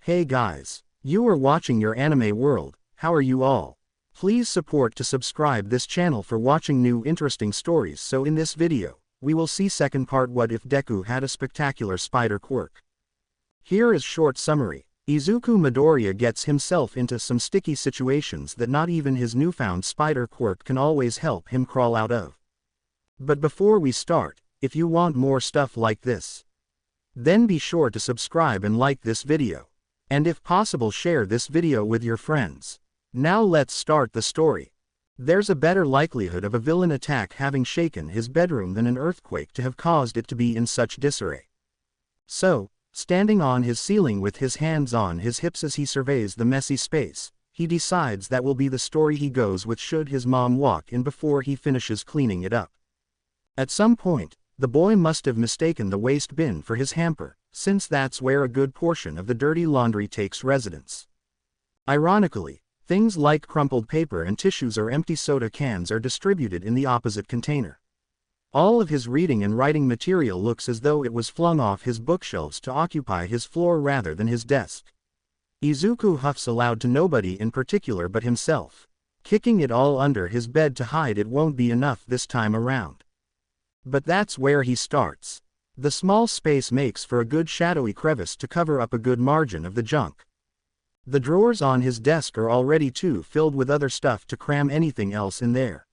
Hey guys, you are watching your anime world. How are you all? Please support to subscribe this channel for watching new interesting stories. So in this video, we will see second part, what if Deku had a spectacular spider quirk. Here is short summary. Izuku Midoriya gets himself into some sticky situations that not even his newfound spider quirk can always help him crawl out of. But before we start, if you want more stuff like this, then be sure to subscribe and like this video. And if possible, share this video with your friends. Now let's start the story. There's a better likelihood of a villain attack having shaken his bedroom than an earthquake to have caused it to be in such disarray. So, standing on his ceiling with his hands on his hips as he surveys the messy space, he decides that will be the story he goes with should his mom walk in before he finishes cleaning it up. At some point, the boy must have mistaken the waste bin for his hamper, since that's where a good portion of the dirty laundry takes residence. Ironically, things like crumpled paper and tissues or empty soda cans are distributed in the opposite container. All of his reading and writing material looks as though it was flung off his bookshelves to occupy his floor rather than his desk. Izuku huffs aloud to nobody in particular but himself. Kicking it all under his bed to hide it won't be enough this time around. But that's where he starts. The small space makes for a good shadowy crevice to cover up a good margin of the junk. The drawers on his desk are already too filled with other stuff to cram anything else in there.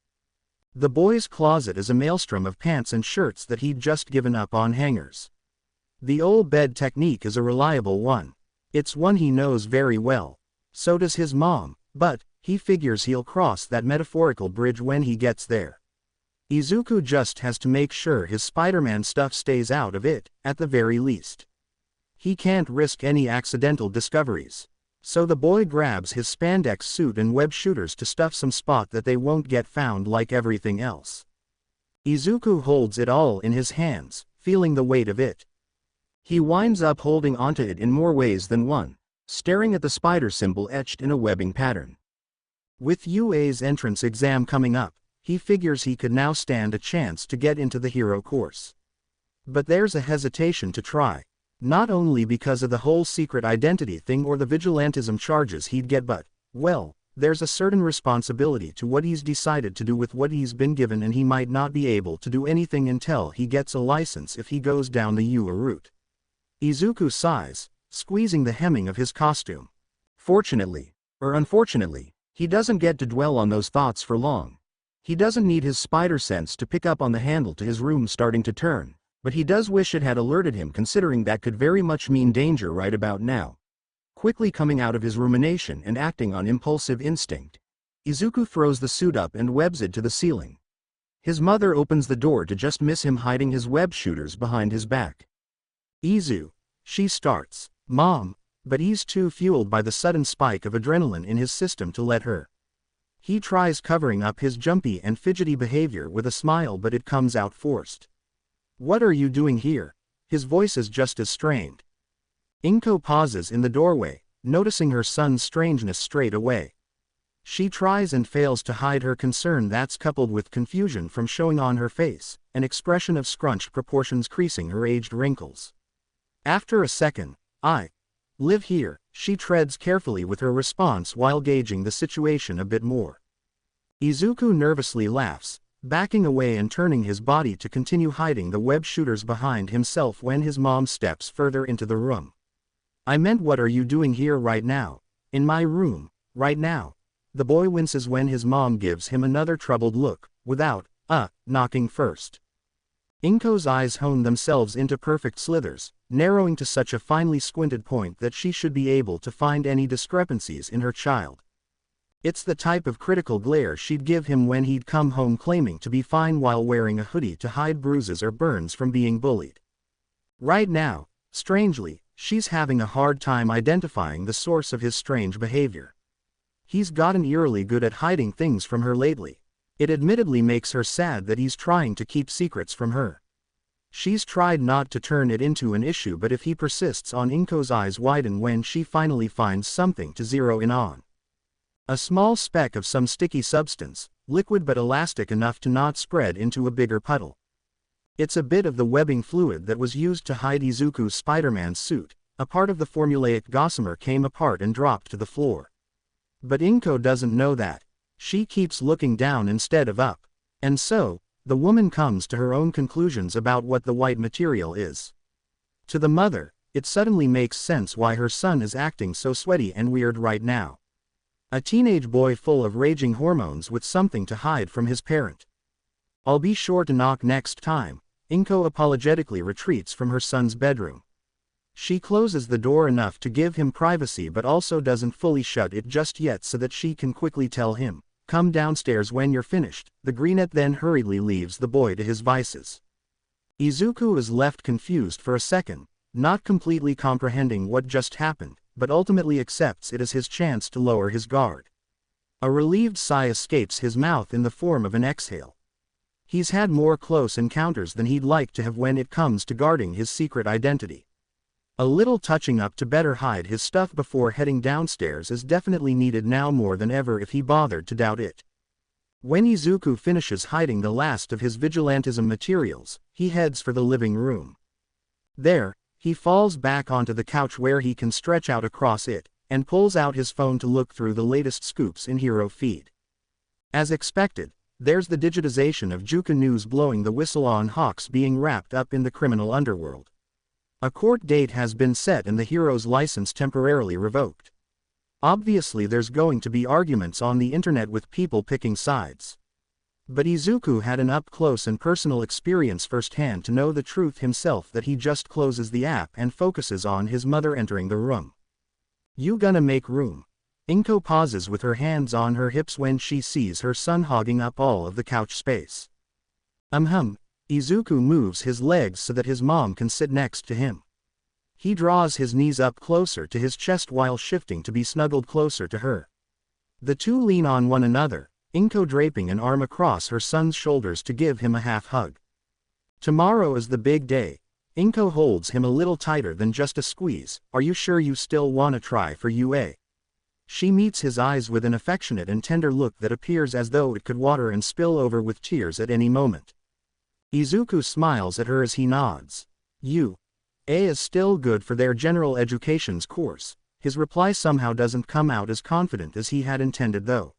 The boy's closet is a maelstrom of pants and shirts that he'd just given up on hangers. The old bed technique is a reliable one. It's one he knows very well. So does his mom, but he figures he'll cross that metaphorical bridge when he gets there. Izuku just has to make sure his Spider-Man stuff stays out of it, at the very least. He can't risk any accidental discoveries. So the boy grabs his spandex suit and web shooters to stuff some spot that they won't get found like everything else. Izuku holds it all in his hands, feeling the weight of it. He winds up holding onto it in more ways than one, staring at the spider symbol etched in a webbing pattern. With UA's entrance exam coming up, he figures he could now stand a chance to get into the hero course. But there's a hesitation to try. Not only because of the whole secret identity thing or the vigilantism charges he'd get, but, well, there's a certain responsibility to what he's decided to do with what he's been given, and he might not be able to do anything until he gets a license if he goes down the UA route. Izuku sighs, squeezing the hemming of his costume. Fortunately, or unfortunately, he doesn't get to dwell on those thoughts for long. He doesn't need his spider sense to pick up on the handle to his room starting to turn, but he does wish it had alerted him, considering that could very much mean danger right about now. Quickly coming out of his rumination and acting on impulsive instinct, Izuku throws the suit up and webs it to the ceiling. His mother opens the door to just miss him hiding his web shooters behind his back. "Izu," she starts, "Mom," but he's too fueled by the sudden spike of adrenaline in his system to let her. He tries covering up his jumpy and fidgety behavior with a smile, but it comes out forced. "What are you doing here?" His voice is just as strained. Inko pauses in the doorway, noticing her son's strangeness straight away. She tries and fails to hide her concern, that's coupled with confusion from showing on her face, an expression of scrunched proportions creasing her aged wrinkles. After a second, "I live here," she treads carefully with her response while gauging the situation a bit more. Izuku nervously laughs, backing away and turning his body to continue hiding the web shooters behind himself when his mom steps further into the room. "I meant, what are you doing here right now? In my room, right now?" The boy winces when his mom gives him another troubled look, without, knocking first. Inko's eyes hone themselves into perfect slithers, narrowing to such a finely squinted point that she should be able to find any discrepancies in her child. It's the type of critical glare she'd give him when he'd come home claiming to be fine while wearing a hoodie to hide bruises or burns from being bullied. Right now, strangely, she's having a hard time identifying the source of his strange behavior. He's gotten eerily good at hiding things from her lately. It admittedly makes her sad that he's trying to keep secrets from her. She's tried not to turn it into an issue, but if he persists on, Inko's eyes widen when she finally finds something to zero in on. A small speck of some sticky substance, liquid but elastic enough to not spread into a bigger puddle. It's a bit of the webbing fluid that was used to hide Izuku's Spider-Man suit, a part of the formulaic gossamer came apart and dropped to the floor. But Inko doesn't know that. She keeps looking down instead of up. And so, the woman comes to her own conclusions about what the white material is. To the mother, it suddenly makes sense why her son is acting so sweaty and weird right now. A teenage boy full of raging hormones with something to hide from his parent. "I'll be sure to knock next time." Inko apologetically retreats from her son's bedroom. She closes the door enough to give him privacy but also doesn't fully shut it just yet so that she can quickly tell him, "Come downstairs when you're finished." The brunette then hurriedly leaves the boy to his vices. Izuku is left confused for a second, not completely comprehending what just happened, but ultimately accepts it as his chance to lower his guard. A relieved sigh escapes his mouth in the form of an exhale. He's had more close encounters than he'd like to have when it comes to guarding his secret identity. A little touching up to better hide his stuff before heading downstairs is definitely needed now more than ever if he bothered to doubt it. When Izuku finishes hiding the last of his vigilantism materials, he heads for the living room. There, he falls back onto the couch where he can stretch out across it, and pulls out his phone to look through the latest scoops in Hero Feed. As expected, there's the digitization of Juku News blowing the whistle on Hawks being wrapped up in the criminal underworld. A court date has been set and the hero's license temporarily revoked. Obviously there's going to be arguments on the internet with people picking sides. But Izuku had an up-close and personal experience firsthand to know the truth himself that he just closes the app and focuses on his mother entering the room. "You gonna make room?" Inko pauses with her hands on her hips when she sees her son hogging up all of the couch space. Izuku moves his legs so that his mom can sit next to him. He draws his knees up closer to his chest while shifting to be snuggled closer to her. The two lean on one another, Inko draping an arm across her son's shoulders to give him a half hug. "Tomorrow is the big day." Inko holds him a little tighter than just a squeeze. "Are you sure you still wanna try for UA?" She meets his eyes with an affectionate and tender look that appears as though it could water and spill over with tears at any moment. Izuku smiles at her as he nods. "UA is still good for their general education's course." His reply somehow doesn't come out as confident as he had intended though.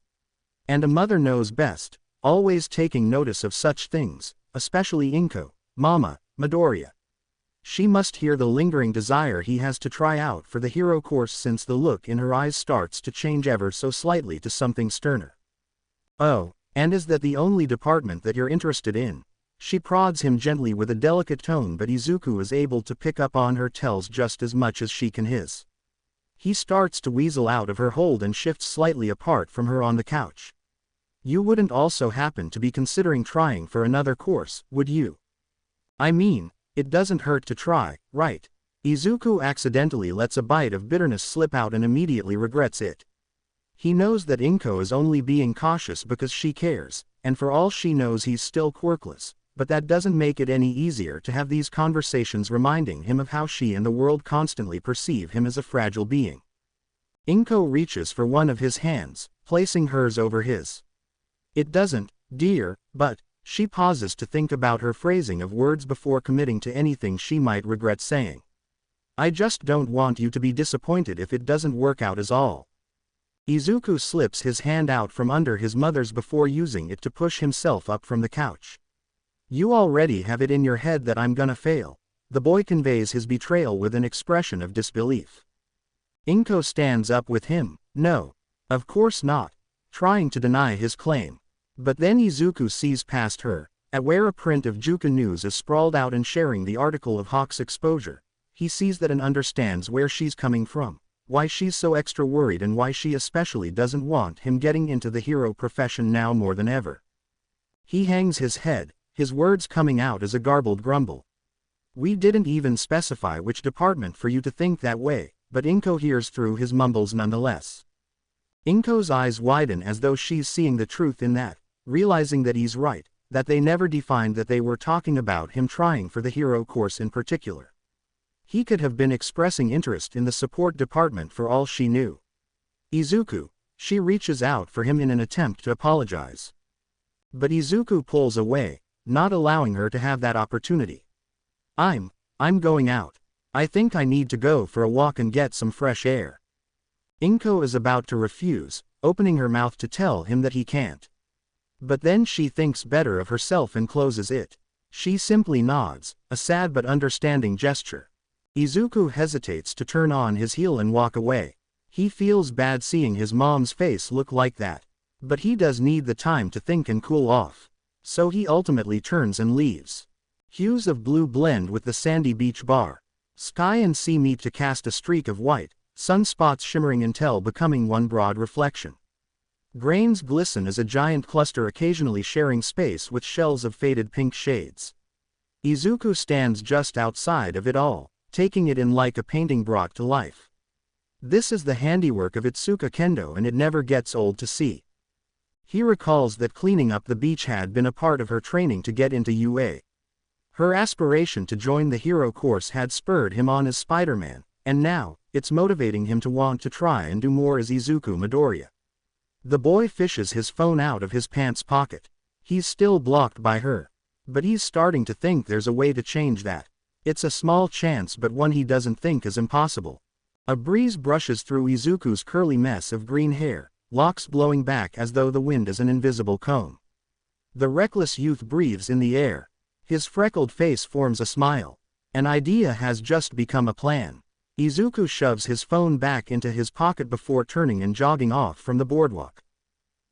And a mother knows best, always taking notice of such things, especially Inko, Mama, Midoriya. She must hear the lingering desire he has to try out for the hero course since the look in her eyes starts to change ever so slightly to something sterner. "Oh, and is that the only department that you're interested in?" She prods him gently with a delicate tone but Izuku is able to pick up on her tells just as much as she can his. He starts to weasel out of her hold and shifts slightly apart from her on the couch. "You wouldn't also happen to be considering trying for another course, would you? I mean, it doesn't hurt to try, right?" Izuku accidentally lets a bite of bitterness slip out and immediately regrets it. He knows that Inko is only being cautious because she cares, and for all she knows he's still quirkless, but that doesn't make it any easier to have these conversations reminding him of how she and the world constantly perceive him as a fragile being. Inko reaches for one of his hands, placing hers over his. "It doesn't, dear, but..." She pauses to think about her phrasing of words before committing to anything she might regret saying. "I just don't want you to be disappointed if it doesn't work out as all." Izuku slips his hand out from under his mother's before using it to push himself up from the couch. "You already have it in your head that I'm gonna fail." The boy conveys his betrayal with an expression of disbelief. Inko stands up with him. "No. Of course not," trying to deny his claim. But then Izuku sees past her, at where a print of Juku News is sprawled out and sharing the article of Hawk's exposure. He sees that and understands where she's coming from, why she's so extra worried and why she especially doesn't want him getting into the hero profession now more than ever. He hangs his head, his words coming out as a garbled grumble. "We didn't even specify which department for you to think that way," but Inko hears through his mumbles nonetheless. Inko's eyes widen as though she's seeing the truth in that, realizing that he's right, that they never defined that they were talking about him trying for the hero course in particular. He could have been expressing interest in the support department for all she knew. "Izuku," she reaches out for him in an attempt to apologize. But Izuku pulls away, not allowing her to have that opportunity. I'm going out." I think I need to go for a walk and get some fresh air. Inko is about to refuse, opening her mouth to tell him that he can't. But then she thinks better of herself and closes it. She simply nods, a sad but understanding gesture. Izuku hesitates to turn on his heel and walk away. He feels bad seeing his mom's face look like that. But he does need the time to think and cool off. So he ultimately turns and leaves. Hues of blue blend with the sandy beach bar. Sky and sea meet to cast a streak of white, sunspots shimmering until becoming one broad reflection. Grains glisten as a giant cluster occasionally sharing space with shells of faded pink shades. Izuku stands just outside of it all, taking it in like a painting brought to life. This is the handiwork of Itsuka Kendo and it never gets old to see. He recalls that cleaning up the beach had been a part of her training to get into UA. Her aspiration to join the hero course had spurred him on as Spider-Man, and now, it's motivating him to want to try and do more as Izuku Midoriya. The boy fishes his phone out of his pants pocket. He's still blocked by her. But he's starting to think there's a way to change that. It's a small chance but one he doesn't think is impossible. A breeze brushes through Izuku's curly mess of green hair, locks blowing back as though the wind is an invisible comb. The reckless youth breathes in the air. His freckled face forms a smile. An idea has just become a plan. Izuku shoves his phone back into his pocket before turning and jogging off from the boardwalk.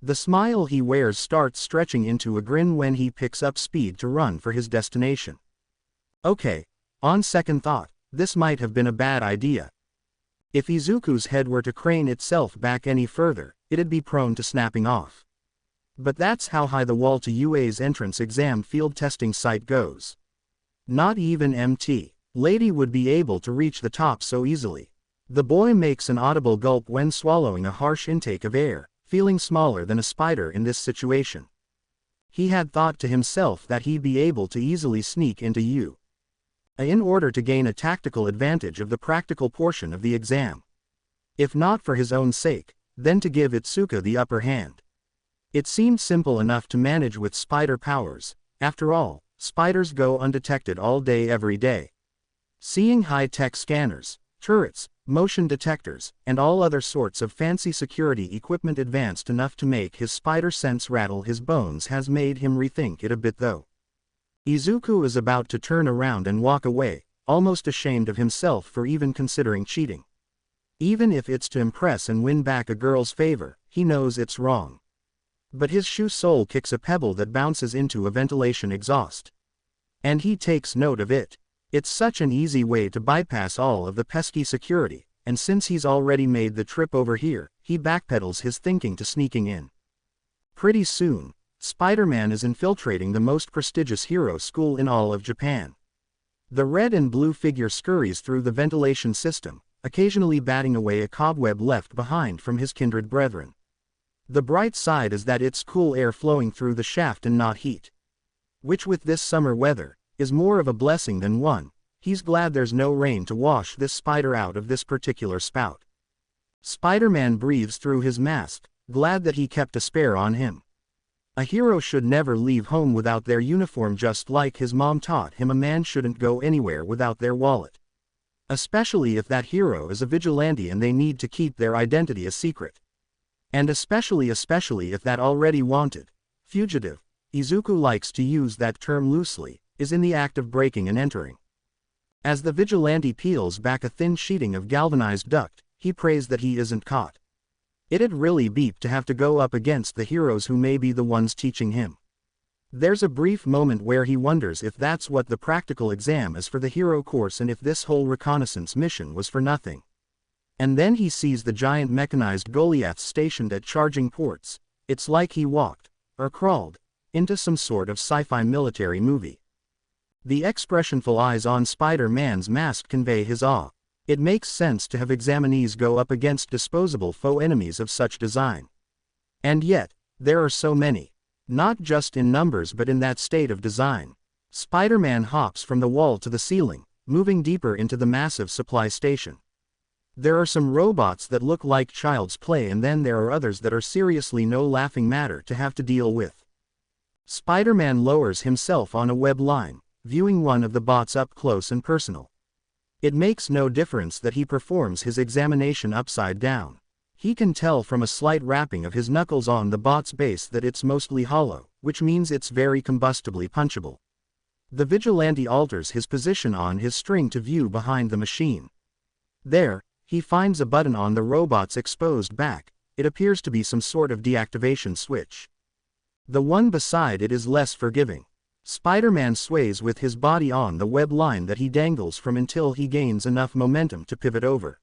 The smile he wears starts stretching into a grin when he picks up speed to run for his destination. Okay, on second thought, this might have been a bad idea. If Izuku's head were to crane itself back any further, it'd be prone to snapping off. But that's how high the wall to UA's entrance exam field testing site goes. Not even MT. Lady would be able to reach the top so easily. The boy makes an audible gulp when swallowing a harsh intake of air, feeling smaller than a spider in this situation. He had thought to himself that he'd be able to easily sneak into UA in order to gain a tactical advantage of the practical portion of the exam. If not for his own sake, then to give Itsuka the upper hand. It seemed simple enough to manage with spider powers. After all, spiders go undetected all day every day. Seeing high-tech scanners, turrets, motion detectors, and all other sorts of fancy security equipment advanced enough to make his spider sense rattle his bones has made him rethink it a bit though. Izuku is about to turn around and walk away, almost ashamed of himself for even considering cheating. Even if it's to impress and win back a girl's favor, he knows it's wrong. But his shoe sole kicks a pebble that bounces into a ventilation exhaust. And he takes note of it. It's such an easy way to bypass all of the pesky security, and since he's already made the trip over here, he backpedals his thinking to sneaking in. Pretty soon, Spider-Man is infiltrating the most prestigious hero school in all of Japan. The red and blue figure scurries through the ventilation system, occasionally batting away a cobweb left behind from his kindred brethren. The bright side is that it's cool air flowing through the shaft and not heat. Which with this summer weather, is more of a blessing than one. He's glad there's no rain to wash this spider out of this particular spout. Spider-Man breathes through his mask, glad that he kept a spare on him. A hero should never leave home without their uniform, just like his mom taught him a man shouldn't go anywhere without their wallet. Especially if that hero is a vigilante and they need to keep their identity a secret. And especially if that already wanted fugitive, Izuku likes to use that term loosely, is in the act of breaking and entering. As the vigilante peels back a thin sheeting of galvanized duct, he prays that he isn't caught. It'd really beep to have to go up against the heroes who may be the ones teaching him. There's a brief moment where he wonders if that's what the practical exam is for the hero course and if this whole reconnaissance mission was for nothing. And then he sees the giant mechanized Goliaths stationed at charging ports. It's like he walked, or crawled, into some sort of sci-fi military movie. The expressionful eyes on Spider-Man's mask convey his awe. It makes sense to have examinees go up against disposable foe enemies of such design. And yet, there are so many. Not just in numbers but in that state of design. Spider-Man hops from the wall to the ceiling, moving deeper into the massive supply station. There are some robots that look like child's play and then there are others that are seriously no laughing matter to have to deal with. Spider-Man lowers himself on a web line, viewing one of the bots up close and personal. It makes no difference that he performs his examination upside down. He can tell from a slight rapping of his knuckles on the bot's base that it's mostly hollow, which means it's very combustibly punchable. The vigilante alters his position on his string to view behind the machine. There, he finds a button on the robot's exposed back. It appears to be some sort of deactivation switch. The one beside it is less forgiving. Spider-Man sways with his body on the web line that he dangles from until he gains enough momentum to pivot over.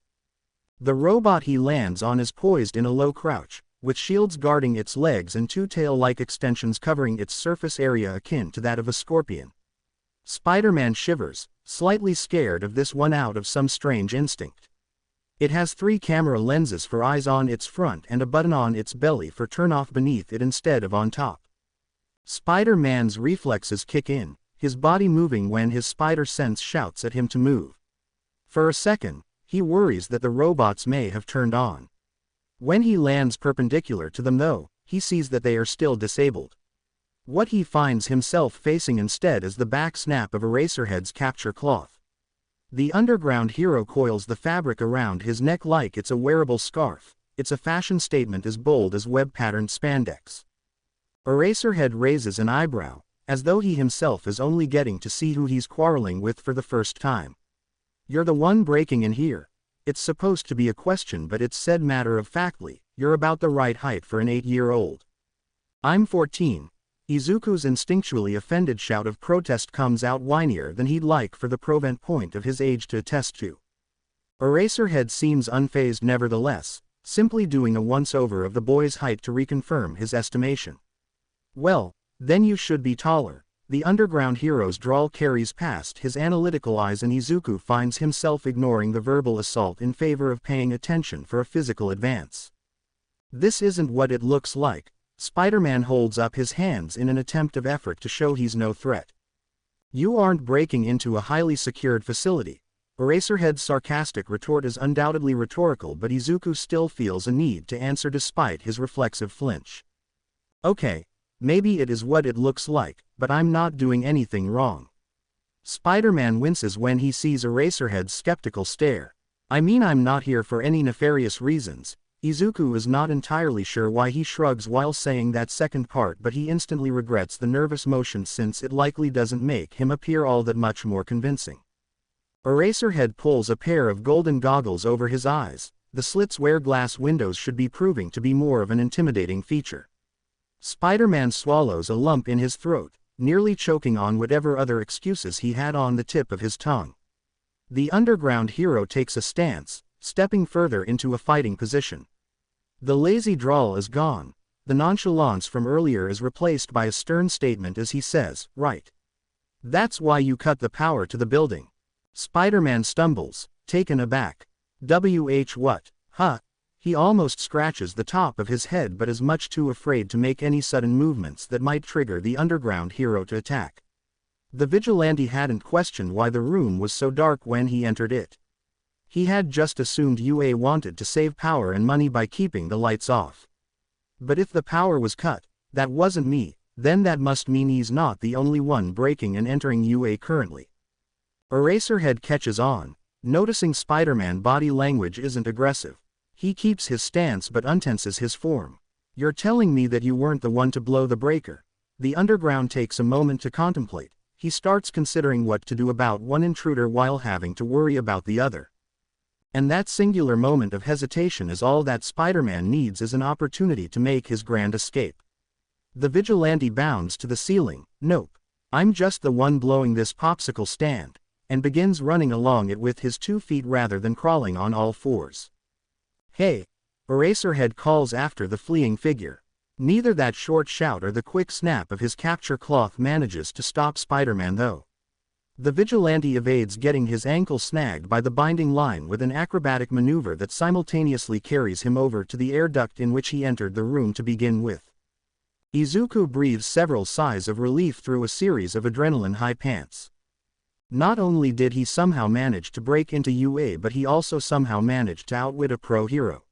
The robot he lands on is poised in a low crouch, with shields guarding its legs and two tail-like extensions covering its surface area akin to that of a scorpion. Spider-Man shivers, slightly scared of this one out of some strange instinct. It has 3 camera lenses for eyes on its front and a button on its belly for turn-off beneath it instead of on top. Spider-Man's reflexes kick in, his body moving when his spider sense shouts at him to move. For a second, he worries that the robots may have turned on. When he lands perpendicular to them though, he sees that they are still disabled. What he finds himself facing instead is the back snap of Eraserhead's capture cloth. The underground hero coils the fabric around his neck like it's a wearable scarf. It's a fashion statement as bold as web-patterned spandex. Eraserhead raises an eyebrow, as though he himself is only getting to see who he's quarreling with for the first time. "You're the one breaking in here." It's supposed to be a question, but it's said matter-of-factly. "You're about the right height for an 8-year-old. I'm 14. Izuku's instinctually offended shout of protest comes out whinier than he'd like for the provent point of his age to attest to. Eraserhead seems unfazed nevertheless, simply doing a once-over of the boy's height to reconfirm his estimation. "Well, then you should be taller." The underground hero's drawl carries past his analytical eyes and Izuku finds himself ignoring the verbal assault in favor of paying attention for a physical advance. "This isn't what it looks like." Spider-Man holds up his hands in an attempt of effort to show he's no threat. "You aren't breaking into a highly secured facility." Eraserhead's sarcastic retort is undoubtedly rhetorical, but Izuku still feels a need to answer despite his reflexive flinch. "Okay, maybe it is what it looks like, but I'm not doing anything wrong." Spider-Man winces when he sees Eraserhead's skeptical stare. "I mean, I'm not here for any nefarious reasons." Izuku is not entirely sure why he shrugs while saying that second part, but he instantly regrets the nervous motion since it likely doesn't make him appear all that much more convincing. Eraserhead pulls a pair of golden goggles over his eyes. The slits where glass windows should be proving to be more of an intimidating feature. Spider-Man swallows a lump in his throat, nearly choking on whatever other excuses he had on the tip of his tongue. The underground hero takes a stance, stepping further into a fighting position. The lazy drawl is gone. The nonchalance from earlier is replaced by a stern statement as he says, "Right. That's why you cut the power to the building." Spider-Man stumbles, taken aback. What? Huh? He almost scratches the top of his head but is much too afraid to make any sudden movements that might trigger the underground hero to attack. The vigilante hadn't questioned why the room was so dark when he entered it. He had just assumed UA wanted to save power and money by keeping the lights off. But if the power was cut, that wasn't me, then that must mean he's not the only one breaking and entering UA currently. Eraserhead catches on, noticing Spider-Man body language isn't aggressive. He keeps his stance but untenses his form. "You're telling me that you weren't the one to blow the breaker?" The underground takes a moment to contemplate. He starts considering what to do about one intruder while having to worry about the other. And that singular moment of hesitation is all that Spider-Man needs as an opportunity to make his grand escape. The vigilante bounds to the ceiling. "Nope. I'm just the one blowing this popsicle stand," and begins running along it with his 2 feet rather than crawling on all fours. "Hey!" Eraserhead calls after the fleeing figure. Neither that short shout or the quick snap of his capture cloth manages to stop Spider-Man though. The vigilante evades getting his ankle snagged by the binding line with an acrobatic maneuver that simultaneously carries him over to the air duct in which he entered the room to begin with. Izuku breathes several sighs of relief through a series of adrenaline-high pants. Not only did he somehow manage to break into UA, but he also somehow managed to outwit a pro-hero.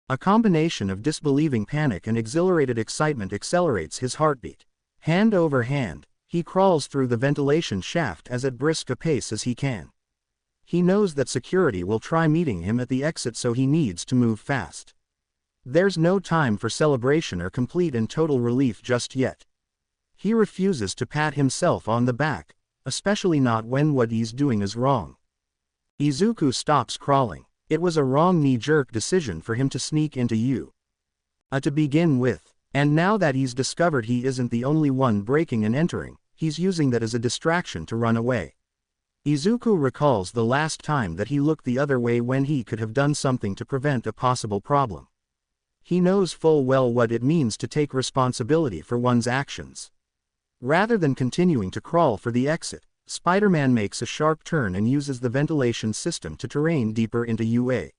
A combination of disbelieving panic and exhilarated excitement accelerates his heartbeat. Hand over hand, he crawls through the ventilation shaft as at brisk a pace as he can. He knows that security will try meeting him at the exit, so he needs to move fast. There's no time for celebration or complete and total relief just yet. He refuses to pat himself on the back, especially not when what he's doing is wrong. Izuku stops crawling. It was a wrong knee-jerk decision for him to sneak into U.A. to begin with, and now that he's discovered he isn't the only one breaking and entering, he's using that as a distraction to run away. Izuku recalls the last time that he looked the other way when he could have done something to prevent a possible problem. He knows full well what it means to take responsibility for one's actions. Rather than continuing to crawl for the exit, Spider-Man makes a sharp turn and uses the ventilation system to terrain deeper into U.A.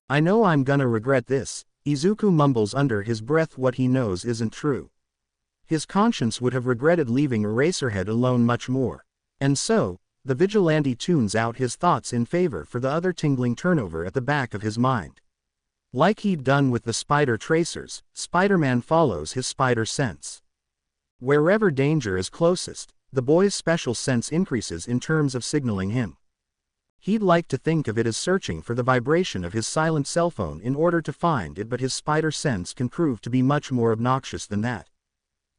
I know I'm gonna regret this, Izuku mumbles under his breath what he knows isn't true. His conscience would have regretted leaving Eraserhead alone much more. And so, the vigilante tunes out his thoughts in favor for the other tingling turnover at the back of his mind. Like he'd done with the spider tracers, Spider-Man follows his spider sense. Wherever danger is closest, the boy's special sense increases in terms of signaling him. He'd like to think of it as searching for the vibration of his silent cell phone in order to find it, but his spider sense can prove to be much more obnoxious than that.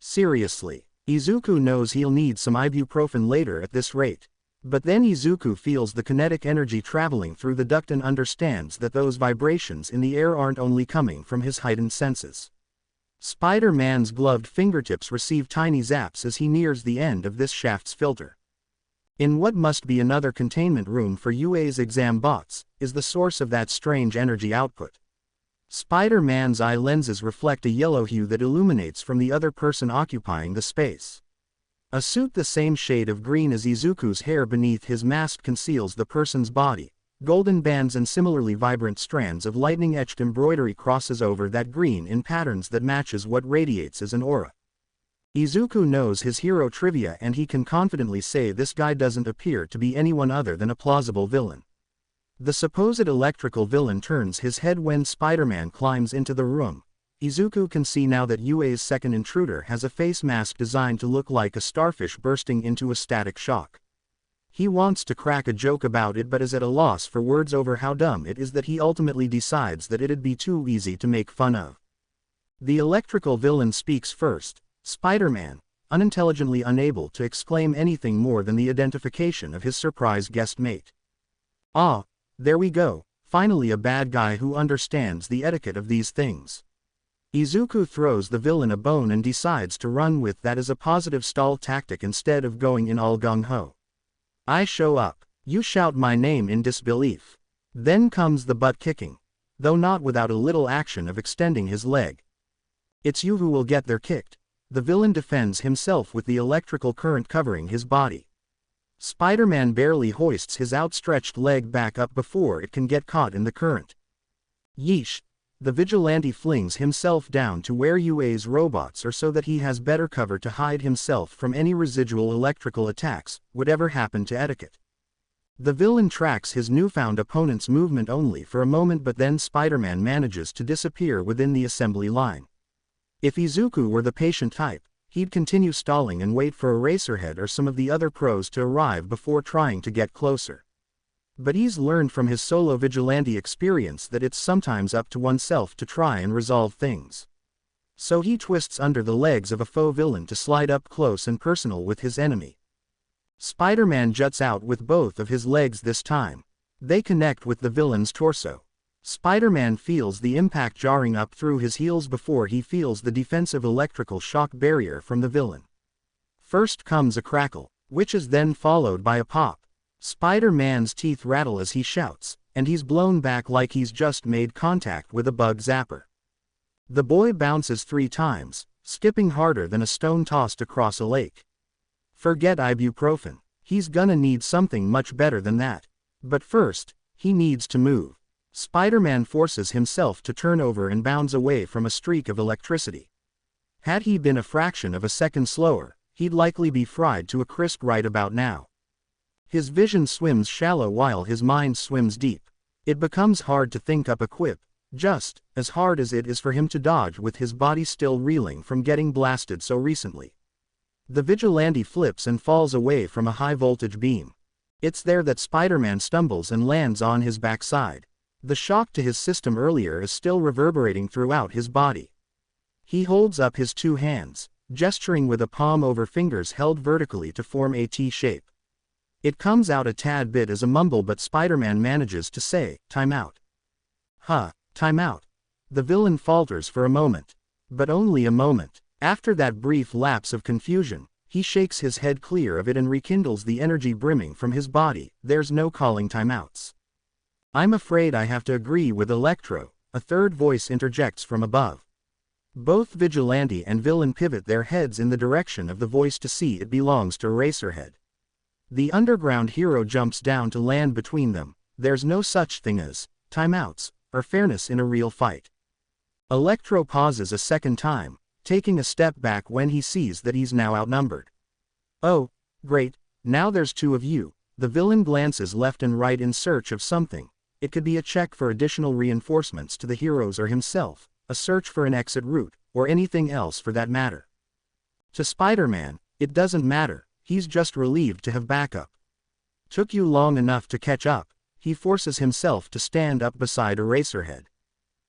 Seriously, Izuku knows he'll need some ibuprofen later at this rate. But then Izuku feels the kinetic energy traveling through the duct and understands that those vibrations in the air aren't only coming from his heightened senses. Spider-Man's gloved fingertips receive tiny zaps as he nears the end of this shaft's filter. In what must be another containment room for UA's exam bots, is the source of that strange energy output. Spider-Man's eye lenses reflect a yellow hue that illuminates from the other person occupying the space. A suit the same shade of green as Izuku's hair beneath his mask conceals the person's body. Golden bands and similarly vibrant strands of lightning-etched embroidery crosses over that green in patterns that matches what radiates as an aura. Izuku knows his hero trivia, and he can confidently say this guy doesn't appear to be anyone other than a plausible villain. The supposed electrical villain turns his head when Spider-Man climbs into the room. Izuku can see now that UA's second intruder has a face mask designed to look like a starfish bursting into a static shock. He wants to crack a joke about it but is at a loss for words over how dumb it is that he ultimately decides that it'd be too easy to make fun of. The electrical villain speaks first. Spider-Man, unintelligently unable to exclaim anything more than the identification of his surprise guest mate. Ah, there we go, finally a bad guy who understands the etiquette of these things. Izuku throws the villain a bone and decides to run with that as a positive stall tactic instead of going in all gung-ho. I show up. You shout my name in disbelief. Then comes the butt-kicking. Though not without a little action of extending his leg. It's you who will get there kicked. The villain defends himself with the electrical current covering his body. Spider-Man barely hoists his outstretched leg back up before it can get caught in the current. Yeesh. The vigilante flings himself down to where UA's robots are so that he has better cover to hide himself from any residual electrical attacks, whatever happened to etiquette. The villain tracks his newfound opponent's movement only for a moment, but then Spider-Man manages to disappear within the assembly line. If Izuku were the patient type, he'd continue stalling and wait for Eraserhead or some of the other pros to arrive before trying to get closer. But he's learned from his solo vigilante experience that it's sometimes up to oneself to try and resolve things. So he twists under the legs of a faux villain to slide up close and personal with his enemy. Spider-Man juts out with both of his legs this time. They connect with the villain's torso. Spider-Man feels the impact jarring up through his heels before he feels the defensive electrical shock barrier from the villain. First comes a crackle, which is then followed by a pop. Spider-Man's teeth rattle as he shouts, and he's blown back like he's just made contact with a bug zapper. The boy bounces 3 times, skipping harder than a stone tossed across a lake. Forget ibuprofen. He's gonna need something much better than that. But first, he needs to move. Spider-Man forces himself to turn over and bounds away from a streak of electricity. Had he been a fraction of a second slower, he'd likely be fried to a crisp right about now. His vision swims shallow while his mind swims deep. It becomes hard to think up a quip, just as hard as it is for him to dodge with his body still reeling from getting blasted so recently. The vigilante flips and falls away from a high-voltage beam. It's there that Spider-Man stumbles and lands on his backside. The shock to his system earlier is still reverberating throughout his body. He holds up his two hands, gesturing with a palm over fingers held vertically to form a T shape. It comes out a tad bit as a mumble, but Spider-Man manages to say, "Time out." Time out. The villain falters for a moment. But only a moment. After that brief lapse of confusion, he shakes his head clear of it and rekindles the energy brimming from his body. "There's no calling timeouts." "I'm afraid I have to agree with Electro," a third voice interjects from above. Both Vigilante and villain pivot their heads in the direction of the voice to see it belongs to Eraserhead. The underground hero jumps down to land between them. There's no such thing as timeouts or fairness in a real fight. Electro pauses a second time, taking a step back when he sees that he's now outnumbered. "Oh, great, now there's two of you." The villain glances left and right in search of something. It could be a check for additional reinforcements to the heroes or himself, a search for an exit route, or anything else for that matter. To Spider-Man, it doesn't matter, he's just relieved to have backup. "Took you long enough to catch up." He forces himself to stand up beside Eraserhead.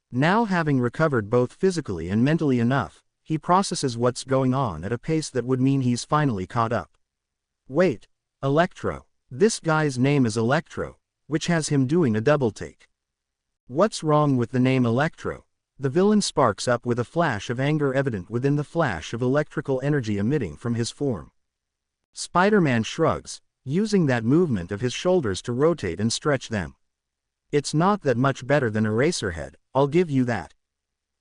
Now, having recovered both physically and mentally enough, he processes what's going on at a pace that would mean he's finally caught up. "Wait, Electro. This guy's name is Electro, which has him doing a double take. What's wrong with the name Electro?" The villain sparks up with a flash of anger evident within the flash of electrical energy emitting from his form. Spider-Man shrugs, using that movement of his shoulders to rotate and stretch them. "It's not that much better than Eraserhead, I'll give you that."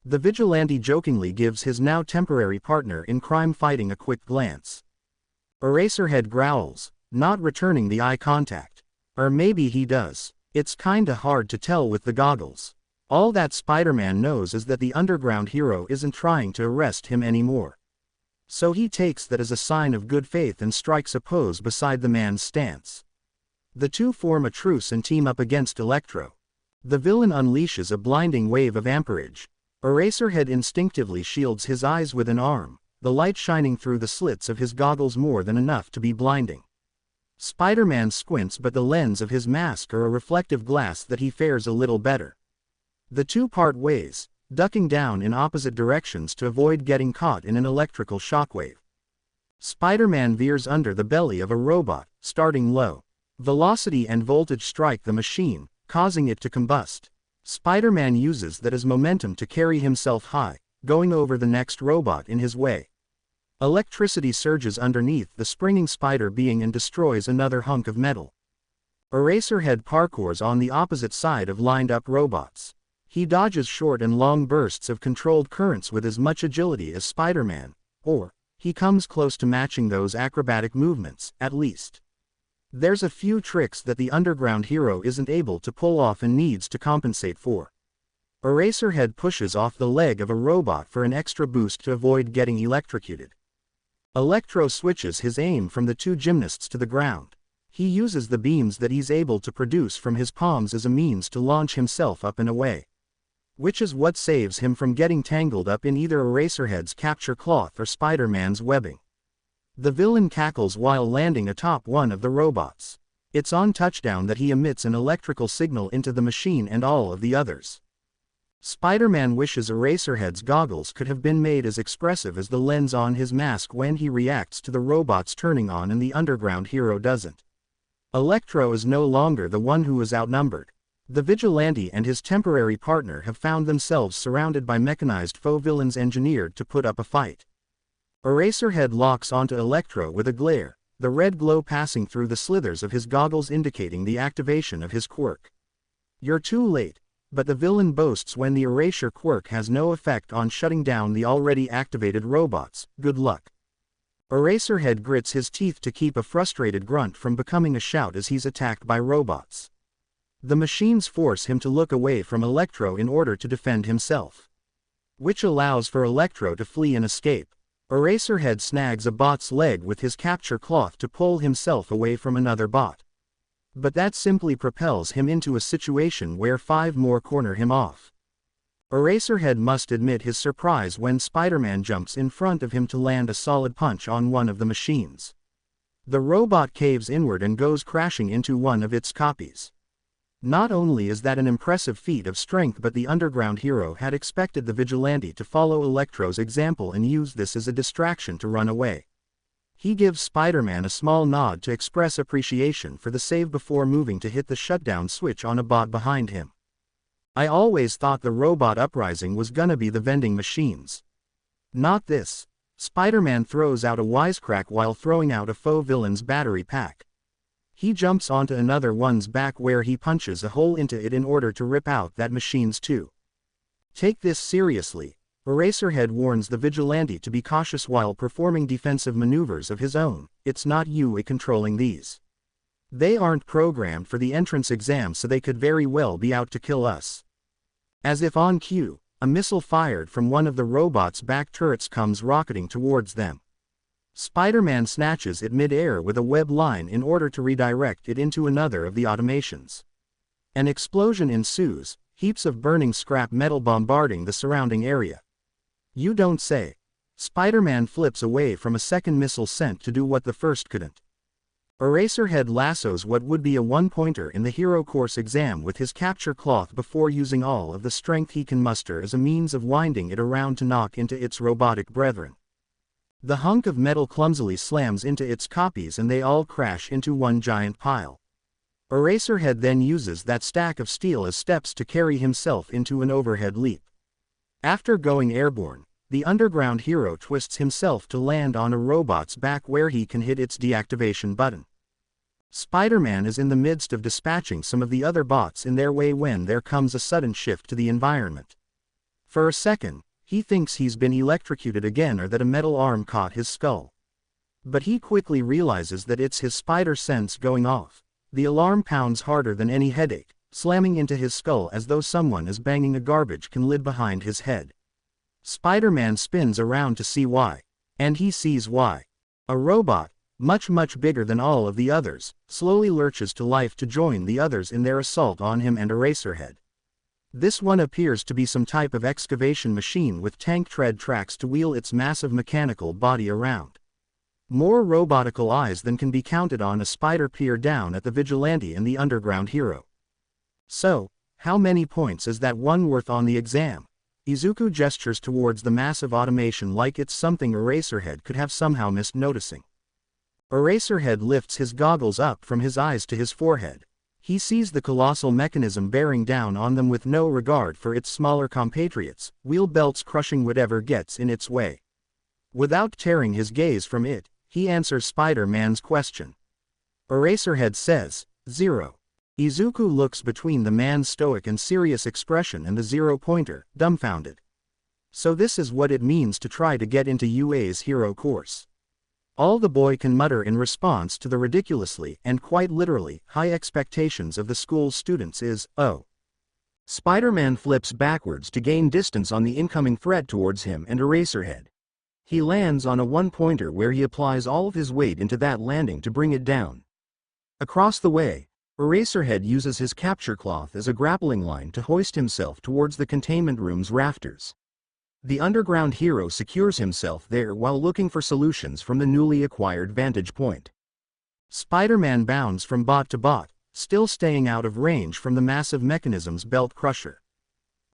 The Vigilante jokingly gives his now temporary partner in crime fighting a quick glance. Eraserhead growls, not returning the eye contact. Or maybe he does. It's kinda hard to tell with the goggles. All that Spider-Man knows is that the underground hero isn't trying to arrest him anymore. So he takes that as a sign of good faith and strikes a pose beside the man's stance. The two form a truce and team up against Electro. The villain unleashes a blinding wave of amperage. Eraserhead instinctively shields his eyes with an arm, the light shining through the slits of his goggles more than enough to be blinding. Spider-Man squints, but the lens of his mask are a reflective glass that he fares a little better. The two part ways, ducking down in opposite directions to avoid getting caught in an electrical shockwave. Spider-Man veers under the belly of a robot, starting low. Velocity and voltage strike the machine, causing it to combust. Spider-Man uses that as momentum to carry himself high, going over the next robot in his way. Electricity surges underneath the springing spider being and destroys another hunk of metal. Eraserhead parkours on the opposite side of lined-up robots. He dodges short and long bursts of controlled currents with as much agility as Spider-Man, or he comes close to matching those acrobatic movements, at least. There's a few tricks that the underground hero isn't able to pull off and needs to compensate for. Eraserhead pushes off the leg of a robot for an extra boost to avoid getting electrocuted. Electro switches his aim from the two gymnasts to the ground. He uses the beams that he's able to produce from his palms as a means to launch himself up and away. Which is what saves him from getting tangled up in either Eraserhead's capture cloth or Spider-Man's webbing. The villain cackles while landing atop one of the robots. It's on touchdown that he emits an electrical signal into the machine and all of the others. Spider-Man wishes Eraserhead's goggles could have been made as expressive as the lens on his mask when he reacts to the robots turning on and the underground hero doesn't. Electro is no longer the one who is outnumbered. The Vigilante and his temporary partner have found themselves surrounded by mechanized foe villains engineered to put up a fight. Eraserhead locks onto Electro with a glare, the red glow passing through the slithers of his goggles indicating the activation of his quirk. "You're too late," but the villain boasts when the erasure quirk has no effect on shutting down the already activated robots. "Good luck." Eraserhead grits his teeth to keep a frustrated grunt from becoming a shout as he's attacked by robots. The machines force him to look away from Electro in order to defend himself, which allows for Electro to flee and escape. Eraserhead snags a bot's leg with his capture cloth to pull himself away from another bot. But that simply propels him into a situation where 5 more corner him off. Eraserhead must admit his surprise when Spider-Man jumps in front of him to land a solid punch on one of the machines. The robot caves inward and goes crashing into one of its copies. Not only is that an impressive feat of strength, but the underground hero had expected the vigilante to follow Electro's example and use this as a distraction to run away. He gives Spider-Man a small nod to express appreciation for the save before moving to hit the shutdown switch on a bot behind him. I always thought the robot uprising was gonna be the vending machines. Not this. Spider-Man throws out a wisecrack while throwing out a faux villain's battery pack. He jumps onto another one's back where he punches a hole into it in order to rip out that machines too. Take this seriously. Eraserhead warns the vigilante to be cautious while performing defensive maneuvers of his own. It's not you controlling these. They aren't programmed for the entrance exam, so they could very well be out to kill us. As if on cue, a missile fired from one of the robot's back turrets comes rocketing towards them. Spider-Man snatches it mid-air with a web line in order to redirect it into another of the automations. An explosion ensues, heaps of burning scrap metal bombarding the surrounding area. You don't say. Spider-Man flips away from a second missile sent to do what the first couldn't. Eraserhead lassos what would be a one-pointer in the Hero Course exam with his capture cloth before using all of the strength he can muster as a means of winding it around to knock into its robotic brethren. The hunk of metal clumsily slams into its copies and they all crash into one giant pile. Eraserhead then uses that stack of steel as steps to carry himself into an overhead leap. After going airborne, the underground hero twists himself to land on a robot's back where he can hit its deactivation button. Spider-Man is in the midst of dispatching some of the other bots in their way when there comes a sudden shift to the environment. For a second, he thinks he's been electrocuted again or that a metal arm caught his skull. But he quickly realizes that it's his spider sense going off. The alarm pounds harder than any headache, slamming into his skull as though someone is banging a garbage can lid behind his head. Spider-Man spins around to see why. And he sees why. A robot, much bigger than all of the others, slowly lurches to life to join the others in their assault on him and Eraserhead. This one appears to be some type of excavation machine with tank tread tracks to wheel its massive mechanical body around. More robotical eyes than can be counted on a spider peer down at the vigilante and the underground hero. So, how many points is that one worth on the exam? Izuku gestures towards the massive automation like it's something Eraserhead could have somehow missed noticing. Eraserhead lifts his goggles up from his eyes to his forehead. He sees the colossal mechanism bearing down on them with no regard for its smaller compatriots, wheel belts crushing whatever gets in its way. Without tearing his gaze from it, he answers Spider-Man's question. Eraserhead says, 0. Izuku looks between the man's stoic and serious expression and the zero-pointer, dumbfounded. So this is what it means to try to get into UA's hero course. All the boy can mutter in response to the ridiculously, and quite literally, high expectations of the school's students is, oh. Spider-Man flips backwards to gain distance on the incoming threat towards him and Eraserhead. He lands on a one-pointer where he applies all of his weight into that landing to bring it down. Across the way, Eraserhead uses his capture cloth as a grappling line to hoist himself towards the containment room's rafters. The underground hero secures himself there while looking for solutions from the newly acquired vantage point. Spider-Man bounds from bot to bot, still staying out of range from the massive mechanism's belt crusher.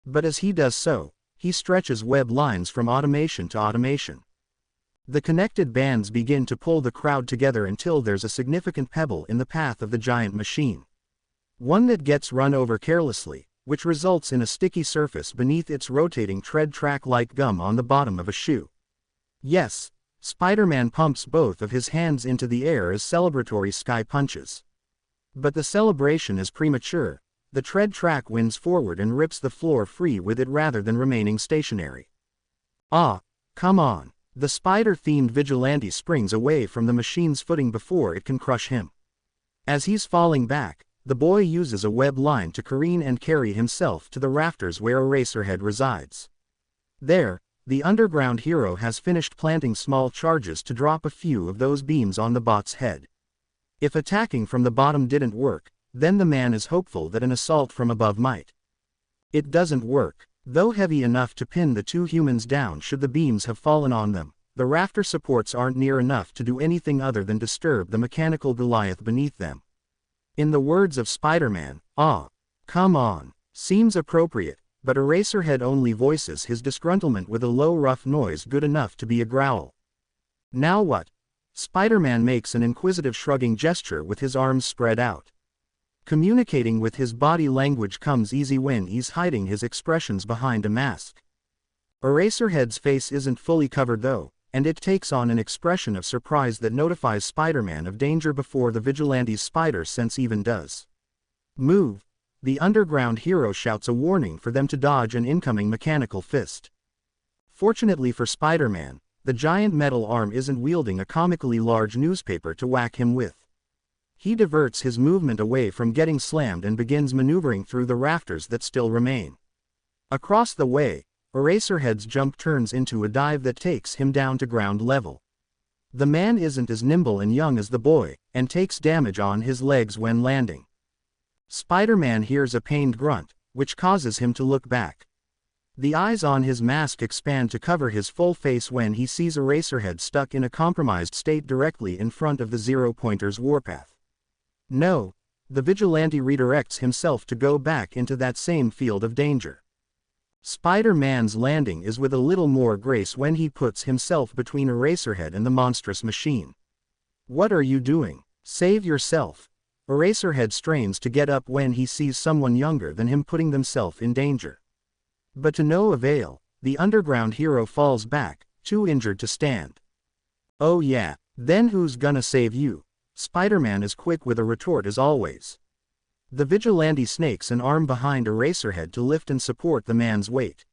But as he does so, he stretches web lines from automation to automation. The connected bands begin to pull the crowd together until there's a significant pebble in the path of the giant machine. One that gets run over carelessly, which results in a sticky surface beneath its rotating tread track like gum on the bottom of a shoe. Yes, Spider-Man pumps both of his hands into the air as celebratory sky punches. But the celebration is premature. The tread track winds forward and rips the floor free with it rather than remaining stationary. Ah, come on. The spider-themed vigilante springs away from the machine's footing before it can crush him. As he's falling back, the boy uses a web line to careen and carry himself to the rafters where Eraserhead resides. There, the underground hero has finished planting small charges to drop a few of those beams on the bot's head. If attacking from the bottom didn't work, then the man is hopeful that an assault from above might. It doesn't work, though heavy enough to pin the two humans down should the beams have fallen on them. the rafter supports aren't near enough to do anything other than disturb the mechanical Goliath beneath them. In the words of Spider-Man, "Ah, come on," seems appropriate, but Eraserhead only voices his disgruntlement with a low rough noise good enough to be a growl. "Now what?" Spider-Man makes an inquisitive shrugging gesture with his arms spread out. Communicating with his body language comes easy when he's hiding his expressions behind a mask. Eraserhead's face isn't fully covered though, and it takes on an expression of surprise that notifies Spider-Man of danger before the vigilante's spider sense even does. "Move!" The underground hero shouts a warning for them to dodge an incoming mechanical fist. Fortunately for Spider-Man, the giant metal arm isn't wielding a comically large newspaper to whack him with. He diverts his movement away from getting slammed and begins maneuvering through the rafters that still remain. Across the way, Eraserhead's jump turns into a dive that takes him down to ground level. The man isn't as nimble and young as the boy, and takes damage on his legs when landing. Spider-Man hears a pained grunt, which causes him to look back. The eyes on his mask expand to cover his full face when he sees Eraserhead stuck in a compromised state directly in front of the Zero-Pointer's warpath. No, the vigilante redirects himself to go back into that same field of danger. Spider-Man's landing is with a little more grace when he puts himself between Eraserhead and the monstrous machine. "What are you doing? Save yourself." Eraserhead strains to get up when he sees someone younger than him putting themselves in danger. But to no avail, the underground hero falls back, too injured to stand. "Oh yeah, then who's gonna save you?" Spider-Man is quick with a retort as always. The vigilante snakes an arm behind Eraserhead to lift and support the man's weight.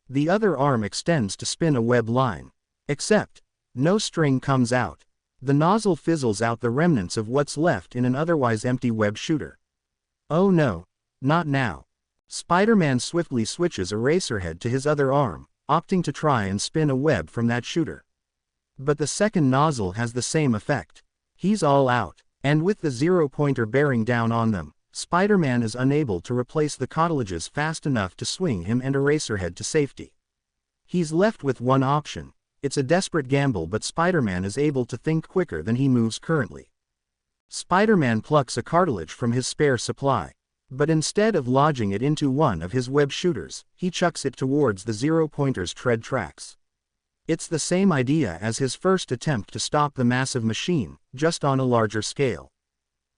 The other arm extends to spin a web line. Except, no string comes out. The nozzle fizzles out the remnants of what's left in an otherwise empty web shooter. "Oh no, not now." Spider-Man swiftly switches Eraserhead to his other arm, opting to try and spin a web from that shooter. But the second nozzle has the same effect. He's all out, and with the Zero-Pointer bearing down on them, Spider-Man is unable to replace the cartilages fast enough to swing him and Eraserhead to safety. He's left with one option. It's a desperate gamble, but Spider-Man is able to think quicker than he moves currently. Spider-Man plucks a cartilage from his spare supply, but instead of lodging it into one of his web shooters, he chucks it towards the Zero-Pointer's tread tracks. It's the same idea as his first attempt to stop the massive machine, just on a larger scale.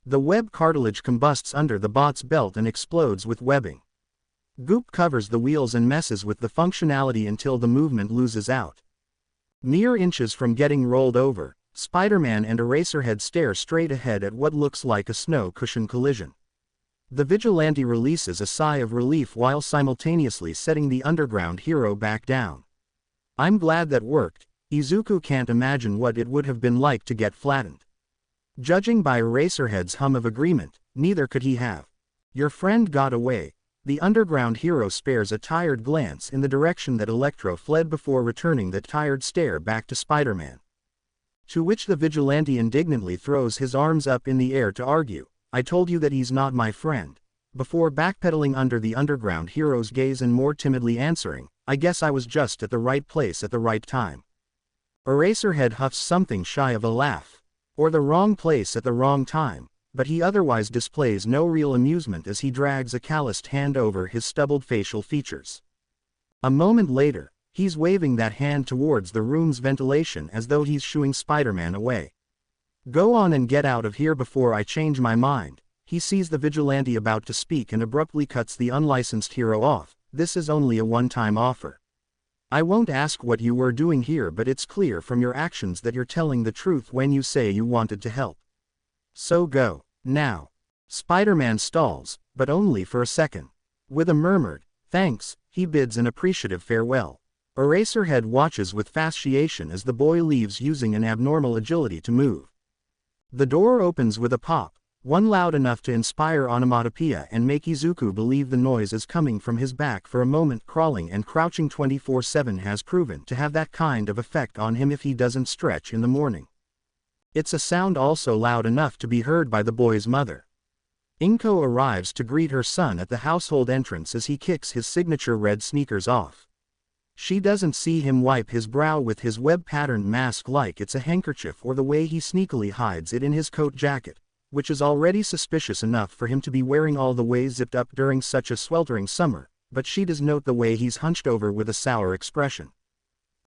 The web cartilage combusts under the bot's belt and explodes with webbing. Goop covers the wheels and messes with the functionality until the movement loses out. Mere inches from getting rolled over, Spider-Man and Eraserhead stare straight ahead at what looks like a snow cushion collision. The vigilante releases a sigh of relief while simultaneously setting the underground hero back down. "I'm glad that worked." Izuku can't imagine what it would have been like to get flattened. Judging by Eraserhead's hum of agreement, neither could he have. "Your friend got away." The underground hero spares a tired glance in the direction that Electro fled before returning that tired stare back to Spider-Man. To which the vigilante indignantly throws his arms up in the air to argue, "I told you that he's not my friend," before backpedaling under the underground hero's gaze and more timidly answering, "I guess I was just at the right place at the right time." Eraserhead huffs something shy of a laugh. Or the wrong place at the wrong time, but he otherwise displays no real amusement as he drags a calloused hand over his stubbled facial features. A moment later, he's waving that hand towards the room's ventilation as though he's shooing Spider-Man away. "Go on and get out of here before I change my mind." He sees the vigilante about to speak and abruptly cuts the unlicensed hero off. "This is only a one-time offer. I won't ask what you were doing here, but it's clear from your actions that you're telling the truth when you say you wanted to help. So go, now." Spider-Man stalls, but only for a second. With a murmured, "Thanks," he bids an appreciative farewell. Eraserhead watches with fascination as the boy leaves using an abnormal agility to move. The door opens with a pop, one loud enough to inspire onomatopoeia and make Izuku believe the noise is coming from his back. For a moment, crawling and crouching 24/7 has proven to have that kind of effect on him if he doesn't stretch in the morning. It's a sound also loud enough to be heard by the boy's mother. Inko arrives to greet her son at the household entrance as he kicks his signature red sneakers off. She doesn't see him wipe his brow with his web-patterned mask like it's a handkerchief, or the way he sneakily hides it in his coat jacket, which is already suspicious enough for him to be wearing all the way zipped up during such a sweltering summer, but she does note the way he's hunched over with a sour expression.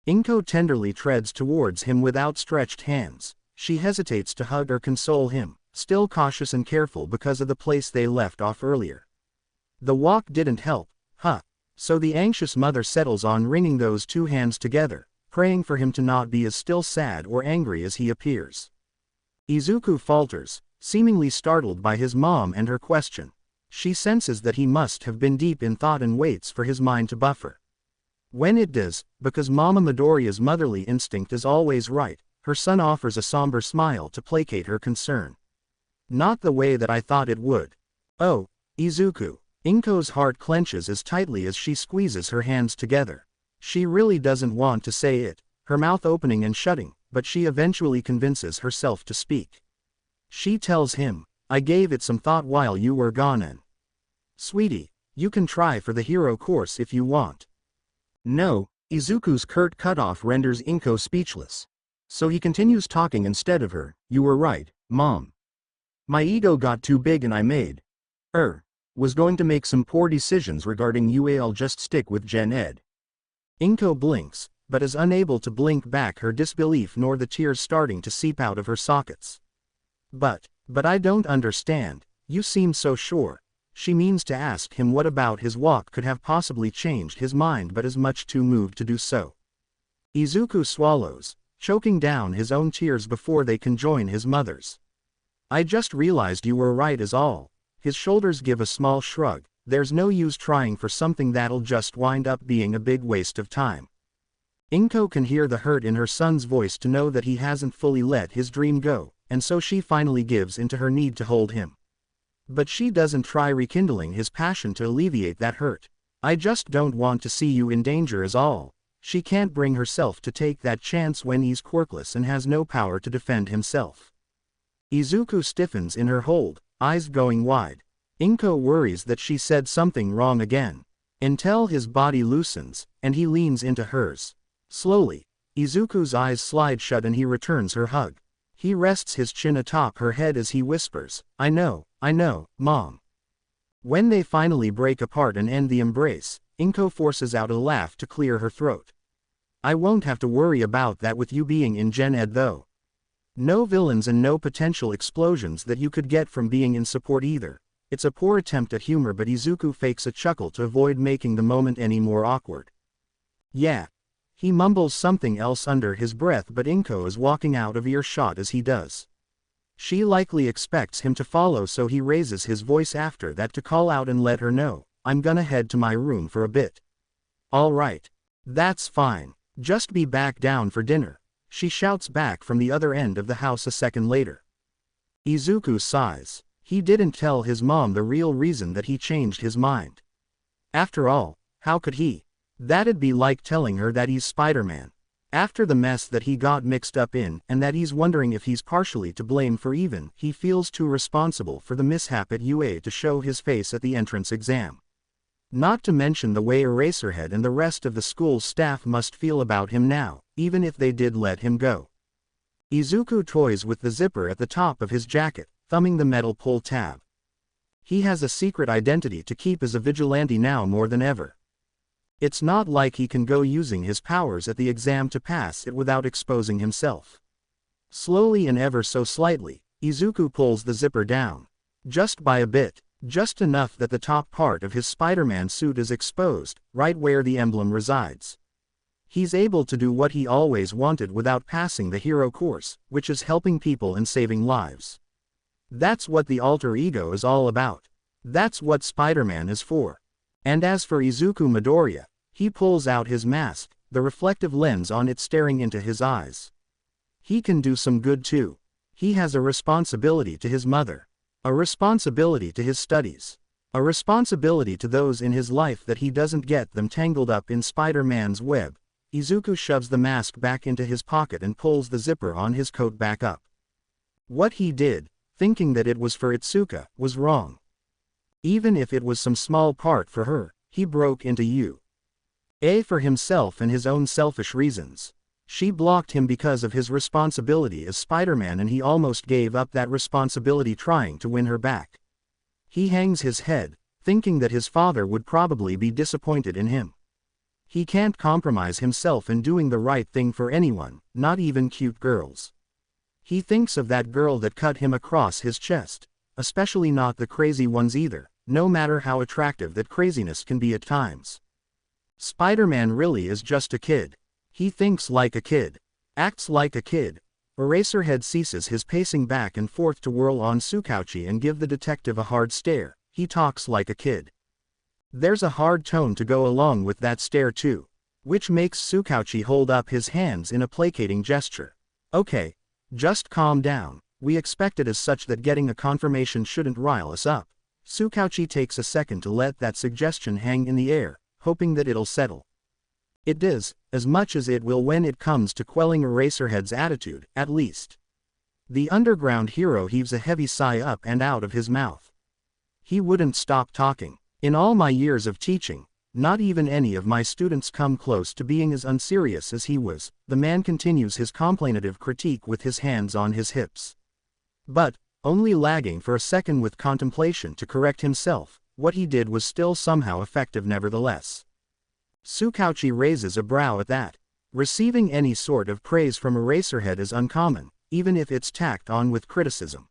Inko tenderly treads towards him with outstretched hands. She hesitates to hug or console him, still cautious and careful because of the place they left off earlier. The walk didn't help, so the anxious mother settles on wringing those two hands together, praying for him to not be as still sad or angry as he appears. Izuku falters, seemingly startled by his mom and her question. She senses that he must have been deep in thought and waits for his mind to buffer. When it does, because Mama Midoriya's motherly instinct is always right, her son offers a somber smile to placate her concern. Not the way that I thought it would. Oh, Izuku. Inko's heart clenches as tightly as she squeezes her hands together. She really doesn't want to say it, her mouth opening and shutting, but she eventually convinces herself to speak. She tells him, I gave it some thought while you were gone and… Sweetie, you can try for the hero course if you want. No, Izuku's curt cutoff renders Inko speechless. So he continues talking instead of her, you were right, Mom. My ego got too big and I was going to make some poor decisions regarding you. I'll just stick with Gen Ed. Inko blinks, but is unable to blink back her disbelief nor the tears starting to seep out of her sockets. But I don't understand, you seem so sure. She means to ask him what about his walk could have possibly changed his mind, but is much too moved to do so. Izuku swallows, choking down his own tears before they can join his mother's. I just realized you were right is all. His shoulders give a small shrug. There's no use trying for something that'll just wind up being a big waste of time. Inko can hear the hurt in her son's voice to know that he hasn't fully let his dream go, and so she finally gives into her need to hold him. But she doesn't try rekindling his passion to alleviate that hurt. I just don't want to see you in danger is all. She can't bring herself to take that chance when he's quirkless and has no power to defend himself. Izuku stiffens in her hold, eyes going wide. Inko worries that she said something wrong again. Until his body loosens, and he leans into hers. Slowly, Izuku's eyes slide shut and he returns her hug. He rests his chin atop her head as he whispers, I know, Mom. When they finally break apart and end the embrace, Inko forces out a laugh to clear her throat. I won't have to worry about that with you being in Gen Ed though. No villains and no potential explosions that you could get from being in support either. It's a poor attempt at humor, but Izuku fakes a chuckle to avoid making the moment any more awkward. Yeah. He mumbles something else under his breath, but Inko is walking out of earshot as he does. She likely expects him to follow, so he raises his voice after that to call out and let her know, I'm gonna head to my room for a bit. All right. That's fine. Just be back down for dinner. She shouts back from the other end of the house a second later. Izuku sighs. He didn't tell his mom the real reason that he changed his mind. After all, how could he? That'd be like telling her that he's Spider-Man. After the mess that he got mixed up in, and that he's wondering if he's partially to blame for even he feels too responsible for the mishap at UA to show his face at the entrance exam. Not to mention the way Eraserhead and the rest of the school's staff must feel about him now, even if they did let him go. Izuku toys with the zipper at the top of his jacket, thumbing the metal pull tab. He has a secret identity to keep as a vigilante now more than ever. It's not like he can go using his powers at the exam to pass it without exposing himself. Slowly and ever so slightly, Izuku pulls the zipper down. Just by a bit. Just enough that the top part of his Spider-Man suit is exposed, right where the emblem resides. He's able to do what he always wanted without passing the hero course, which is helping people and saving lives. That's what the alter ego is all about. That's what Spider-Man is for. And as for Izuku Midoriya, he pulls out his mask, the reflective lens on it staring into his eyes. He can do some good too. He has a responsibility to his mother. A responsibility to his studies. A responsibility to those in his life that he doesn't get them tangled up in Spider-Man's web. Izuku shoves the mask back into his pocket and pulls the zipper on his coat back up. What he did, thinking that it was for Itsuka, was wrong. Even if it was some small part for her, he broke into you. A for himself and his own selfish reasons. She blocked him because of his responsibility as Spider-Man, and he almost gave up that responsibility trying to win her back. He hangs his head, thinking that his father would probably be disappointed in him. He can't compromise himself in doing the right thing for anyone, not even cute girls. He thinks of that girl that cut him across his chest, especially not the crazy ones either, no matter how attractive that craziness can be at times. Spider-Man really is just a kid. He thinks like a kid, acts like a kid. Eraserhead ceases his pacing back and forth to whirl on Tsukauchi and give the detective a hard stare. He talks like a kid. There's a hard tone to go along with that stare too, which makes Tsukauchi hold up his hands in a placating gesture. Okay, just calm down. We expect it as such that getting a confirmation shouldn't rile us up. Tsukauchi takes a second to let that suggestion hang in the air, hoping that it'll settle. It does, as much as it will when it comes to quelling Eraserhead's attitude, at least. The underground hero heaves a heavy sigh up and out of his mouth. He wouldn't stop talking. In all my years of teaching, not even any of my students come close to being as unserious as he was. The man continues his complainative critique with his hands on his hips. But, only lagging for a second with contemplation to correct himself, what he did was still somehow effective nevertheless. Tsukauchi raises a brow at that. Receiving any sort of praise from Eraserhead is uncommon, even if it's tacked on with criticism.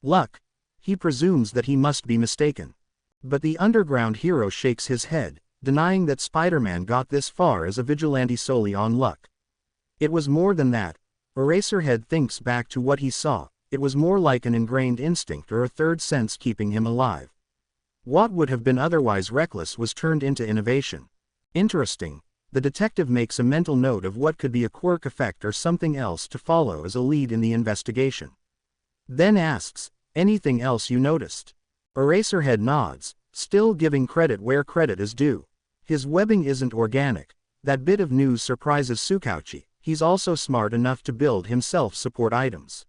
Luck. He presumes that he must be mistaken. But the underground hero shakes his head, denying that Spider-Man got this far as a vigilante solely on luck. It was more than that. Eraserhead thinks back to what he saw. It was more like an ingrained instinct or a third sense keeping him alive. What would have been otherwise reckless was turned into innovation. Interesting. The detective makes a mental note of what could be a quirk effect or something else to follow as a lead in the investigation. Then asks, anything else you noticed? Eraserhead nods, still giving credit where credit is due. His webbing isn't organic. That bit of news surprises Tsukauchi. He's also smart enough to build himself support items.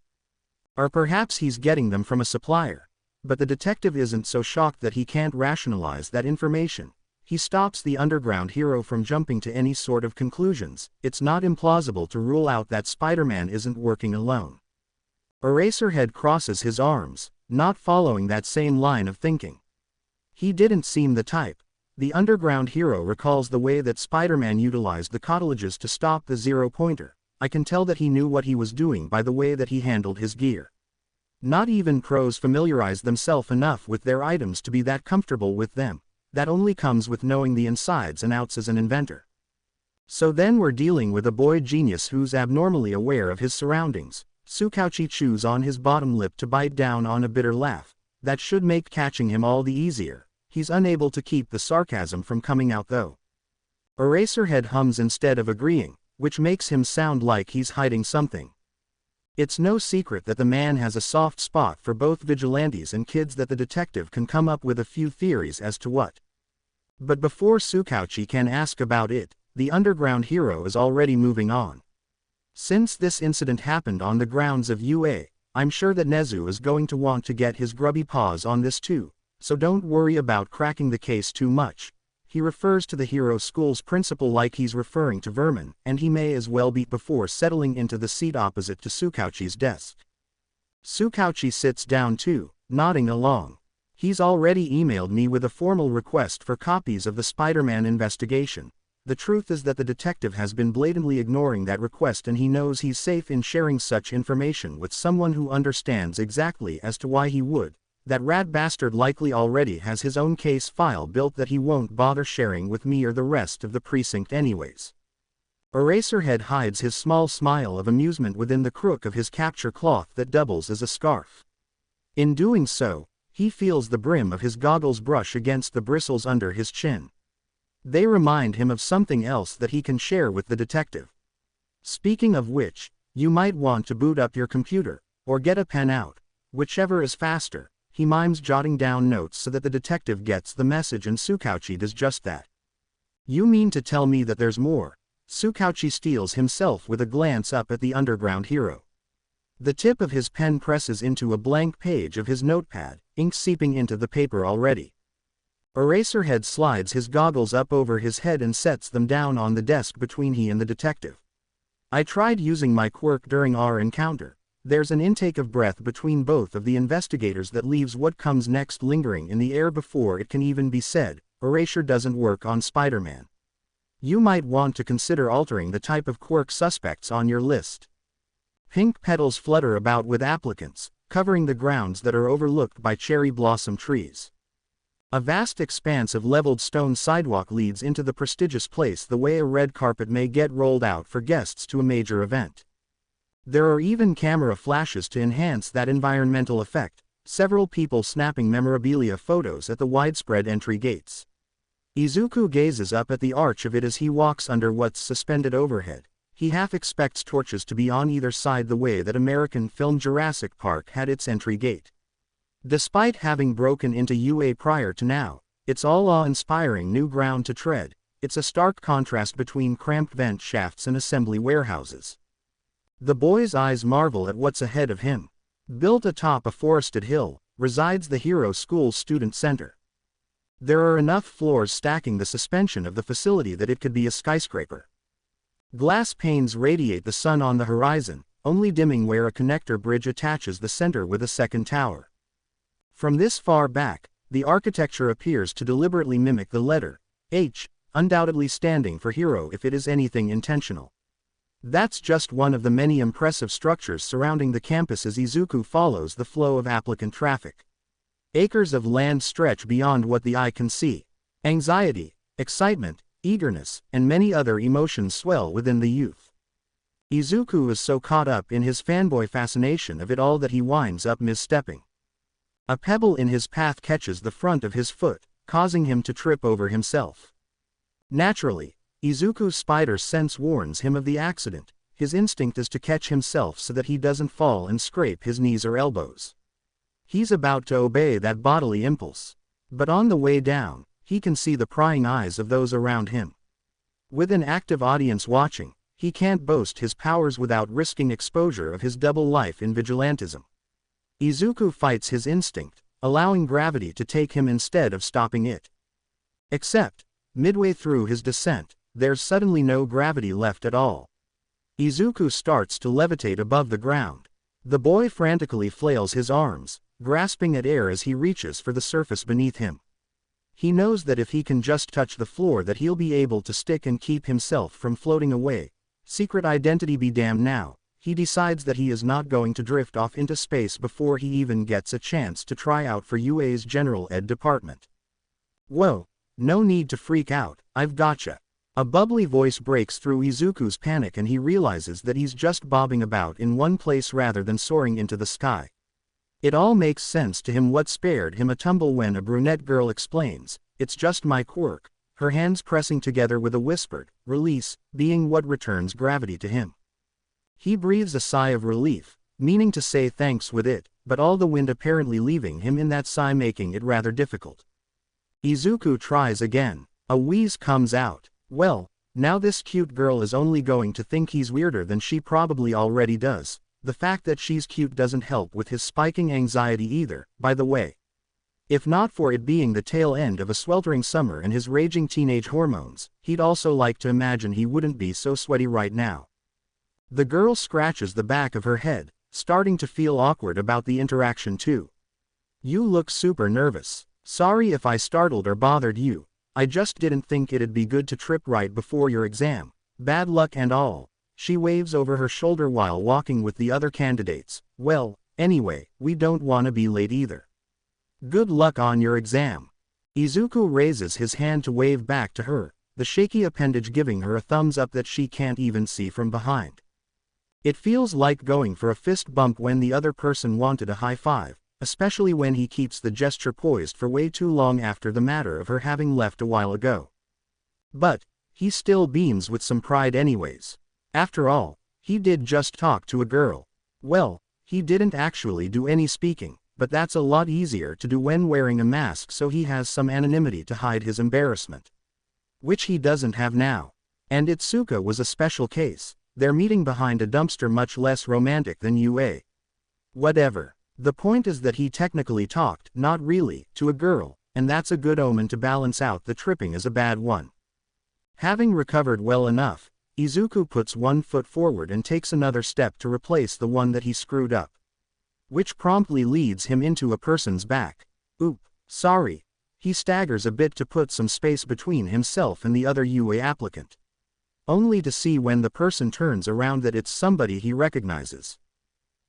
Or perhaps he's getting them from a supplier. But the detective isn't so shocked that he can't rationalize that information. He stops the underground hero from jumping to any sort of conclusions. It's not implausible to rule out that Spider-Man isn't working alone. Eraserhead crosses his arms, not following that same line of thinking. He didn't seem the type. The underground hero recalls the way that Spider-Man utilized the cartilages to stop the zero-pointer. I can tell that he knew what he was doing by the way that he handled his gear. Not even pros familiarize themselves enough with their items to be that comfortable with them. That only comes with knowing the insides and outs as an inventor. So then we're dealing with a boy genius who's abnormally aware of his surroundings. Tsukauchi chews on his bottom lip to bite down on a bitter laugh. That should make catching him all the easier. He's unable to keep the sarcasm from coming out though. Eraserhead hums instead of agreeing, which makes him sound like he's hiding something. It's no secret that the man has a soft spot for both vigilantes and kids, that the detective can come up with a few theories as to what. But before Tsukauchi can ask about it, the underground hero is already moving on. Since this incident happened on the grounds of UA, I'm sure that Nezu is going to want to get his grubby paws on this too, so don't worry about cracking the case too much. He refers to the hero school's principal like he's referring to Vermin, and he may as well be before settling into the seat opposite to Tsukauchi's desk. Tsukauchi sits down too, nodding along. He's already emailed me with a formal request for copies of the Spider-Man investigation. The truth is that the detective has been blatantly ignoring that request, and he knows he's safe in sharing such information with someone who understands exactly as to why he would. That rat bastard likely already has his own case file built that he won't bother sharing with me or the rest of the precinct anyways. Eraserhead hides his small smile of amusement within the crook of his capture cloth that doubles as a scarf. In doing so, he feels the brim of his goggles brush against the bristles under his chin. They remind him of something else that he can share with the detective. Speaking of which, you might want to boot up your computer, or get a pen out, whichever is faster. He mimes jotting down notes so that the detective gets the message, and Tsukauchi does just that. You mean to tell me that there's more? Tsukauchi steels himself with a glance up at the underground hero. The tip of his pen presses into a blank page of his notepad, ink seeping into the paper already. Eraserhead slides his goggles up over his head and sets them down on the desk between he and the detective. I tried using my quirk during our encounter. There's an intake of breath between both of the investigators that leaves what comes next lingering in the air before it can even be said. Erasure doesn't work on Spider-Man. You might want to consider altering the type of quirk suspects on your list. Pink petals flutter about with applicants, covering the grounds that are overlooked by cherry blossom trees. A vast expanse of leveled stone sidewalk leads into the prestigious place the way a red carpet may get rolled out for guests to a major event. There are even camera flashes to enhance that environmental effect, several people snapping memorabilia photos at the widespread entry gates. Izuku gazes up at the arch of it as he walks under what's suspended overhead. He half expects torches to be on either side the way that American film Jurassic Park had its entry gate. Despite having broken into UA prior to now, it's all awe-inspiring new ground to tread. It's a stark contrast between cramped vent shafts and assembly warehouses. The boy's eyes marvel at what's ahead of him. Built atop a forested hill, resides the Hero School Student Center. There are enough floors stacking the suspension of the facility that it could be a skyscraper. Glass panes radiate the sun on the horizon, only dimming where a connector bridge attaches the center with a second tower. From this far back, the architecture appears to deliberately mimic the letter H, undoubtedly standing for hero if it is anything intentional. That's just one of the many impressive structures surrounding the campus as Izuku follows the flow of applicant traffic. Acres of land stretch beyond what the eye can see. Anxiety, excitement, eagerness, and many other emotions swell within the youth. Izuku is so caught up in his fanboy fascination of it all that he winds up misstepping. A pebble in his path catches the front of his foot, causing him to trip over himself. Naturally, Izuku's spider sense warns him of the accident. His instinct is to catch himself so that he doesn't fall and scrape his knees or elbows. He's about to obey that bodily impulse. But on the way down, he can see the prying eyes of those around him. With an active audience watching, he can't boast his powers without risking exposure of his double life in vigilantism. Izuku fights his instinct, allowing gravity to take him instead of stopping it. Except, midway through his descent, there's suddenly no gravity left at all. Izuku starts to levitate above the ground. The boy frantically flails his arms, grasping at air as he reaches for the surface beneath him. He knows that if he can just touch the floor that he'll be able to stick and keep himself from floating away. Secret identity be damned now. He decides that he is not going to drift off into space before he even gets a chance to try out for UA's General Ed department. Whoa, no need to freak out, I've gotcha. A bubbly voice breaks through Izuku's panic and he realizes that he's just bobbing about in one place rather than soaring into the sky. It all makes sense to him what spared him a tumble when a brunette girl explains, "It's just my quirk," her hands pressing together with a whispered release, being what returns gravity to him. He breathes a sigh of relief, meaning to say thanks with it, but all the wind apparently leaving him in that sigh making it rather difficult. Izuku tries again. A wheeze comes out. Well, now this cute girl is only going to think he's weirder than she probably already does. The fact that she's cute doesn't help with his spiking anxiety either, by the way. If not for it being the tail end of a sweltering summer and his raging teenage hormones, he'd also like to imagine he wouldn't be so sweaty right now. The girl scratches the back of her head, starting to feel awkward about the interaction too. "You look super nervous. Sorry if I startled or bothered you. I just didn't think it'd be good to trip right before your exam. Bad luck and all." She waves over her shoulder while walking with the other candidates. "Well, anyway, we don't want to be late either. Good luck on your exam." Izuku raises his hand to wave back to her, the shaky appendage giving her a thumbs up that she can't even see from behind. It feels like going for a fist bump when the other person wanted a high five, especially when he keeps the gesture poised for way too long after the matter of her having left a while ago. But he still beams with some pride anyways. After all, he did just talk to a girl. Well, he didn't actually do any speaking, but that's a lot easier to do when wearing a mask, so he has some anonymity to hide his embarrassment. Which he doesn't have now. And Itsuka was a special case. Their meeting behind a dumpster much less romantic than UA. Whatever. The point is that he technically talked, not really, to a girl, and that's a good omen to balance out the tripping as a bad one. Having recovered well enough, Izuku puts one foot forward and takes another step to replace the one that he screwed up, which promptly leads him into a person's back. Oop, sorry. He staggers a bit to put some space between himself and the other UA applicant, only to see when the person turns around that it's somebody he recognizes.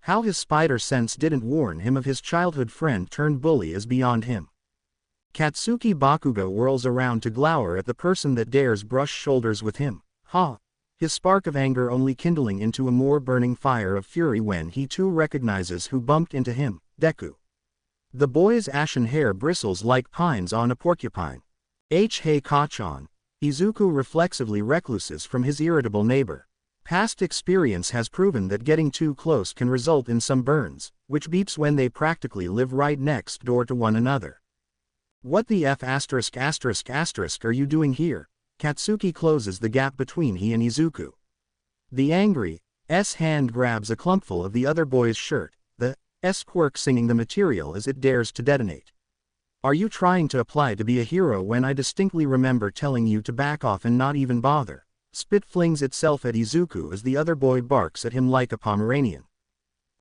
How his spider sense didn't warn him of his childhood friend turned bully is beyond him. Katsuki Bakugo whirls around to glower at the person that dares brush shoulders with him. Ha! His spark of anger only kindling into a more burning fire of fury when he too recognizes who bumped into him, Deku. The boy's ashen hair bristles like pines on a porcupine. Hey Kachan. Izuku reflexively recluses from his irritable neighbor. Past experience has proven that getting too close can result in some burns, which beeps when they practically live right next door to one another. What the F*** are you doing here? Katsuki closes the gap between he and Izuku. The angry S hand grabs a clumpful of the other boy's shirt, the S Quirk singing the material as it dares to detonate. Are you trying to apply to be a hero when I distinctly remember telling you to back off and not even bother? Spit flings itself at Izuku as the other boy barks at him like a Pomeranian.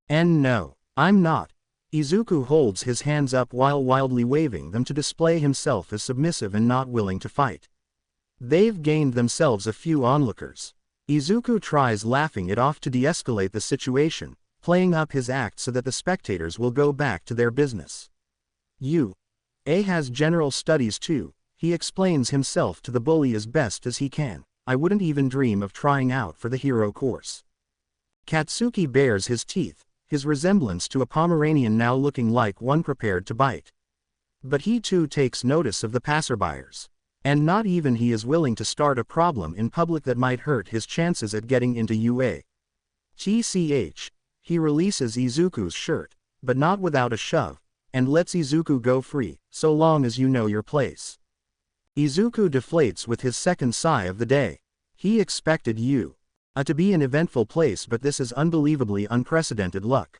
And no, I'm not. Izuku holds his hands up while wildly waving them to display himself as submissive and not willing to fight. They've gained themselves a few onlookers. Izuku tries laughing it off to de-escalate the situation, playing up his act so that the spectators will go back to their business. A has general studies too, he explains himself to the bully as best as he can. I wouldn't even dream of trying out for the hero course. Katsuki bares his teeth, his resemblance to a Pomeranian now looking like one prepared to bite. But he too takes notice of the passerbyers. And not even he is willing to start a problem in public that might hurt his chances at getting into UA. TCH, he releases Izuku's shirt, but not without a shove, and lets Izuku go free, so long as you know your place. Izuku deflates with his second sigh of the day. He expected UA to be an eventful place, but this is unbelievably unprecedented luck.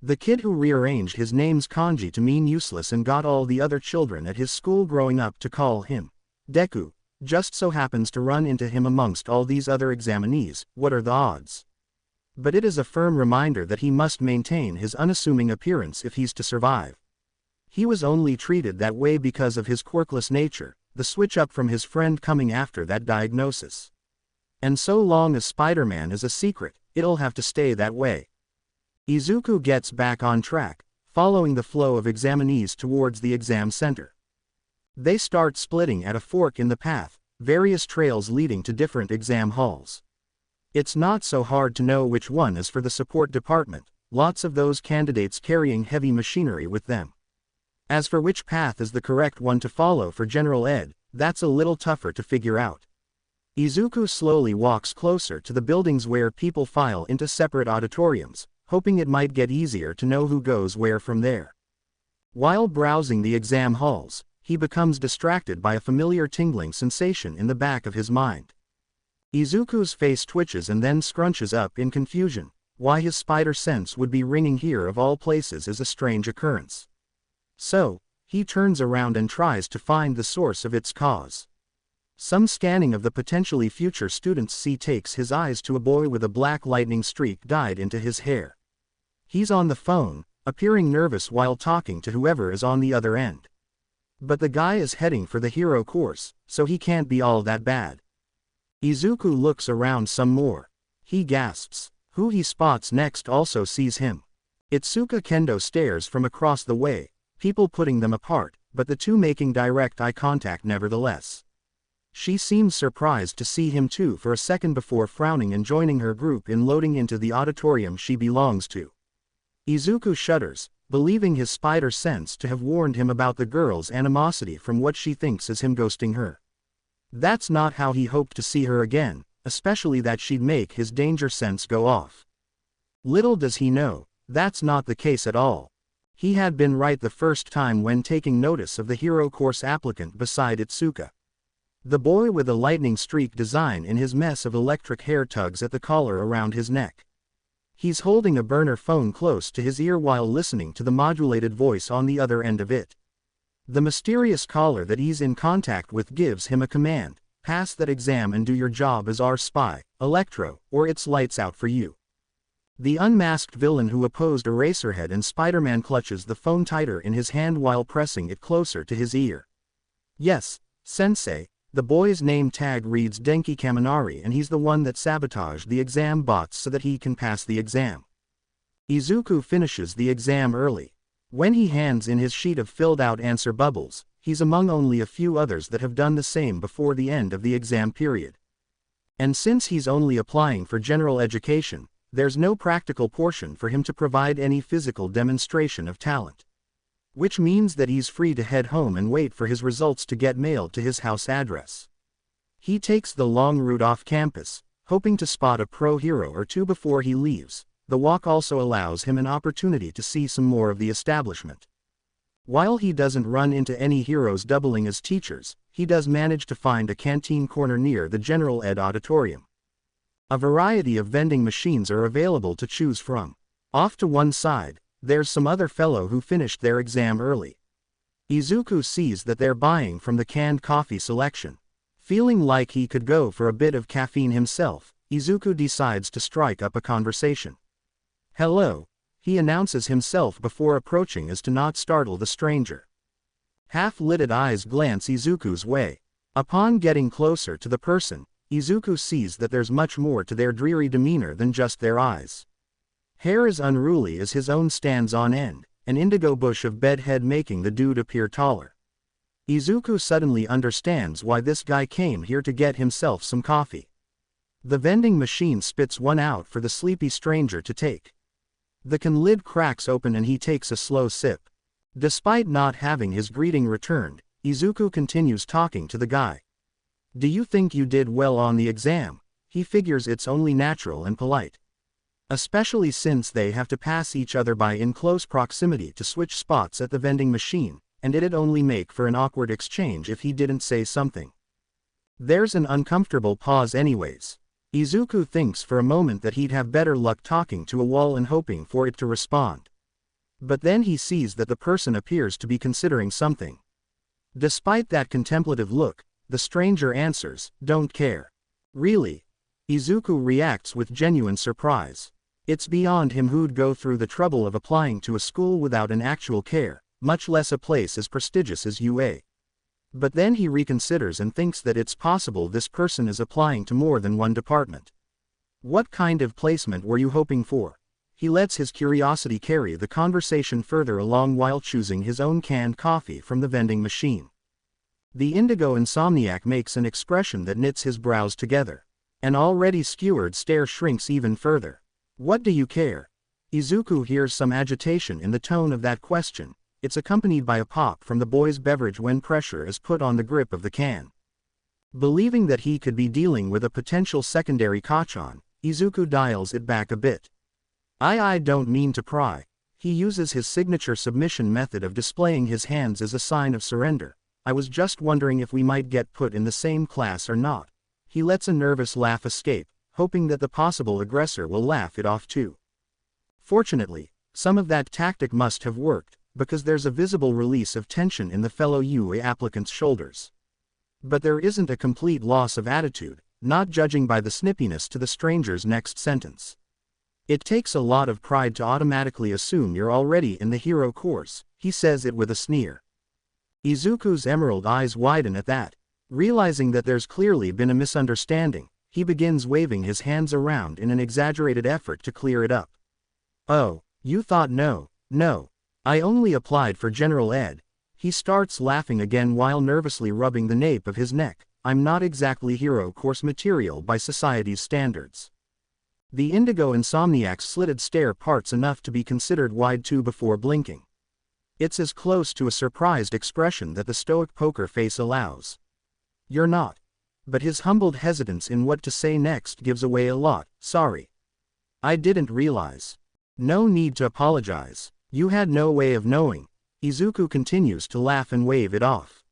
The kid who rearranged his name's kanji to mean useless and got all the other children at his school growing up to call him Deku, just so happens to run into him amongst all these other examinees. What are the odds? But it is a firm reminder that he must maintain his unassuming appearance if he's to survive. He was only treated that way because of his quirkless nature, the switch up from his friend coming after that diagnosis. And so long as Spider-Man is a secret, it'll have to stay that way. Izuku gets back on track, following the flow of examinees towards the exam center. They start splitting at a fork in the path, various trails leading to different exam halls. It's not so hard to know which one is for the support department, lots of those candidates carrying heavy machinery with them. As for which path is the correct one to follow for general ed, that's a little tougher to figure out. Izuku slowly walks closer to the buildings where people file into separate auditoriums, hoping it might get easier to know who goes where from there. While browsing the exam halls, he becomes distracted by a familiar tingling sensation in the back of his mind. Izuku's face twitches and then scrunches up in confusion. Why his spider sense would be ringing here of all places is a strange occurrence. So, he turns around and tries to find the source of its cause. Some scanning of the potentially future students takes his eyes to a boy with a black lightning streak dyed into his hair. He's on the phone, appearing nervous while talking to whoever is on the other end. But the guy is heading for the hero course, so he can't be all that bad. Izuku looks around some more. He gasps. Who he spots next also sees him. Itsuka Kendo stares from across the way, people putting them apart, but the two making direct eye contact nevertheless. She seems surprised to see him too for a second before frowning and joining her group in loading into the auditorium she belongs to. Izuku shudders, believing his spider sense to have warned him about the girl's animosity from what she thinks is him ghosting her. That's not how he hoped to see her again, especially that she'd make his danger sense go off. Little does he know, that's not the case at all. He had been right the first time when taking notice of the hero course applicant beside Itsuka. The boy with a lightning streak design in his mess of electric hair tugs at the collar around his neck. He's holding a burner phone close to his ear while listening to the modulated voice on the other end of it. The mysterious caller that he's in contact with gives him a command: pass that exam and do your job as our spy, Electro, or it's lights out for you. The unmasked villain who opposed Eraserhead and Spider-Man clutches the phone tighter in his hand while pressing it closer to his ear. Yes, Sensei, the boy's name tag reads Denki Kaminari and he's the one that sabotaged the exam bots so that he can pass the exam. Izuku finishes the exam early. When he hands in his sheet of filled-out answer bubbles, he's among only a few others that have done the same before the end of the exam period. And since he's only applying for general education, there's no practical portion for him to provide any physical demonstration of talent. Which means that he's free to head home and wait for his results to get mailed to his house address. He takes the long route off campus, hoping to spot a pro hero or two before he leaves. The walk also allows him an opportunity to see some more of the establishment. While he doesn't run into any heroes doubling as teachers, he does manage to find a canteen corner near the general ed auditorium. A variety of vending machines are available to choose from. Off to one side, there's some other fellow who finished their exam early. Izuku sees that they're buying from the canned coffee selection. Feeling like he could go for a bit of caffeine himself, Izuku decides to strike up a conversation. "Hello," he announces himself before approaching as to not startle the stranger. Half-lidded eyes glance Izuku's way. Upon getting closer to the person, Izuku sees that there's much more to their dreary demeanor than just their eyes. Hair as unruly as his own stands on end, an indigo bush of bedhead making the dude appear taller. Izuku suddenly understands why this guy came here to get himself some coffee. The vending machine spits one out for the sleepy stranger to take. The can lid cracks open and he takes a slow sip. Despite not having his greeting returned, Izuku continues talking to the guy. "Do you think you did well on the exam?" He figures it's only natural and polite. Especially since they have to pass each other by in close proximity to switch spots at the vending machine, and it'd only make for an awkward exchange if he didn't say something. There's an uncomfortable pause anyways. Izuku thinks for a moment that he'd have better luck talking to a wall and hoping for it to respond. But then he sees that the person appears to be considering something. Despite that contemplative look, the stranger answers, "Don't care." "Really?" Izuku reacts with genuine surprise. It's beyond him who'd go through the trouble of applying to a school without an actual care, much less a place as prestigious as UA. But then he reconsiders and thinks that it's possible this person is applying to more than one department. "What kind of placement were you hoping for?" He lets his curiosity carry the conversation further along while choosing his own canned coffee from the vending machine. The indigo insomniac makes an expression that knits his brows together. An already skewered stare shrinks even further. "What do you care?" Izuku hears some agitation in the tone of that question. It's accompanied by a pop from the boy's beverage when pressure is put on the grip of the can. Believing that he could be dealing with a potential secondary kachan, Izuku dials it back a bit. I don't mean to pry." He uses his signature submission method of displaying his hands as a sign of surrender. "I was just wondering if we might get put in the same class or not." He lets a nervous laugh escape, hoping that the possible aggressor will laugh it off too. Fortunately, some of that tactic must have worked, because there's a visible release of tension in the fellow UA applicant's shoulders. But there isn't a complete loss of attitude, not judging by the snippiness to the stranger's next sentence. "It takes a lot of pride to automatically assume you're already in the hero course," he says it with a sneer. Izuku's emerald eyes widen at that. Realizing that there's clearly been a misunderstanding, he begins waving his hands around in an exaggerated effort to clear it up. "Oh, you thought no. I only applied for general ed." He starts laughing again while nervously rubbing the nape of his neck. "I'm not exactly hero course material by society's standards." The indigo insomniac's slitted stare parts enough to be considered wide too before blinking. It's as close to a surprised expression that the stoic poker face allows. "You're not." But his humbled hesitance in what to say next gives away a lot. "Sorry. I didn't realize." "No need to apologize. You had no way of knowing." Izuku continues to laugh and wave it off.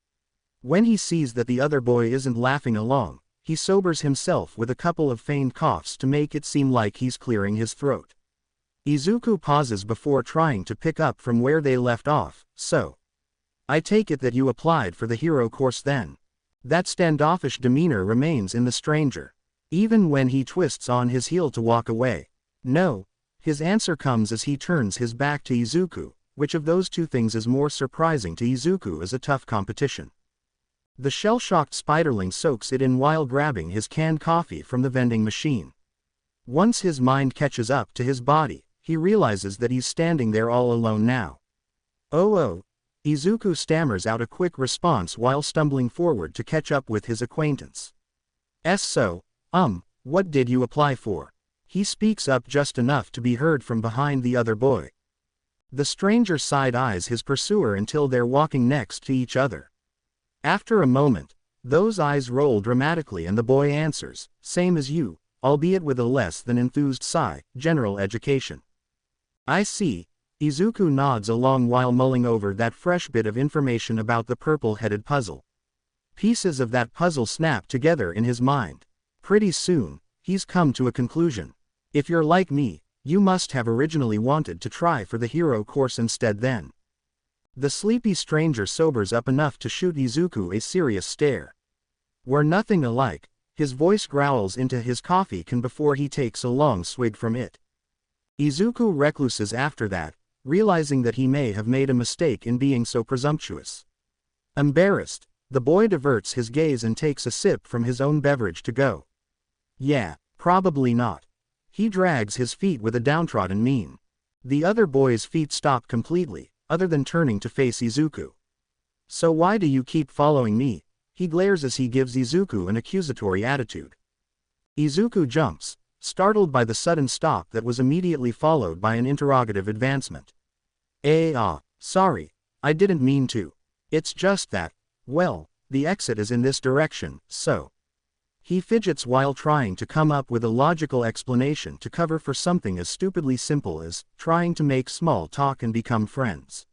When he sees that the other boy isn't laughing along, he sobers himself with a couple of feigned coughs to make it seem like he's clearing his throat. Izuku pauses before trying to pick up from where they left off. "So, I take it that you applied for the hero course then. That standoffish demeanor remains in the stranger, even when he twists on his heel to walk away. No. His answer comes as he turns his back to Izuku. Which of those two things is more surprising to Izuku as a tough competition? The shell-shocked spiderling soaks it in while grabbing his canned coffee from the vending machine. Once his mind catches up to his body, he realizes that he's standing there all alone now. Oh. Izuku stammers out a quick response while stumbling forward to catch up with his acquaintance. So, what did you apply for? He speaks up just enough to be heard from behind the other boy. The stranger side-eyes his pursuer until they're walking next to each other. After a moment, those eyes roll dramatically and the boy answers, same as you, albeit with a less than enthused sigh, general education. I see. Izuku nods along while mulling over that fresh bit of information about the purple-headed puzzle. Pieces of that puzzle snap together in his mind. Pretty soon, he's come to a conclusion. If you're like me, you must have originally wanted to try for the hero course instead then. The sleepy stranger sobers up enough to shoot Izuku a serious stare. We're nothing alike, his voice growls into his coffee can before he takes a long swig from it. Izuku recluses after that, realizing that he may have made a mistake in being so presumptuous. Embarrassed, the boy diverts his gaze and takes a sip from his own beverage to go. Yeah, probably not. He drags his feet with a downtrodden mien. The other boy's feet stop completely, other than turning to face Izuku. So why do you keep following me? He glares as he gives Izuku an accusatory attitude. Izuku jumps, startled by the sudden stop that was immediately followed by an interrogative advancement. Sorry, I didn't mean to. It's just that, well, the exit is in this direction, so. He fidgets while trying to come up with a logical explanation to cover for something as stupidly simple as trying to make small talk and become friends.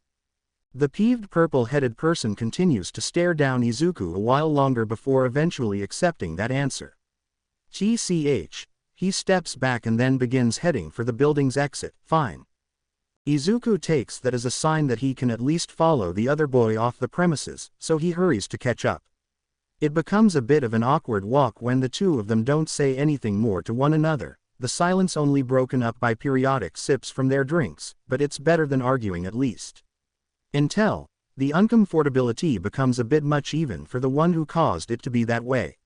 The peeved purple-headed person continues to stare down Izuku a while longer before eventually accepting that answer. TCH. He steps back and then begins heading for the building's exit. Fine. Izuku takes that as a sign that he can at least follow the other boy off the premises, so he hurries to catch up. It becomes a bit of an awkward walk when the two of them don't say anything more to one another, the silence only broken up by periodic sips from their drinks, but it's better than arguing at least. Until, the uncomfortability becomes a bit much even for the one who caused it to be that way.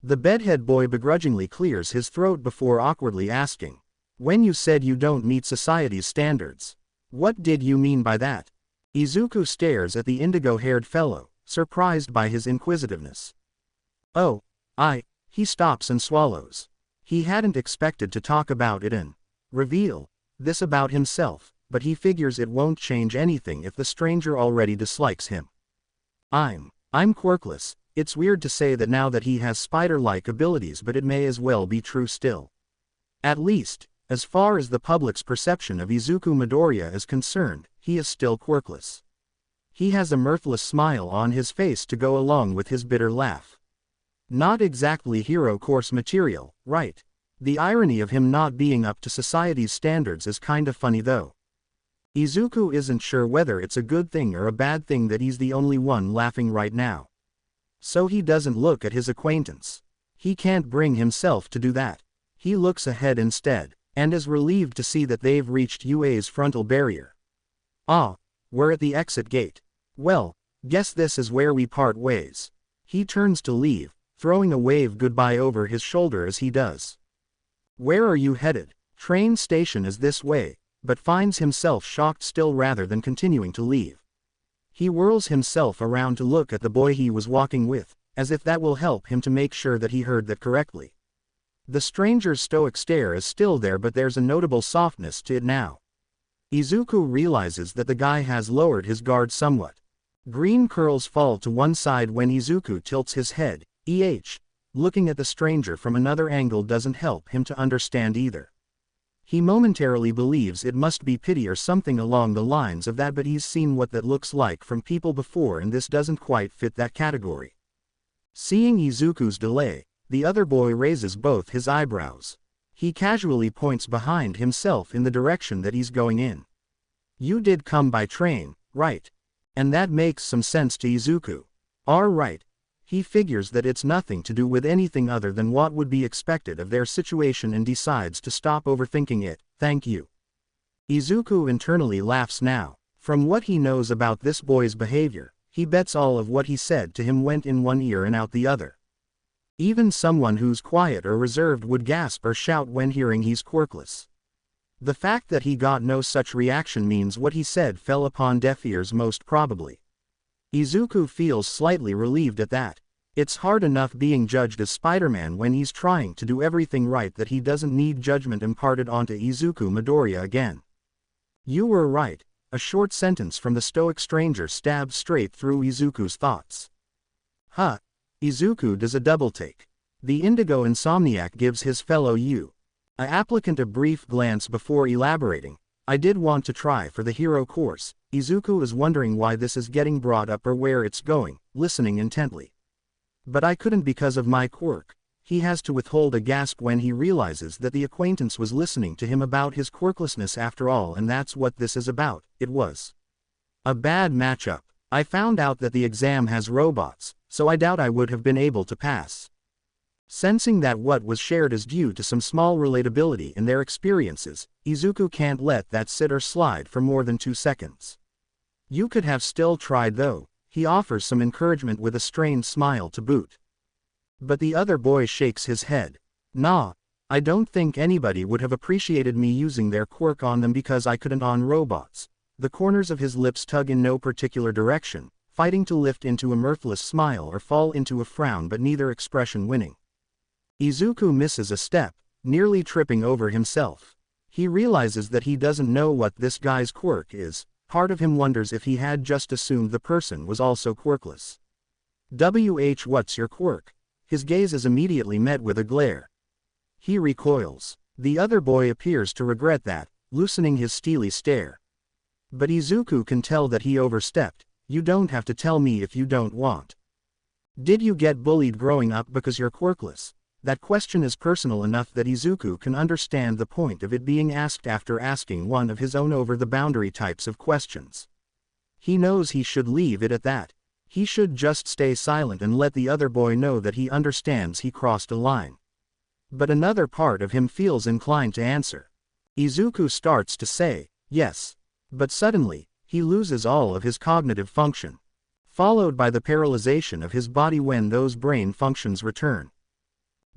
The bedhead boy begrudgingly clears his throat before awkwardly asking, when you said you don't meet society's standards, what did you mean by that? Izuku stares at the indigo-haired fellow, surprised by his inquisitiveness. He stops and swallows. He hadn't expected to talk about it and reveal this about himself, but he figures it won't change anything if the stranger already dislikes him. I'm quirkless. It's weird to say that now that he has spider-like abilities, but it may as well be true still. At least, as far as the public's perception of Izuku Midoriya is concerned, he is still quirkless. He has a mirthless smile on his face to go along with his bitter laugh. Not exactly hero course material, right? The irony of him not being up to society's standards is kinda funny though. Izuku isn't sure whether it's a good thing or a bad thing that he's the only one laughing right now. So he doesn't look at his acquaintance. He can't bring himself to do that. He looks ahead instead, and is relieved to see that they've reached UA's frontal barrier. We're at the exit gate. Well, guess this is where we part ways. He turns to leave, throwing a wave goodbye over his shoulder as he does. Where are you headed? Train station is this way, but finds himself shocked still rather than continuing to leave. He whirls himself around to look at the boy he was walking with, as if that will help him to make sure that he heard that correctly. The stranger's stoic stare is still there, but there's a notable softness to it now. Izuku realizes that the guy has lowered his guard somewhat. Green curls fall to one side when Izuku tilts his head. Looking at the stranger from another angle doesn't help him to understand either. He momentarily believes it must be pity or something along the lines of that, but he's seen what that looks like from people before and this doesn't quite fit that category. Seeing Izuku's delay, the other boy raises both his eyebrows. He casually points behind himself in the direction that he's going in. You did come by train, right? And that makes some sense to Izuku. Alright. He figures that it's nothing to do with anything other than what would be expected of their situation and decides to stop overthinking it. Thank you. Izuku internally laughs now. From what he knows about this boy's behavior, he bets all of what he said to him went in one ear and out the other. Even someone who's quiet or reserved would gasp or shout when hearing he's quirkless. The fact that he got no such reaction means what he said fell upon deaf ears most probably. Izuku feels slightly relieved at that. It's hard enough being judged as Spider-Man when he's trying to do everything right that he doesn't need judgment imparted onto Izuku Midoriya again. You were right, a short sentence from the stoic stranger stabs straight through Izuku's thoughts. Huh. Izuku does a double-take. The Indigo Insomniac gives his fellow applicant a brief glance before elaborating. I did want to try for the hero course. Izuku is wondering why this is getting brought up or where it's going, listening intently. But I couldn't because of my quirk. He has to withhold a gasp when he realizes that the acquaintance was listening to him about his quirklessness after all, and that's what this is about. It was a bad matchup. I found out that the exam has robots, so I doubt I would have been able to pass. Sensing that what was shared is due to some small relatability in their experiences, Izuku can't let that sit or slide for more than 2 seconds. You could have still tried though. He offers some encouragement with a strained smile to boot. But the other boy shakes his head. Nah, I don't think anybody would have appreciated me using their quirk on them because I couldn't on robots. The corners of his lips tug in no particular direction, fighting to lift into a mirthless smile or fall into a frown, but neither expression winning. Izuku misses a step, nearly tripping over himself. He realizes that he doesn't know what this guy's quirk is. Part of him wonders if he had just assumed the person was also quirkless. What's your quirk? His gaze is immediately met with a glare. He recoils. The other boy appears to regret that, loosening his steely stare. But Izuku can tell that he overstepped. You don't have to tell me if you don't want. Did you get bullied growing up because you're quirkless? That question is personal enough that Izuku can understand the point of it being asked after asking one of his own over-the-boundary types of questions. He knows he should leave it at that. He should just stay silent and let the other boy know that he understands he crossed a line. But another part of him feels inclined to answer. Izuku starts to say, yes. But suddenly, he loses all of his cognitive function, followed by the paralyzation of his body when those brain functions return.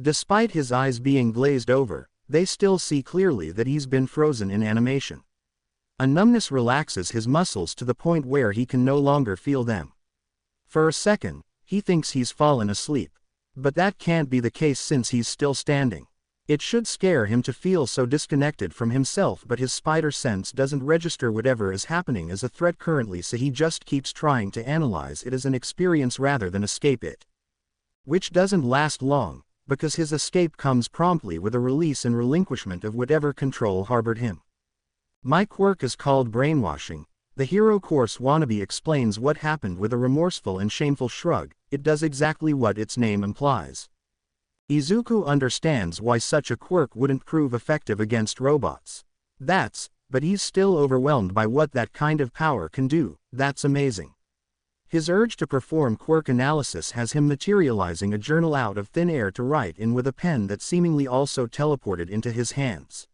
Despite his eyes being glazed over, they still see clearly that he's been frozen in animation. A numbness relaxes his muscles to the point where he can no longer feel them. For a second, he thinks he's fallen asleep. But that can't be the case since he's still standing. It should scare him to feel so disconnected from himself, but his spider sense doesn't register whatever is happening as a threat currently, so he just keeps trying to analyze it as an experience rather than escape it. Which doesn't last long, because his escape comes promptly with a release and relinquishment of whatever control harbored him. My quirk is called brainwashing. The hero course wannabe explains what happened with a remorseful and shameful shrug. It does exactly what its name implies. Izuku understands why such a quirk wouldn't prove effective against robots. But he's still overwhelmed by what that kind of power can do. That's amazing. His urge to perform quirk analysis has him materializing a journal out of thin air to write in with a pen that seemingly also teleported into his hands.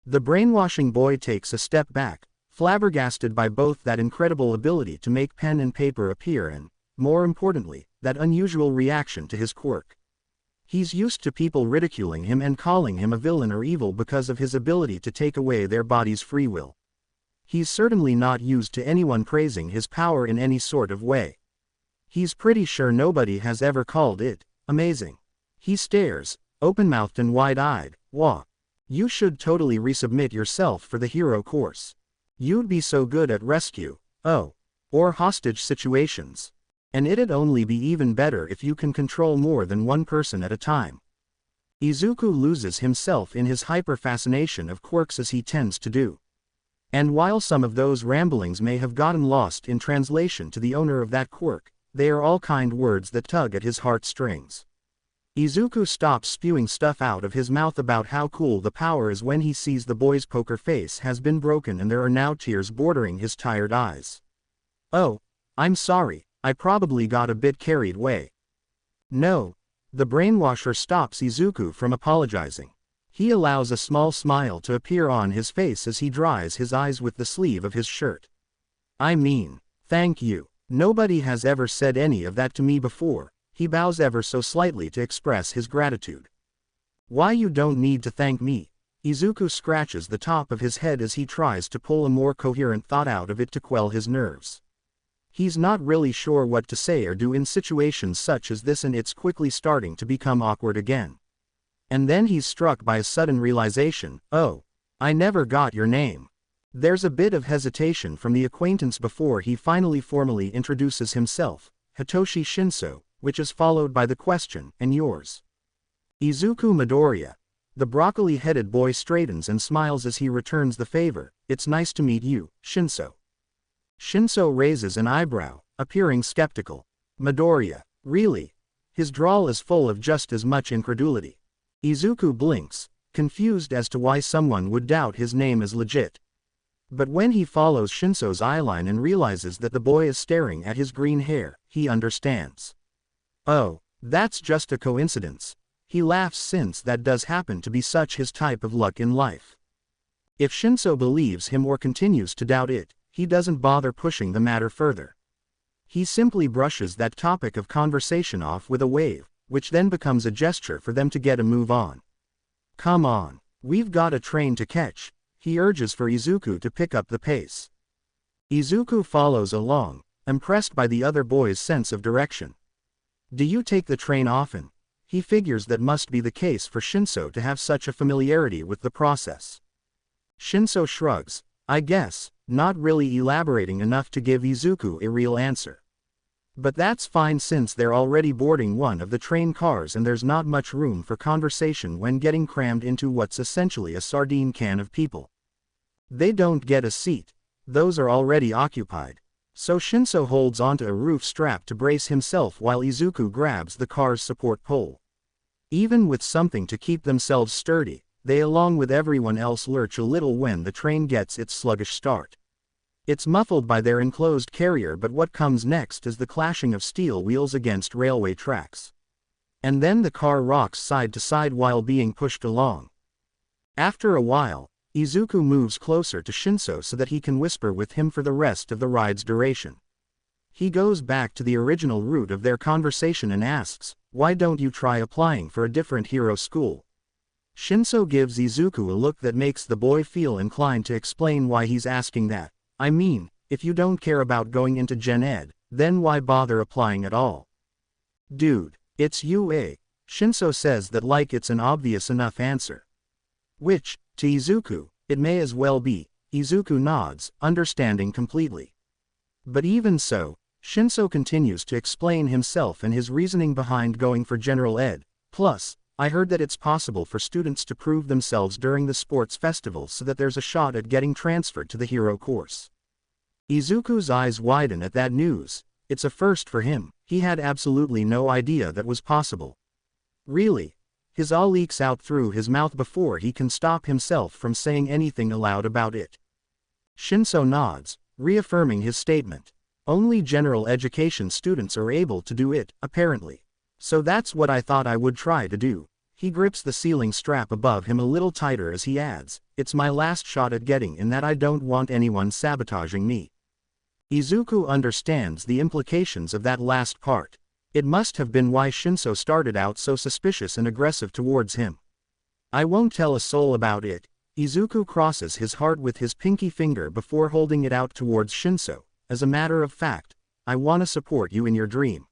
The brainwashing boy takes a step back, flabbergasted by both that incredible ability to make pen and paper appear and, more importantly, that unusual reaction to his quirk. He's used to people ridiculing him and calling him a villain or evil because of his ability to take away their body's free will. He's certainly not used to anyone praising his power in any sort of way. He's pretty sure nobody has ever called it amazing. He stares, open-mouthed and wide-eyed. Wah. You should totally resubmit yourself for the hero course. You'd be so good at rescue, or hostage situations. And it'd only be even better if you can control more than one person at a time. Izuku loses himself in his hyper-fascination of quirks as he tends to do. And while some of those ramblings may have gotten lost in translation to the owner of that quirk, they are all kind words that tug at his heartstrings. Izuku stops spewing stuff out of his mouth about how cool the power is when he sees the boy's poker face has been broken and there are now tears bordering his tired eyes. Oh, I'm sorry, I probably got a bit carried away. No. The brainwasher stops Izuku from apologizing. He allows a small smile to appear on his face as he dries his eyes with the sleeve of his shirt. I mean, thank you. Nobody has ever said any of that to me before. He bows ever so slightly to express his gratitude. Why, you don't need to thank me. Izuku scratches the top of his head as he tries to pull a more coherent thought out of it to quell his nerves. He's not really sure what to say or do in situations such as this, and it's quickly starting to become awkward again. And then he's struck by a sudden realization. Oh, I never got your name. There's a bit of hesitation from the acquaintance before he finally formally introduces himself, Hitoshi Shinso, which is followed by the question, and yours? Izuku Midoriya. The broccoli-headed boy straightens and smiles as he returns the favor. It's nice to meet you, Shinso. Shinso raises an eyebrow, appearing skeptical. Midoriya. Really? His drawl is full of just as much incredulity. Izuku blinks, confused as to why someone would doubt his name is legit. But when he follows Shinso's eyeline and realizes that the boy is staring at his green hair, he understands. Oh, that's just a coincidence. He laughs since that does happen to be such his type of luck in life. If Shinso believes him or continues to doubt it, he doesn't bother pushing the matter further. He simply brushes that topic of conversation off with a wave, which then becomes a gesture for them to get a move on. Come on, we've got a train to catch, he urges for Izuku to pick up the pace. Izuku follows along, impressed by the other boy's sense of direction. Do you take the train often? He figures that must be the case for Shinso to have such a familiarity with the process. Shinso shrugs, I guess, not really elaborating enough to give Izuku a real answer. But that's fine since they're already boarding one of the train cars and there's not much room for conversation when getting crammed into what's essentially a sardine can of people. They don't get a seat. Those are already occupied. So Shinso holds onto a roof strap to brace himself while Izuku grabs the car's support pole. Even with something to keep themselves sturdy, they along with everyone else lurch a little when the train gets its sluggish start. It's muffled by their enclosed carrier, but what comes next is the clashing of steel wheels against railway tracks. And then the car rocks side to side while being pushed along. After a while, Izuku moves closer to Shinso so that he can whisper with him for the rest of the ride's duration. He goes back to the original root of their conversation and asks, why don't you try applying for a different hero school? Shinso gives Izuku a look that makes the boy feel inclined to explain why he's asking that. I mean, if you don't care about going into Gen Ed, then why bother applying at all? Dude, it's UA. Shinso says that like it's an obvious enough answer. Which, to Izuku, it may as well be. Izuku nods, understanding completely. But even so, Shinso continues to explain himself and his reasoning behind going for General Ed. Plus, I heard that it's possible for students to prove themselves during the sports festival so that there's a shot at getting transferred to the hero course. Izuku's eyes widen at that news. It's a first for him. He had absolutely no idea that was possible. Really? His awe leaks out through his mouth before he can stop himself from saying anything aloud about it. Shinso nods, reaffirming his statement. Only general education students are able to do it, apparently. So that's what I thought I would try to do. He grips the ceiling strap above him a little tighter as he adds, it's my last shot at getting in that I don't want anyone sabotaging me. Izuku understands the implications of that last part. It must have been why Shinso started out so suspicious and aggressive towards him. I won't tell a soul about it. Izuku crosses his heart with his pinky finger before holding it out towards Shinso. As a matter of fact, I want to support you in your dream.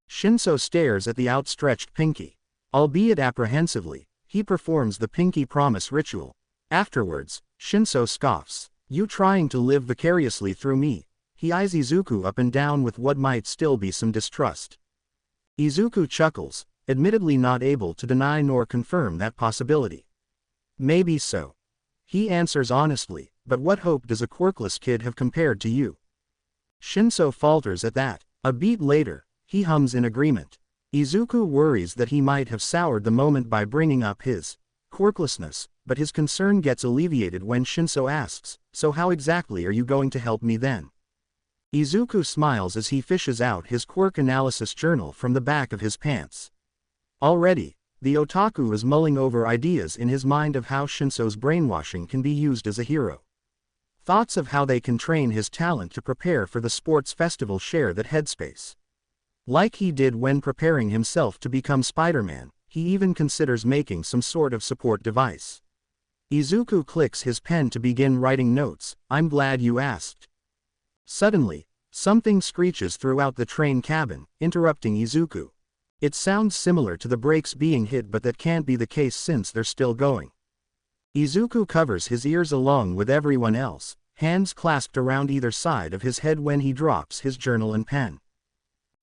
Shinso stares at the outstretched pinky. Albeit apprehensively, he performs the pinky promise ritual. Afterwards, Shinso scoffs. You trying to live vicariously through me? He eyes Izuku up and down with what might still be some distrust. Izuku chuckles, admittedly not able to deny nor confirm that possibility. Maybe so. He answers honestly, but what hope does a quirkless kid have compared to you? Shinso falters at that. A beat later, he hums in agreement. Izuku worries that he might have soured the moment by bringing up his quirklessness, but his concern gets alleviated when Shinso asks, so how exactly are you going to help me then? Izuku smiles as he fishes out his quirk analysis journal from the back of his pants. Already, the otaku is mulling over ideas in his mind of how Shinso's brainwashing can be used as a hero. Thoughts of how they can train his talent to prepare for the sports festival share that headspace. Like he did when preparing himself to become Spider-Man, he even considers making some sort of support device. Izuku clicks his pen to begin writing notes. I'm glad you asked. Suddenly, something screeches throughout the train cabin, interrupting Izuku. It sounds similar to the brakes being hit, but that can't be the case since they're still going. Izuku covers his ears along with everyone else, hands clasped around either side of his head when he drops his journal and pen.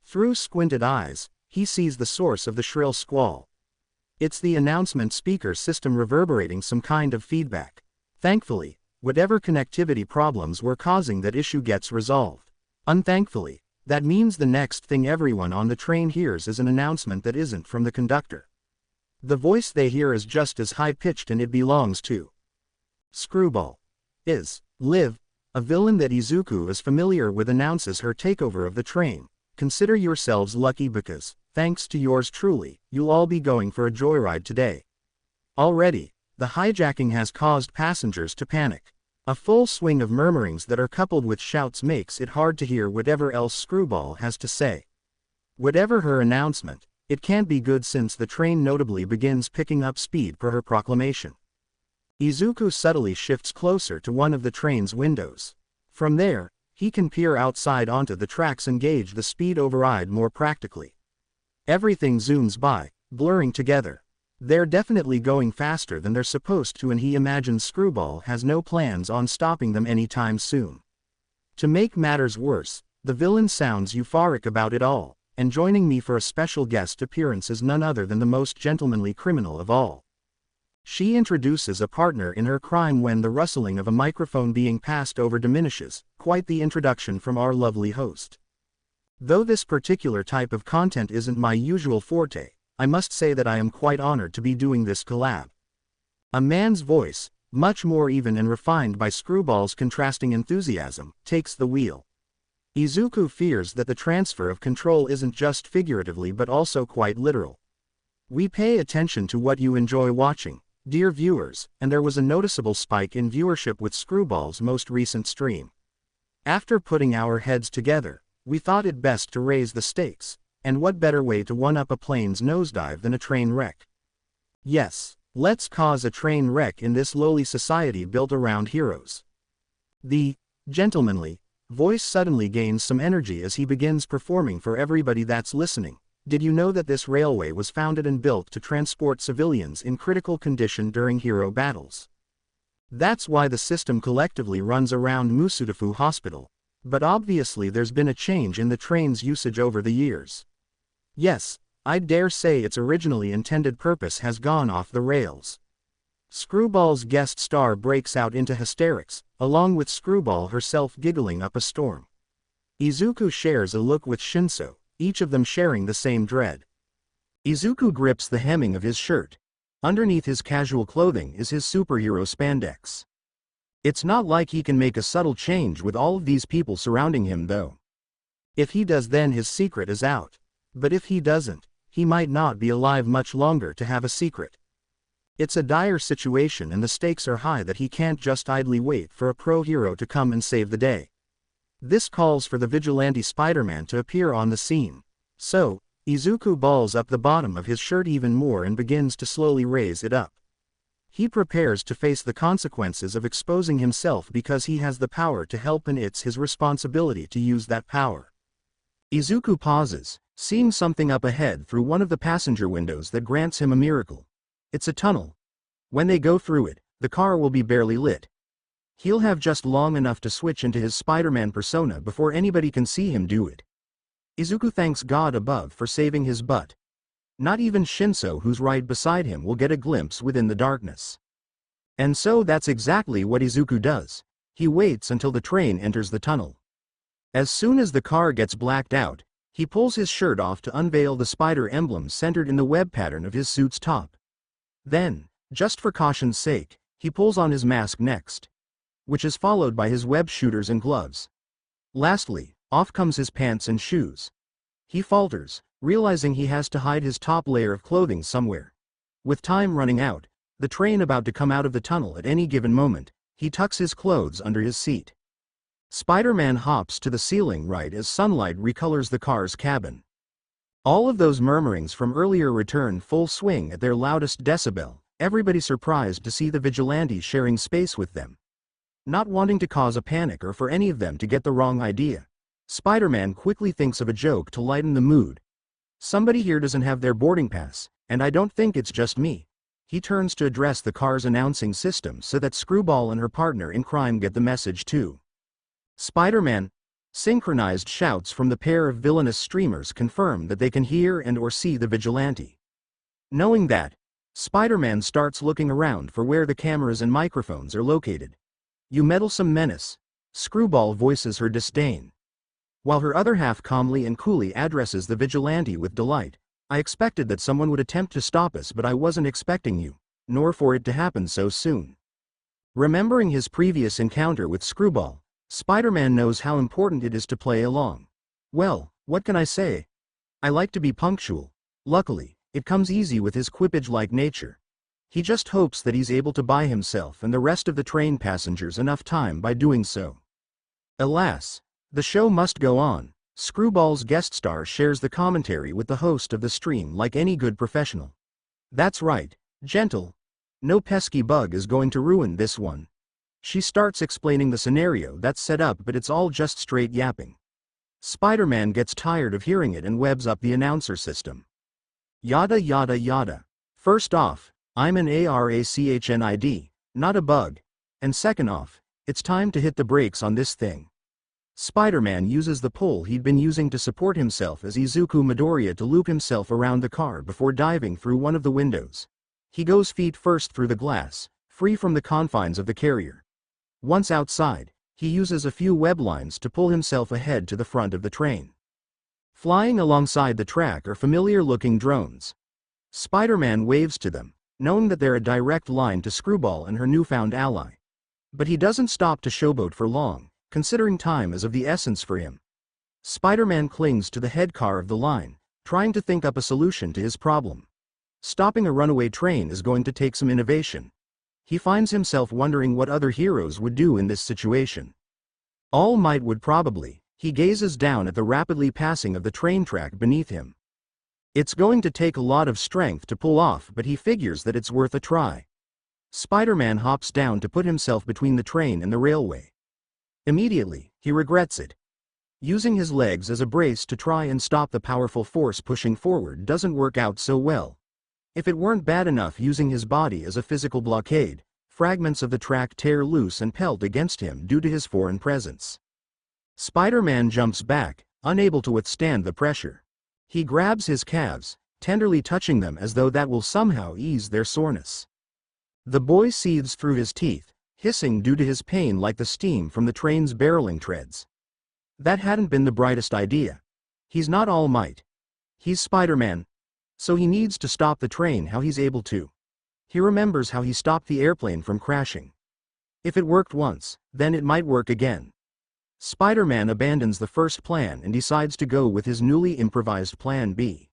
Through squinted eyes, he sees the source of the shrill squall. It's the announcement speaker system reverberating some kind of feedback. Thankfully, whatever connectivity problems were causing that issue gets resolved. Unthankfully, that means the next thing everyone on the train hears is an announcement that isn't from the conductor. The voice they hear is just as high-pitched, and it belongs to Screwball. Liv, a villain that Izuku is familiar with, announces her takeover of the train. Consider yourselves lucky because, thanks to yours truly, you'll all be going for a joyride today. Already, the hijacking has caused passengers to panic. A full swing of murmurings that are coupled with shouts makes it hard to hear whatever else Screwball has to say. Whatever her announcement, it can't be good since the train notably begins picking up speed per her proclamation. Izuku subtly shifts closer to one of the train's windows. From there, he can peer outside onto the tracks and gauge the speed override more practically. Everything zooms by, blurring together. They're definitely going faster than they're supposed to, and he imagines Screwball has no plans on stopping them anytime soon. To make matters worse, the villain sounds euphoric about it all, and joining me for a special guest appearance is none other than the most gentlemanly criminal of all. She introduces a partner in her crime when the rustling of a microphone being passed over diminishes. Quite the introduction from our lovely host. Though this particular type of content isn't my usual forte, I must say that I am quite honored to be doing this collab. A man's voice, much more even and refined by Screwball's contrasting enthusiasm, takes the wheel. Izuku fears that the transfer of control isn't just figuratively but also quite literal. We pay attention to what you enjoy watching, dear viewers, and there was a noticeable spike in viewership with Screwball's most recent stream. After putting our heads together, we thought it best to raise the stakes, and what better way to one-up a plane's nosedive than a train wreck? Yes, let's cause a train wreck in this lowly society built around heroes. The gentlemanly voice suddenly gains some energy as he begins performing for everybody that's listening. Did you know that this railway was founded and built to transport civilians in critical condition during hero battles? That's why the system collectively runs around Musudafu Hospital. But obviously there's been a change in the train's usage over the years. Yes, I dare say its originally intended purpose has gone off the rails. Screwball's guest star breaks out into hysterics, along with Screwball herself giggling up a storm. Izuku shares a look with Shinso, each of them sharing the same dread. Izuku grips the hemming of his shirt. Underneath his casual clothing is his superhero spandex. It's not like he can make a subtle change with all of these people surrounding him though. If he does, then his secret is out. But if he doesn't, he might not be alive much longer to have a secret. It's a dire situation and the stakes are high that he can't just idly wait for a pro-hero to come and save the day. This calls for the vigilante Spider-Man to appear on the scene. So, Izuku balls up the bottom of his shirt even more and begins to slowly raise it up. He prepares to face the consequences of exposing himself because he has the power to help, and it's his responsibility to use that power. Izuku pauses, seeing something up ahead through one of the passenger windows that grants him a miracle. It's a tunnel. When they go through it, the car will be barely lit. He'll have just long enough to switch into his Spider-Man persona before anybody can see him do it. Izuku thanks God above for saving his butt. Not even Shinso, who's right beside him, will get a glimpse within the darkness. And so that's exactly what Izuku does. He waits until the train enters the tunnel. As soon as the car gets blacked out, he pulls his shirt off to unveil the spider emblem centered in the web pattern of his suit's top. Then, just for caution's sake, he pulls on his mask next, which is followed by his web shooters and gloves. Lastly, Off comes his pants and shoes. He falters, realizing he has to hide his top layer of clothing somewhere. With time running out, the train about to come out of the tunnel at any given moment, he tucks his clothes under his seat. Spider-Man hops to the ceiling right as sunlight recolors the car's cabin. All of those murmurings from earlier return full swing at their loudest decibel, everybody surprised to see the vigilantes sharing space with them. Not wanting to cause a panic or for any of them to get the wrong idea, Spider-Man quickly thinks of a joke to lighten the mood. Somebody here doesn't have their boarding pass, and I don't think it's just me. He turns to address the car's announcing system so that Screwball and her partner in crime get the message too. Spider-Man! Synchronized shouts from the pair of villainous streamers confirm that they can hear and or see the vigilante. Knowing that, Spider-Man starts looking around for where the cameras and microphones are located. You meddlesome menace! Screwball voices her disdain, while her other half calmly and coolly addresses the vigilante with delight. I expected that someone would attempt to stop us, but I wasn't expecting you, nor for it to happen so soon. Remembering his previous encounter with Screwball, Spider-Man knows how important it is to play along. Well, what can I say? I like to be punctual. Luckily, it comes easy with his quippage-like nature. He just hopes that he's able to buy himself and the rest of the train passengers enough time by doing so. Alas, the show must go on. Screwball's guest star shares the commentary with the host of the stream like any good professional. That's right, gentle. No pesky bug is going to ruin this one. She starts explaining the scenario that's set up, but it's all just straight yapping. Spider-Man gets tired of hearing it and webs up the announcer system. Yada yada yada. First off, I'm an arachnid, not a bug. And second off, it's time to hit the brakes on this thing. Spider-Man uses the pole he'd been using to support himself as Izuku Midoriya to loop himself around the car before diving through one of the windows. He goes feet first through the glass, free from the confines of the carrier. Once outside, he uses a few web lines to pull himself ahead to the front of the train. Flying alongside the track are familiar-looking drones. Spider-Man waves to them, knowing that they're a direct line to Screwball and her newfound ally. But he doesn't stop to showboat for long, considering time is of the essence for him. Spider-Man clings to the head car of the line, trying to think up a solution to his problem. Stopping a runaway train is going to take some innovation. He finds himself wondering what other heroes would do in this situation. All Might would probably. He gazes down at the rapidly passing of the train track beneath him. It's going to take a lot of strength to pull off, but he figures that it's worth a try. Spider-Man hops down to put himself between the train and the railway. Immediately, he regrets it. Using his legs as a brace to try and stop the powerful force pushing forward doesn't work out so well. If it weren't bad enough using his body as a physical blockade, fragments of the track tear loose and pelt against him due to his foreign presence. Spider-Man jumps back, unable to withstand the pressure. He grabs his calves, tenderly touching them as though that will somehow ease their soreness. The boy seethes through his teeth, hissing due to his pain like the steam from the train's barreling treads. That hadn't been the brightest idea. He's not All Might. He's Spider-Man. So he needs to stop the train how he's able to. He remembers how he stopped the airplane from crashing. If it worked once, then it might work again. Spider-Man abandons the first plan and decides to go with his newly improvised Plan B.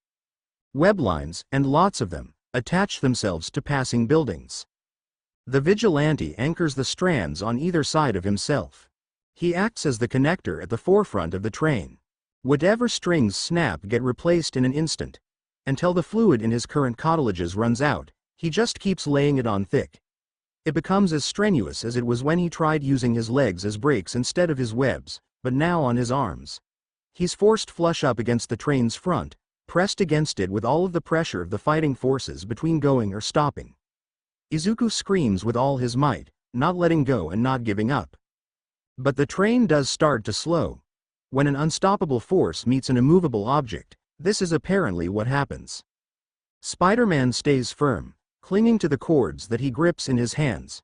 Web lines, and lots of them, attach themselves to passing buildings. The vigilante anchors the strands on either side of himself. He acts as the connector at the forefront of the train. Whatever strings snap get replaced in an instant. Until the fluid in his current cartilages runs out, he just keeps laying it on thick. It becomes as strenuous as it was when he tried using his legs as brakes instead of his webs, but now on his arms. He's forced flush up against the train's front, pressed against it with all of the pressure of the fighting forces between going or stopping. Izuku screams with all his might, not letting go and not giving up. But the train does start to slow. When an unstoppable force meets an immovable object, this is apparently what happens. Spider-Man stays firm, clinging to the cords that he grips in his hands.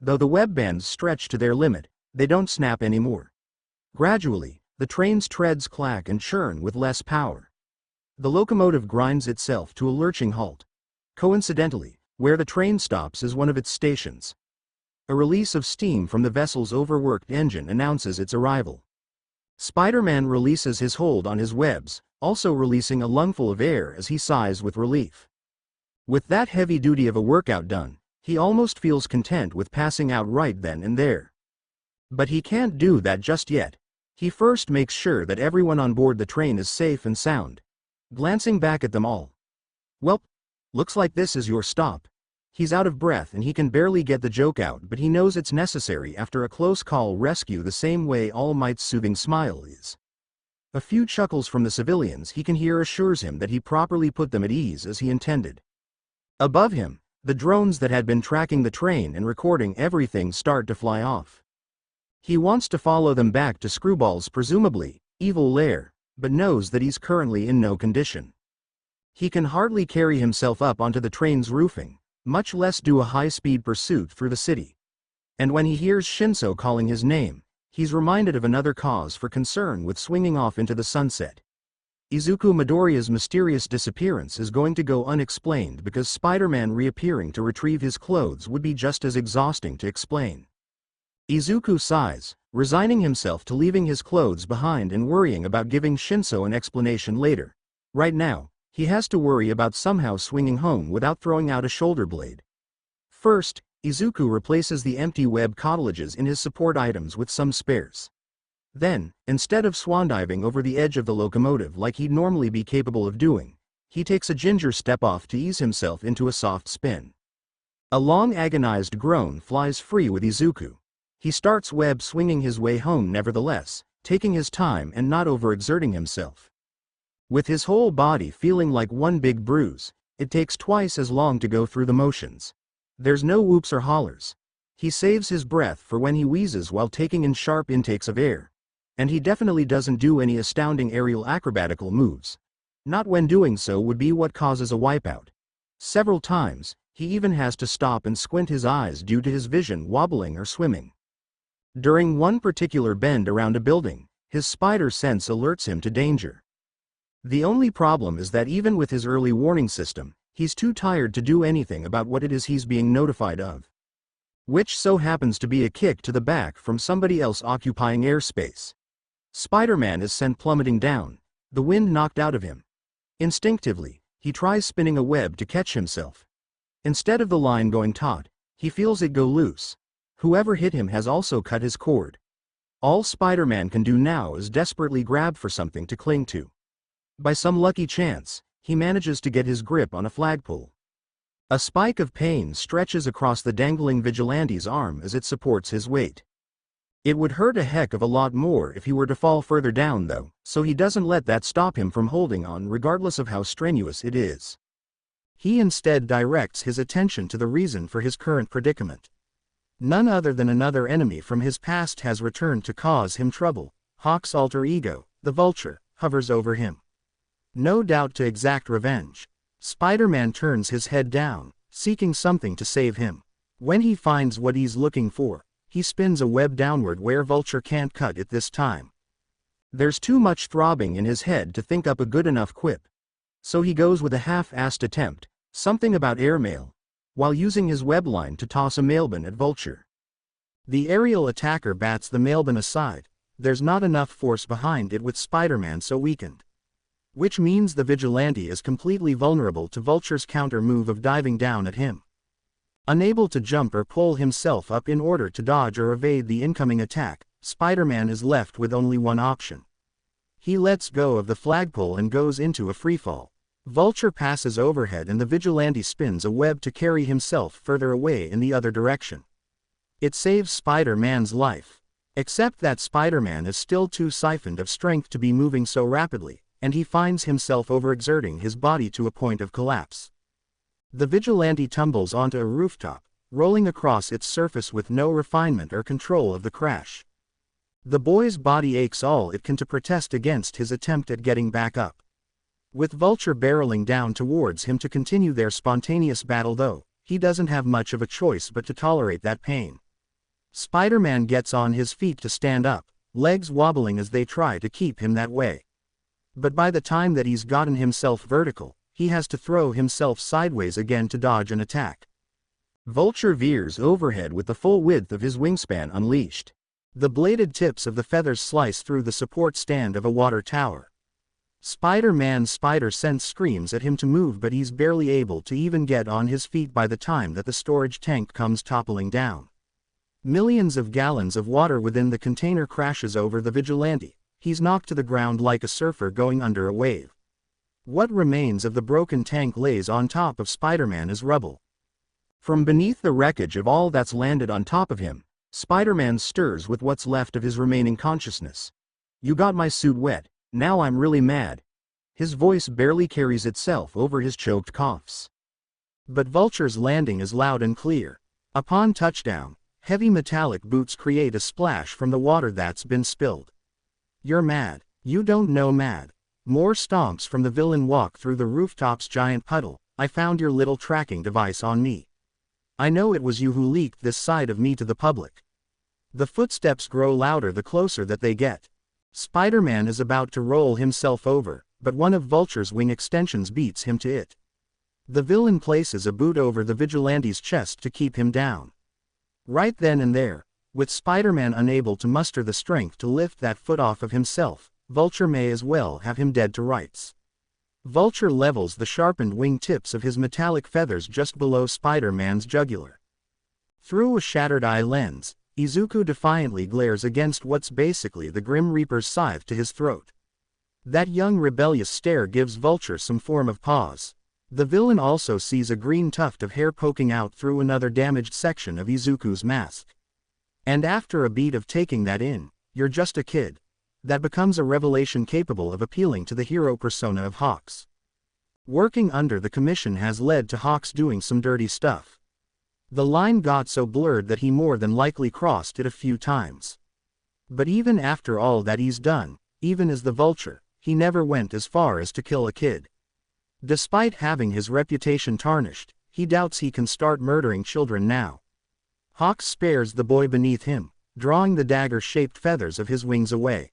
Though the web bands stretch to their limit, they don't snap anymore. Gradually, the train's treads clack and churn with less power. The locomotive grinds itself to a lurching halt. Coincidentally, where the train stops is one of its stations. A release of steam from the vessel's overworked engine announces its arrival. Spider-Man releases his hold on his webs, also releasing a lungful of air as he sighs with relief. With that heavy duty of a workout done, he almost feels content with passing out right then and there. But he can't do that just yet. He first makes sure that everyone on board the train is safe and sound. Glancing back at them all. Well, looks like this is your stop. He's out of breath and he can barely get the joke out, but he knows it's necessary after a close call rescue, the same way All Might's soothing smile is. A few chuckles from the civilians he can hear assures him that he properly put them at ease as he intended. Above him, the drones that had been tracking the train and recording everything start to fly off. He wants to follow them back to Screwball's presumably evil lair, but knows that he's currently in no condition. He can hardly carry himself up onto the train's roofing, much less do a high-speed pursuit through the city. And when he hears Shinso calling his name, he's reminded of another cause for concern with swinging off into the sunset. Izuku Midoriya's mysterious disappearance is going to go unexplained because Spider-Man reappearing to retrieve his clothes would be just as exhausting to explain. Izuku sighs, resigning himself to leaving his clothes behind and worrying about giving Shinso an explanation later. Right now, he has to worry about somehow swinging home without throwing out a shoulder blade. First, Izuku replaces the empty web cartilages in his support items with some spares. Then, instead of swandiving over the edge of the locomotive like he'd normally be capable of doing, he takes a ginger step off to ease himself into a soft spin. A long agonized groan flies free with Izuku. He starts web swinging his way home nevertheless, taking his time and not overexerting himself. With his whole body feeling like one big bruise, it takes twice as long to go through the motions. There's no whoops or hollers. He saves his breath for when he wheezes while taking in sharp intakes of air. And he definitely doesn't do any astounding aerial acrobatical moves. Not when doing so would be what causes a wipeout. Several times, he even has to stop and squint his eyes due to his vision wobbling or swimming. During one particular bend around a building, his spider sense alerts him to danger. The only problem is that even with his early warning system, he's too tired to do anything about what it is he's being notified of. Which so happens to be a kick to the back from somebody else occupying airspace. Spider-Man is sent plummeting down, the wind knocked out of him. Instinctively, he tries spinning a web to catch himself. Instead of the line going taut, he feels it go loose. Whoever hit him has also cut his cord. All Spider-Man can do now is desperately grab for something to cling to. By some lucky chance, he manages to get his grip on a flagpole. A spike of pain stretches across the dangling vigilante's arm as it supports his weight. It would hurt a heck of a lot more if he were to fall further down though, so he doesn't let that stop him from holding on regardless of how strenuous it is. He instead directs his attention to the reason for his current predicament. None other than another enemy from his past has returned to cause him trouble. Hawk's alter ego, the Vulture, hovers over him. No doubt to exact revenge. Spider-Man turns his head down, seeking something to save him. When he finds what he's looking for, he spins a web downward where Vulture can't cut it this time. There's too much throbbing in his head to think up a good enough quip. So he goes with a half-assed attempt, something about airmail, while using his web line to toss a mailbin at Vulture. The aerial attacker bats the mailbin aside. There's not enough force behind it with Spider-Man so weakened. Which means the vigilante is completely vulnerable to Vulture's counter move of diving down at him. Unable to jump or pull himself up in order to dodge or evade the incoming attack, Spider-Man is left with only one option. He lets go of the flagpole and goes into a freefall. Vulture passes overhead and the vigilante spins a web to carry himself further away in the other direction. It saves Spider-Man's life. Except that Spider-Man is still too siphoned of strength to be moving so rapidly, and he finds himself overexerting his body to a point of collapse. The vigilante tumbles onto a rooftop, rolling across its surface with no refinement or control of the crash. The boy's body aches all it can to protest against his attempt at getting back up. With Vulture barreling down towards him to continue their spontaneous battle though, he doesn't have much of a choice but to tolerate that pain. Spider-Man gets on his feet to stand up, legs wobbling as they try to keep him that way. But by the time that he's gotten himself vertical, he has to throw himself sideways again to dodge an attack. Vulture veers overhead with the full width of his wingspan unleashed. The bladed tips of the feathers slice through the support stand of a water tower. Spider-Man's spider sense screams at him to move, but he's barely able to even get on his feet by the time that the storage tank comes toppling down. Millions of gallons of water within the container crashes over the vigilante. He's knocked to the ground like a surfer going under a wave. What remains of the broken tank lays on top of Spider-Man as rubble. From beneath the wreckage of all that's landed on top of him, Spider-Man stirs with what's left of his remaining consciousness. "You got my suit wet. Now I'm really mad." His voice barely carries itself over his choked coughs. But Vulture's landing is loud and clear. Upon touchdown, heavy metallic boots create a splash from the water that's been spilled. "You're mad. You don't know mad." More stomps from the villain walk through the rooftop's giant puddle. "I found your little tracking device on me. I know it was you who leaked this side of me to the public." The footsteps grow louder the closer that they get. Spider-Man is about to roll himself over, but one of Vulture's wing extensions beats him to it. The villain places a boot over the vigilante's chest to keep him down. Right then and there, with Spider-Man unable to muster the strength to lift that foot off of himself, Vulture may as well have him dead to rights. Vulture levels the sharpened wing tips of his metallic feathers just below Spider-Man's jugular. Through a shattered eye lens, Izuku defiantly glares against what's basically the Grim Reaper's scythe to his throat. That young rebellious stare gives Vulture some form of pause. The villain also sees a green tuft of hair poking out through another damaged section of Izuku's mask. And after a beat of taking that in, "You're just a kid," that becomes a revelation capable of appealing to the hero persona of Hawks. Working under the commission has led to Hawks doing some dirty stuff. The line got so blurred that he more than likely crossed it a few times. But even after all that he's done, even as the Vulture, he never went as far as to kill a kid. Despite having his reputation tarnished, he doubts he can start murdering children now. Hawks spares the boy beneath him, drawing the dagger-shaped feathers of his wings away.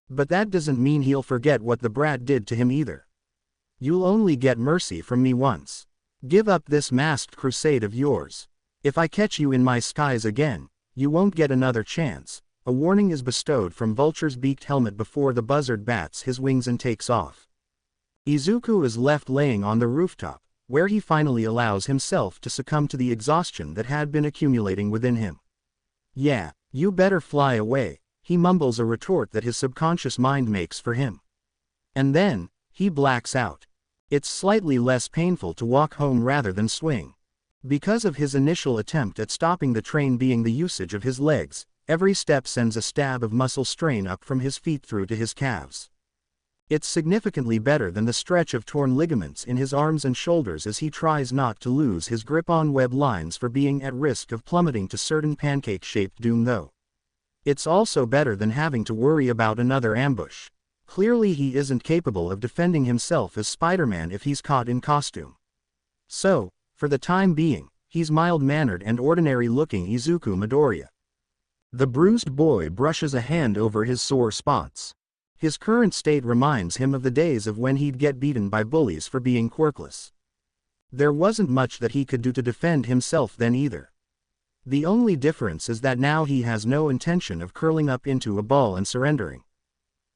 But that doesn't mean he'll forget what the brat did to him either. "You'll only get mercy from me once. Give up this masked crusade of yours. If I catch you in my skies again, you won't get another chance." A warning is bestowed from Vulture's beaked helmet before the buzzard bats his wings and takes off. Izuku is left laying on the rooftop, where he finally allows himself to succumb to the exhaustion that had been accumulating within him. "Yeah, you better fly away," he mumbles, a retort that his subconscious mind makes for him. And then, he blacks out. It's slightly less painful to walk home rather than swing. Because of his initial attempt at stopping the train being the usage of his legs, every step sends a stab of muscle strain up from his feet through to his calves. It's significantly better than the stretch of torn ligaments in his arms and shoulders as he tries not to lose his grip on web lines for being at risk of plummeting to certain pancake-shaped doom, though. It's also better than having to worry about another ambush. Clearly he isn't capable of defending himself as Spider-Man if he's caught in costume. So, for the time being, he's mild-mannered and ordinary-looking Izuku Midoriya. The bruised boy brushes a hand over his sore spots. His current state reminds him of the days of when he'd get beaten by bullies for being quirkless. There wasn't much that he could do to defend himself then either. The only difference is that now he has no intention of curling up into a ball and surrendering.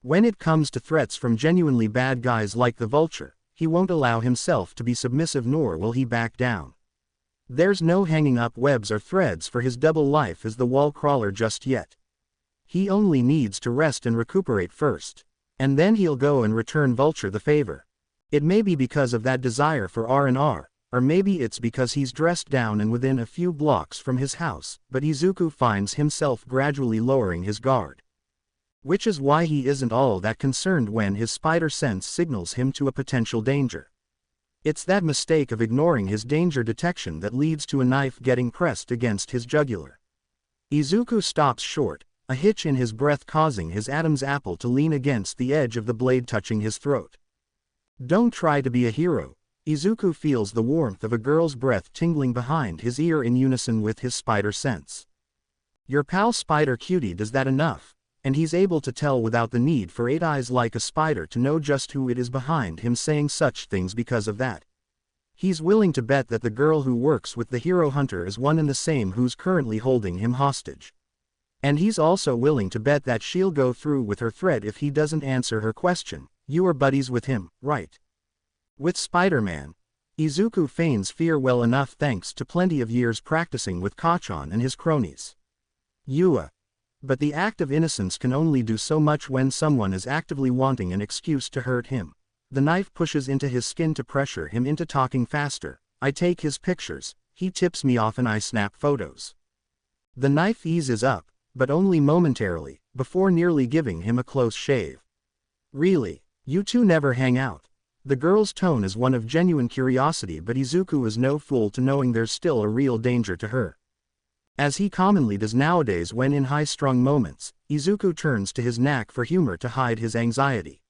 When it comes to threats from genuinely bad guys like the Vulture, he won't allow himself to be submissive, nor will he back down. There's no hanging up webs or threads for his double life as the wall crawler just yet. He only needs to rest and recuperate first, and then he'll go and return Vulture the favor. It may be because of that desire for R&R, or maybe it's because he's dressed down and within a few blocks from his house, but Izuku finds himself gradually lowering his guard. Which is why he isn't all that concerned when his spider sense signals him to a potential danger. It's that mistake of ignoring his danger detection that leads to a knife getting pressed against his jugular. Izuku stops short, a hitch in his breath causing his Adam's apple to lean against the edge of the blade touching his throat. Don't try to be a hero. Izuku feels the warmth of a girl's breath tingling behind his ear in unison with his spider sense. Your pal Spider Cutie does that enough, and he's able to tell without the need for 8 eyes like a spider to know just who it is behind him saying such things because of that. He's willing to bet that the girl who works with the hero hunter is one and the same who's currently holding him hostage. And he's also willing to bet that she'll go through with her threat if he doesn't answer her question. You are buddies with him, right? With Spider-Man, Izuku feigns fear well enough thanks to plenty of years practicing with Kachan and his cronies. But the act of innocence can only do so much when someone is actively wanting an excuse to hurt him. The knife pushes into his skin to pressure him into talking faster. I take his pictures, he tips me off and I snap photos. The knife eases up, but only momentarily, before nearly giving him a close shave. Really, you two never hang out. The girl's tone is one of genuine curiosity, but Izuku is no fool to knowing there's still a real danger to her. As he commonly does nowadays when in high-strung moments, Izuku turns to his knack for humor to hide his anxiety.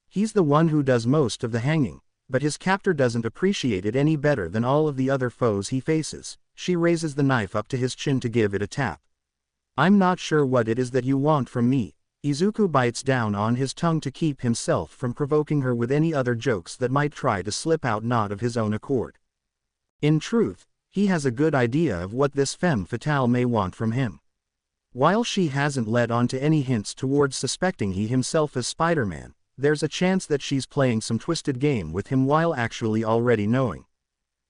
He's the one who does most of the hanging, but his captor doesn't appreciate it any better than all of the other foes he faces. She raises the knife up to his chin to give it a tap. I'm not sure what it is that you want from me. Izuku bites down on his tongue to keep himself from provoking her with any other jokes that might try to slip out not of his own accord. In truth, he has a good idea of what this femme fatale may want from him. While she hasn't led on to any hints towards suspecting he himself is Spider-Man, there's a chance that she's playing some twisted game with him while actually already knowing.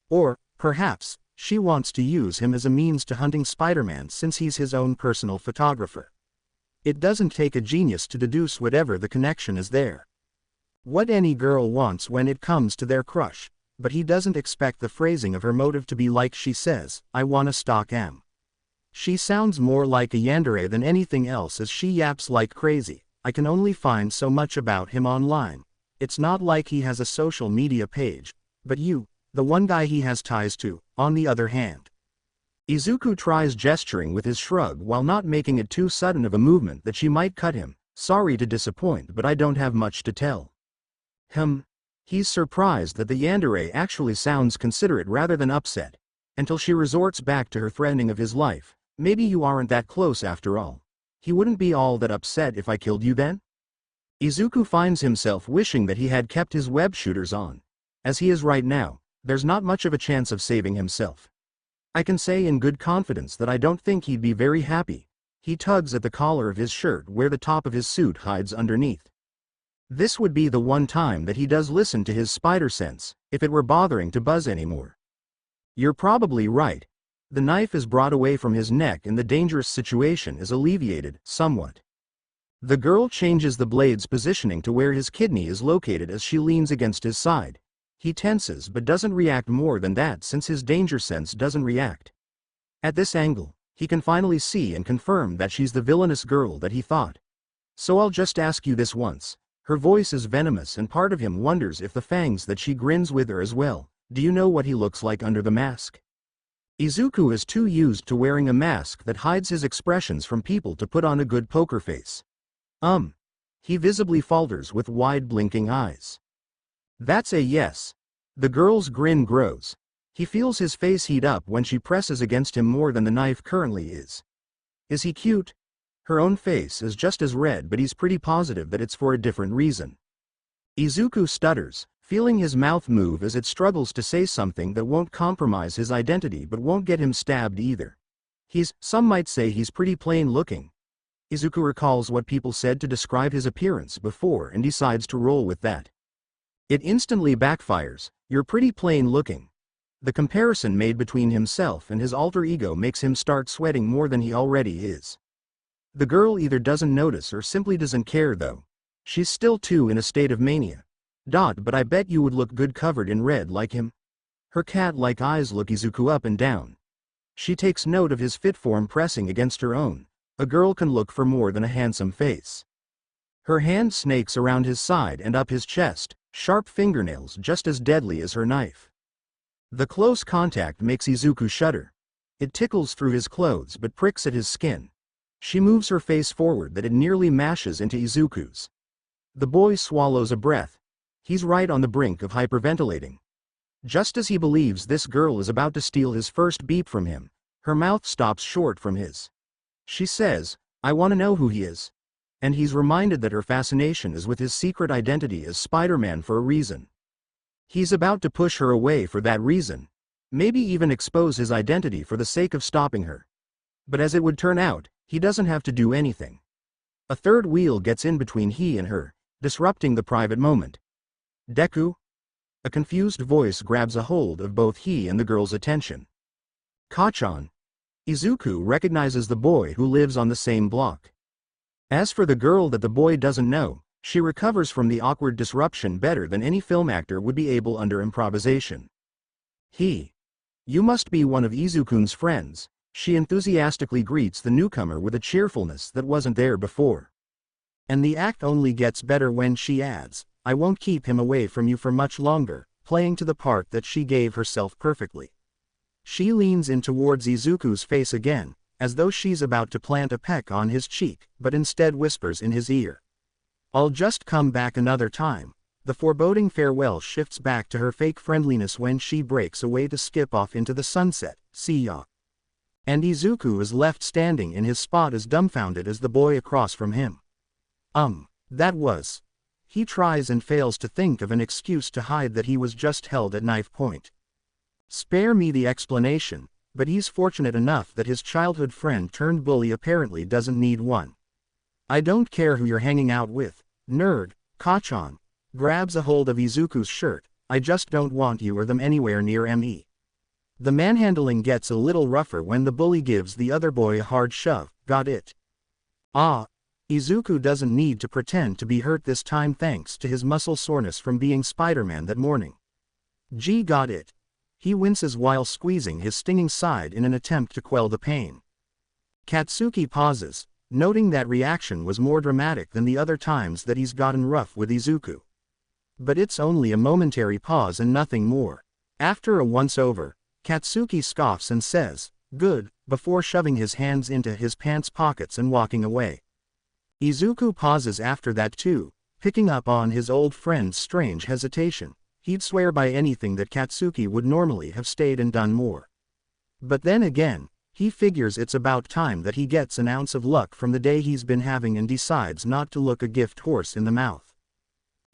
Or, perhaps, she wants to use him as a means to hunting Spider-Man since he's his own personal photographer. It doesn't take a genius to deduce whatever the connection is there. What any girl wants when it comes to their crush, but he doesn't expect the phrasing of her motive to be like she says, I wanna stalk M. She sounds more like a yandere than anything else as she yaps like crazy. I can only find so much about him online. It's not like he has a social media page, but you, the one guy he has ties to, on the other hand. Izuku tries gesturing with his shrug while not making it too sudden of a movement that she might cut him. Sorry to disappoint, but I don't have much to tell. He's surprised that the yandere actually sounds considerate rather than upset, until she resorts back to her threatening of his life. Maybe you aren't that close after all. He wouldn't be all that upset if I killed you then? Izuku finds himself wishing that he had kept his web shooters on. As he is right now, there's not much of a chance of saving himself. I can say in good confidence that I don't think he'd be very happy. He tugs at the collar of his shirt where the top of his suit hides underneath. This would be the one time that he does listen to his spider sense, if it were bothering to buzz anymore. You're probably right. The knife is brought away from his neck and the dangerous situation is alleviated, somewhat. The girl changes the blade's positioning to where his kidney is located as she leans against his side. He tenses but doesn't react more than that since his danger sense doesn't react. At this angle, he can finally see and confirm that she's the villainous girl that he thought. So I'll just ask you this once. Her voice is venomous and part of him wonders if the fangs that she grins with are as well. Do you know what he looks like under the mask? Izuku is too used to wearing a mask that hides his expressions from people to put on a good poker face. He visibly falters with wide blinking eyes. That's a yes. The girl's grin grows. He feels his face heat up when she presses against him more than the knife currently is. Is he cute? Her own face is just as red, but he's pretty positive that it's for a different reason. Izuku stutters, feeling his mouth move as it struggles to say something that won't compromise his identity but won't get him stabbed either. Some might say he's pretty plain looking. Izuku recalls what people said to describe his appearance before and decides to roll with that. It instantly backfires. You're pretty plain looking. The comparison made between himself and his alter ego makes him start sweating more than he already is. The girl either doesn't notice or simply doesn't care though. She's still too in a state of mania. But I bet you would look good covered in red like him. Her cat-like eyes look Izuku up and down. She takes note of his fit form pressing against her own. A girl can look for more than a handsome face. Her hand snakes around his side and up his chest, sharp fingernails just as deadly as her knife. The close contact makes Izuku shudder. It tickles through his clothes but pricks at his skin. She moves her face forward that it nearly mashes into Izuku's. The boy swallows a breath. He's right on the brink of hyperventilating. Just as he believes this girl is about to steal his first beep from him, her mouth stops short from his. She says, I want to know who he is. And he's reminded that her fascination is with his secret identity as Spider-Man for a reason. He's about to push her away for that reason. Maybe even expose his identity for the sake of stopping her. But as it would turn out, He doesn't have to do anything. A third wheel gets in between he and her, disrupting the private moment. Deku? A confused voice grabs a hold of both he and the girl's attention. Kachan. Izuku recognizes the boy who lives on the same block. As for the girl that the boy doesn't know, she recovers from the awkward disruption better than any film actor would be able under improvisation. You must be one of Izuku's friends. She enthusiastically greets the newcomer with a cheerfulness that wasn't there before. And the act only gets better when she adds, I won't keep him away from you for much longer, playing to the part that she gave herself perfectly. She leans in towards Izuku's face again, as though she's about to plant a peck on his cheek, but instead whispers in his ear. I'll just come back another time. The foreboding farewell shifts back to her fake friendliness when she breaks away to skip off into the sunset, see ya. And Izuku is left standing in his spot as dumbfounded as the boy across from him. That was. He tries and fails to think of an excuse to hide that he was just held at knife point. Spare me the explanation, but he's fortunate enough that his childhood friend turned bully apparently doesn't need one. I don't care who you're hanging out with, nerd. Kachan grabs a hold of Izuku's shirt, I just don't want you or them anywhere near me. The manhandling gets a little rougher when the bully gives the other boy a hard shove, got it? Izuku doesn't need to pretend to be hurt this time thanks to his muscle soreness from being Spider-Man that morning. Gee, got it. He winces while squeezing his stinging side in an attempt to quell the pain. Katsuki pauses, noting that reaction was more dramatic than the other times that he's gotten rough with Izuku. But it's only a momentary pause and nothing more. After a once-over, Katsuki scoffs and says, good, before shoving his hands into his pants pockets and walking away. Izuku pauses after that too, picking up on his old friend's strange hesitation. He'd swear by anything that Katsuki would normally have stayed and done more. But then again, he figures it's about time that he gets an ounce of luck from the day he's been having and decides not to look a gift horse in the mouth.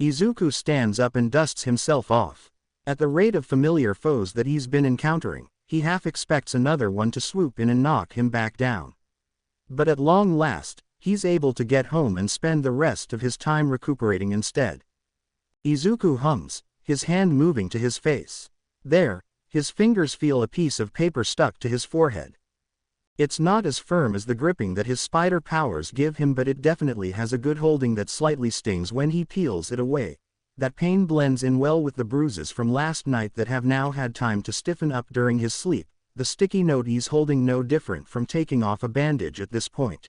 Izuku stands up and dusts himself off. At the rate of familiar foes that he's been encountering, he half expects another one to swoop in and knock him back down. But at long last, he's able to get home and spend the rest of his time recuperating instead. Izuku hums, his hand moving to his face. There, his fingers feel a piece of paper stuck to his forehead. It's not as firm as the gripping that his spider powers give him, but it definitely has a good holding that slightly stings when he peels it away. That pain blends in well with the bruises from last night that have now had time to stiffen up during his sleep, the sticky note he's holding no different from taking off a bandage at this point.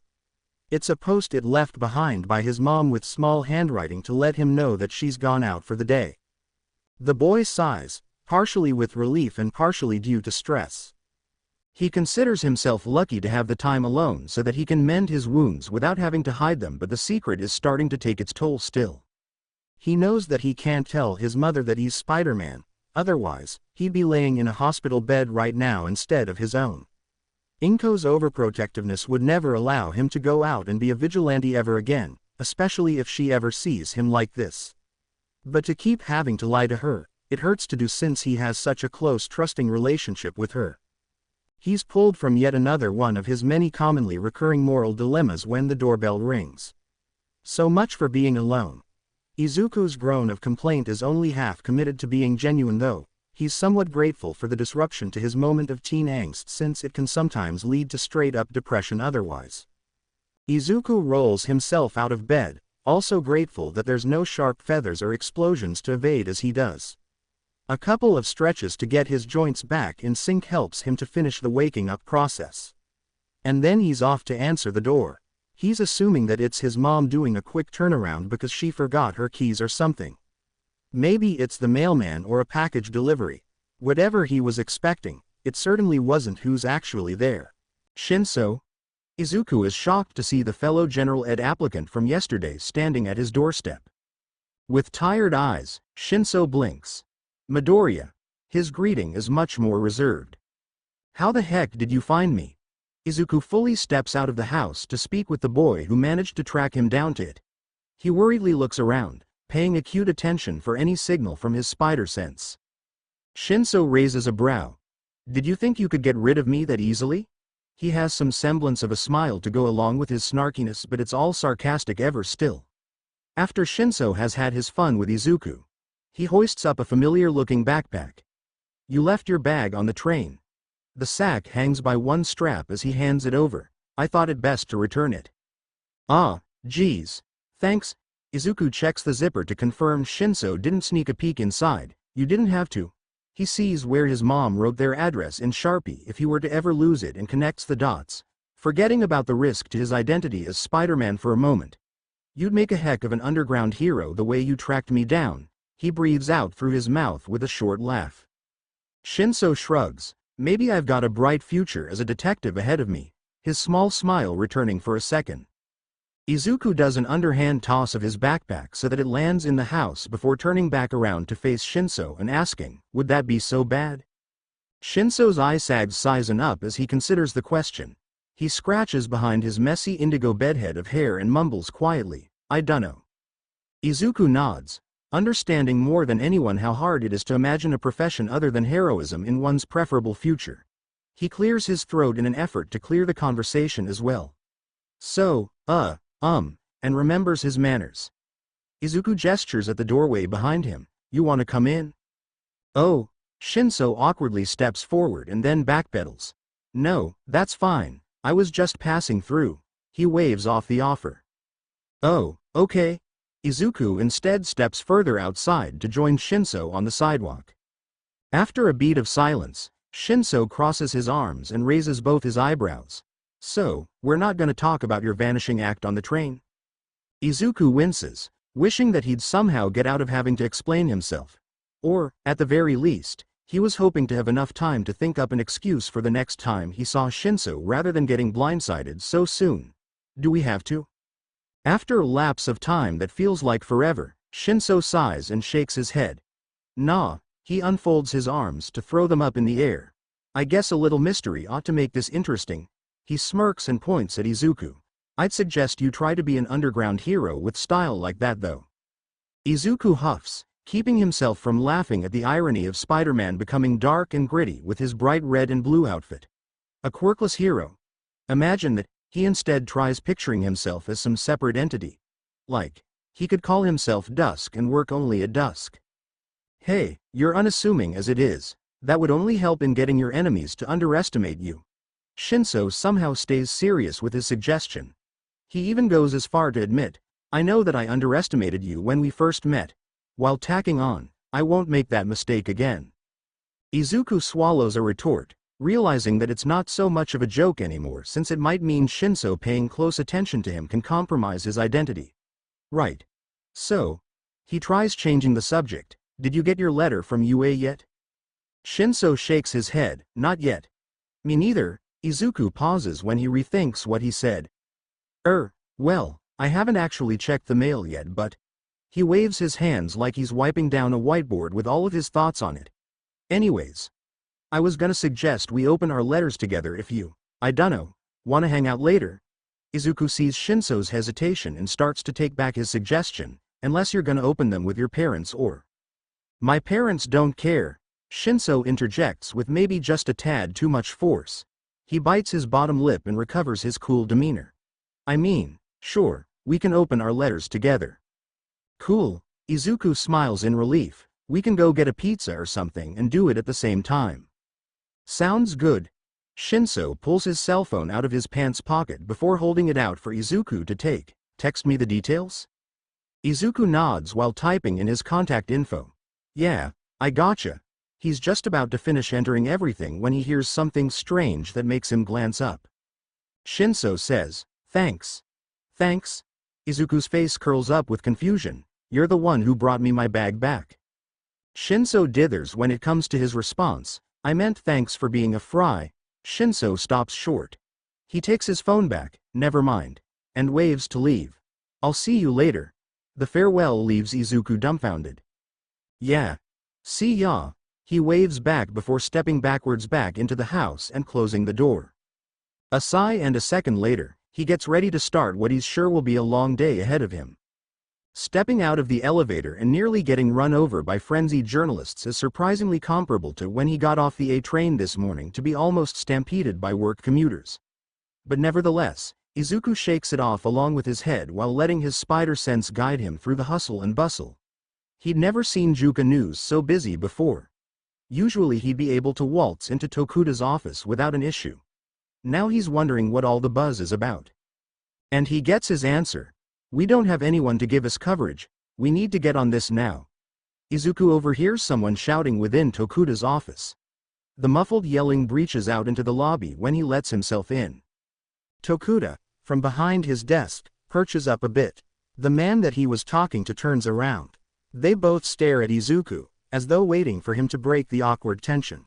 It's a post-it left behind by his mom with small handwriting to let him know that she's gone out for the day. The boy sighs, partially with relief and partially due to stress. He considers himself lucky to have the time alone so that he can mend his wounds without having to hide them, but the secret is starting to take its toll still. He knows that he can't tell his mother that he's Spider-Man, otherwise, he'd be laying in a hospital bed right now instead of his own. Inko's overprotectiveness would never allow him to go out and be a vigilante ever again, especially if she ever sees him like this. But to keep having to lie to her, it hurts to do since he has such a close trusting relationship with her. He's pulled from yet another one of his many commonly recurring moral dilemmas when the doorbell rings. So much for being alone. Izuku's groan of complaint is only half committed to being genuine though. He's somewhat grateful for the disruption to his moment of teen angst since it can sometimes lead to straight-up depression otherwise. Izuku rolls himself out of bed, also grateful that there's no sharp feathers or explosions to evade as he does. A couple of stretches to get his joints back in sync helps him to finish the waking up process. And then he's off to answer the door. He's assuming that it's his mom doing a quick turnaround because she forgot her keys or something. Maybe it's the mailman or a package delivery. Whatever he was expecting, it certainly wasn't who's actually there. Shinso? Izuku is shocked to see the fellow General Ed applicant from yesterday standing at his doorstep. With tired eyes, Shinso blinks. Midoriya. His greeting is much more reserved. How the heck did you find me? Izuku fully steps out of the house to speak with the boy who managed to track him down to it. He worriedly looks around, paying acute attention for any signal from his spider sense. Shinso raises a brow. Did you think you could get rid of me that easily? He has some semblance of a smile to go along with his snarkiness, but it's all sarcastic ever still. After Shinso has had his fun with Izuku, he hoists up a familiar-looking backpack. You left your bag on the train. The sack hangs by one strap as he hands it over. I thought it best to return it. Ah, geez. Thanks. Izuku checks the zipper to confirm Shinso didn't sneak a peek inside. You didn't have to. He sees where his mom wrote their address in Sharpie if he were to ever lose it and connects the dots, forgetting about the risk to his identity as Spider-Man for a moment. You'd make a heck of an underground hero the way you tracked me down, he breathes out through his mouth with a short laugh. Shinso shrugs. Maybe I've got a bright future as a detective ahead of me, his small smile returning for a second. Izuku does an underhand toss of his backpack so that it lands in the house before turning back around to face Shinso and asking, would that be so bad? Shinso's eye sags sizen up as he considers the question. He scratches behind his messy indigo bedhead of hair and mumbles quietly, I dunno. Izuku nods, understanding more than anyone how hard it is to imagine a profession other than heroism in one's preferable future. He clears his throat in an effort to clear the conversation as well. So, and remembers his manners. Izuku gestures at the doorway behind him. You want to come in? Oh, Shinso awkwardly steps forward and then backpedals. No, that's fine. I was just passing through. He waves off the offer. Oh, okay. Izuku instead steps further outside to join Shinso on the sidewalk. After a beat of silence, Shinso crosses his arms and raises both his eyebrows. So, we're not gonna talk about your vanishing act on the train? Izuku winces, wishing that he'd somehow get out of having to explain himself. Or, at the very least, he was hoping to have enough time to think up an excuse for the next time he saw Shinso rather than getting blindsided so soon. Do we have to? After a lapse of time that feels like forever, Shinso sighs and shakes his head. Nah, he unfolds his arms to throw them up in the air. I guess a little mystery ought to make this interesting. He smirks and points at Izuku. I'd suggest you try to be an underground hero with style like that though. Izuku huffs, keeping himself from laughing at the irony of Spider-Man becoming dark and gritty with his bright red and blue outfit. A quirkless hero. Imagine that, he instead tries picturing himself as some separate entity. Like, he could call himself Dusk and work only at dusk. Hey, you're unassuming as it is. That would only help in getting your enemies to underestimate you. Shinso somehow stays serious with his suggestion. He even goes as far to admit, I know that I underestimated you when we first met. While tacking on, I won't make that mistake again. Izuku swallows a retort, realizing that it's not so much of a joke anymore since it might mean Shinso paying close attention to him can compromise his identity. Right. So, he tries changing the subject. Did you get your letter from UA yet? Shinso shakes his head, not yet. Me neither. Izuku pauses when he rethinks what he said. Well, I haven't actually checked the mail yet but... He waves his hands like he's wiping down a whiteboard with all of his thoughts on it. Anyways. I was gonna suggest we open our letters together if you, I dunno, wanna hang out later? Izuku sees Shinso's hesitation and starts to take back his suggestion, unless you're gonna open them with your parents or... My parents don't care, Shinso interjects with maybe just a tad too much force. He bites his bottom lip and recovers his cool demeanor. I mean, sure, we can open our letters together. Cool, Izuku smiles in relief. We can go get a pizza or something and do it at the same time. Sounds good. Shinso pulls his cell phone out of his pants pocket before holding it out for Izuku to take. Text me the details? Izuku nods while typing in his contact info. Yeah, I gotcha. He's just about to finish entering everything when he hears something strange that makes him glance up. Shinso says, Thanks. Thanks? Izuku's face curls up with confusion. You're the one who brought me my bag back. Shinso dithers when it comes to his response. I meant thanks for being a fry. Shinso stops short. He takes his phone back, never mind, and waves to leave. I'll see you later. The farewell leaves Izuku dumbfounded. Yeah. See ya. He waves back before stepping backwards back into the house and closing the door. A sigh and a second later, he gets ready to start what he's sure will be a long day ahead of him. Stepping out of the elevator and nearly getting run over by frenzied journalists is surprisingly comparable to when he got off the A train this morning to be almost stampeded by work commuters. But nevertheless, Izuku shakes it off along with his head while letting his spider sense guide him through the hustle and bustle. He'd never seen Juka News so busy before. Usually he'd be able to waltz into Tokuda's office without an issue. Now he's wondering what all the buzz is about. And he gets his answer. "We don't have anyone to give us coverage, we need to get on this now." Izuku overhears someone shouting within Tokuda's office. The muffled yelling breaches out into the lobby when he lets himself in. Tokuda, from behind his desk, perches up a bit. The man that he was talking to turns around. They both stare at Izuku, as though waiting for him to break the awkward tension.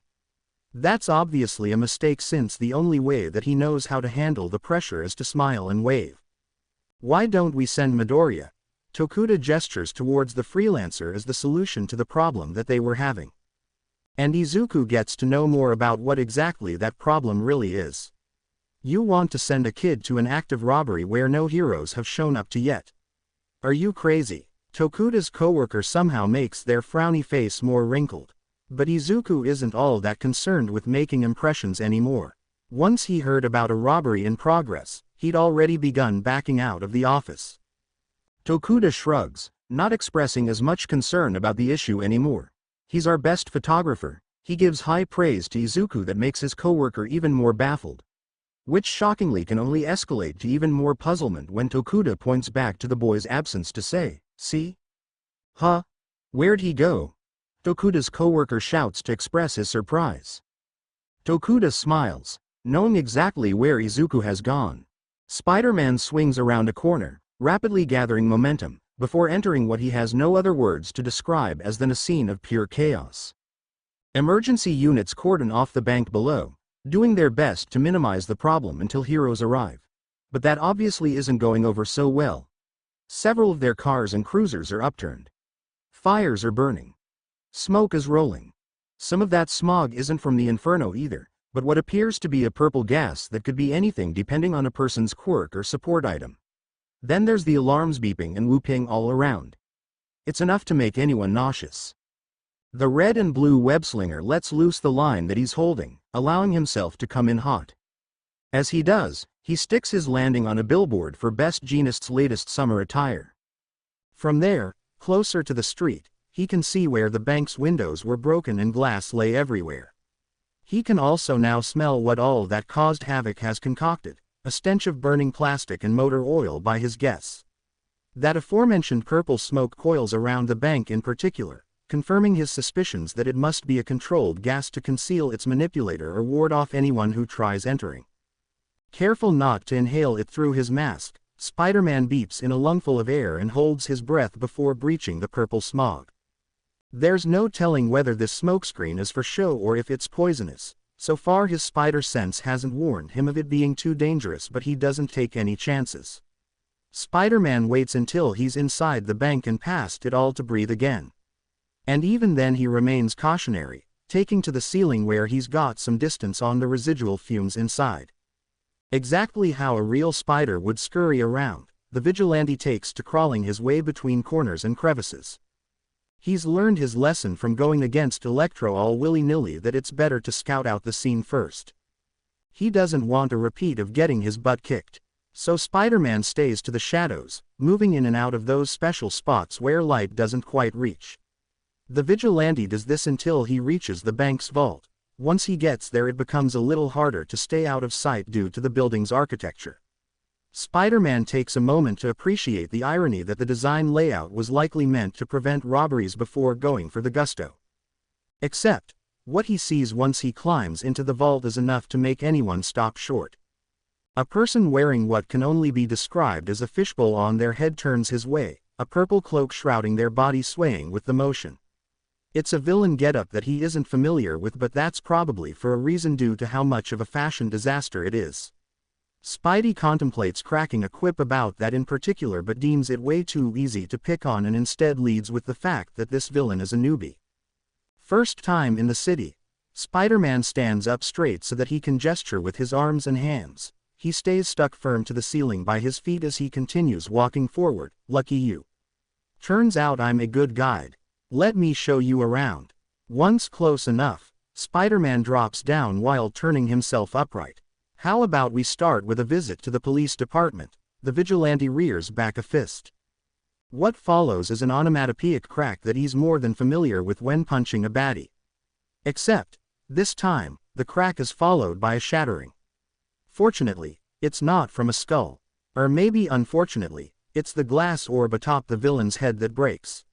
That's obviously a mistake since the only way that he knows how to handle the pressure is to smile and wave. "Why don't we send Midoriya?" Tokuda gestures towards the freelancer as the solution to the problem that they were having. And Izuku gets to know more about what exactly that problem really is. You want to send a kid to an active robbery where no heroes have shown up to yet? Are you crazy? Tokuda's coworker somehow makes their frowny face more wrinkled. But Izuku isn't all that concerned with making impressions anymore. Once he heard about a robbery in progress, he'd already begun backing out of the office. Tokuda shrugs, not expressing as much concern about the issue anymore. He's our best photographer. He gives high praise to Izuku that makes his coworker even more baffled. Which shockingly can only escalate to even more puzzlement when Tokuda points back to the boy's absence to say, "See? Huh? Where'd he go?" Tokuda's coworker shouts to express his surprise. Tokuda smiles, knowing exactly where Izuku has gone. Spider-Man swings around a corner, rapidly gathering momentum, before entering what he has no other words to describe as than a scene of pure chaos. Emergency units cordon off the bank below, doing their best to minimize the problem until heroes arrive. But that obviously isn't going over so well. Several of their cars and cruisers are upturned. Fires are burning. Smoke is rolling. Some of that smog isn't from the inferno either, but what appears to be a purple gas that could be anything depending on a person's quirk or support item. Then there's the alarms beeping and whooping all around. It's enough to make anyone nauseous. The red and blue web-slinger lets loose the line that he's holding, allowing himself to come in hot. As he does, he sticks his landing on a billboard for Best Jeanist's latest summer attire. From there, closer to the street, he can see where the bank's windows were broken and glass lay everywhere. He can also now smell what all that caused havoc has concocted, a stench of burning plastic and motor oil by his guess. That aforementioned purple smoke coils around the bank in particular, confirming his suspicions that it must be a controlled gas to conceal its manipulator or ward off anyone who tries entering. Careful not to inhale it through his mask, Spider-Man beeps in a lungful of air and holds his breath before breaching the purple smog. There's no telling whether this smokescreen is for show or if it's poisonous. So far his spider sense hasn't warned him of it being too dangerous, but he doesn't take any chances. Spider-Man waits until he's inside the bank and past it all to breathe again. And even then he remains cautionary, taking to the ceiling where he's got some distance on the residual fumes inside. Exactly how a real spider would scurry around, the vigilante takes to crawling his way between corners and crevices. He's learned his lesson from going against Electro all willy-nilly that it's better to scout out the scene first. He doesn't want a repeat of getting his butt kicked. So Spider-Man stays to the shadows, moving in and out of those special spots where light doesn't quite reach. The vigilante does this until he reaches the bank's vault. Once he gets there it becomes a little harder to stay out of sight due to the building's architecture. Spider-Man takes a moment to appreciate the irony that the design layout was likely meant to prevent robberies before going for the gusto. Except, what he sees once he climbs into the vault is enough to make anyone stop short. A person wearing what can only be described as a fishbowl on their head turns his way, a purple cloak shrouding their body swaying with the motion. It's a villain getup that he isn't familiar with, but that's probably for a reason due to how much of a fashion disaster it is. Spidey contemplates cracking a quip about that in particular but deems it way too easy to pick on and instead leads with the fact that this villain is a newbie. First time in the city. Spider-Man stands up straight so that he can gesture with his arms and hands. He stays stuck firm to the ceiling by his feet as he continues walking forward. Lucky you. Turns out I'm a good guide. Let me show you around. Once close enough, Spider-Man drops down while turning himself upright. How about we start with a visit to the police department? The vigilante rears back a fist. What follows is an onomatopoeic crack that he's more than familiar with when punching a baddie. Except, this time, the crack is followed by a shattering. Fortunately, it's not from a skull. Or maybe unfortunately, it's the glass orb atop the villain's head that breaks.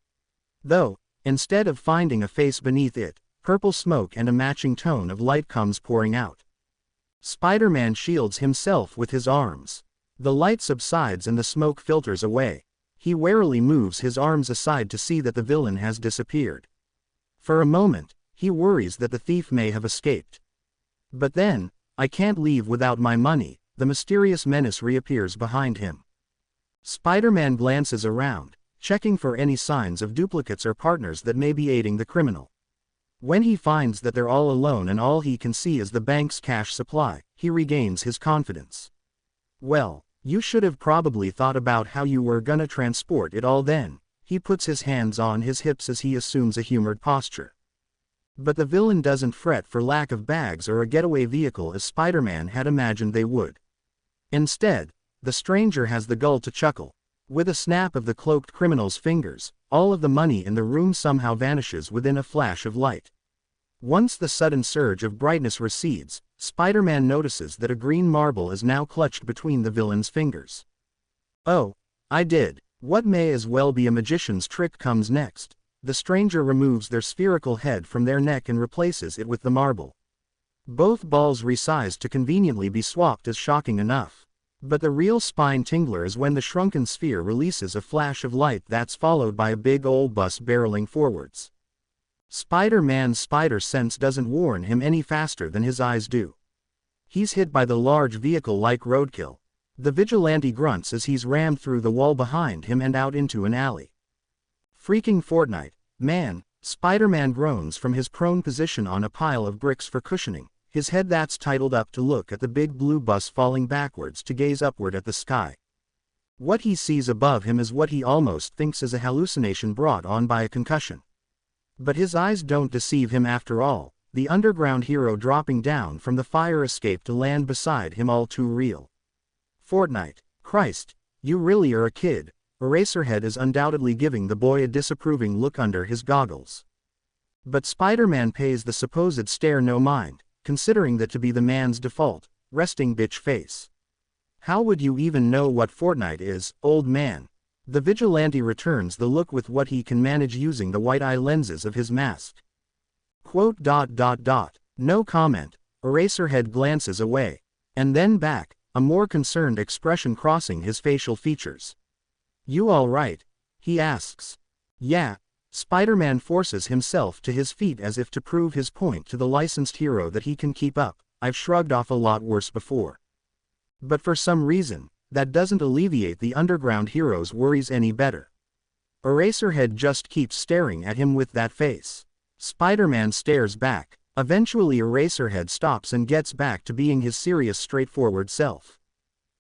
Though, instead of finding a face beneath it, purple smoke and a matching tone of light comes pouring out. Spider-Man shields himself with his arms. The light subsides and the smoke filters away. He warily moves his arms aside to see that the villain has disappeared. For a moment, he worries that the thief may have escaped. But then, I can't leave without my money, the mysterious menace reappears behind him. Spider-Man glances around, checking for any signs of duplicates or partners that may be aiding the criminal. When he finds that they're all alone and all he can see is the bank's cash supply, he regains his confidence. Well, you should have probably thought about how you were gonna transport it all then. He puts his hands on his hips as he assumes a humored posture. But the villain doesn't fret for lack of bags or a getaway vehicle as Spider-Man had imagined they would. Instead, the stranger has the gall to chuckle. With a snap of the cloaked criminal's fingers, all of the money in the room somehow vanishes within a flash of light. Once the sudden surge of brightness recedes, Spider-Man notices that a green marble is now clutched between the villain's fingers. Oh, I did. What may as well be a magician's trick comes next. The stranger removes their spherical head from their neck and replaces it with the marble. Both balls resized to conveniently be swapped is shocking enough. But the real spine-tingler is when the shrunken sphere releases a flash of light that's followed by a big old bus barreling forwards. Spider-Man's spider sense doesn't warn him any faster than his eyes do. He's hit by the large vehicle like roadkill. The vigilante grunts as he's rammed through the wall behind him and out into an alley. Freaking Fortnite, man, Spider-Man groans from his prone position on a pile of bricks for cushioning, his head that's titled up to look at the big blue bus falling backwards to gaze upward at the sky. What he sees above him is what he almost thinks is a hallucination brought on by a concussion. But his eyes don't deceive him after all, the underground hero dropping down from the fire escape to land beside him all too real. Fortnite, Christ, you really are a kid. Eraserhead is undoubtedly giving the boy a disapproving look under his goggles. But Spider-Man pays the supposed stare no mind, considering that to be the man's default, resting bitch face. How would you even know what Fortnite is, old man? The vigilante returns the look with what he can manage using the white eye lenses of his mask. Quote. No comment. Eraserhead glances away. And then back, a more concerned expression crossing his facial features. You all right? He asks. Yeah. Spider-Man forces himself to his feet as if to prove his point to the licensed hero that he can keep up. I've shrugged off a lot worse before. But for some reason, that doesn't alleviate the underground hero's worries any better. Eraserhead just keeps staring at him with that face. Spider-Man stares back. Eventually Eraserhead stops and gets back to being his serious straightforward self.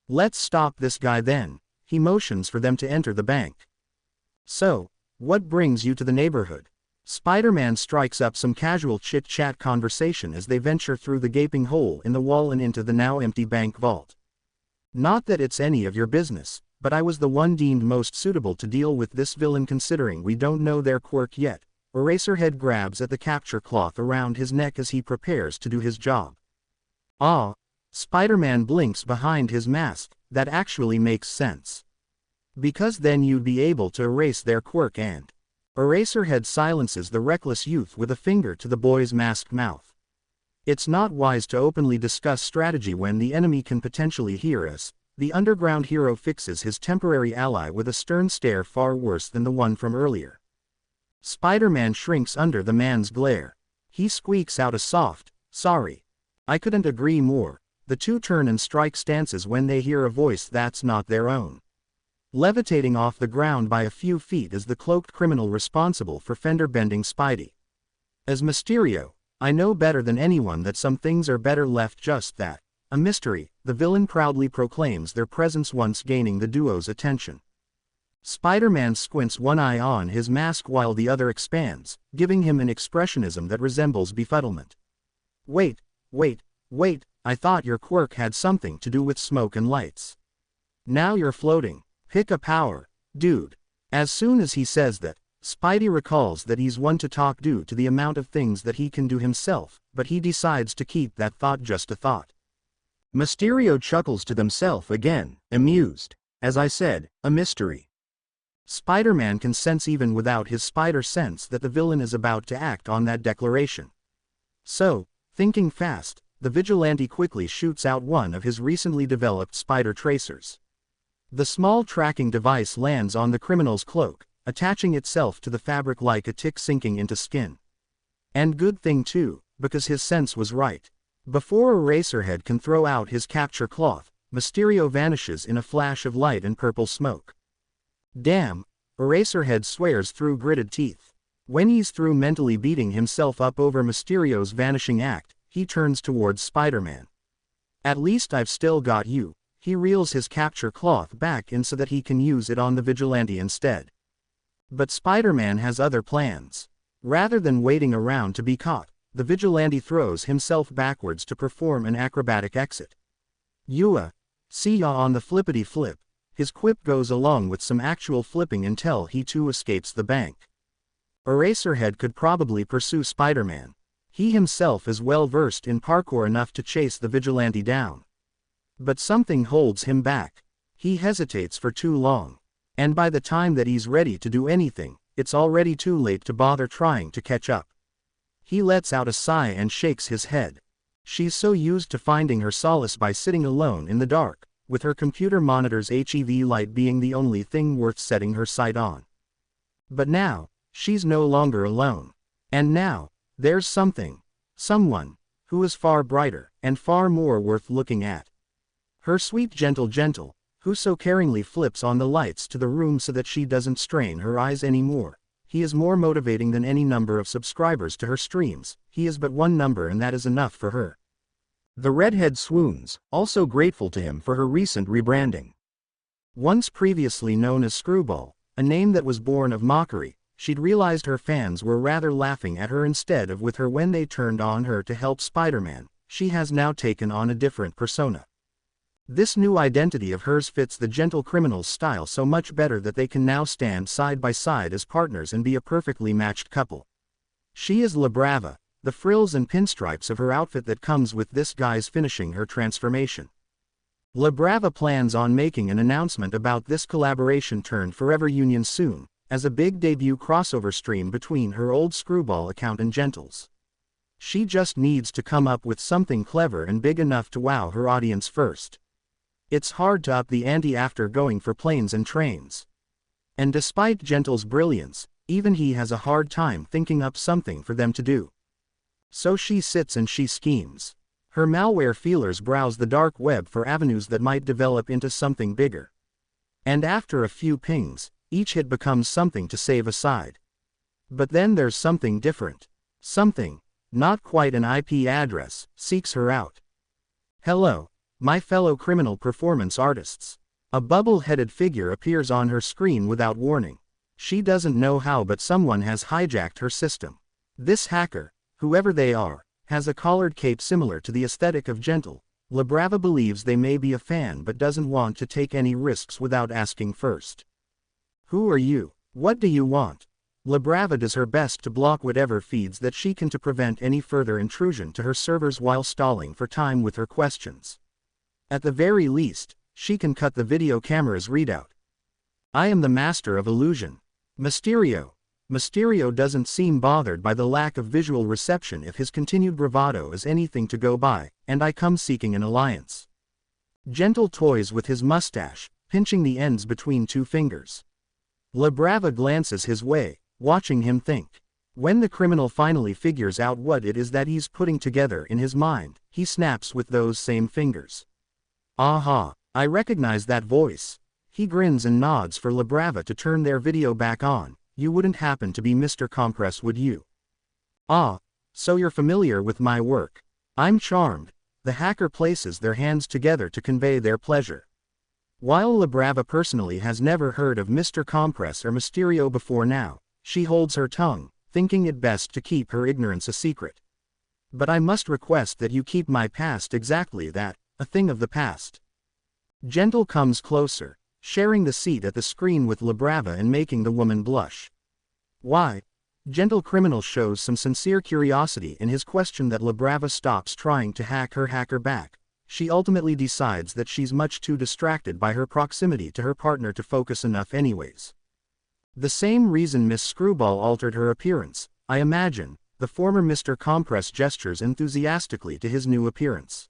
Let's stop this guy then. He motions for them to enter the bank. So, what brings you to the neighborhood? Spider-Man strikes up some casual chit-chat conversation as they venture through the gaping hole in the wall and into the now empty bank vault. Not that it's any of your business, but I was the one deemed most suitable to deal with this villain considering we don't know their quirk yet. Eraserhead grabs at the capture cloth around his neck as he prepares to do his job. Ah, Spider-Man blinks behind his mask. That actually makes sense. Because then you'd be able to erase their quirk and... Eraserhead silences the reckless youth with a finger to the boy's masked mouth. It's not wise to openly discuss strategy when the enemy can potentially hear us. The underground hero fixes his temporary ally with a stern stare far worse than the one from earlier. Spider-Man shrinks under the man's glare. He squeaks out a soft, sorry. I couldn't agree more. The two turn and strike stances when they hear a voice that's not their own. Levitating off the ground by a few feet is the cloaked criminal responsible for fender-bending Spidey. As Mysterio, I know better than anyone that some things are better left just that, a mystery, the villain proudly proclaims their presence once gaining the duo's attention. Spider-Man squints one eye on his mask while the other expands, giving him an expressionism that resembles befuddlement. Wait, I thought your quirk had something to do with smoke and lights. Now you're floating. Pick a power, dude. As soon as he says that, Spidey recalls that he's one to talk due to the amount of things that he can do himself, but he decides to keep that thought just a thought. Mysterio chuckles to himself again, amused. As I said, a mystery. Spider-Man can sense even without his spider sense that the villain is about to act on that declaration. So, thinking fast, the vigilante quickly shoots out one of his recently developed spider tracers. The small tracking device lands on the criminal's cloak, attaching itself to the fabric like a tick sinking into skin. And good thing too, because his sense was right. Before Eraserhead can throw out his capture cloth, Mysterio vanishes in a flash of light and purple smoke. Damn, Eraserhead swears through gritted teeth. When he's through mentally beating himself up over Mysterio's vanishing act, he turns towards Spider-Man. At least I've still got you. He reels his capture cloth back in so that he can use it on the vigilante instead. But Spider-Man has other plans. Rather than waiting around to be caught, the vigilante throws himself backwards to perform an acrobatic exit. See ya on the flippity flip. His quip goes along with some actual flipping until he too escapes the bank. Eraserhead could probably pursue Spider-Man. He himself is well versed in parkour enough to chase the vigilante down. But something holds him back. He hesitates for too long. And by the time that he's ready to do anything, it's already too late to bother trying to catch up. He lets out a sigh and shakes his head. She's so used to finding her solace by sitting alone in the dark, with her computer monitor's HEV light being the only thing worth setting her sight on. But now, she's no longer alone. And now, there's someone, who is far brighter, and far more worth looking at. Her sweet gentle, who so caringly flips on the lights to the room so that she doesn't strain her eyes anymore. He is more motivating than any number of subscribers to her streams. He is but one number and that is enough for her. The redhead swoons, also grateful to him for her recent rebranding. Once previously known as Screwball, a name that was born of mockery, she'd realized her fans were rather laughing at her instead of with her when they turned on her to help Spider-Man. She has now taken on a different persona. This new identity of hers fits the gentle criminal's style so much better that they can now stand side by side as partners and be a perfectly matched couple. She is La Brava, the frills and pinstripes of her outfit that comes with this guise finishing her transformation. La Brava plans on making an announcement about this collaboration turned forever union soon, as a big debut crossover stream between her old Screwball account and Gentle's. She just needs to come up with something clever and big enough to wow her audience first. It's hard to up the ante after going for planes and trains. And despite Gentle's brilliance, even he has a hard time thinking up something for them to do. So she sits and she schemes. Her malware feelers browse the dark web for avenues that might develop into something bigger. And after a few pings, each hit becomes something to save aside. But then there's something different. Something, not quite an IP address, seeks her out. Hello, my fellow criminal performance artists. A bubble-headed figure appears on her screen without warning. She doesn't know how, but someone has hijacked her system. This hacker, whoever they are, has a collared cape similar to the aesthetic of Gentle. La Brava believes they may be a fan but doesn't want to take any risks without asking first. Who are you? What do you want? La Brava does her best to block whatever feeds that she can to prevent any further intrusion to her servers while stalling for time with her questions. At the very least, she can cut the video camera's readout. I am the master of illusion. Mysterio. Mysterio doesn't seem bothered by the lack of visual reception if his continued bravado is anything to go by, and I come seeking an alliance. Gentle toys with his mustache, pinching the ends between two fingers. La Brava glances his way, watching him think. When the criminal finally figures out what it is that he's putting together in his mind, he snaps with those same fingers. Aha, I recognize that voice. He grins and nods for La Brava to turn their video back on. You wouldn't happen to be Mr. Compress, would you? Ah, so you're familiar with my work. I'm charmed. The hacker places their hands together to convey their pleasure. While La Brava personally has never heard of Mr. Compress or Mysterio before now, she holds her tongue, thinking it best to keep her ignorance a secret. But I must request that you keep my past exactly that, a thing of the past. Gentle comes closer, sharing the seat at the screen with Labrava and making the woman blush. Why? Gentle criminal shows some sincere curiosity in his question that Labrava stops trying to hack her back. She ultimately decides that she's much too distracted by her proximity to her partner to focus enough anyways. The same reason Miss Screwball altered her appearance, I imagine. The former Mr. Compress gestures enthusiastically to his new appearance.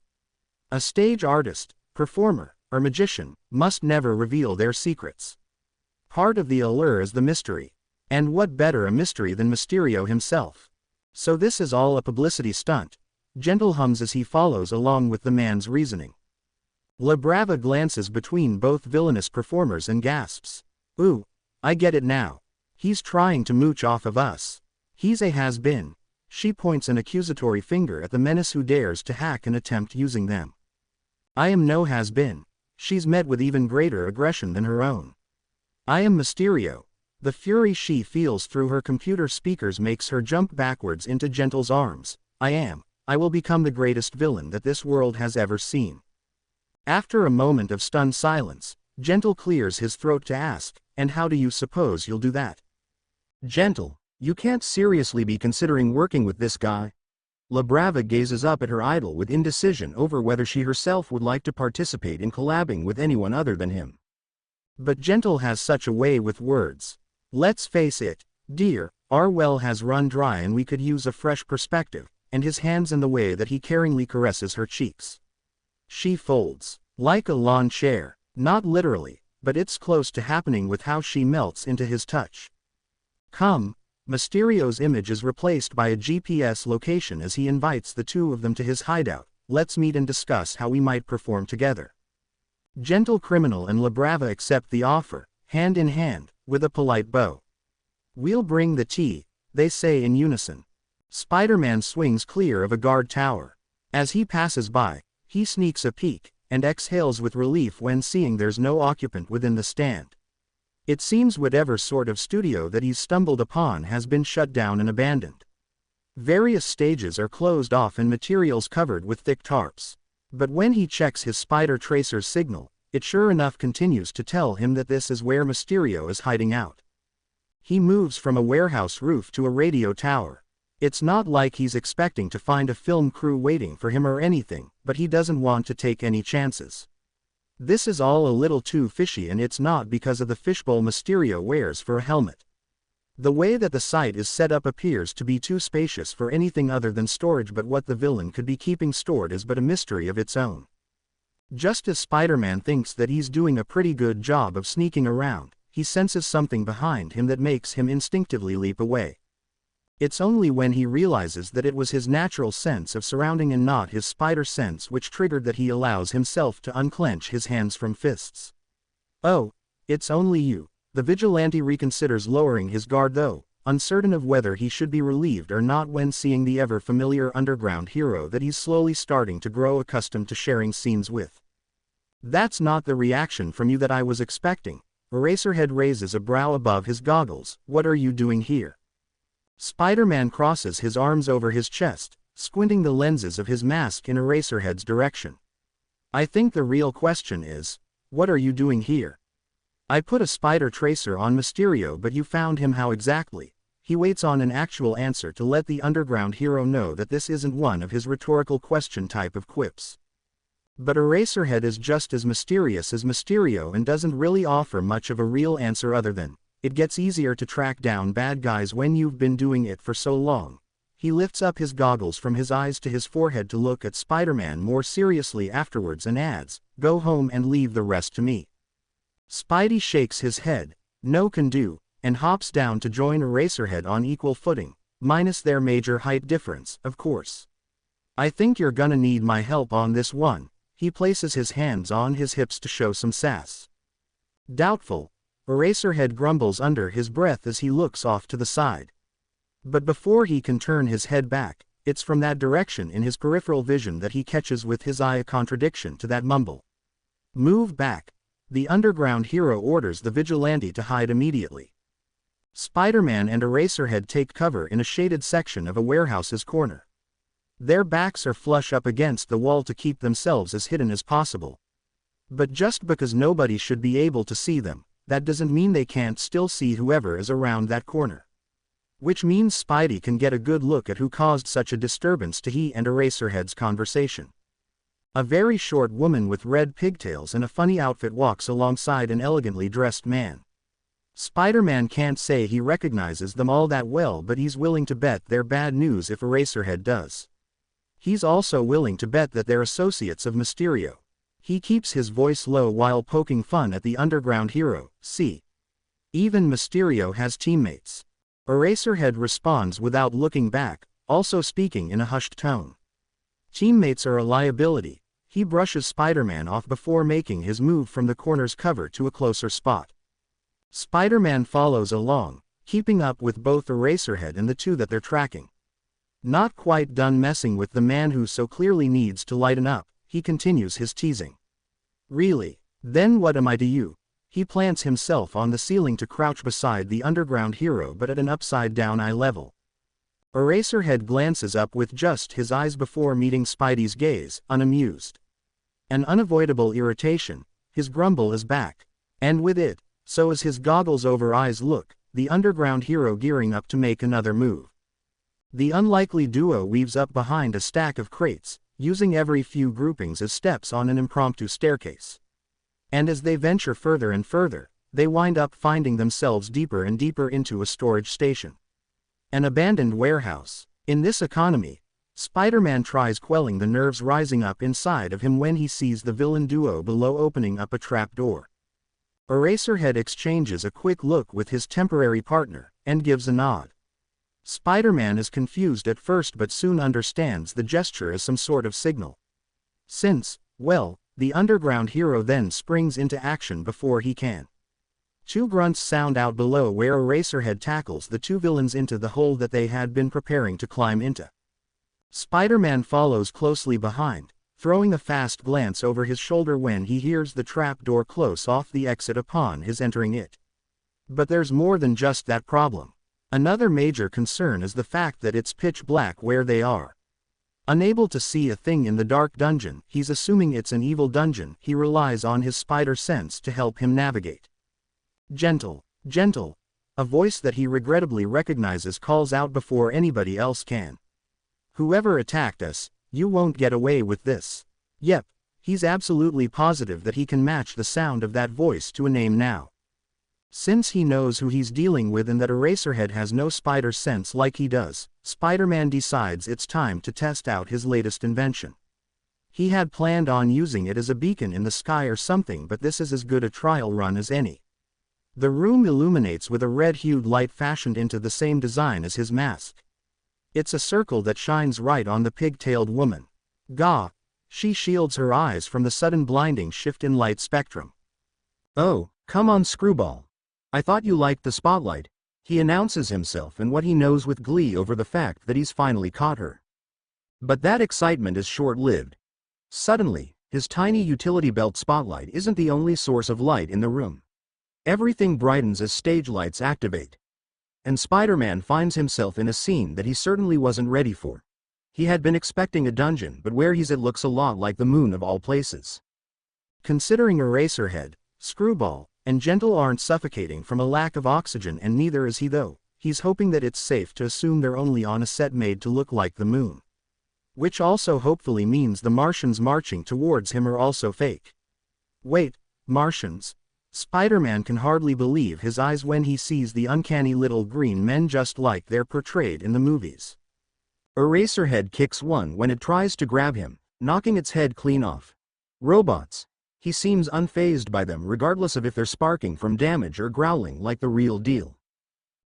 A stage artist, performer, or magician must never reveal their secrets. Part of the allure is the mystery. And what better a mystery than Mysterio himself? So this is all a publicity stunt. Gentle hums as he follows along with the man's reasoning. Labrava glances between both villainous performers and gasps. Ooh, I get it now. He's trying to mooch off of us. He's a has-been. She points an accusatory finger at the menace who dares to hack and attempt using them. I am no has-been. She's met with even greater aggression than her own. I am Mysterio. The fury she feels through her computer speakers makes her jump backwards into Gentle's arms. I will become the greatest villain that this world has ever seen. After a moment of stunned silence, Gentle clears his throat to ask, and how do you suppose you'll do that? Gentle, you can't seriously be considering working with this guy. Labrava gazes up at her idol with indecision over whether she herself would like to participate in collabing with anyone other than him. But Gentle has such a way with words. Let's face it, dear, our well has run dry and we could use a fresh perspective, and his hands in the way that he caringly caresses her cheeks. She folds, like a lawn chair, not literally, but it's close to happening with how she melts into his touch. Come, Mysterio's image is replaced by a GPS location as he invites the two of them to his hideout. Let's meet and discuss how we might perform together. Gentle criminal and Labrava accept the offer, hand in hand, with a polite bow. We'll bring the tea, they say in unison. Spider-Man swings clear of a guard tower. As he passes by, he sneaks a peek, and exhales with relief when seeing there's no occupant within the stand. It seems whatever sort of studio that he's stumbled upon has been shut down and abandoned. Various stages are closed off and materials covered with thick tarps. But when he checks his spider tracer's signal, it sure enough continues to tell him that this is where Mysterio is hiding out. He moves from a warehouse roof to a radio tower. It's not like he's expecting to find a film crew waiting for him or anything, but he doesn't want to take any chances. This is all a little too fishy, and it's not because of the fishbowl Mysterio wears for a helmet. The way that the site is set up appears to be too spacious for anything other than storage, but what the villain could be keeping stored is but a mystery of its own. Just as Spider-Man thinks that he's doing a pretty good job of sneaking around, he senses something behind him that makes him instinctively leap away. It's only when he realizes that it was his natural sense of surrounding and not his spider sense which triggered that he allows himself to unclench his hands from fists. Oh, it's only you. The vigilante reconsiders lowering his guard though, uncertain of whether he should be relieved or not when seeing the ever-familiar underground hero that he's slowly starting to grow accustomed to sharing scenes with. That's not the reaction from you that I was expecting. Eraserhead raises a brow above his goggles. What are you doing here? Spider-Man crosses his arms over his chest, squinting the lenses of his mask in Eraserhead's direction. I think the real question is, what are you doing here? I put a spider tracer on Mysterio, but you found him how exactly? He waits on an actual answer to let the underground hero know that this isn't one of his rhetorical question type of quips. But Eraserhead is just as mysterious as Mysterio and doesn't really offer much of a real answer other than, it gets easier to track down bad guys when you've been doing it for so long. He lifts up his goggles from his eyes to his forehead to look at Spider-Man more seriously afterwards and adds, go home and leave the rest to me. Spidey shakes his head, no can do, and hops down to join Eraserhead on equal footing, minus their major height difference, of course. I think you're gonna need my help on this one. He places his hands on his hips to show some sass. Doubtful, Eraserhead grumbles under his breath as he looks off to the side. But before he can turn his head back, it's from that direction in his peripheral vision that he catches with his eye a contradiction to that mumble. Move back. The underground hero orders the vigilante to hide immediately. Spider-Man and Eraserhead take cover in a shaded section of a warehouse's corner. Their backs are flush up against the wall to keep themselves as hidden as possible. But just because nobody should be able to see them, that doesn't mean they can't still see whoever is around that corner. Which means Spidey can get a good look at who caused such a disturbance to he and Eraserhead's conversation. A very short woman with red pigtails and a funny outfit walks alongside an elegantly dressed man. Spider-Man can't say he recognizes them all that well, but he's willing to bet they're bad news if Eraserhead does. He's also willing to bet that they're associates of Mysterio. He keeps his voice low while poking fun at the underground hero. See, even Mysterio has teammates. Eraserhead responds without looking back, also speaking in a hushed tone. Teammates are a liability. He brushes Spider-Man off before making his move from the corner's cover to a closer spot. Spider-Man follows along, keeping up with both Eraserhead and the two that they're tracking. Not quite done messing with the man who so clearly needs to lighten up, he continues his teasing. Really? Then what am I to you? He plants himself on the ceiling to crouch beside the underground hero, but at an upside-down eye level. Eraserhead glances up with just his eyes before meeting Spidey's gaze, unamused. An unavoidable irritation, his grumble is back. And with it, so is his goggles-over eyes look, the underground hero gearing up to make another move. The unlikely duo weaves up behind a stack of crates, using every few groupings as steps on an impromptu staircase. And as they venture further and further, they wind up finding themselves deeper and deeper into a storage station. An abandoned warehouse. In this economy, Spider-Man tries quelling the nerves rising up inside of him when he sees the villain duo below opening up a trapdoor. Eraserhead exchanges a quick look with his temporary partner, and gives a nod. Spider-Man is confused at first but soon understands the gesture as some sort of signal. Since, well, the underground hero then springs into action before he can. Two grunts sound out below where Eraserhead tackles the two villains into the hole that they had been preparing to climb into. Spider-Man follows closely behind, throwing a fast glance over his shoulder when he hears the trapdoor close off the exit upon his entering it. But there's more than just that problem. Another major concern is the fact that it's pitch black where they are. Unable to see a thing in the dark dungeon, he's assuming it's an evil dungeon. He relies on his spider sense to help him navigate. Gentle, gentle. A voice that he regrettably recognizes calls out before anybody else can. Whoever attacked us, you won't get away with this. Yep, he's absolutely positive that he can match the sound of that voice to a name now. Since he knows who he's dealing with and that Eraserhead has no spider sense like he does, Spider-Man decides it's time to test out his latest invention. He had planned on using it as a beacon in the sky or something, but this is as good a trial run as any. The room illuminates with a red-hued light fashioned into the same design as his mask. It's a circle that shines right on the pig-tailed woman. Gah! She shields her eyes from the sudden blinding shift in light spectrum. "Oh, come on, Screwball. I thought you liked the spotlight," he announces himself and what he knows with glee over the fact that he's finally caught her. But that excitement is short-lived. Suddenly, his tiny utility belt spotlight isn't the only source of light in the room. Everything brightens as stage lights activate. And Spider-Man finds himself in a scene that he certainly wasn't ready for. He had been expecting a dungeon, but where he's at looks a lot like the moon of all places. Considering Eraserhead, Screwball, and Gentle aren't suffocating from a lack of oxygen, and neither is he though, he's hoping that it's safe to assume they're only on a set made to look like the moon. Which also hopefully means the Martians marching towards him are also fake. Wait, Martians? Spider-Man can hardly believe his eyes when he sees the uncanny little green men just like they're portrayed in the movies. Eraserhead kicks one when it tries to grab him, knocking its head clean off. Robots. He seems unfazed by them regardless of if they're sparking from damage or growling like the real deal.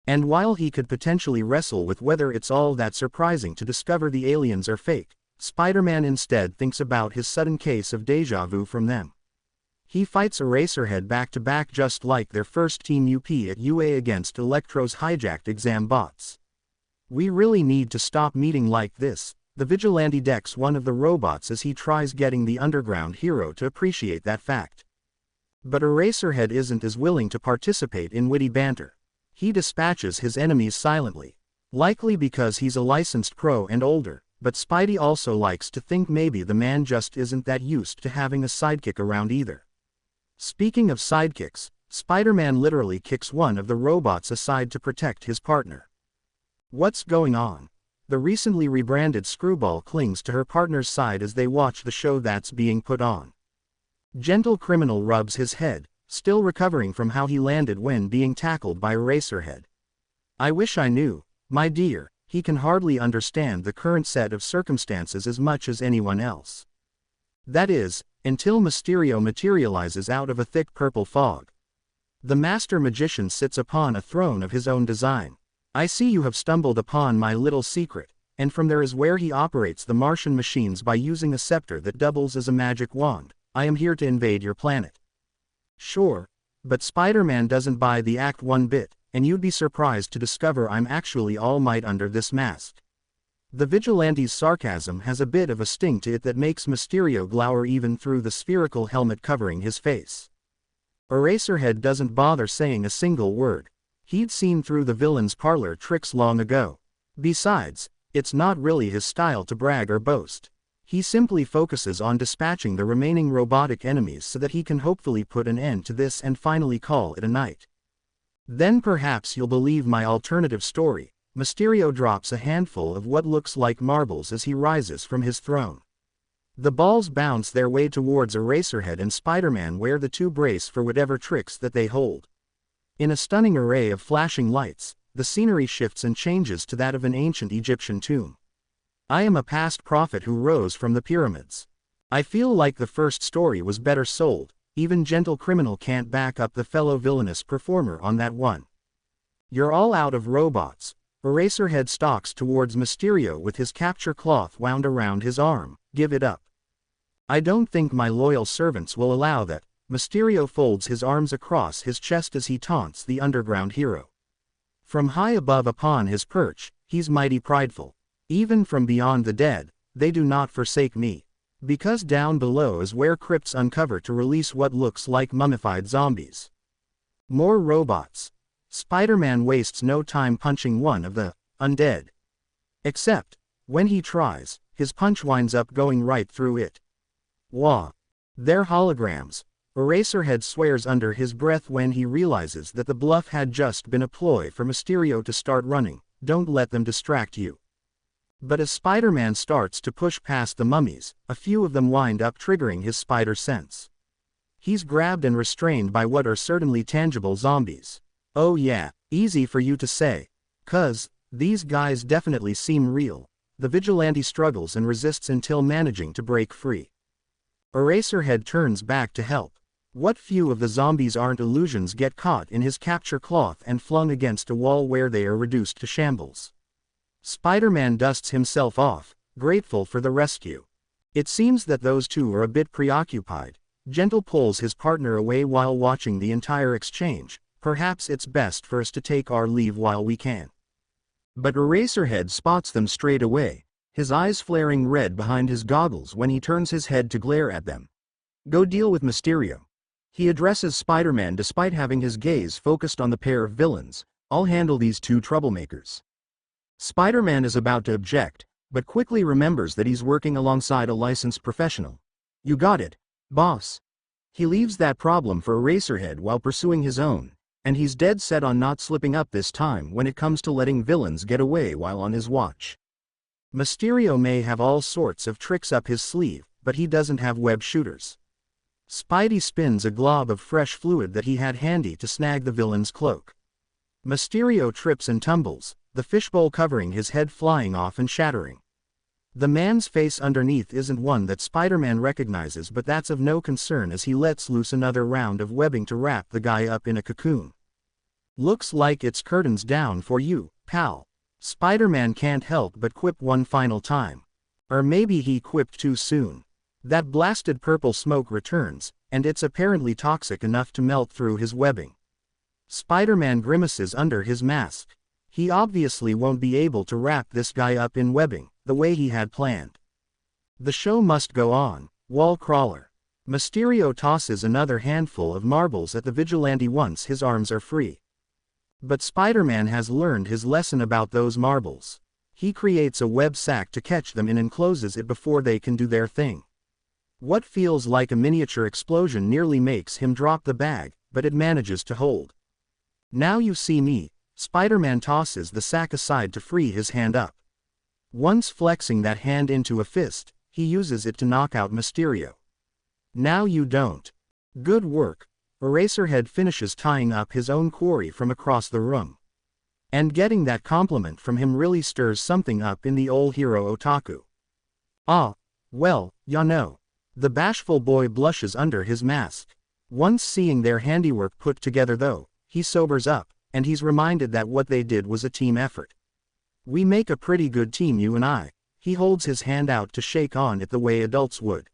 And while he could potentially wrestle with whether it's all that surprising to discover the aliens are fake, Spider-Man instead thinks about his sudden case of déjà vu from them. He fights Eraserhead back-to-back just like their first Team UP at UA against Electro's hijacked exam bots. "We really need to stop meeting like this," the vigilante decks one of the robots as he tries getting the underground hero to appreciate that fact. But Eraserhead isn't as willing to participate in witty banter. He dispatches his enemies silently. Likely because he's a licensed pro and older, but Spidey also likes to think maybe the man just isn't that used to having a sidekick around either. Speaking of sidekicks, Spider-Man literally kicks one of the robots aside to protect his partner. What's going on? The recently rebranded Screwball clings to her partner's side as they watch the show that's being put on. Gentle Criminal rubs his head, still recovering from how he landed when being tackled by Eraserhead. I wish I knew, my dear, he can hardly understand the current set of circumstances as much as anyone else. That is, until Mysterio materializes out of a thick purple fog. The Master Magician sits upon a throne of his own design. I see you have stumbled upon my little secret, and from there is where he operates the Martian machines by using a scepter that doubles as a magic wand. I am here to invade your planet. Sure, but Spider-Man doesn't buy the act one bit, and you'd be surprised to discover I'm actually All Might under this mask. The vigilante's sarcasm has a bit of a sting to it that makes Mysterio glower even through the spherical helmet covering his face. Eraserhead doesn't bother saying a single word. He'd seen through the villain's parlor tricks long ago. Besides, it's not really his style to brag or boast. He simply focuses on dispatching the remaining robotic enemies so that he can hopefully put an end to this and finally call it a night. Then perhaps you'll believe my alternative story. Mysterio drops a handful of what looks like marbles as he rises from his throne. The balls bounce their way towards Eraserhead and Spider-Man where the two brace for whatever tricks that they hold. In a stunning array of flashing lights, the scenery shifts and changes to that of an ancient Egyptian tomb. I am a past prophet who rose from the pyramids. I feel like the first story was better sold, even Gentle Criminal can't back up the fellow villainous performer on that one. You're all out of robots. Eraserhead stalks towards Mysterio with his capture cloth wound around his arm. Give it up. I don't think my loyal servants will allow that. Mysterio folds his arms across his chest as he taunts the underground hero. From high above upon his perch, he's mighty prideful. Even from beyond the dead, they do not forsake me. Because down below is where crypts uncover to release what looks like mummified zombies. More robots. Spider-Man wastes no time punching one of the undead. Except, when he tries, his punch winds up going right through it. Wah! They're holograms. Eraserhead swears under his breath when he realizes that the bluff had just been a ploy for Mysterio to start running. Don't let them distract you. But as Spider-Man starts to push past the mummies, a few of them wind up triggering his spider sense. He's grabbed and restrained by what are certainly tangible zombies. Oh yeah, easy for you to say. 'Cause these guys definitely seem real. The vigilante struggles and resists until managing to break free. Eraserhead turns back to help. What few of the zombies aren't illusions get caught in his capture cloth and flung against a wall where they are reduced to shambles. Spider-Man dusts himself off, grateful for the rescue. It seems that those two are a bit preoccupied. Gentle pulls his partner away while watching the entire exchange. Perhaps it's best for us to take our leave while we can. But Eraserhead spots them straight away, his eyes flaring red behind his goggles when he turns his head to glare at them. Go deal with Mysterio. He addresses Spider-Man despite having his gaze focused on the pair of villains. I'll handle these two troublemakers. Spider-Man is about to object, but quickly remembers that he's working alongside a licensed professional. You got it, boss. He leaves that problem for Eraserhead while pursuing his own, and he's dead set on not slipping up this time when it comes to letting villains get away while on his watch. Mysterio may have all sorts of tricks up his sleeve, but he doesn't have web shooters. Spidey spins a glob of fresh fluid that he had handy to snag the villain's cloak. Mysterio trips and tumbles, the fishbowl covering his head flying off and shattering. The man's face underneath isn't one that Spider-Man recognizes, but that's of no concern as he lets loose another round of webbing to wrap the guy up in a cocoon. Looks like it's curtains down for you, pal. Spider-Man can't help but quip one final time. Or maybe he quipped too soon. That blasted purple smoke returns, and it's apparently toxic enough to melt through his webbing. Spider-Man grimaces under his mask. He obviously won't be able to wrap this guy up in webbing, the way he had planned. The show must go on. Wall crawler. Mysterio tosses another handful of marbles at the vigilante once his arms are free. But Spider-Man has learned his lesson about those marbles. He creates a web sack to catch them in and closes it before they can do their thing. What feels like a miniature explosion nearly makes him drop the bag, but it manages to hold. Now you see me, Spider-Man tosses the sack aside to free his hand up. Once flexing that hand into a fist, he uses it to knock out Mysterio. Now you don't. Good work. Eraserhead finishes tying up his own quarry from across the room. And getting that compliment from him really stirs something up in the old hero otaku. Ah, well, ya know. The bashful boy blushes under his mask. Once seeing their handiwork put together though, he sobers up, and he's reminded that what they did was a team effort. We make a pretty good team, you and I. He holds his hand out to shake on it the way adults would.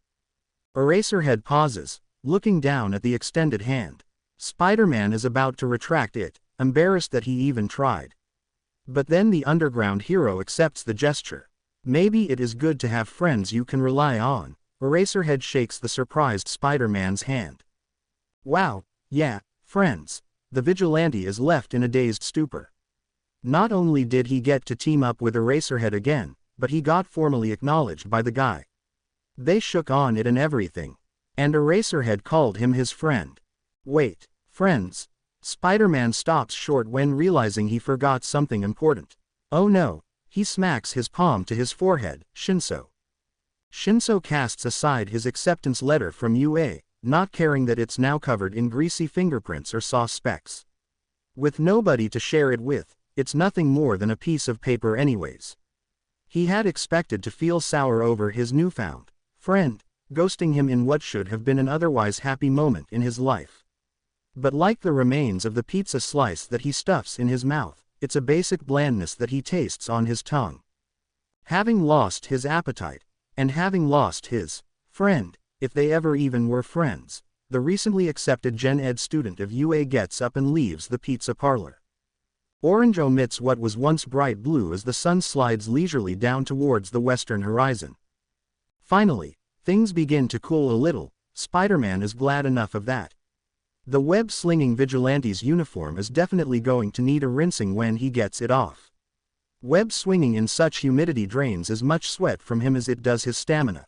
Eraserhead pauses, looking down at the extended hand. Spider-Man is about to retract it, embarrassed that he even tried. But then the underground hero accepts the gesture. Maybe it is good to have friends you can rely on. Eraserhead shakes the surprised Spider-Man's hand. Wow, yeah, friends. The vigilante is left in a dazed stupor. Not only did he get to team up with Eraserhead again, but he got formally acknowledged by the guy. They shook on it and everything. And Eraserhead called him his friend. Wait, friends? Spider-Man stops short when realizing he forgot something important. Oh no, he smacks his palm to his forehead. Shinso. Shinso casts aside his acceptance letter from UA, not caring that it's now covered in greasy fingerprints or sauce specks. With nobody to share it with, it's nothing more than a piece of paper anyways. He had expected to feel sour over his newfound friend, ghosting him in what should have been an otherwise happy moment in his life. But like the remains of the pizza slice that he stuffs in his mouth, it's a basic blandness that he tastes on his tongue. Having lost his appetite, and having lost his friend, if they ever even were friends, the recently accepted Gen Ed student of UA gets up and leaves the pizza parlor. Orange omits what was once bright blue as the sun slides leisurely down towards the western horizon. Finally, things begin to cool a little. Spider-Man is glad enough of that. The web-slinging vigilante's uniform is definitely going to need a rinsing when he gets it off. Web swinging in such humidity drains as much sweat from him as it does his stamina.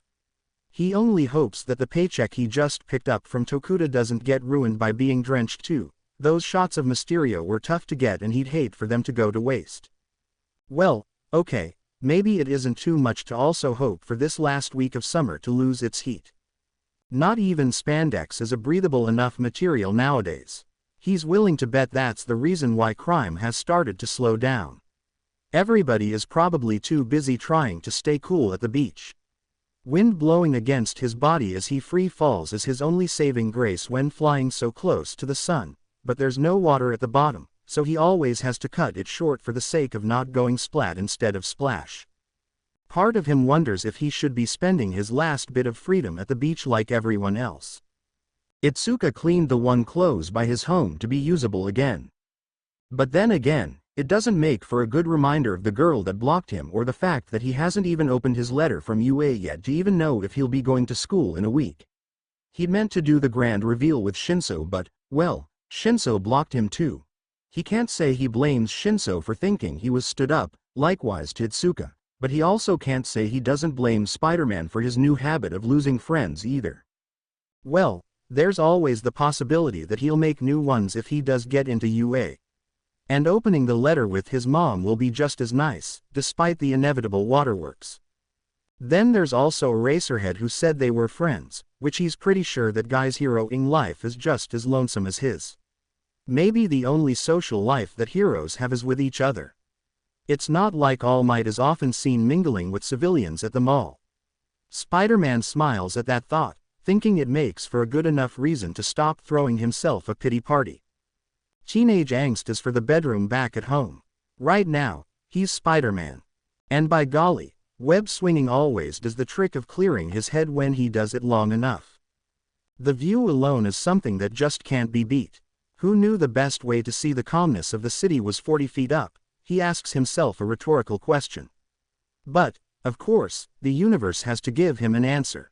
He only hopes that the paycheck he just picked up from Tokuda doesn't get ruined by being drenched too. Those shots of Mysterio were tough to get and he'd hate for them to go to waste. Well, okay, maybe it isn't too much to also hope for this last week of summer to lose its heat. Not even spandex is a breathable enough material nowadays. He's willing to bet that's the reason why crime has started to slow down. Everybody is probably too busy trying to stay cool at the beach. Wind blowing against his body as he free falls is his only saving grace when flying so close to the sun, but there's no water at the bottom, so he always has to cut it short for the sake of not going splat instead of splash. Part of him wonders if he should be spending his last bit of freedom at the beach like everyone else. Itsuka cleaned the one clothes by his home to be usable again. But then again, it doesn't make for a good reminder of the girl that blocked him or the fact that he hasn't even opened his letter from UA yet to even know if he'll be going to school in a week. He'd meant to do the grand reveal with Shinso but, well, Shinso blocked him too. He can't say he blames Shinso for thinking he was stood up, likewise to Itsuka, but he also can't say he doesn't blame Spider-Man for his new habit of losing friends either. Well, there's always the possibility that he'll make new ones if he does get into UA. And opening the letter with his mom will be just as nice, despite the inevitable waterworks. Then there's also Eraserhead who said they were friends, which he's pretty sure that guy's heroing life is just as lonesome as his. Maybe the only social life that heroes have is with each other. It's not like All Might is often seen mingling with civilians at the mall. Spider-Man smiles at that thought, thinking it makes for a good enough reason to stop throwing himself a pity party. Teenage angst is for the bedroom back at home. Right now, he's Spider-Man. And by golly, web swinging always does the trick of clearing his head when he does it long enough. The view alone is something that just can't be beat. Who knew the best way to see the calmness of the city was 40 feet up? He asks himself a rhetorical question. But, of course, the universe has to give him an answer.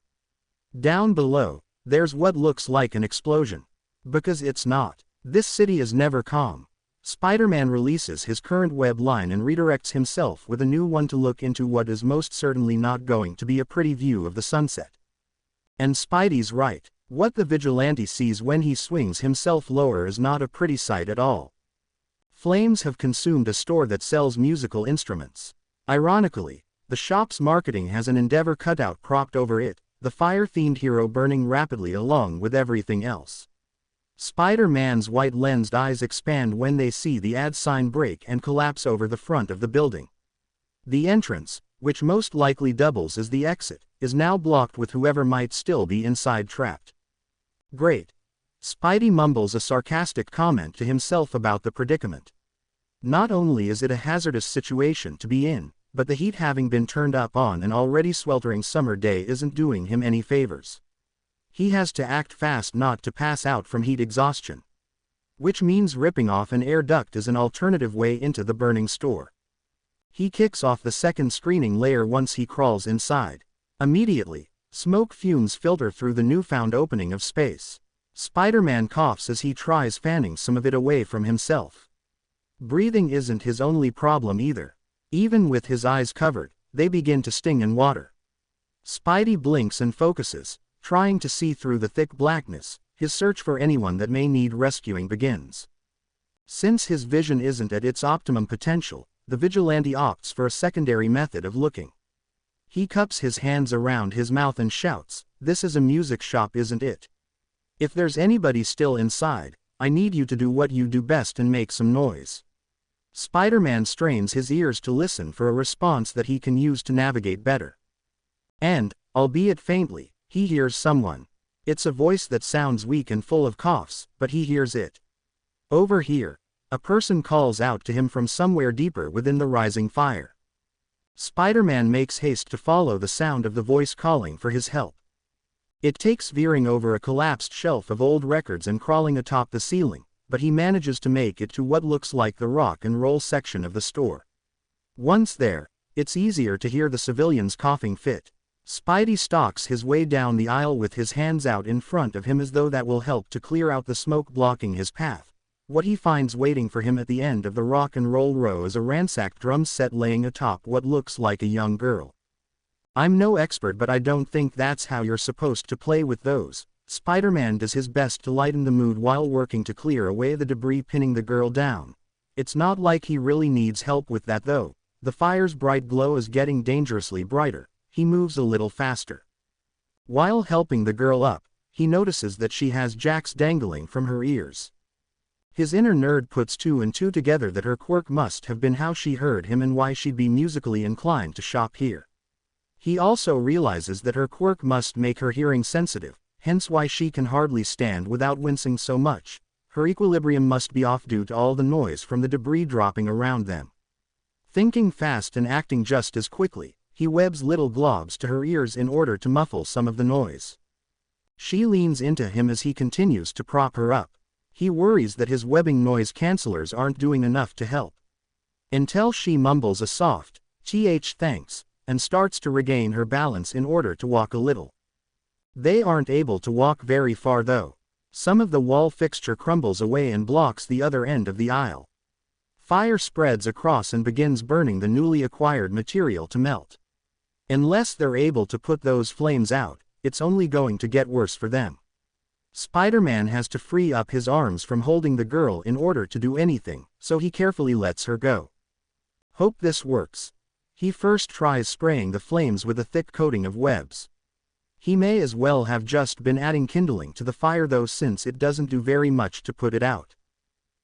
Down below, there's what looks like an explosion. Because it's not. This city is never calm. Spider-Man releases his current web line and redirects himself with a new one to look into what is most certainly not going to be a pretty view of the sunset. And Spidey's right. What the vigilante sees when he swings himself lower is not a pretty sight at all. Flames have consumed a store that sells musical instruments. Ironically, the shop's marketing has an Endeavor cutout propped over it, the fire-themed hero burning rapidly along with everything else. Spider-Man's white-lensed eyes expand when they see the ad sign break and collapse over the front of the building. The entrance, which most likely doubles as the exit, is now blocked with whoever might still be inside trapped. Great. Spidey mumbles a sarcastic comment to himself about the predicament. Not only is it a hazardous situation to be in, but the heat having been turned up on an already sweltering summer day isn't doing him any favors. He has to act fast not to pass out from heat exhaustion. Which means ripping off an air duct is an alternative way into the burning store. He kicks off the second screening layer once he crawls inside. Immediately, smoke fumes filter through the newfound opening of space. Spider-Man coughs as he tries fanning some of it away from himself. Breathing isn't his only problem either. Even with his eyes covered, they begin to sting and water. Spidey blinks and focuses, trying to see through the thick blackness. His search for anyone that may need rescuing begins. Since his vision isn't at its optimum potential, the vigilante opts for a secondary method of looking. He cups his hands around his mouth and shouts, "This is a music shop, isn't it? If there's anybody still inside, I need you to do what you do best and make some noise." Spider-Man strains his ears to listen for a response that he can use to navigate better. And, albeit faintly, he hears someone. It's a voice that sounds weak and full of coughs, but he hears it. Over here, a person calls out to him from somewhere deeper within the rising fire. Spider-Man makes haste to follow the sound of the voice calling for his help. It takes veering over a collapsed shelf of old records and crawling atop the ceiling, but he manages to make it to what looks like the rock and roll section of the store. Once there, it's easier to hear the civilians coughing fit. Spidey stalks his way down the aisle with his hands out in front of him as though that will help to clear out the smoke blocking his path. What he finds waiting for him at the end of the rock and roll row is a ransacked drum set laying atop what looks like a young girl. "I'm no expert, but I don't think that's how you're supposed to play with those." Spider-Man does his best to lighten the mood while working to clear away the debris pinning the girl down. It's not like he really needs help with that though. The fire's bright glow is getting dangerously brighter. He moves a little faster. While helping the girl up, he notices that she has jacks dangling from her ears. His inner nerd puts two and two together that her quirk must have been how she heard him and why she'd be musically inclined to shop here. He also realizes that her quirk must make her hearing sensitive, hence why she can hardly stand without wincing so much. Her equilibrium must be off due to all the noise from the debris dropping around them. Thinking fast and acting just as quickly, he webs little globs to her ears in order to muffle some of the noise. She leans into him as he continues to prop her up. He worries that his webbing noise cancelers aren't doing enough to help. Until she mumbles a soft, thanks, and starts to regain her balance in order to walk a little. They aren't able to walk very far though. Some of the wall fixture crumbles away and blocks the other end of the aisle. Fire spreads across and begins burning the newly acquired material to melt. Unless they're able to put those flames out, it's only going to get worse for them. Spider-Man has to free up his arms from holding the girl in order to do anything, so he carefully lets her go. Hope this works. He first tries spraying the flames with a thick coating of webs. He may as well have just been adding kindling to the fire though, since it doesn't do very much to put it out.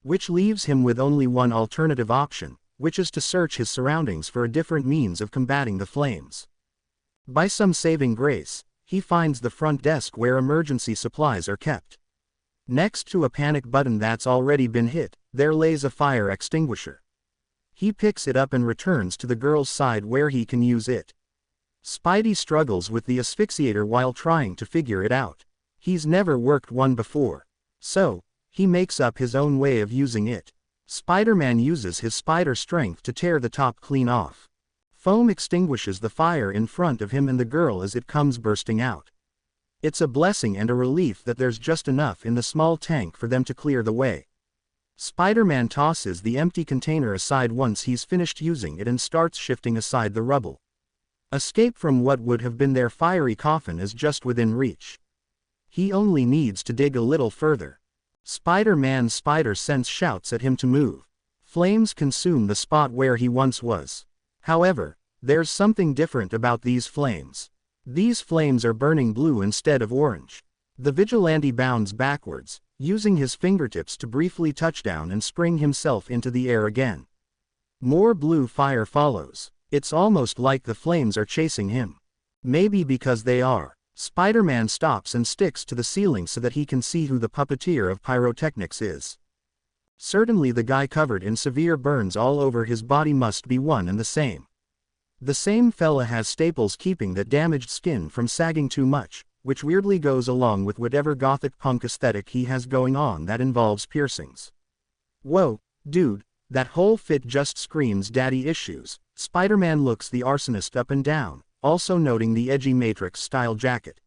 Which leaves him with only one alternative option, which is to search his surroundings for a different means of combating the flames. By some saving grace, he finds the front desk where emergency supplies are kept. Next to a panic button that's already been hit, there lays a fire extinguisher. He picks it up and returns to the girl's side where he can use it. Spidey struggles with the asphyxiator while trying to figure it out. He's never worked one before. So, he makes up his own way of using it. Spider-Man uses his spider strength to tear the top clean off. Foam extinguishes the fire in front of him and the girl as it comes bursting out. It's a blessing and a relief that there's just enough in the small tank for them to clear the way. Spider-Man tosses the empty container aside once he's finished using it and starts shifting aside the rubble. Escape from what would have been their fiery coffin is just within reach. He only needs to dig a little further. Spider-Man's spider sense shouts at him to move. Flames consume the spot where he once was. However, there's something different about these flames. These flames are burning blue instead of orange. The vigilante bounds backwards, using his fingertips to briefly touch down and spring himself into the air again. More blue fire follows. It's almost like the flames are chasing him. Maybe because they are. Spider-Man stops and sticks to the ceiling so that he can see who the puppeteer of pyrotechnics is. Certainly the guy covered in severe burns all over his body must be one and the same. The same fella has staples keeping that damaged skin from sagging too much, which weirdly goes along with whatever gothic punk aesthetic he has going on that involves piercings. Whoa, dude, that whole fit just screams daddy issues. Spider-Man looks the arsonist up and down, also noting the edgy Matrix-style jacket.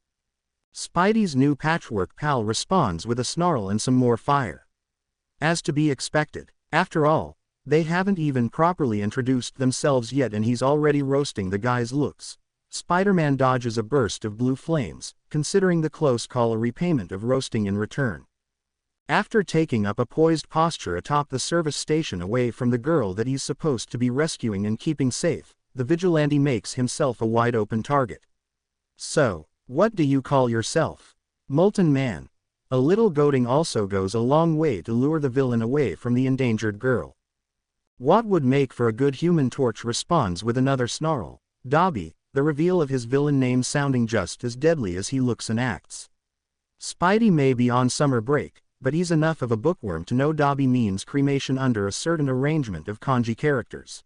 Spidey's new patchwork pal responds with a snarl and some more fire. As to be expected, after all, they haven't even properly introduced themselves yet and he's already roasting the guy's looks. Spider-Man dodges a burst of blue flames, considering the close call a repayment of roasting in return. After taking up a poised posture atop the service station away from the girl that he's supposed to be rescuing and keeping safe, the vigilante makes himself a wide-open target. So, what do you call yourself? Molten Man. A little goading also goes a long way to lure the villain away from the endangered girl. What would make for a good Human Torch responds with another snarl. Dobby, the reveal of his villain name sounding just as deadly as he looks and acts. Spidey may be on summer break, but he's enough of a bookworm to know Dobby means cremation under a certain arrangement of kanji characters.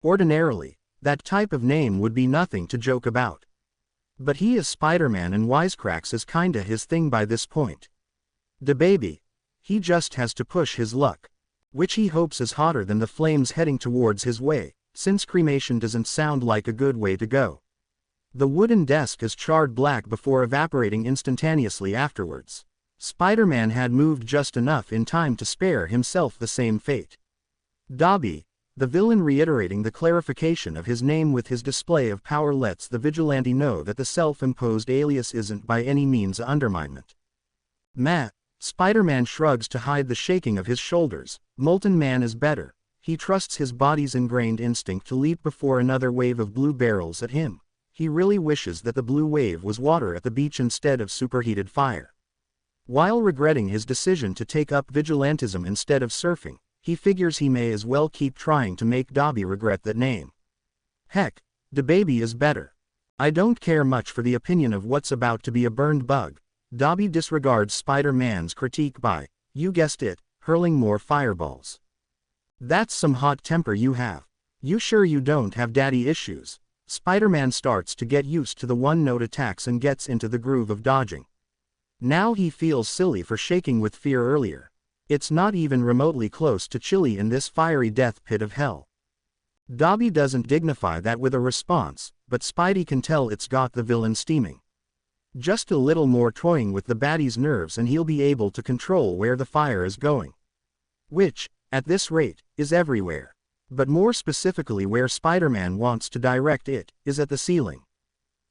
Ordinarily, that type of name would be nothing to joke about. But he is Spider-Man and wisecracks is kinda his thing by this point. DaBaby. He just has to push his luck. Which he hopes is hotter than the flames heading towards his way, since cremation doesn't sound like a good way to go. The wooden desk is charred black before evaporating instantaneously afterwards. Spider-Man had moved just enough in time to spare himself the same fate. Dobby, the villain reiterating the clarification of his name with his display of power lets the vigilante know that the self-imposed alias isn't by any means an underminement. Matt. Spider-Man shrugs to hide the shaking of his shoulders. Molten Man is better. He trusts his body's ingrained instinct to leap before another wave of blue barrels at him. He really wishes that the blue wave was water at the beach instead of superheated fire. While regretting his decision to take up vigilantism instead of surfing, he figures he may as well keep trying to make Dobby regret that name. Heck, DaBaby is better. I don't care much for the opinion of what's about to be a burned bug. Dobby disregards Spider-Man's critique by, you guessed it, hurling more fireballs. That's some hot temper you have. You sure you don't have daddy issues? Spider-Man starts to get used to the one-note attacks and gets into the groove of dodging. Now he feels silly for shaking with fear earlier. It's not even remotely close to chilly in this fiery death pit of hell. Dobby doesn't dignify that with a response, but Spidey can tell it's got the villain steaming. Just a little more toying with the baddie's nerves and he'll be able to control where the fire is going. Which, at this rate, is everywhere. But more specifically where Spider-Man wants to direct it, is at the ceiling.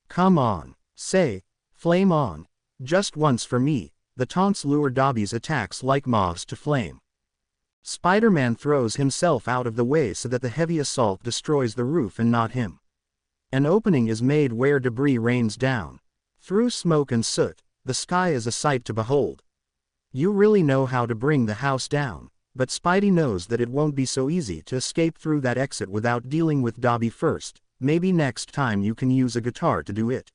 Come on, say, flame on. Just once for me. The taunts lure Dobby's attacks like moths to flame. Spider-Man throws himself out of the way so that the heavy assault destroys the roof and not him. An opening is made where debris rains down. Through smoke and soot, the sky is a sight to behold. You really know how to bring the house down, but Spidey knows that it won't be so easy to escape through that exit without dealing with Dobby first. Maybe next time you can use a guitar to do it.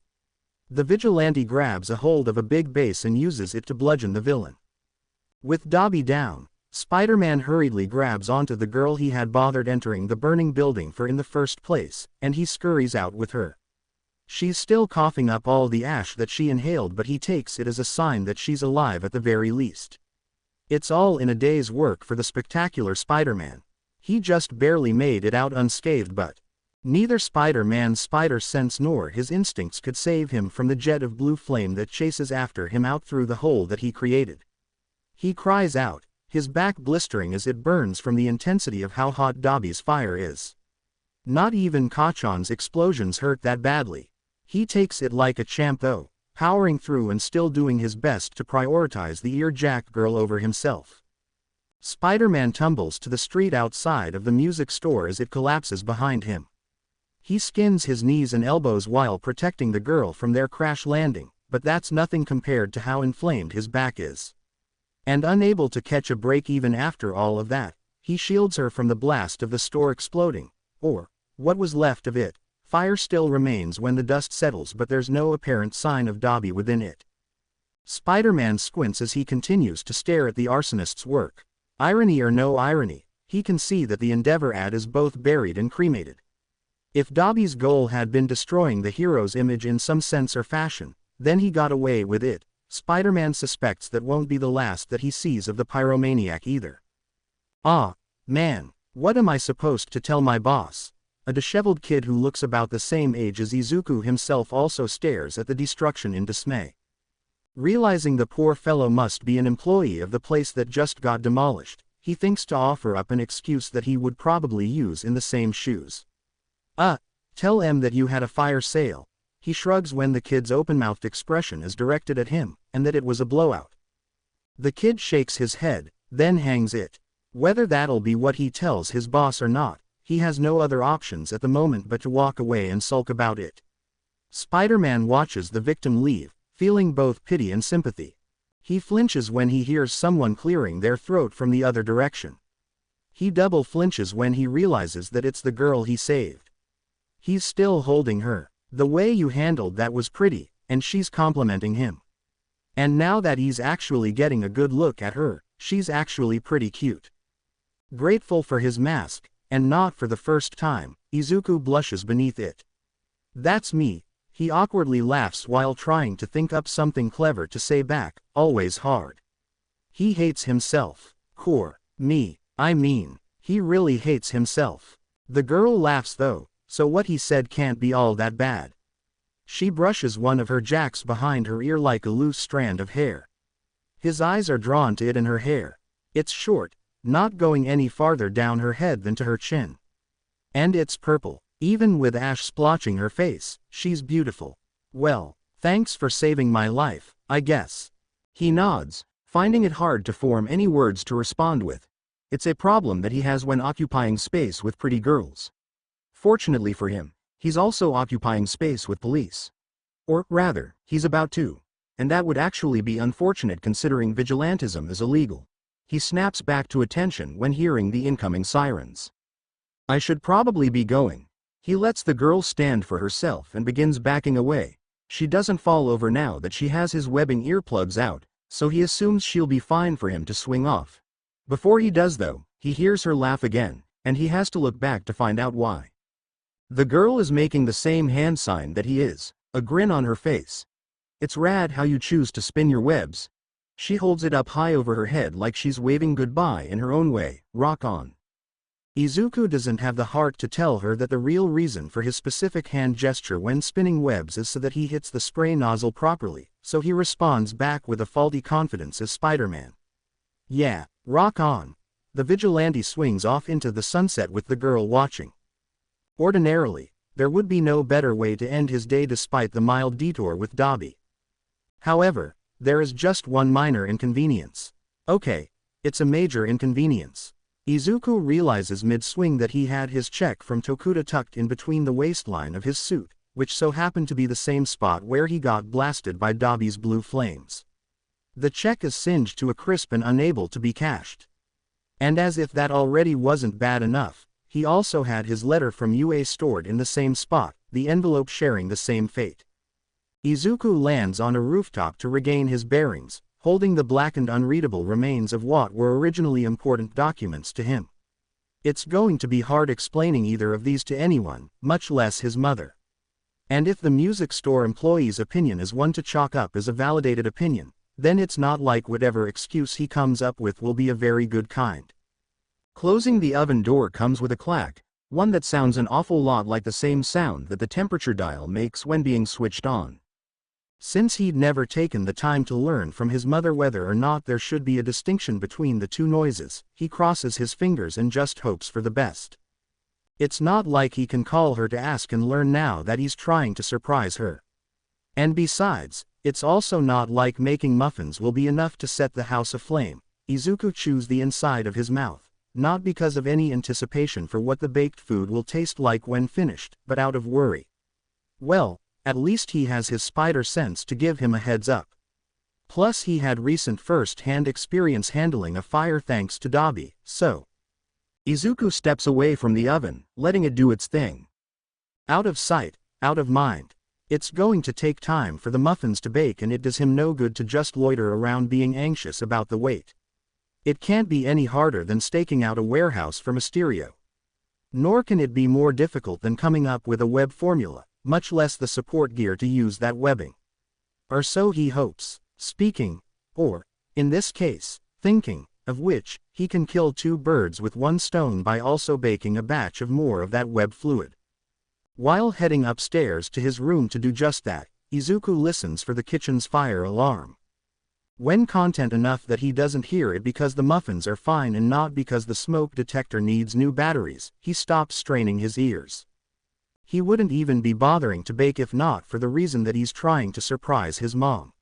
The vigilante grabs a hold of a big bass and uses it to bludgeon the villain. With Dobby down, Spider-Man hurriedly grabs onto the girl he had bothered entering the burning building for in the first place, and he scurries out with her. She's still coughing up all the ash that she inhaled, but he takes it as a sign that she's alive at the very least. It's all in a day's work for the spectacular Spider-Man. He just barely made it out unscathed, but neither Spider-Man's spider sense nor his instincts could save him from the jet of blue flame that chases after him out through the hole that he created. He cries out, his back blistering as it burns from the intensity of how hot Dabi's fire is. Not even Kachan's explosions hurt that badly. He takes it like a champ though, powering through and still doing his best to prioritize the earjack girl over himself. Spider-Man tumbles to the street outside of the music store as it collapses behind him. He skins his knees and elbows while protecting the girl from their crash landing, but that's nothing compared to how inflamed his back is. And unable to catch a break even after all of that, he shields her from the blast of the store exploding, or what was left of it. Fire still remains when the dust settles, but there's no apparent sign of Dabi within it. Spider-Man squints as he continues to stare at the arsonist's work. Irony or no irony, he can see that the Endeavor ad is both buried and cremated. If Dabi's goal had been destroying the hero's image in some sense or fashion, then he got away with it. Spider-Man suspects that won't be the last that he sees of the pyromaniac either. Ah, man, what am I supposed to tell my boss? A disheveled kid who looks about the same age as Izuku himself also stares at the destruction in dismay. Realizing the poor fellow must be an employee of the place that just got demolished, he thinks to offer up an excuse that he would probably use in the same shoes. Tell em that you had a fire sale. He shrugs when the kid's open-mouthed expression is directed at him, and that it was a blowout. The kid shakes his head, then hangs it. Whether that'll be what he tells his boss or not, he has no other options at the moment but to walk away and sulk about it. Spider-Man watches the victim leave, feeling both pity and sympathy. He flinches when he hears someone clearing their throat from the other direction. He double flinches when he realizes that it's the girl he saved. He's still holding her. The way you handled that was pretty, and she's complimenting him. And now that he's actually getting a good look at her, she's actually pretty cute. Grateful for his mask, and not for the first time, Izuku blushes beneath it. That's me. He awkwardly laughs while trying to think up something clever to say back, always hard. He hates himself. I mean, he really hates himself. The girl laughs though, so what he said can't be all that bad. She brushes one of her jacks behind her ear like a loose strand of hair. His eyes are drawn to it and her hair. It's short, not going any farther down her head than to her chin. And it's purple. Even with ash splotching her face, she's beautiful. Well, thanks for saving my life, I guess. He nods, finding it hard to form any words to respond with. It's a problem that he has when occupying space with pretty girls. Fortunately for him, he's also occupying space with police. Or, rather, he's about to. And that would actually be unfortunate considering vigilantism is illegal. He snaps back to attention when hearing the incoming sirens. I should probably be going. He lets the girl stand for herself and begins backing away. She doesn't fall over now that she has his webbing earplugs out, so he assumes she'll be fine for him to swing off. Before he does though, he hears her laugh again, and he has to look back to find out why. The girl is making the same hand sign that he is, a grin on her face. It's rad how you choose to spin your webs. She holds it up high over her head like she's waving goodbye in her own way, rock on. Izuku doesn't have the heart to tell her that the real reason for his specific hand gesture when spinning webs is so that he hits the spray nozzle properly, so he responds back with a faulty confidence as Spider-Man. Yeah, rock on. The vigilante swings off into the sunset with the girl watching. Ordinarily, there would be no better way to end his day despite the mild detour with Dabi. However, there is just one minor inconvenience. Okay, it's a major inconvenience. Izuku realizes mid-swing that he had his check from Tokuda tucked in between the waistline of his suit, which so happened to be the same spot where he got blasted by Dabi's blue flames. The check is singed to a crisp and unable to be cashed. And as if that already wasn't bad enough, he also had his letter from UA stored in the same spot, the envelope sharing the same fate. Izuku lands on a rooftop to regain his bearings, holding the blackened unreadable remains of what were originally important documents to him. It's going to be hard explaining either of these to anyone, much less his mother. And if the music store employee's opinion is one to chalk up as a validated opinion, then it's not like whatever excuse he comes up with will be a very good kind. Closing the oven door comes with a clack, one that sounds an awful lot like the same sound that the temperature dial makes when being switched on. Since he'd never taken the time to learn from his mother whether or not there should be a distinction between the two noises, he crosses his fingers and just hopes for the best. It's not like he can call her to ask and learn now that he's trying to surprise her. And besides, it's also not like making muffins will be enough to set the house aflame. Izuku chews the inside of his mouth, not because of any anticipation for what the baked food will taste like when finished, but out of worry. Well, at least he has his spider sense to give him a heads up. Plus he had recent first-hand experience handling a fire thanks to Dabi, so. Izuku steps away from the oven, letting it do its thing. Out of sight, out of mind. It's going to take time for the muffins to bake and it does him no good to just loiter around being anxious about the wait. It can't be any harder than staking out a warehouse for Mysterio. Nor can it be more difficult than coming up with a web formula, much less the support gear to use that webbing. Or so he hopes. Speaking, or, in this case, thinking, of which, he can kill two birds with one stone by also baking a batch of more of that web fluid. While heading upstairs to his room to do just that, Izuku listens for the kitchen's fire alarm. When content enough that he doesn't hear it because the muffins are fine and not because the smoke detector needs new batteries, he stops straining his ears. He wouldn't even be bothering to bake if not for the reason that he's trying to surprise his mom.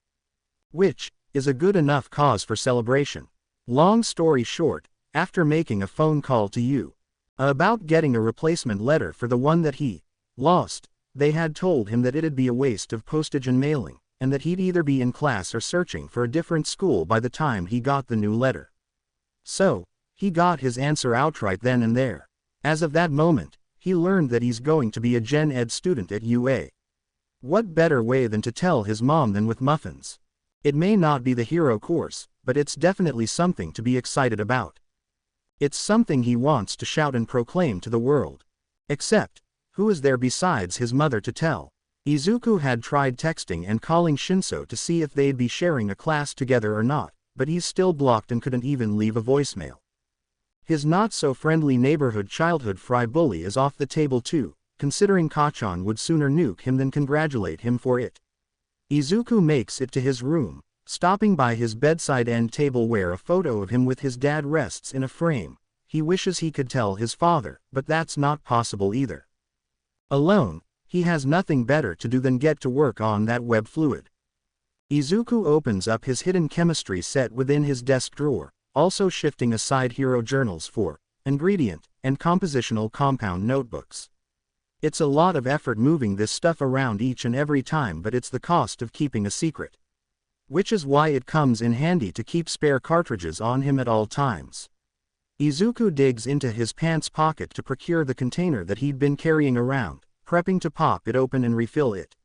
Which is a good enough cause for celebration. Long story short, after making a phone call to you about getting a replacement letter for the one that he lost, they had told him that it'd be a waste of postage and mailing, and that he'd either be in class or searching for a different school by the time he got the new letter. So, he got his answer outright then and there. As of that moment, he learned that he's going to be a Gen Ed student at UA. What better way than to tell his mom than with muffins? It may not be the hero course, but it's definitely something to be excited about. It's something he wants to shout and proclaim to the world. Except, who is there besides his mother to tell? Izuku had tried texting and calling Shinso to see if they'd be sharing a class together or not, but he's still blocked and couldn't even leave a voicemail. His not-so-friendly neighborhood childhood fry bully is off the table too, considering Kachan would sooner nuke him than congratulate him for it. Izuku makes it to his room, stopping by his bedside end table where a photo of him with his dad rests in a frame. He wishes he could tell his father, but that's not possible either. Alone, he has nothing better to do than get to work on that web fluid. Izuku opens up his hidden chemistry set within his desk drawer, also shifting aside hero journals for ingredient and compositional compound notebooks. It's a lot of effort moving this stuff around each and every time, but it's the cost of keeping a secret. Which is why it comes in handy to keep spare cartridges on him at all times. Izuku digs into his pants pocket to procure the container that he'd been carrying around, prepping to pop it open and refill it.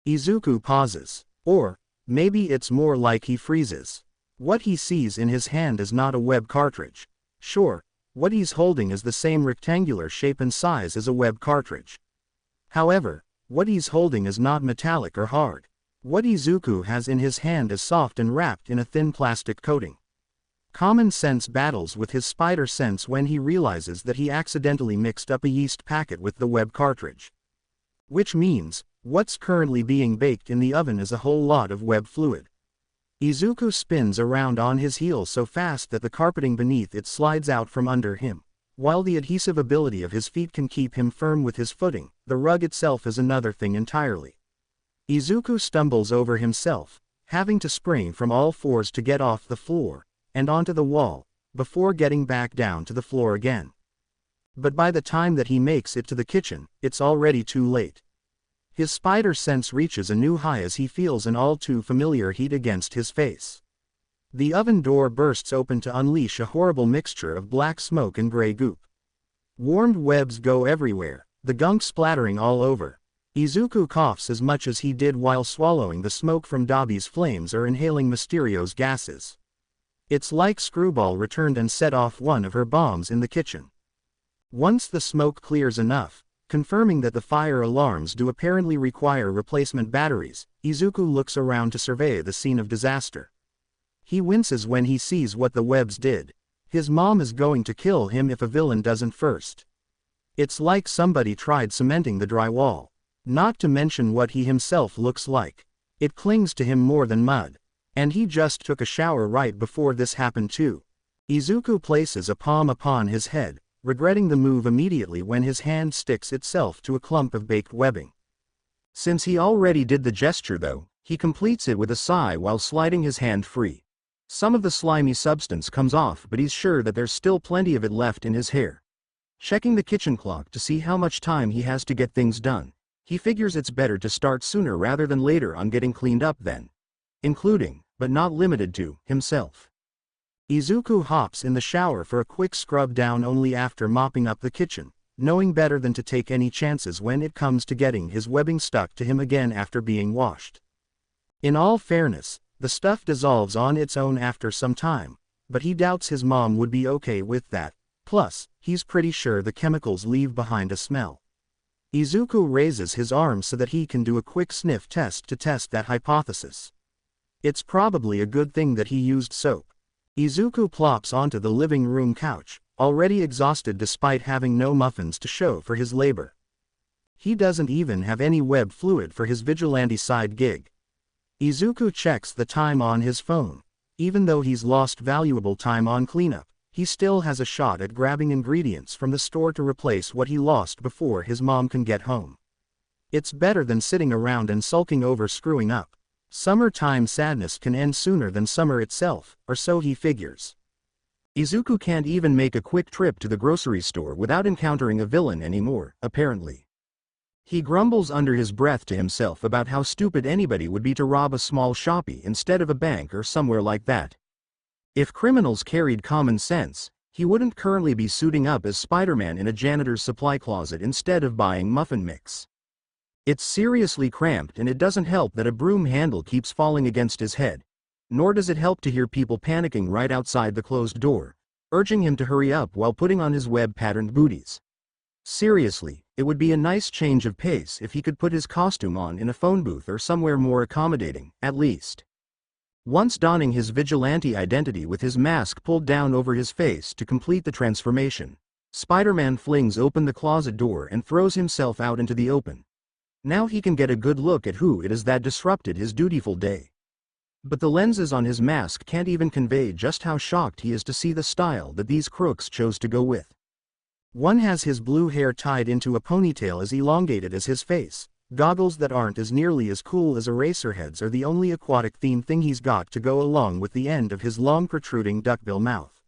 Izuku pauses. Or, maybe it's more like he freezes. What he sees in his hand is not a web cartridge. Sure, what he's holding is the same rectangular shape and size as a web cartridge. However, what he's holding is not metallic or hard. What Izuku has in his hand is soft and wrapped in a thin plastic coating. Common sense battles with his spider sense when he realizes that he accidentally mixed up a yeast packet with the web cartridge. Which means, what's currently being baked in the oven is a whole lot of web fluid. Izuku spins around on his heels so fast that the carpeting beneath it slides out from under him. While the adhesive ability of his feet can keep him firm with his footing, the rug itself is another thing entirely. Izuku stumbles over himself, having to spring from all fours to get off the floor and onto the wall, before getting back down to the floor again. But by the time that he makes it to the kitchen, it's already too late. His spider sense reaches a new high as he feels an all-too-familiar heat against his face. The oven door bursts open to unleash a horrible mixture of black smoke and gray goop. Warmed webs go everywhere, the gunk splattering all over. Izuku coughs as much as he did while swallowing the smoke from Dabi's flames or inhaling Mysterio's gases. It's like Screwball returned and set off one of her bombs in the kitchen. Once the smoke clears enough, confirming that the fire alarms do apparently require replacement batteries, Izuku looks around to survey the scene of disaster. He winces when he sees what the webs did. His mom is going to kill him if a villain doesn't first. It's like somebody tried cementing the drywall. Not to mention what he himself looks like. It clings to him more than mud. And he just took a shower right before this happened too. Izuku places a palm upon his head, regretting the move immediately when his hand sticks itself to a clump of baked webbing. Since he already did the gesture though, he completes it with a sigh while sliding his hand free. Some of the slimy substance comes off, but he's sure that there's still plenty of it left in his hair. Checking the kitchen clock to see how much time he has to get things done, he figures it's better to start sooner rather than later on getting cleaned up then. Including, but not limited to, himself. Izuku hops in the shower for a quick scrub down only after mopping up the kitchen, knowing better than to take any chances when it comes to getting his webbing stuck to him again after being washed. In all fairness, the stuff dissolves on its own after some time, but he doubts his mom would be okay with that, plus, he's pretty sure the chemicals leave behind a smell. Izuku raises his arm so that he can do a quick sniff test to test that hypothesis. It's probably a good thing that he used soap. Izuku plops onto the living room couch, already exhausted despite having no muffins to show for his labor. He doesn't even have any web fluid for his vigilante side gig. Izuku checks the time on his phone. Even though he's lost valuable time on cleanup, he still has a shot at grabbing ingredients from the store to replace what he lost before his mom can get home. It's better than sitting around and sulking over screwing up. Summertime sadness can end sooner than summer itself, or so he figures. Izuku can't even make a quick trip to the grocery store without encountering a villain anymore, apparently. He grumbles under his breath to himself about how stupid anybody would be to rob a small shoppy instead of a bank or somewhere like that. If criminals carried common sense, he wouldn't currently be suiting up as Spider-Man in a janitor's supply closet instead of buying muffin mix. It's seriously cramped, and it doesn't help that a broom handle keeps falling against his head. Nor does it help to hear people panicking right outside the closed door, urging him to hurry up while putting on his web-patterned booties. Seriously, it would be a nice change of pace if he could put his costume on in a phone booth or somewhere more accommodating, at least. Once donning his vigilante identity with his mask pulled down over his face to complete the transformation, Spider-Man flings open the closet door and throws himself out into the open. Now he can get a good look at who it is that disrupted his dutiful day. But the lenses on his mask can't even convey just how shocked he is to see the style that these crooks chose to go with. One has his blue hair tied into a ponytail as elongated as his face. Goggles that aren't as nearly as cool as Eraserheads are the only aquatic-themed thing he's got to go along with the end of his long protruding duckbill mouth.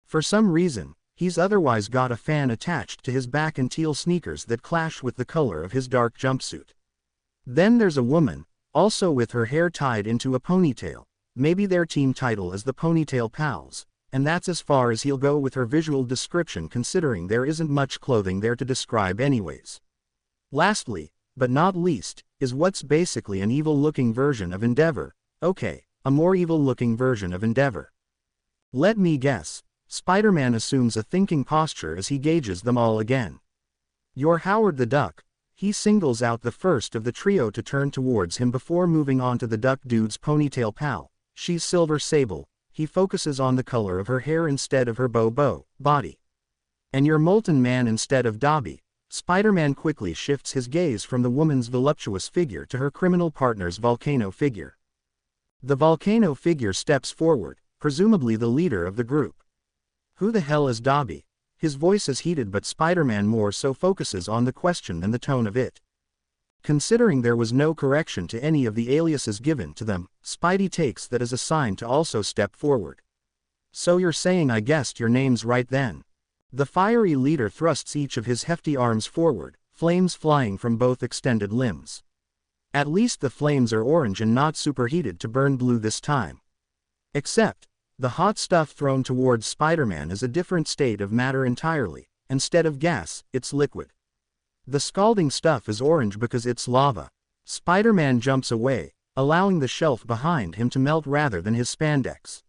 For some reason, he's otherwise got a fan attached to his back and teal sneakers that clash with the color of his dark jumpsuit. Then there's a woman, also with her hair tied into a ponytail. Maybe their team title is the Ponytail Pals, and that's as far as he'll go with her visual description considering there isn't much clothing there to describe anyways. Lastly, but not least, is what's basically an evil-looking version of Endeavor. Okay, a more evil-looking version of Endeavor. Let me guess, Spider-Man assumes a thinking posture as he gauges them all again. You're Howard the Duck. He singles out the first of the trio to turn towards him before moving on to the Duck Dude's ponytail pal. She's Silver Sable. He focuses on the color of her hair instead of her body. And you're Molten Man instead of Dobby. Spider-Man quickly shifts his gaze from the woman's voluptuous figure to her criminal partner's volcano figure. The volcano figure steps forward, presumably the leader of the group. Who the hell is Dobby? His voice is heated, but Spider-Man more so focuses on the question than the tone of it. Considering there was no correction to any of the aliases given to them, Spidey takes that as a sign to also step forward. So you're saying I guessed your names right then? The fiery leader thrusts each of his hefty arms forward, flames flying from both extended limbs. At least the flames are orange and not superheated to burn blue this time. Except, the hot stuff thrown towards Spider-Man is a different state of matter entirely. Instead of gas, it's liquid. The scalding stuff is orange because it's lava. Spider-Man jumps away, allowing the shelf behind him to melt rather than his spandex.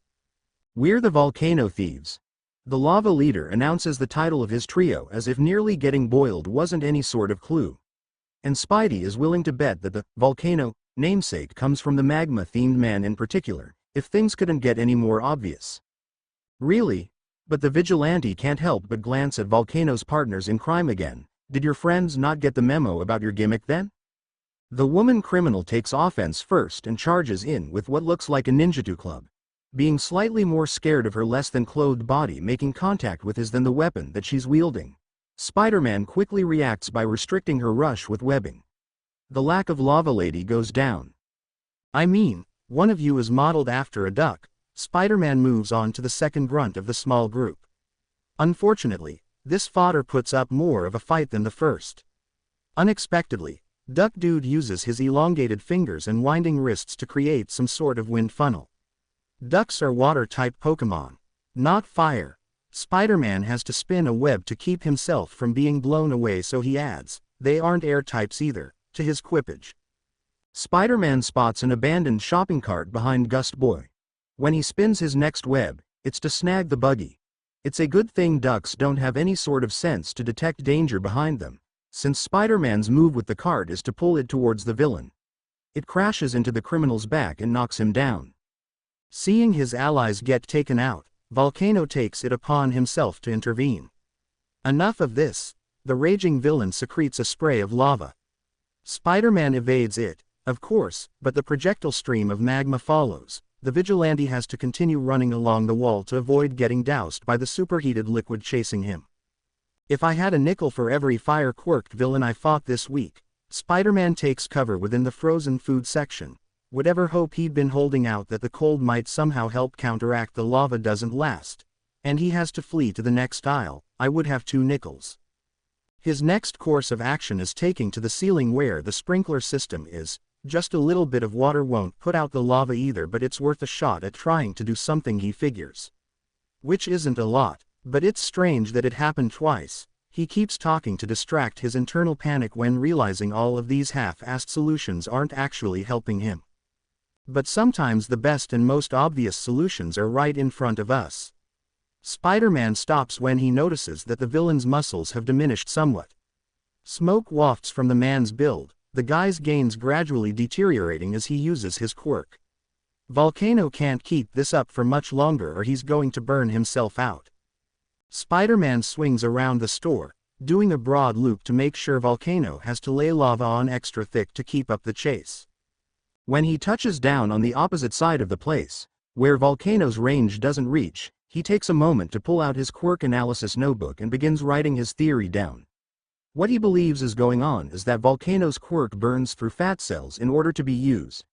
We're the Volcano Thieves. The lava leader announces the title of his trio as if nearly getting boiled wasn't any sort of clue. And Spidey is willing to bet that the volcano namesake comes from the magma-themed man in particular, if things couldn't get any more obvious. Really? But the vigilante can't help but glance at Volcano's partners in crime again. Did your friends not get the memo about your gimmick then? The woman criminal takes offense first and charges in with what looks like a ninjutsu club, being slightly more scared of her less than clothed body making contact with his than the weapon that she's wielding. Spider-Man quickly reacts by restricting her rush with webbing. The lack of lava lady goes down. I mean, one of you is modeled after a duck. Spider-Man moves on to the second grunt of the small group. Unfortunately, this fodder puts up more of a fight than the first. Unexpectedly, Duck Dude uses his elongated fingers and winding wrists to create some sort of wind funnel. Ducks are water-type Pokemon, not fire. Spider-Man has to spin a web to keep himself from being blown away, so he adds, they aren't air types either, to his quippage. Spider-Man spots an abandoned shopping cart behind Gust Boy. When he spins his next web, it's to snag the buggy. It's a good thing ducks don't have any sort of sense to detect danger behind them, since Spider-Man's move with the cart is to pull it towards the villain. It crashes into the criminal's back and knocks him down. Seeing his allies get taken out, Volcano takes it upon himself to intervene. Enough of this, the raging villain secretes a spray of lava. Spider-Man evades it, of course, but the projectile stream of magma follows. The vigilante has to continue running along the wall to avoid getting doused by the superheated liquid chasing him. If I had a nickel for every fire-quirked villain I fought this week, Spider-Man takes cover within the frozen food section. Whatever hope he'd been holding out that the cold might somehow help counteract the lava doesn't last, and he has to flee to the next aisle. I would have 2 nickels. His next course of action is taking to the ceiling where the sprinkler system is. Just a little bit of water won't put out the lava either, but it's worth a shot at trying to do something, he figures. Which isn't a lot, but it's strange that it happened twice. He keeps talking to distract his internal panic when realizing all of these half-assed solutions aren't actually helping him. But sometimes the best and most obvious solutions are right in front of us. Spider-Man stops when he notices that the villain's muscles have diminished somewhat. Smoke wafts from the man's build. The guy's gains gradually deteriorating as he uses his quirk. Volcano can't keep this up for much longer or he's going to burn himself out. Spider-Man swings around the store, doing a broad loop to make sure Volcano has to lay lava on extra thick to keep up the chase. When he touches down on the opposite side of the place, where Volcano's range doesn't reach, he takes a moment to pull out his quirk analysis notebook and begins writing his theory down. What he believes is going on is that Volcano's quirk burns through fat cells in order to be used.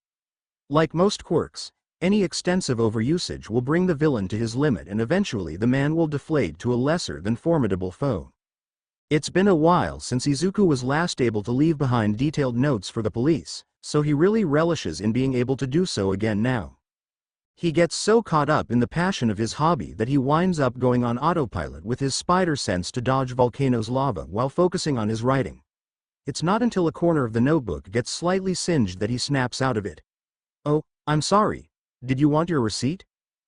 Like most quirks, any extensive overusage will bring the villain to his limit and eventually the man will deflate to a lesser than formidable foe. It's been a while since Izuku was last able to leave behind detailed notes for the police, so he really relishes in being able to do so again now. He gets so caught up in the passion of his hobby that he winds up going on autopilot with his spider sense to dodge Volcano's lava while focusing on his writing. It's not until a corner of the notebook gets slightly singed that he snaps out of it. "Oh, I'm sorry. Did you want your receipt?"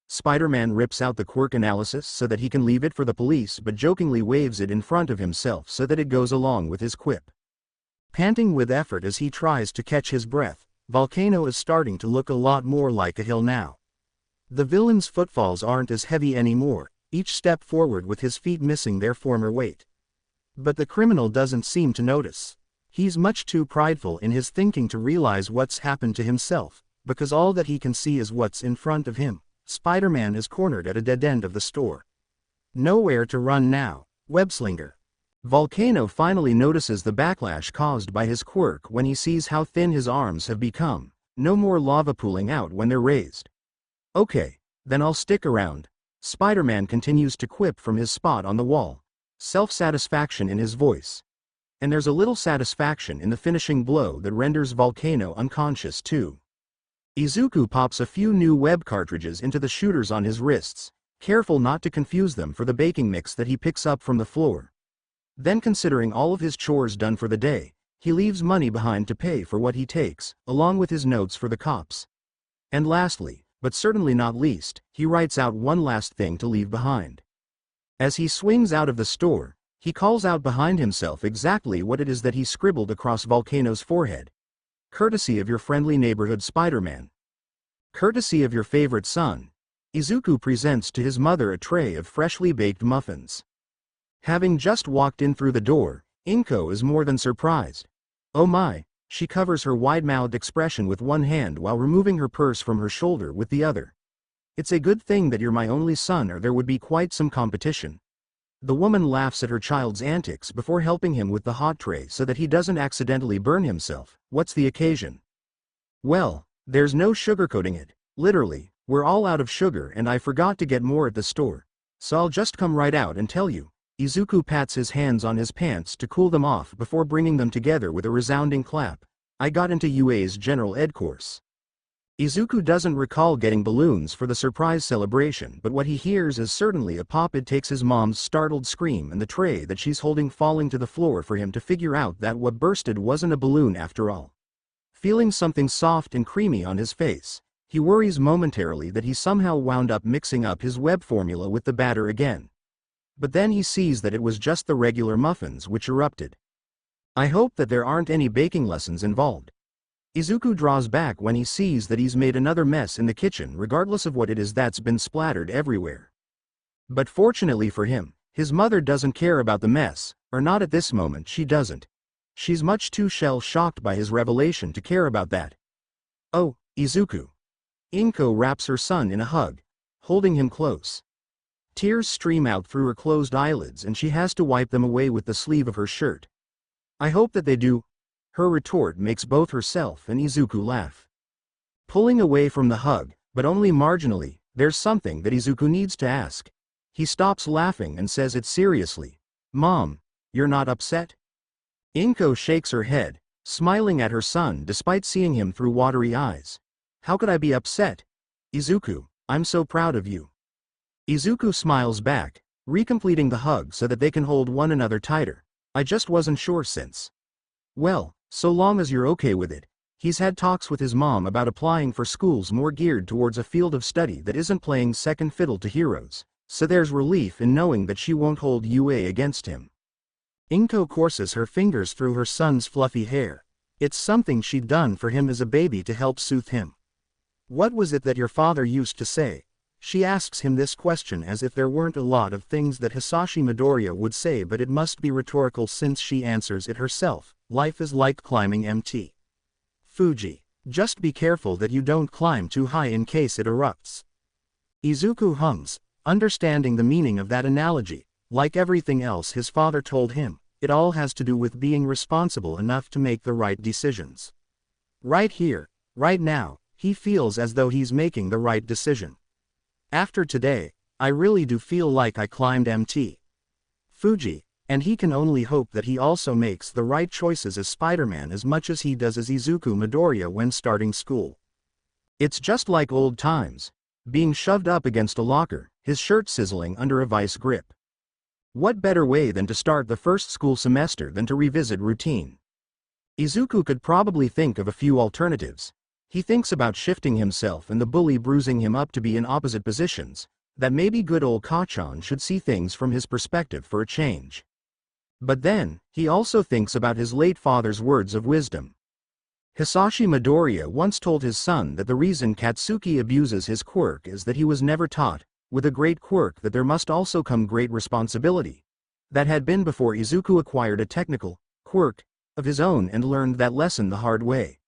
Spider-Man rips out the quirk analysis so that he can leave it for the police but jokingly waves it in front of himself so that it goes along with his quip. Panting with effort as he tries to catch his breath, Volcano is starting to look a lot more like a hill now. The villain's footfalls aren't as heavy anymore, each step forward with his feet missing their former weight. But the criminal doesn't seem to notice. He's much too prideful in his thinking to realize what's happened to himself, because all that he can see is what's in front of him. Spider-Man is cornered at a dead end of the store. Nowhere to run now. Webslinger. Volcano finally notices the backlash caused by his quirk when he sees how thin his arms have become. No more lava pooling out when they're raised. "Okay, then I'll stick around." Spider-Man continues to quip from his spot on the wall. Self-satisfaction in his voice. And there's a little satisfaction in the finishing blow that renders Volcano unconscious too. Izuku pops a few new web cartridges into the shooters on his wrists, careful not to confuse them for the baking mix that he picks up from the floor. Then, considering all of his chores done for the day, he leaves money behind to pay for what he takes, along with his notes for the cops. And lastly, but certainly not least, he writes out one last thing to leave behind. As he swings out of the store, he calls out behind himself exactly what it is that he scribbled across Volcano's forehead. "Courtesy of your friendly neighborhood Spider-Man. Courtesy of your favorite son." Izuku presents to his mother a tray of freshly baked muffins. Having just walked in through the door, Inko is more than surprised. "Oh my," She covers her wide-mouthed expression with one hand while removing her purse from her shoulder with the other. It's a good thing that you're my only son, or there would be quite some competition. The woman laughs at her child's antics before helping him with the hot tray so that he doesn't accidentally burn himself. What's the occasion? Well, there's no sugarcoating it. Literally, we're all out of sugar and I forgot to get more at the store. So I'll just come right out and tell you. Izuku pats his hands on his pants to cool them off before bringing them together with a resounding clap. I got into UA's general ed course. Izuku doesn't recall getting balloons for the surprise celebration, but what he hears is certainly a pop. It takes his mom's startled scream and the tray that she's holding falling to the floor for him to figure out that what bursted wasn't a balloon after all. Feeling something soft and creamy on his face, he worries momentarily that he somehow wound up mixing up his web formula with the batter again. But then he sees that it was just the regular muffins which erupted. I hope that there aren't any baking lessons involved. Izuku draws back when he sees that he's made another mess in the kitchen regardless of what it is that's been splattered everywhere. But fortunately for him, his mother doesn't care about the mess, or not at this moment. She doesn't. She's much too shell-shocked by his revelation to care about that. Oh, Izuku. Inko wraps her son in a hug, holding him close. Tears stream out through her closed eyelids and she has to wipe them away with the sleeve of her shirt. I hope that they do. Her retort makes both herself and Izuku laugh. Pulling away from the hug, but only marginally, there's something that Izuku needs to ask. He stops laughing and says it seriously. Mom, you're not upset? Inko shakes her head, smiling at her son despite seeing him through watery eyes. How could I be upset? Izuku, I'm so proud of you. Izuku smiles back, recompleting the hug so that they can hold one another tighter. I just wasn't sure since. Well, so long as you're okay with it. He's had talks with his mom about applying for schools more geared towards a field of study that isn't playing second fiddle to heroes, so there's relief in knowing that she won't hold UA against him. Inko courses her fingers through her son's fluffy hair. It's something she'd done for him as a baby to help soothe him. What was it that your father used to say? She asks him this question as if there weren't a lot of things that Hisashi Midoriya would say, but it must be rhetorical since she answers it herself. Life is like climbing Mt. Fuji. Just be careful that you don't climb too high in case it erupts. Izuku hums, understanding the meaning of that analogy. Like everything else his father told him, it all has to do with being responsible enough to make the right decisions. Right here, right now, he feels as though he's making the right decision. After today, I really do feel like I climbed Mt. Fuji, and he can only hope that he also makes the right choices as Spider-Man as much as he does as Izuku Midoriya when starting school. It's just like old times, being shoved up against a locker, his shirt sizzling under a vice grip. What better way than to start the first school semester than to revisit routine? Izuku could probably think of a few alternatives. He thinks about shifting himself and the bully bruising him up to be in opposite positions, that maybe good old Kachan should see things from his perspective for a change. But then, he also thinks about his late father's words of wisdom. Hisashi Midoriya once told his son that the reason Katsuki abuses his quirk is that he was never taught, with a great quirk, that there must also come great responsibility. That had been before Izuku acquired a technical quirk of his own and learned that lesson the hard way.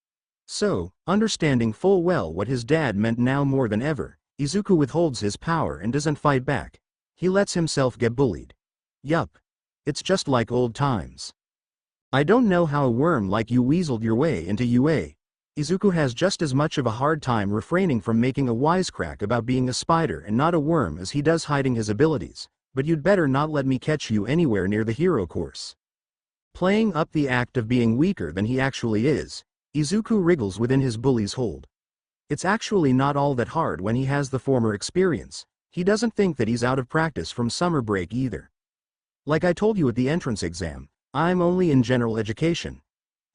So, understanding full well what his dad meant now more than ever, Izuku withholds his power and doesn't fight back. He lets himself get bullied. Yup. It's just like old times. I don't know how a worm like you weaseled your way into UA. Izuku has just as much of a hard time refraining from making a wisecrack about being a spider and not a worm as he does hiding his abilities, but you'd better not let me catch you anywhere near the hero course. Playing up the act of being weaker than he actually is, Izuku wriggles within his bully's hold. It's actually not all that hard when he has the former experience. He doesn't think that he's out of practice from summer break either. Like I told you at the entrance exam, I'm only in general education.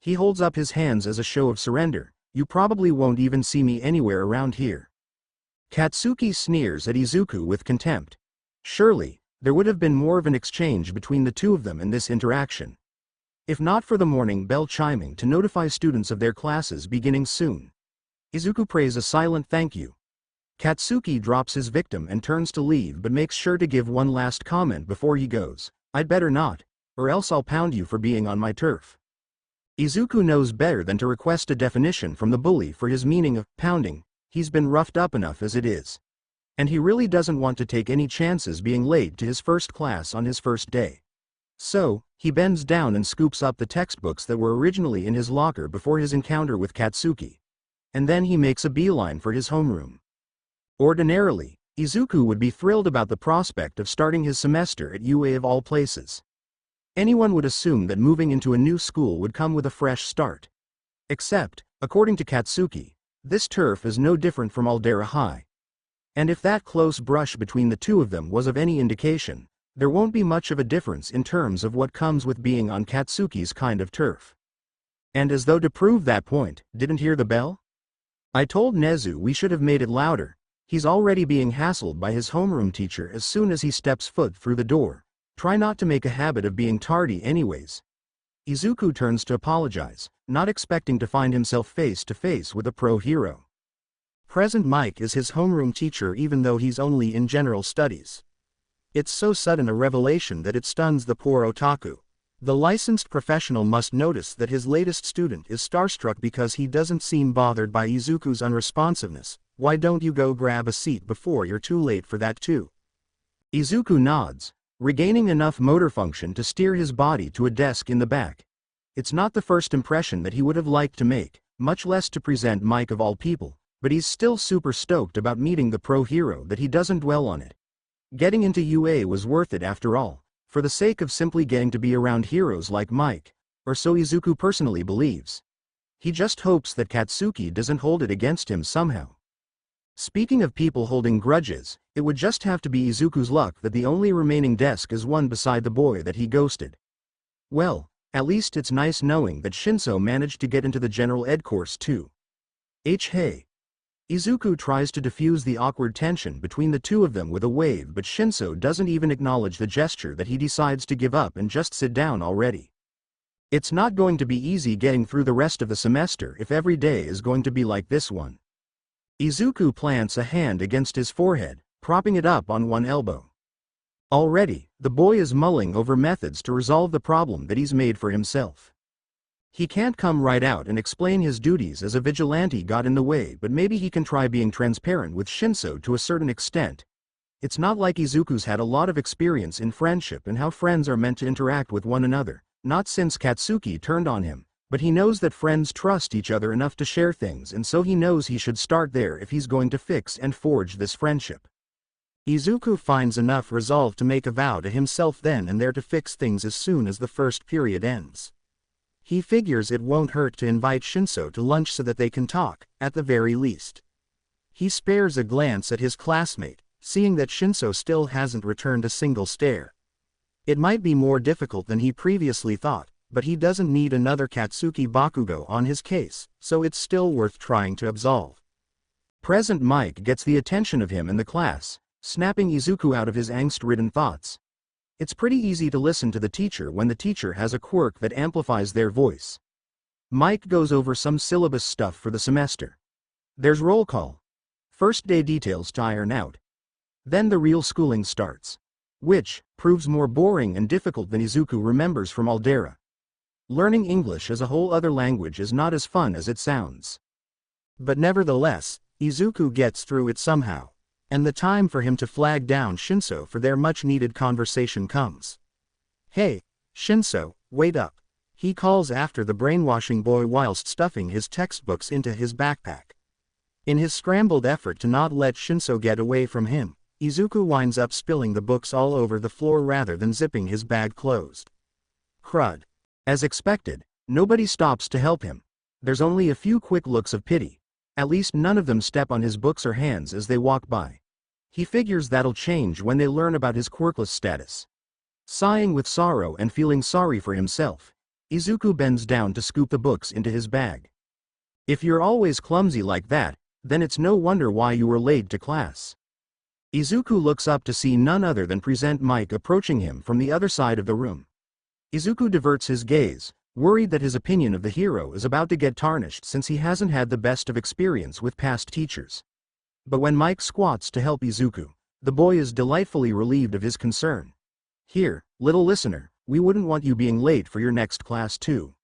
He holds up his hands as a show of surrender. You probably won't even see me anywhere around here. Katsuki sneers at Izuku with contempt. Surely, there would have been more of an exchange between the two of them in this interaction. If not for the morning bell chiming to notify students of their classes beginning soon. Izuku prays a silent thank you. Katsuki drops his victim and turns to leave but makes sure to give one last comment before he goes. I'd better not, or else I'll pound you for being on my turf. Izuku knows better than to request a definition from the bully for his meaning of pounding. He's been roughed up enough as it is. And he really doesn't want to take any chances being late to his first class on his first day. So, he bends down and scoops up the textbooks that were originally in his locker before his encounter with Katsuki. And then he makes a beeline for his homeroom. Ordinarily, Izuku would be thrilled about the prospect of starting his semester at UA of all places. Anyone would assume that moving into a new school would come with a fresh start. Except, according to Katsuki, this turf is no different from Aldera High. And if that close brush between the two of them was of any indication, there won't be much of a difference in terms of what comes with being on Katsuki's kind of turf. And as though to prove that point, didn't hear the bell? I told Nezu we should have made it louder. He's already being hassled by his homeroom teacher as soon as he steps foot through the door. Try not to make a habit of being tardy anyways. Izuku turns to apologize, not expecting to find himself face to face with a pro hero. Present Mike is his homeroom teacher even though he's only in general studies. It's so sudden a revelation that it stuns the poor otaku. The licensed professional must notice that his latest student is starstruck because he doesn't seem bothered by Izuku's unresponsiveness. Why don't you go grab a seat before you're too late for that too? Izuku nods, regaining enough motor function to steer his body to a desk in the back. It's not the first impression that he would have liked to make, much less to present Mike of all people, but he's still super stoked about meeting the pro hero that he doesn't dwell on it. Getting into UA was worth it after all, for the sake of simply getting to be around heroes like Mike, or so Izuku personally believes. He just hopes that Katsuki doesn't hold it against him somehow. Speaking of people holding grudges, it would just have to be Izuku's luck that the only remaining desk is one beside the boy that he ghosted. Well, at least it's nice knowing that Shinso managed to get into the general ed course too. Hey. Izuku tries to diffuse the awkward tension between the two of them with a wave, but Shinso doesn't even acknowledge the gesture that he decides to give up and just sit down already. It's not going to be easy getting through the rest of the semester if every day is going to be like this one. Izuku plants a hand against his forehead, propping it up on one elbow. Already, the boy is mulling over methods to resolve the problem that he's made for himself. He can't come right out and explain his duties as a vigilante got in the way, but maybe he can try being transparent with Shinso to a certain extent. It's not like Izuku's had a lot of experience in friendship and how friends are meant to interact with one another, not since Katsuki turned on him, but he knows that friends trust each other enough to share things, and so he knows he should start there if he's going to fix and forge this friendship. Izuku finds enough resolve to make a vow to himself then and there to fix things as soon as the first period ends. He figures it won't hurt to invite Shinso to lunch so that they can talk, at the very least. He spares a glance at his classmate, seeing that Shinso still hasn't returned a single stare. It might be more difficult than he previously thought, but he doesn't need another Katsuki Bakugo on his case, so it's still worth trying to absolve. Present Mike gets the attention of him in the class, snapping Izuku out of his angst-ridden thoughts. It's pretty easy to listen to the teacher when the teacher has a quirk that amplifies their voice. Mike goes over some syllabus stuff for the semester. There's roll call. First day details to iron out. Then the real schooling starts. Which proves more boring and difficult than Izuku remembers from Aldera. Learning English as a whole other language is not as fun as it sounds. But nevertheless, Izuku gets through it somehow. And the time for him to flag down Shinso for their much-needed conversation comes. Hey, Shinso, wait up. He calls after the brainwashing boy whilst stuffing his textbooks into his backpack. In his scrambled effort to not let Shinso get away from him, Izuku winds up spilling the books all over the floor rather than zipping his bag closed. Crud. As expected, nobody stops to help him. There's only a few quick looks of pity. At least none of them step on his books or hands as they walk by. He figures that'll change when they learn about his quirkless status. Sighing with sorrow and feeling sorry for himself, Izuku bends down to scoop the books into his bag. If you're always clumsy like that, then it's no wonder why you were late to class. Izuku looks up to see none other than Present Mike approaching him from the other side of the room. Izuku diverts his gaze, worried that his opinion of the hero is about to get tarnished since he hasn't had the best of experience with past teachers. But when Mike squats to help Izuku, the boy is delightfully relieved of his concern. Here, little listener, we wouldn't want you being late for your next class too.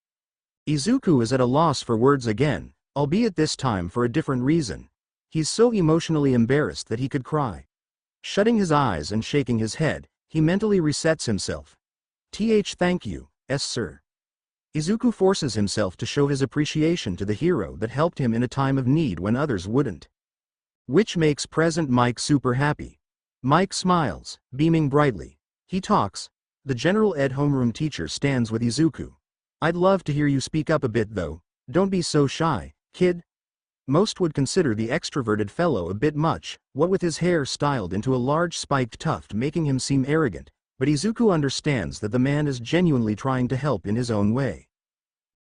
Izuku is at a loss for words again, albeit this time for a different reason. He's so emotionally embarrassed that he could cry. Shutting his eyes and shaking his head, he mentally resets himself. Thank you, sir. Izuku forces himself to show his appreciation to the hero that helped him in a time of need when others wouldn't. Which makes present Mike super happy. Mike smiles, beaming brightly. He talks. The general ed homeroom teacher stands with Izuku. I'd love to hear you speak up a bit though. Don't be so shy, kid. Most would consider the extroverted fellow a bit much, what with his hair styled into a large spiked tuft making him seem arrogant, but Izuku understands that the man is genuinely trying to help in his own way.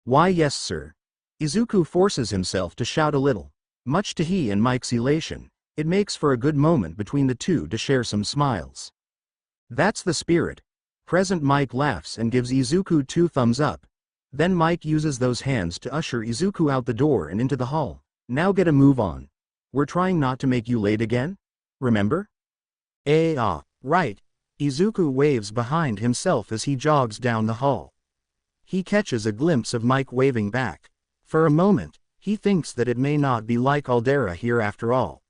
Why yes sir. Izuku forces himself to shout a little. Much to he and Mike's elation, it makes for a good moment between the two to share some smiles. That's the spirit. Present Mike laughs and gives Izuku 2 thumbs up. Then Mike uses those hands to usher Izuku out the door and into the hall. Now get a move on. We're trying not to make you late again? Remember? Right. Izuku waves behind himself as he jogs down the hall. He catches a glimpse of Mike waving back. For a moment, he thinks that it may not be like Aldera here after all.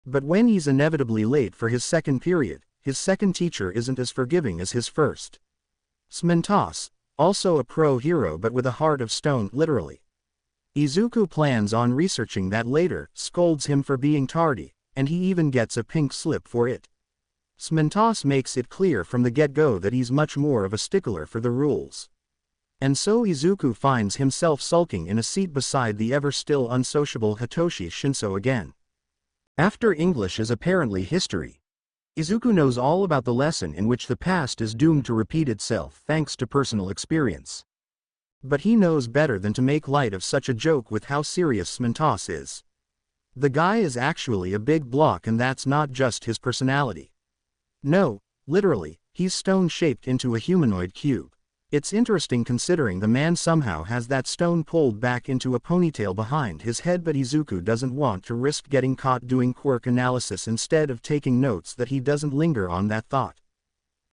But when he's inevitably late for his second period, his second teacher isn't as forgiving as his first. Smentos, also a pro hero but with a heart of stone literally. Izuku plans on researching that later, scolds him for being tardy, and he even gets a pink slip for it. Smentos makes it clear from the get-go that he's much more of a stickler for the rules. And so Izuku finds himself sulking in a seat beside the ever-still unsociable Hitoshi Shinso again. After English is apparently history, Izuku knows all about the lesson in which the past is doomed to repeat itself thanks to personal experience. But he knows better than to make light of such a joke with how serious Smentos is. The guy is actually a big block and that's not just his personality. No, literally, he's stone-shaped into a humanoid cube. It's interesting considering the man somehow has that stone pulled back into a ponytail behind his head, but Izuku doesn't want to risk getting caught doing quirk analysis instead of taking notes that he doesn't linger on that thought.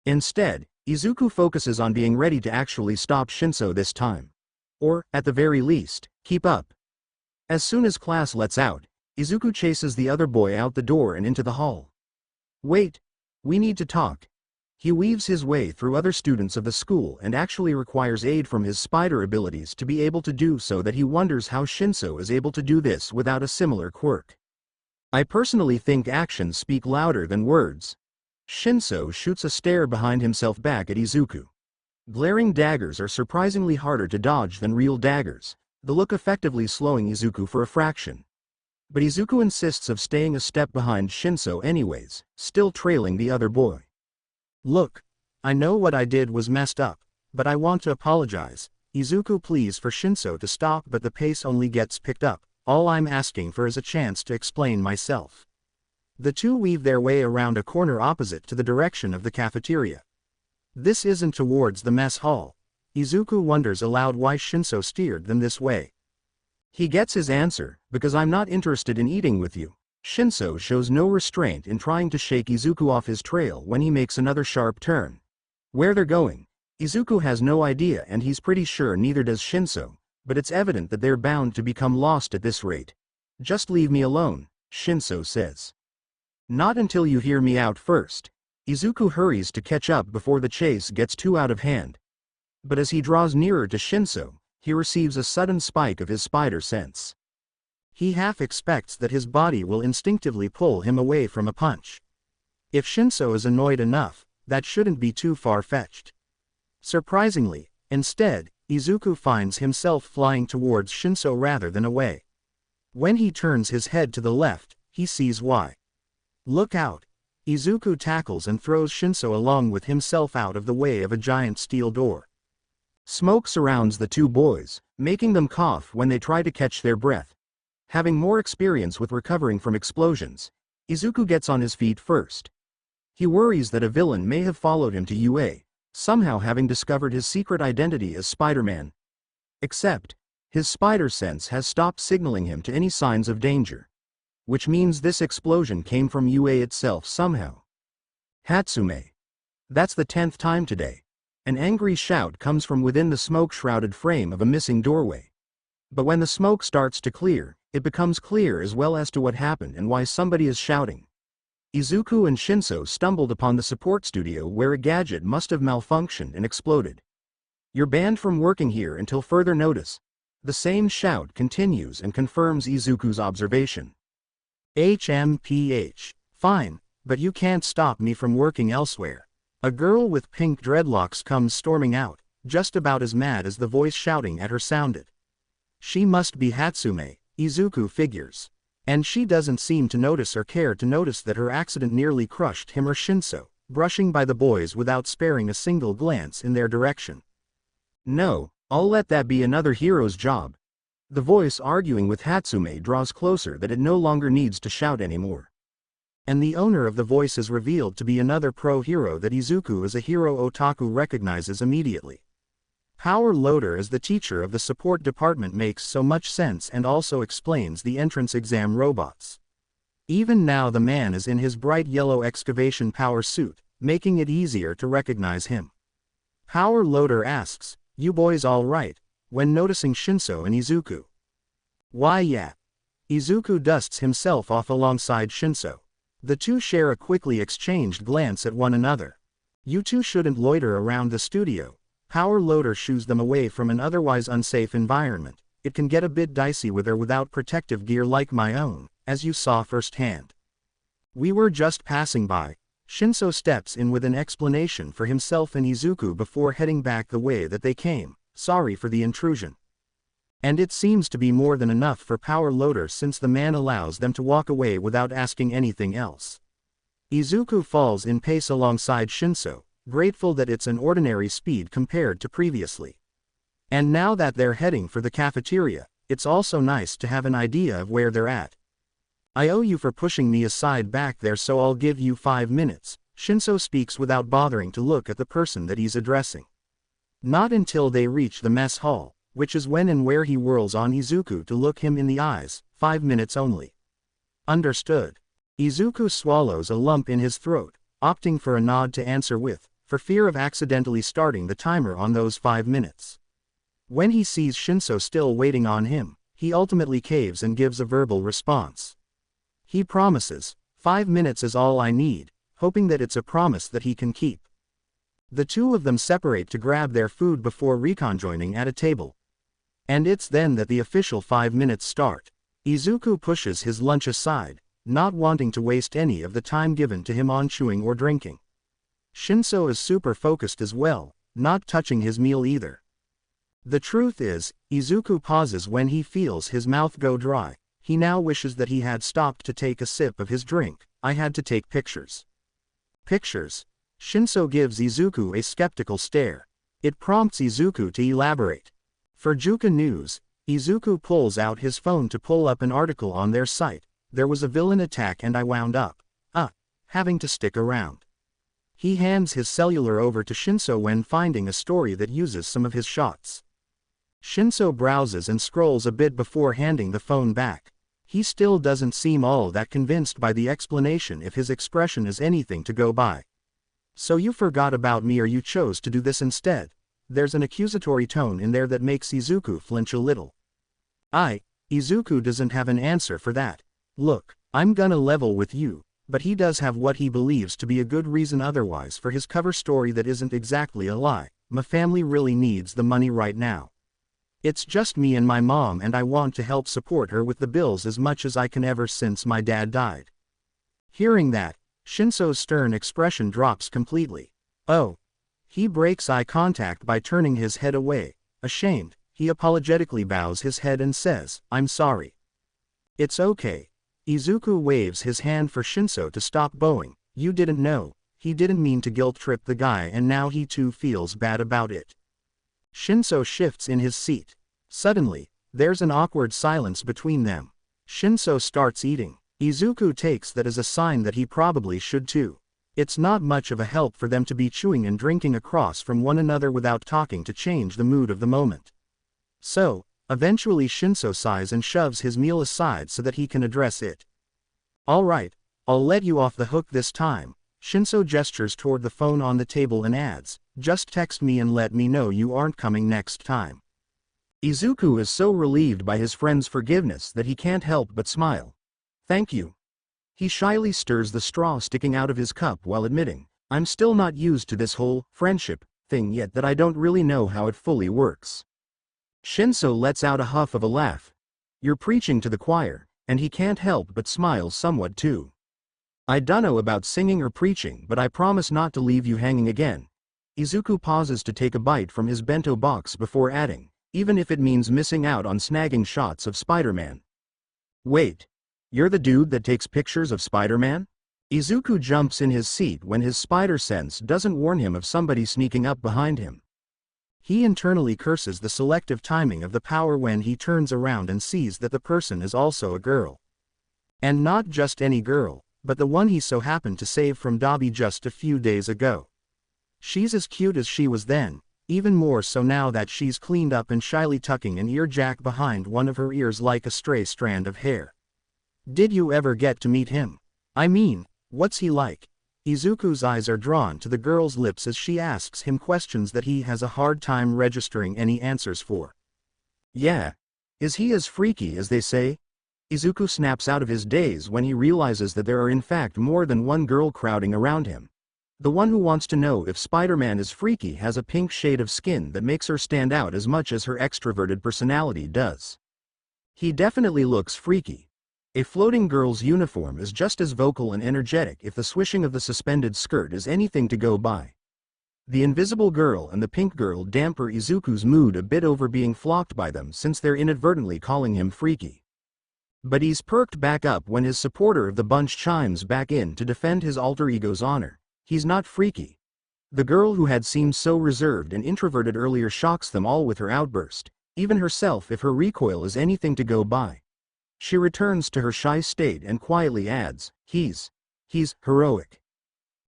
Instead, Izuku focuses on being ready to actually stop Shinso this time. Or, at the very least, keep up. As soon as class lets out, Izuku chases the other boy out the door and into the hall. Wait, we need to talk. He weaves his way through other students of the school and actually requires aid from his spider abilities to be able to do so, that he wonders how Shinso is able to do this without a similar quirk. I personally think actions speak louder than words. Shinso shoots a stare behind himself back at Izuku. Glaring daggers are surprisingly harder to dodge than real daggers, the look effectively slowing Izuku for a fraction. But Izuku insists of staying a step behind Shinso anyways, still trailing the other boy. Look, I know what I did was messed up, but I want to apologize. Izuku pleads for Shinso to stop, but the pace only gets picked up. All I'm asking for is a chance to explain myself. The two weave their way around a corner opposite to the direction of the cafeteria. This isn't towards the mess hall. Izuku wonders aloud why Shinso steered them this way. He gets his answer, because I'm not interested in eating with you. Shinso shows no restraint in trying to shake Izuku off his trail when he makes another sharp turn. Where they're going, Izuku has no idea, and he's pretty sure neither does Shinso, but it's evident that they're bound to become lost at this rate. Just leave me alone, Shinso says. Not until you hear me out first. Izuku hurries to catch up before the chase gets too out of hand. But as he draws nearer to Shinso, he receives a sudden spike of his spider sense. He half expects that his body will instinctively pull him away from a punch. If Shinso is annoyed enough, that shouldn't be too far-fetched. Surprisingly, instead, Izuku finds himself flying towards Shinso rather than away. When he turns his head to the left, he sees why. Look out! Izuku tackles and throws Shinso along with himself out of the way of a giant steel door. Smoke surrounds the two boys, making them cough when they try to catch their breath. Having more experience with recovering from explosions, Izuku gets on his feet first. He worries that a villain may have followed him to UA, somehow having discovered his secret identity as Spider-Man. Except, his spider sense has stopped signaling him to any signs of danger. Which means this explosion came from UA itself somehow. Hatsume. That's the 10th time today. An angry shout comes from within the smoke-shrouded frame of a missing doorway. But when the smoke starts to clear, it becomes clear as well as to what happened and why somebody is shouting. Izuku and Shinso stumbled upon the support studio where a gadget must have malfunctioned and exploded. You're banned from working here until further notice. The same shout continues and confirms Izuku's observation. HMPH. Fine, but you can't stop me from working elsewhere. A girl with pink dreadlocks comes storming out, just about as mad as the voice shouting at her sounded. She must be Hatsume, Izuku figures. And she doesn't seem to notice or care to notice that her accident nearly crushed him or Shinso, brushing by the boys without sparing a single glance in their direction. No, I'll let that be another hero's job. The voice arguing with Hatsume draws closer that it no longer needs to shout anymore. And the owner of the voice is revealed to be another pro-hero that Izuku as a hero otaku recognizes immediately. Power Loader as the teacher of the support department makes so much sense and also explains the entrance exam robots. Even now the man is in his bright yellow excavation power suit, making it easier to recognize him. Power Loader asks, "You boys all right?" when noticing Shinso and Izuku. "Why yeah." Izuku dusts himself off alongside Shinso. The two share a quickly exchanged glance at one another. "You two shouldn't loiter around the studio." Power Loader shoos them away from an otherwise unsafe environment. "It can get a bit dicey with or without protective gear like my own, as you saw firsthand." "We were just passing by." Shinso steps in with an explanation for himself and Izuku before heading back the way that they came. "Sorry for the intrusion." And it seems to be more than enough for Power Loader since the man allows them to walk away without asking anything else. Izuku falls in pace alongside Shinso, grateful that it's an ordinary speed compared to previously. And now that they're heading for the cafeteria, it's also nice to have an idea of where they're at. "I owe you for pushing me aside back there, so I'll give you 5 minutes, Shinso speaks without bothering to look at the person that he's addressing. Not until they reach the mess hall, which is when and where he whirls on Izuku to look him in the eyes. 5 minutes only. Understood. Izuku swallows a lump in his throat, opting for a nod to answer with, for fear of accidentally starting the timer on those 5 minutes. When he sees Shinso still waiting on him, he ultimately caves and gives a verbal response. He promises, 5 minutes is all I need, hoping that it's a promise that he can keep. The two of them separate to grab their food before reconjoining at a table. And it's then that the official 5 minutes start. Izuku pushes his lunch aside, not wanting to waste any of the time given to him on chewing or drinking. Shinso is super focused as well, not touching his meal either. The truth is, Izuku pauses when he feels his mouth go dry. He now wishes that he had stopped to take a sip of his drink. "I had to take pictures." "Pictures?" Shinso gives Izuku a skeptical stare. It prompts Izuku to elaborate. For Juka News, Izuku pulls out his phone to pull up an article on their site. "There was a villain attack and I wound up having to stick around." He hands his cellular over to Shinso when finding a story that uses some of his shots. Shinso browses and scrolls a bit before handing the phone back. He still doesn't seem all that convinced by the explanation if his expression is anything to go by. "So you forgot about me or you chose to do this instead?" There's an accusatory tone in there that makes Izuku flinch a little. Izuku doesn't have an answer for that. "Look, I'm gonna level with you," but he does have what he believes to be a good reason otherwise for his cover story that isn't exactly a lie. "My family really needs the money right now. It's just me and my mom and I want to help support her with the bills as much as I can ever since my dad died." Hearing that, Shinso's stern expression drops completely. "Oh." He breaks eye contact by turning his head away. Ashamed, he apologetically bows his head and says, "I'm sorry." "It's okay." Izuku waves his hand for Shinso to stop bowing. "You didn't know. He didn't mean to guilt-trip the guy and now he too feels bad about it." Shinso shifts in his seat. Suddenly, there's an awkward silence between them. Shinso starts eating. Izuku takes that as a sign that he probably should too. It's not much of a help for them to be chewing and drinking across from one another without talking to change the mood of the moment. So, eventually Shinso sighs and shoves his meal aside so that he can address it. "All right, I'll let you off the hook this time." Shinso gestures toward the phone on the table and adds, "Just text me and let me know you aren't coming next time." Izuku is so relieved by his friend's forgiveness that he can't help but smile. "Thank you." He shyly stirs the straw sticking out of his cup while admitting, "I'm still not used to this whole friendship thing yet, that I don't really know how it fully works." Shinso lets out a huff of a laugh. "You're preaching to the choir," and he can't help but smile somewhat too. "I dunno about singing or preaching, but I promise not to leave you hanging again." Izuku pauses to take a bite from his bento box before adding, "even if it means missing out on snagging shots of Spider-Man." "Wait. You're the dude that takes pictures of Spider-Man?" Izuku jumps in his seat when his spider sense doesn't warn him of somebody sneaking up behind him. He internally curses the selective timing of the power when he turns around and sees that the person is also a girl. And not just any girl, but the one he so happened to save from Dobby just a few days ago. She's as cute as she was then, even more so now that she's cleaned up and shyly tucking an earjack behind one of her ears like a stray strand of hair. Did you ever get to meet him? I mean, what's he like? Izuku's eyes are drawn to the girl's lips as she asks him questions that he has a hard time registering any answers for. Yeah. Is he as freaky as they say? Izuku snaps out of his daze when he realizes that there are in fact more than one girl crowding around him. The one who wants to know if Spider-Man is freaky has a pink shade of skin that makes her stand out as much as her extroverted personality does. He definitely looks freaky. A floating girl's uniform is just as vocal and energetic if the swishing of the suspended skirt is anything to go by. The invisible girl and the pink girl damper Izuku's mood a bit over being flocked by them since they're inadvertently calling him freaky. But he's perked back up when his supporter of the bunch chimes back in to defend his alter ego's honor. He's not freaky. The girl who had seemed so reserved and introverted earlier shocks them all with her outburst, even herself if her recoil is anything to go by. She returns to her shy state and quietly adds, he's heroic.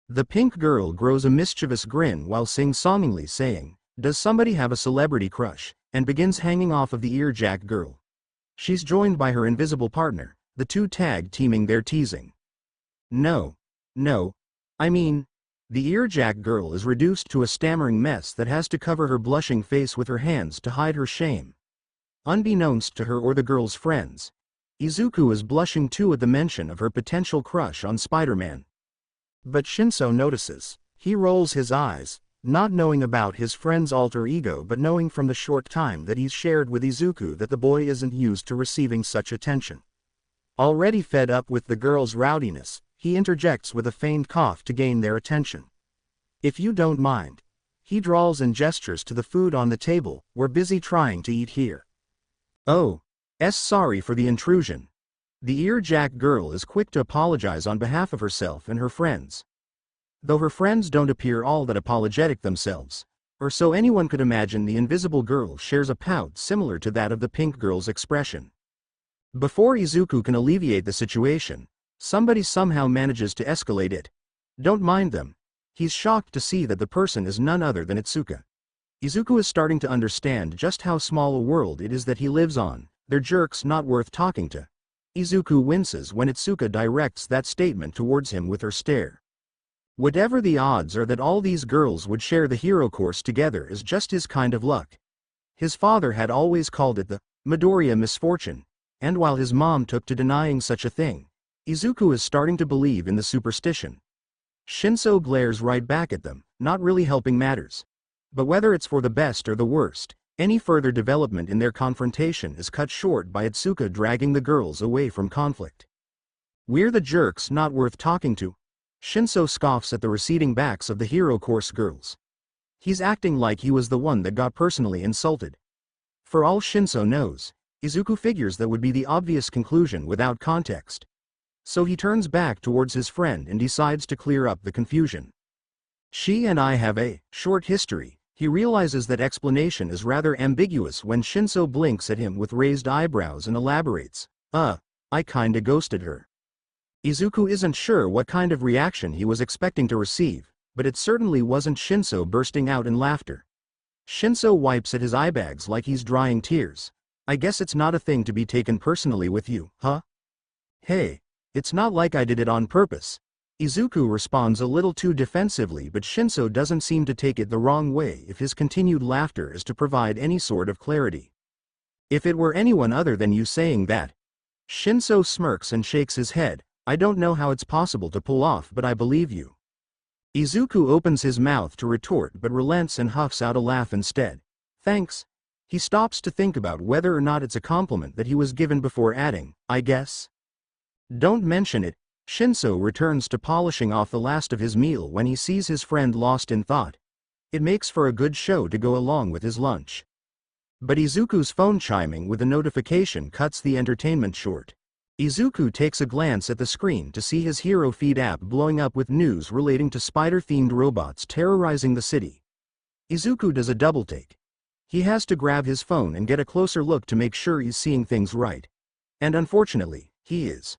The pink girl grows a mischievous grin while sing-songingly saying, "Does somebody have a celebrity crush?" and begins hanging off of the earjack girl. She's joined by her invisible partner, the two tag-teaming their teasing. No. I mean, the earjack girl is reduced to a stammering mess that has to cover her blushing face with her hands to hide her shame. Unbeknownst to her or the girl's friends, Izuku is blushing too at the mention of her potential crush on Spider-Man. But Shinso notices. He rolls his eyes, not knowing about his friend's alter ego but knowing from the short time that he's shared with Izuku that the boy isn't used to receiving such attention. Already fed up with the girl's rowdiness, he interjects with a feigned cough to gain their attention. "If you don't mind." He drawls and gestures to the food on the table. "We're busy trying to eat here." "Oh. Sorry for the intrusion." The earjack girl is quick to apologize on behalf of herself and her friends. Though her friends don't appear all that apologetic themselves, or so anyone could imagine, the invisible girl shares a pout similar to that of the pink girl's expression. Before Izuku can alleviate the situation, somebody somehow manages to escalate it. "Don't mind them." He's shocked to see that the person is none other than Itsuka. Izuku is starting to understand just how small a world it is that he lives on. They're jerks not worth talking to. Izuku winces when Itsuka directs that statement towards him with her stare. Whatever the odds are that all these girls would share the hero course together is just his kind of luck. His father had always called it the Midoriya misfortune, and while his mom took to denying such a thing, Izuku is starting to believe in the superstition. Shinso glares right back at them, not really helping matters. But whether it's for the best or the worst, any further development in their confrontation is cut short by Itsuka dragging the girls away from conflict. "We're the jerks not worth talking to." Shinso scoffs at the receding backs of the hero course girls. He's acting like he was the one that got personally insulted. For all Shinso knows, Izuku figures that would be the obvious conclusion without context. So he turns back towards his friend and decides to clear up the confusion. "She and I have a short history." He realizes that explanation is rather ambiguous when Shinso blinks at him with raised eyebrows and elaborates, I kinda ghosted her." Izuku isn't sure what kind of reaction he was expecting to receive, but it certainly wasn't Shinso bursting out in laughter. Shinso wipes at his eyebags like he's drying tears. "I guess it's not a thing to be taken personally with you, huh? Hey, it's not like I did it on purpose." Izuku responds a little too defensively, but Shinso doesn't seem to take it the wrong way if his continued laughter is to provide any sort of clarity. If it were anyone other than you saying that. Shinso smirks and shakes his head. I don't know how it's possible to pull off, but I believe you. Izuku opens his mouth to retort but relents and huffs out a laugh instead. Thanks. He stops to think about whether or not it's a compliment that he was given before adding, I guess. Don't mention it. Shinso returns to polishing off the last of his meal when he sees his friend lost in thought. It makes for a good show to go along with his lunch. But Izuku's phone chiming with a notification cuts the entertainment short. Izuku takes a glance at the screen to see his hero feed app blowing up with news relating to spider-themed robots terrorizing the city. Izuku does a double take. He has to grab his phone and get a closer look to make sure he's seeing things right. And unfortunately, he is.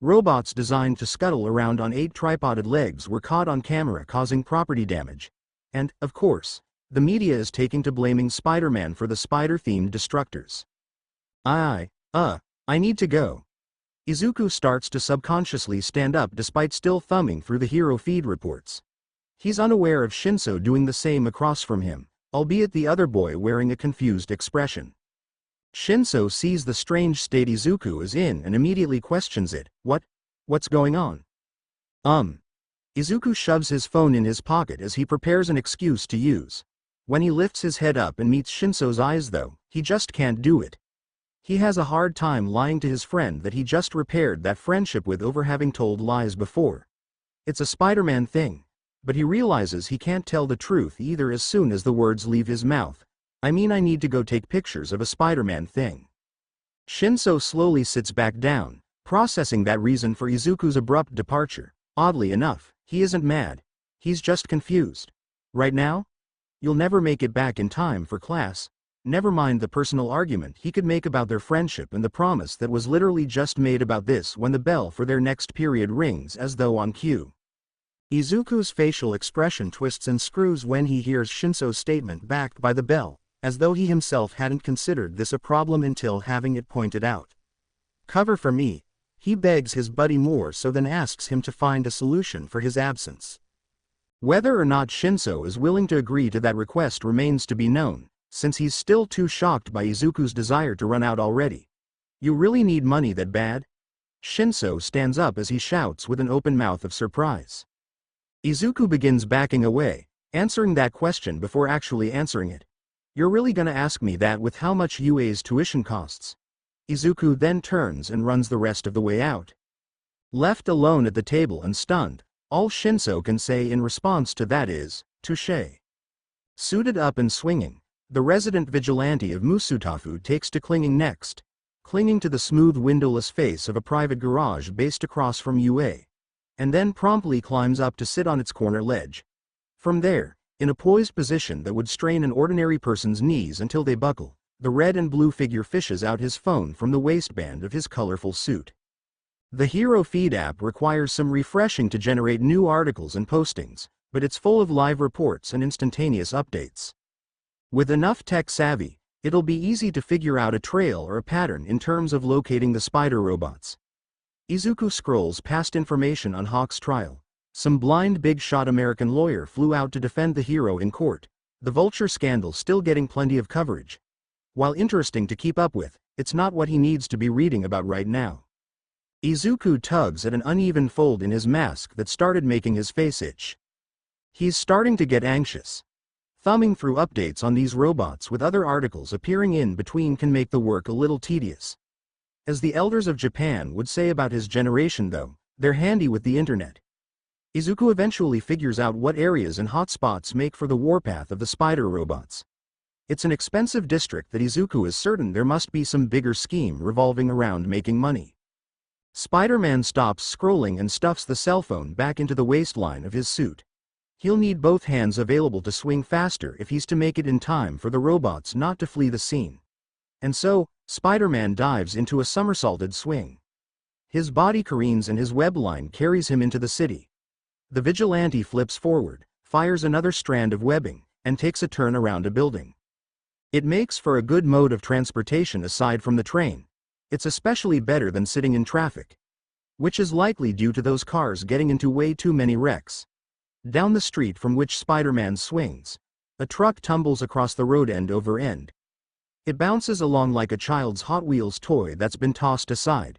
Robots designed to scuttle around on 8 tripoded legs were caught on camera causing property damage. And, of course, the media is taking to blaming Spider-Man for the spider-themed destructors. I need to go. Izuku starts to subconsciously stand up despite still thumbing through the hero feed reports. He's unaware of Shinso doing the same across from him, albeit the other boy wearing a confused expression. Shinso sees the strange state Izuku is in and immediately questions it. What's going on? Izuku shoves his phone in his pocket as he prepares an excuse to use. When he lifts his head up and meets Shinso's eyes though, he just can't do it. He has a hard time lying to his friend that he just repaired that friendship with over having told lies before. It's a Spider-Man thing. But he realizes he can't tell the truth either as soon as the words leave his mouth. I need to go take pictures of a Spider-Man thing. Shinso slowly sits back down, processing that reason for Izuku's abrupt departure. Oddly enough, he isn't mad. He's just confused. Right now? You'll never make it back in time for class. Never mind the personal argument he could make about their friendship and the promise that was literally just made about this when the bell for their next period rings as though on cue. Izuku's facial expression twists and screws when he hears Shinso's statement backed by the bell, as though he himself hadn't considered this a problem until having it pointed out. Cover for me. He begs his buddy more so than asks him to find a solution for his absence. Whether or not Shinso is willing to agree to that request remains to be known, since he's still too shocked by Izuku's desire to run out already. You really need money that bad? Shinso stands up as he shouts with an open mouth of surprise. Izuku begins backing away, answering that question before actually answering it. You're really gonna ask me that with how much UA's tuition costs? Izuku then turns and runs the rest of the way out. Left alone at the table and stunned, all Shinso can say in response to that is, touché. Suited up and swinging, the resident vigilante of Musutafu takes to clinging next, clinging to the smooth windowless face of a private garage based across from UA, and then promptly climbs up to sit on its corner ledge. From there, in a poised position that would strain an ordinary person's knees until they buckle, the red and blue figure fishes out his phone from the waistband of his colorful suit. The Hero Feed app requires some refreshing to generate new articles and postings, but it's full of live reports and instantaneous updates. With enough tech savvy, it'll be easy to figure out a trail or a pattern in terms of locating the spider robots. Izuku scrolls past information on Hawk's trial. Some blind big-shot American lawyer flew out to defend the hero in court. The Vulture scandal still getting plenty of coverage. While interesting to keep up with, it's not what he needs to be reading about right now. Izuku tugs at an uneven fold in his mask that started making his face itch. He's starting to get anxious. Thumbing through updates on these robots with other articles appearing in between can make the work a little tedious. As the elders of Japan would say about his generation though, they're handy with the internet. Izuku eventually figures out what areas and hotspots make for the warpath of the spider robots. It's an expensive district that Izuku is certain there must be some bigger scheme revolving around making money. Spider-Man stops scrolling and stuffs the cell phone back into the waistline of his suit. He'll need both hands available to swing faster if he's to make it in time for the robots not to flee the scene. And so, Spider-Man dives into a somersaulted swing. His body careens and his web line carries him into the city. The vigilante flips forward, fires another strand of webbing, and takes a turn around a building. It makes for a good mode of transportation aside from the train. It's especially better than sitting in traffic. which is likely due to those cars getting into way too many wrecks. Down the street from which Spider-Man swings, a truck tumbles across the road end over end. It bounces along like a child's Hot Wheels toy that's been tossed aside.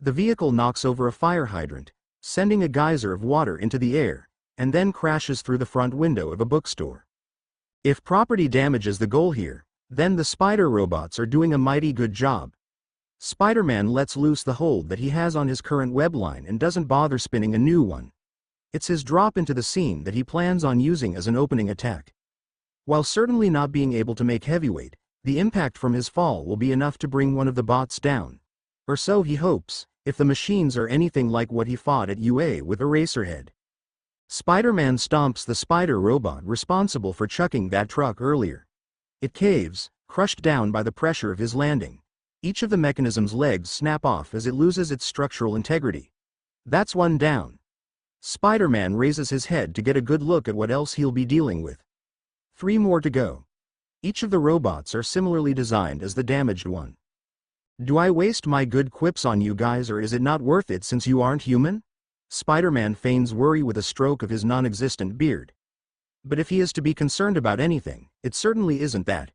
The vehicle knocks over a fire hydrant, sending a geyser of water into the air, and then crashes through the front window of a bookstore. If property damage is the goal here, then the spider robots are doing a mighty good job. Spider-Man lets loose the hold that he has on his current web line and doesn't bother spinning a new one. It's his drop into the scene that he plans on using as an opening attack. While certainly not being able to make heavyweight, the impact from his fall will be enough to bring one of the bots down. Or so he hopes, if the machines are anything like what he fought at UA with Eraserhead. Spider-Man stomps the spider robot responsible for chucking that truck earlier. It caves, crushed down by the pressure of his landing. Each of the mechanism's legs snap off as it loses its structural integrity. That's one down. Spider-Man raises his head to get a good look at what else he'll be dealing with. 3 more to go. Each of the robots are similarly designed as the damaged one. Do I waste my good quips on you guys, or is it not worth it since you aren't human? Spider-Man feigns worry with a stroke of his non-existent beard. But if he is to be concerned about anything, it certainly isn't that.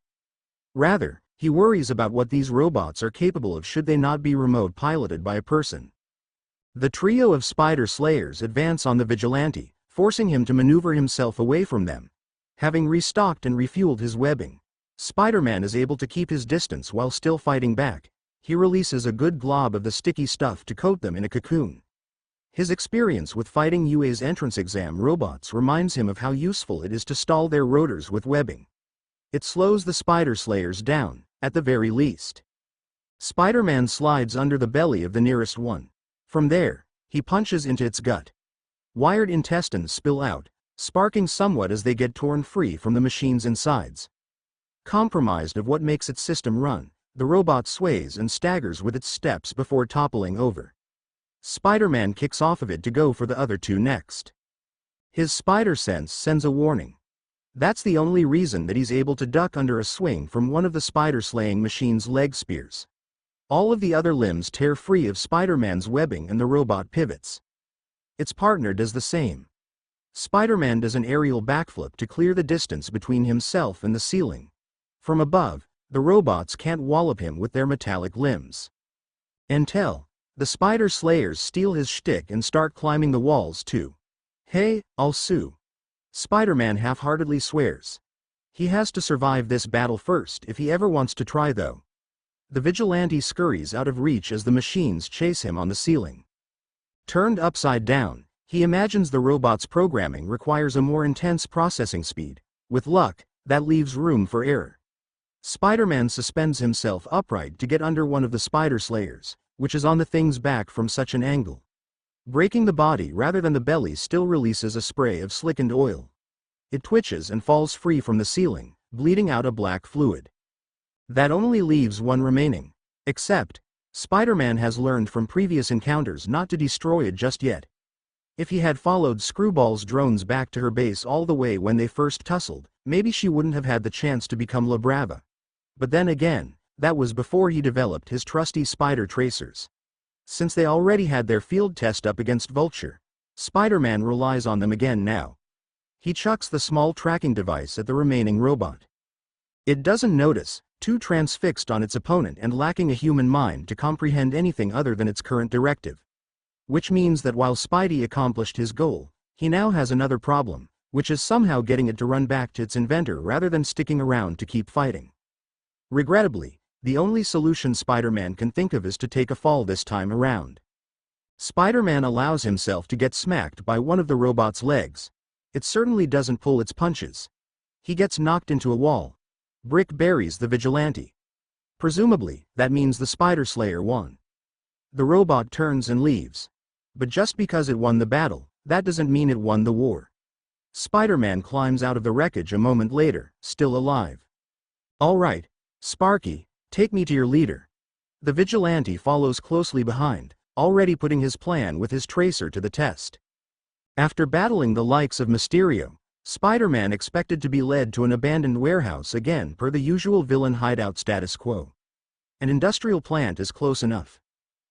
Rather, he worries about what these robots are capable of should they not be remote piloted by a person. The trio of spider slayers advance on the vigilante, forcing him to maneuver himself away from them. Having restocked and refueled his webbing, Spider-Man is able to keep his distance while still fighting back. He releases a good glob of the sticky stuff to coat them in a cocoon. His experience with fighting UA's entrance exam robots reminds him of how useful it is to stall their rotors with webbing. It slows the spider slayers down, at the very least. Spider-Man slides under the belly of the nearest one. From there, he punches into its gut. Wired intestines spill out, sparking somewhat as they get torn free from the machine's insides. Compromised of what makes its system run, the robot sways and staggers with its steps before toppling over. Spider-Man kicks off of it to go for the other 2 next. His spider sense sends a warning. That's the only reason that he's able to duck under a swing from one of the spider-slaying machine's leg spears. All of the other limbs tear free of Spider-Man's webbing and the robot pivots. Its partner does the same. Spider-Man does an aerial backflip to clear the distance between himself and the ceiling. From above, the robots can't wallop him with their metallic limbs. Until the spider slayers steal his shtick and start climbing the walls too. Hey, I'll sue. Spider-Man half-heartedly swears. He has to survive this battle first if he ever wants to try though. The vigilante scurries out of reach as the machines chase him on the ceiling. Turned upside down, he imagines the robot's programming requires a more intense processing speed. With luck, that leaves room for error. Spider-Man suspends himself upright to get under one of the spider slayers, which is on the thing's back from such an angle. Breaking the body rather than the belly still releases a spray of slickened oil. It twitches and falls free from the ceiling, bleeding out a black fluid. That only leaves one remaining. Except, Spider-Man has learned from previous encounters not to destroy it just yet. If he had followed Screwball's drones back to her base all the way when they first tussled, maybe she wouldn't have had the chance to become La Brava. But then again, that was before he developed his trusty spider tracers. Since they already had their field test up against Vulture, Spider-Man relies on them again now. He chucks the small tracking device at the remaining robot. It doesn't notice, too transfixed on its opponent and lacking a human mind to comprehend anything other than its current directive. Which means that while Spidey accomplished his goal, he now has another problem, which is somehow getting it to run back to its inventor rather than sticking around to keep fighting. Regrettably, the only solution Spider-Man can think of is to take a fall this time around. Spider-Man allows himself to get smacked by one of the robot's legs. It certainly doesn't pull its punches. He gets knocked into a wall. Brick buries the vigilante. Presumably, that means the Spider Slayer won. The robot turns and leaves. But just because it won the battle, that doesn't mean it won the war. Spider-Man climbs out of the wreckage a moment later, still alive. All right, Sparky, take me to your leader. The vigilante follows closely behind, already putting his plan with his tracer to the test. After battling the likes of Mysterio, Spider-Man expected to be led to an abandoned warehouse again per the usual villain hideout status quo. An industrial plant is close enough.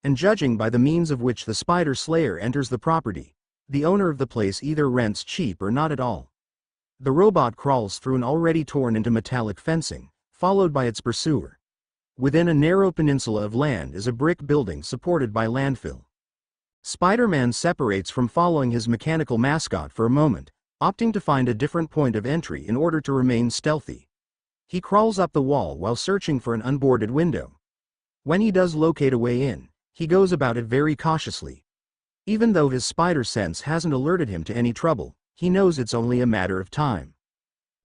and judging by the means of which the spider slayer enters the property, the owner of the place either rents cheap or not at all. The robot crawls through an already torn into metallic fencing, followed by its pursuer. Within a narrow peninsula of land is a brick building supported by landfill. Spider-Man separates from following his mechanical mascot for a moment, opting to find a different point of entry in order to remain stealthy. He crawls up the wall while searching for an unboarded window. When he does locate a way in, he goes about it very cautiously. Even though his spider sense hasn't alerted him to any trouble, he knows it's only a matter of time.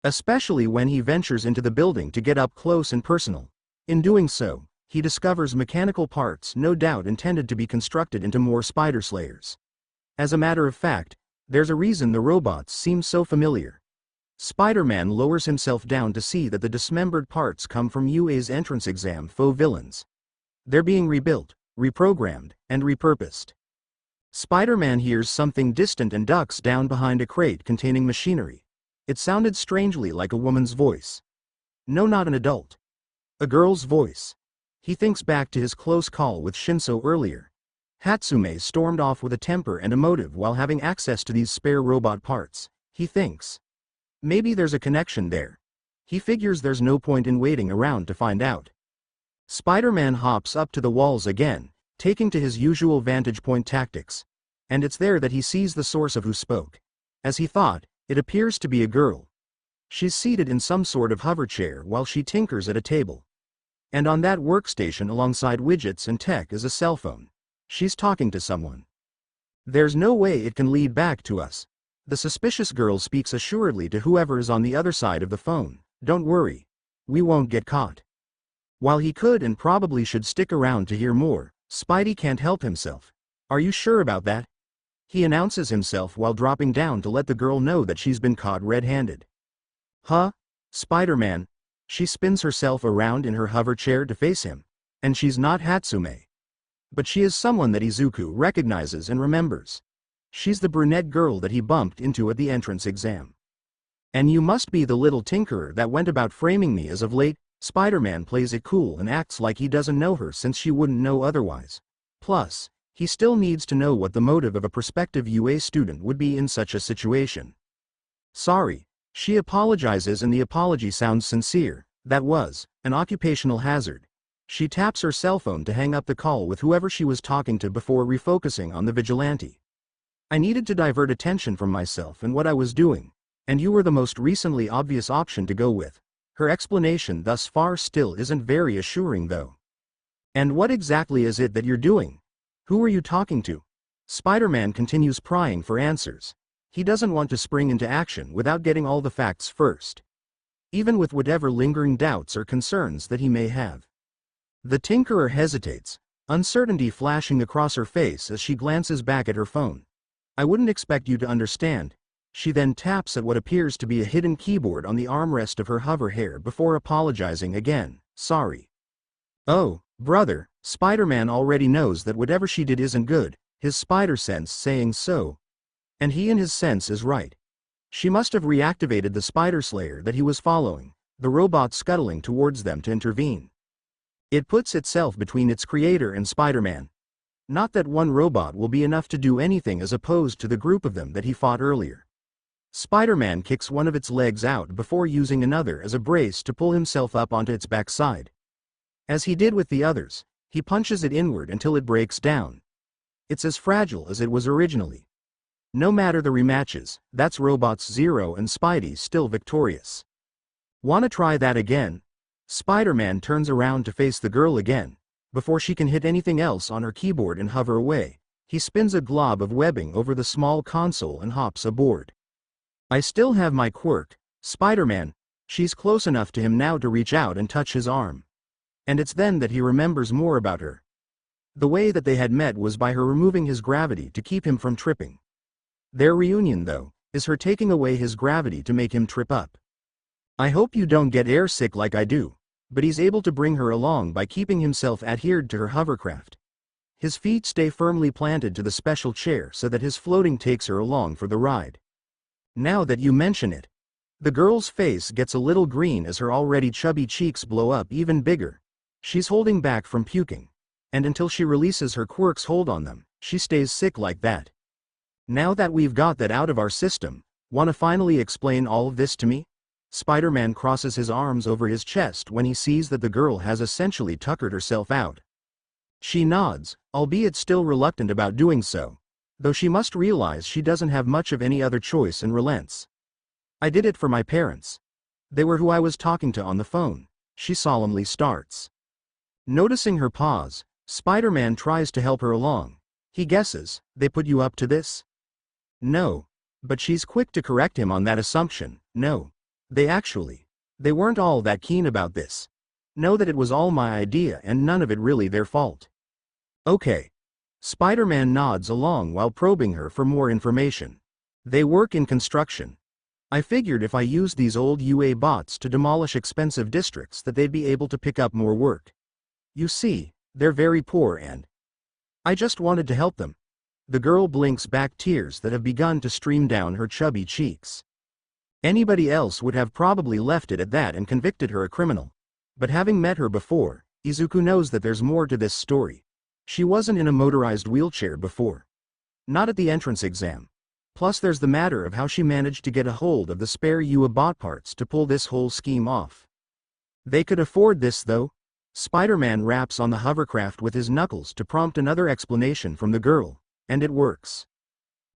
Especially when he ventures into the building to get up close and personal. In doing so, he discovers mechanical parts no doubt intended to be constructed into more spider slayers. As a matter of fact, there's a reason the robots seem so familiar. Spider-Man lowers himself down to see that the dismembered parts come from UA's entrance exam faux villains. They're being rebuilt, reprogrammed, and repurposed. Spider-Man hears something distant and ducks down behind a crate containing machinery. It sounded strangely like a woman's voice. No, not an adult. A girl's voice. He thinks back to his close call with Shinso earlier. Hatsume stormed off with a temper and a motive while having access to these spare robot parts, he thinks. Maybe there's a connection there. He figures there's no point in waiting around to find out. Spider-Man hops up to the walls again, taking to his usual vantage point tactics. And it's there that he sees the source of who spoke. As he thought, it appears to be a girl. She's seated in some sort of hover chair while she tinkers at a table. And on that workstation alongside widgets and tech is a cell phone. She's talking to someone. There's no way it can lead back to us. The suspicious girl speaks assuredly to whoever is on the other side of the phone. Don't worry. We won't get caught. While he could and probably should stick around to hear more, Spidey can't help himself. Are you sure about that? He announces himself while dropping down to let the girl know that she's been caught red-handed. Huh? Spider-Man? She spins herself around in her hover chair to face him. And she's not Hatsume. But she is someone that Izuku recognizes and remembers. She's the brunette girl that he bumped into at the entrance exam. And you must be the little tinkerer that went about framing me as of late. Spider-Man plays it cool and acts like he doesn't know her since she wouldn't know otherwise. Plus, he still needs to know what the motive of a prospective UA student would be in such a situation. Sorry. She apologizes and the apology sounds sincere. That was an occupational hazard. She taps her cell phone to hang up the call with whoever she was talking to before refocusing on the vigilante. I needed to divert attention from myself and what I was doing, and you were the most recently obvious option to go with. Her explanation thus far still isn't very assuring though. And what exactly is it that you're doing? Who are you talking to? Spider-Man continues prying for answers. He doesn't want to spring into action without getting all the facts first. Even with whatever lingering doubts or concerns that he may have. The tinkerer hesitates, uncertainty flashing across her face as she glances back at her phone. I wouldn't expect you to understand. She then taps at what appears to be a hidden keyboard on the armrest of her hover hair before apologizing again. Sorry. Oh, brother, Spider-Man already knows that whatever she did isn't good, his spider sense saying so. And he in his sense is right. She must have reactivated the spider slayer that he was following, the robot scuttling towards them to intervene. It puts itself between its creator and Spider-Man. Not that one robot will be enough to do anything as opposed to the group of them that he fought earlier. Spider-Man kicks one of its legs out before using another as a brace to pull himself up onto its backside. As he did with the others, he punches it inward until it breaks down. It's as fragile as it was originally. No matter the rematches, that's Robots Zero and Spidey still victorious. Wanna try that again? Spider-Man turns around to face the girl again. Before she can hit anything else on her keyboard and hover away, he spins a glob of webbing over the small console and hops aboard. I still have my Quirk, Spider-Man. She's close enough to him now to reach out and touch his arm. And it's then that he remembers more about her. The way that they had met was by her removing his gravity to keep him from tripping. Their reunion, though, is her taking away his gravity to make him trip up. I hope you don't get airsick like I do, but he's able to bring her along by keeping himself adhered to her hovercraft. His feet stay firmly planted to the special chair so that his floating takes her along for the ride. Now that you mention it, the girl's face gets a little green as her already chubby cheeks blow up even bigger. She's holding back from puking. And until she releases her Quirk's hold on them, she stays sick like that. Now that we've got that out of our system, wanna finally explain all of this to me? Spider-Man crosses his arms over his chest when he sees that the girl has essentially tuckered herself out. She nods, albeit still reluctant about doing so, though she must realize she doesn't have much of any other choice and relents. I did it for my parents. They were who I was talking to on the phone, she solemnly starts. Noticing her pause, Spider-Man tries to help her along. He guesses, they put you up to this? No. But she's quick to correct him on that assumption. No. They weren't all that keen about this. Know that it was all my idea and none of it really their fault. Okay. Spider-Man nods along while probing her for more information. They work in construction. I figured if I used these old UA bots to demolish expensive districts that they'd be able to pick up more work. You see, they're very poor and I just wanted to help them. The girl blinks back, tears that have begun to stream down her chubby cheeks. Anybody else would have probably left it at that and convicted her a criminal. But having met her before, Izuku knows that there's more to this story. She wasn't in a motorized wheelchair before. Not at the entrance exam. Plus there's the matter of how she managed to get a hold of the spare UA bot parts to pull this whole scheme off. They could afford this though. Spider-Man raps on the hovercraft with his knuckles to prompt another explanation from the girl, and it works.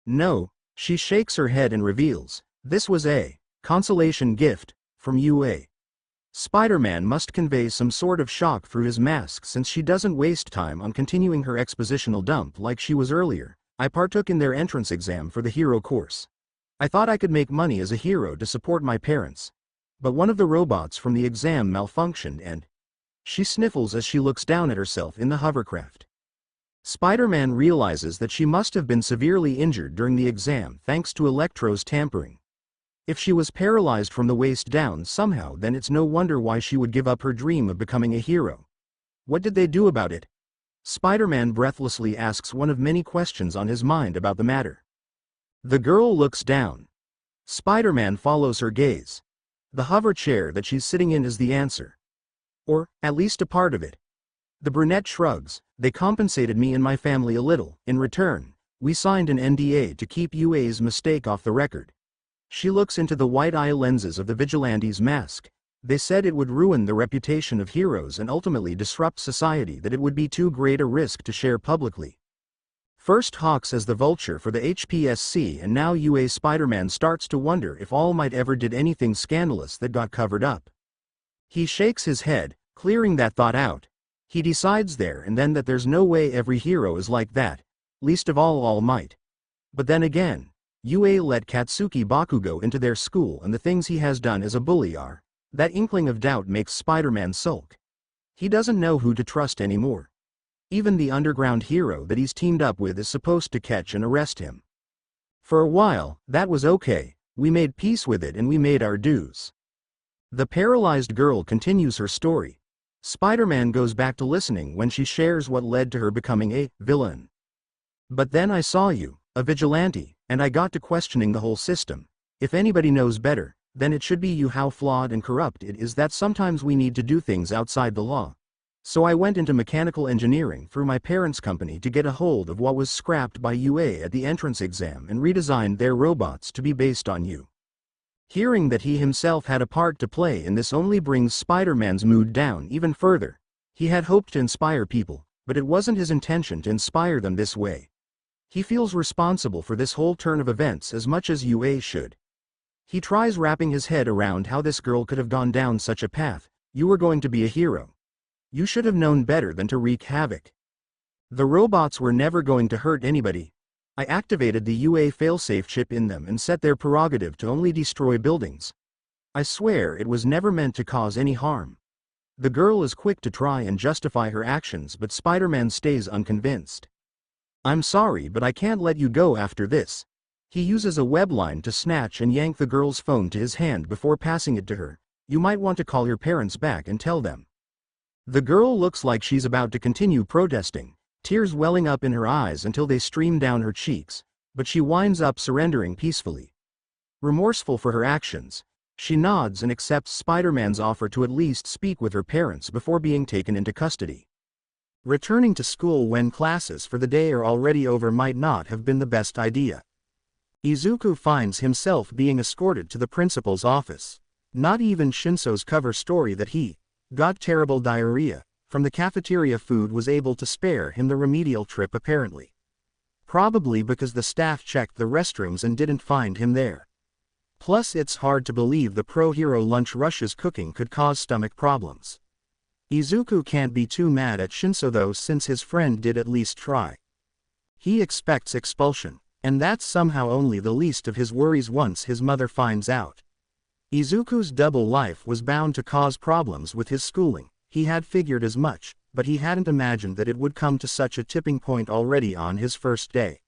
No, she shakes her head and reveals, this was a consolation gift from UA. Spider-Man must convey some sort of shock through his mask since she doesn't waste time on continuing her expositional dump like she was earlier. I partook in their entrance exam for the hero course. I thought I could make money as a hero to support my parents. But one of the robots from the exam malfunctioned and she sniffles as she looks down at herself in the hovercraft. Spider-Man realizes that she must have been severely injured during the exam thanks to Electro's tampering. If she was paralyzed from the waist down somehow, then it's no wonder why she would give up her dream of becoming a hero. What did they do about it? Spider-Man breathlessly asks one of many questions on his mind about the matter. The girl looks down. Spider-Man follows her gaze. The hover chair that she's sitting in is the answer. Or, at least a part of it. The brunette shrugs. They compensated me and my family a little. In return, we signed an NDA to keep UA's mistake off the record. She looks into the white eye lenses of the vigilante's mask. They said it would ruin the reputation of heroes and ultimately disrupt society, that it would be too great a risk to share publicly. First Hawks as the Vulture for the HPSC and now UA. Spider-Man starts to wonder if All Might ever did anything scandalous that got covered up. He shakes his head, clearing that thought out. He decides there and then that there's no way every hero is like that, least of all Might. But then again, UA let Katsuki Bakugo into their school and the things he has done as a bully are. That inkling of doubt makes Spider-Man sulk. He doesn't know who to trust anymore. Even the underground hero that he's teamed up with is supposed to catch and arrest him. For a while, that was okay, we made peace with it and we made our dues. The paralyzed girl continues her story. Spider-Man goes back to listening when she shares what led to her becoming a villain. But then I saw you, a vigilante, and I got to questioning the whole system. If anybody knows better, then it should be you. How flawed and corrupt it is that sometimes we need to do things outside the law. So I went into mechanical engineering through my parents' company to get a hold of what was scrapped by UA at the entrance exam and redesigned their robots to be based on you. Hearing that he himself had a part to play in this only brings Spider-Man's mood down even further. He had hoped to inspire people, but it wasn't his intention to inspire them this way. He feels responsible for this whole turn of events as much as UA should. He tries wrapping his head around how this girl could have gone down such a path. You were going to be a hero. You should have known better than to wreak havoc. The robots were never going to hurt anybody. I activated the UA failsafe chip in them and set their prerogative to only destroy buildings. I swear it was never meant to cause any harm. The girl is quick to try and justify her actions, but Spider-Man stays unconvinced. I'm sorry, but I can't let you go after this. He uses a web line to snatch and yank the girl's phone to his hand before passing it to her. You might want to call your parents back and tell them. The girl looks like she's about to continue protesting, tears welling up in her eyes until they stream down her cheeks, but she winds up surrendering peacefully. Remorseful for her actions, she nods and accepts Spider-Man's offer to at least speak with her parents before being taken into custody. Returning to school when classes for the day are already over might not have been the best idea. Izuku finds himself being escorted to the principal's office. Not even Shinso's cover story that he got terrible diarrhea from the cafeteria food was able to spare him the remedial trip apparently. Probably because the staff checked the restrooms and didn't find him there. Plus it's hard to believe the pro-hero lunch rush's cooking could cause stomach problems. Izuku can't be too mad at Shinso though since his friend did at least try. He expects expulsion, and that's somehow only the least of his worries once his mother finds out. Izuku's double life was bound to cause problems with his schooling, he had figured as much, but he hadn't imagined that it would come to such a tipping point already on his first day.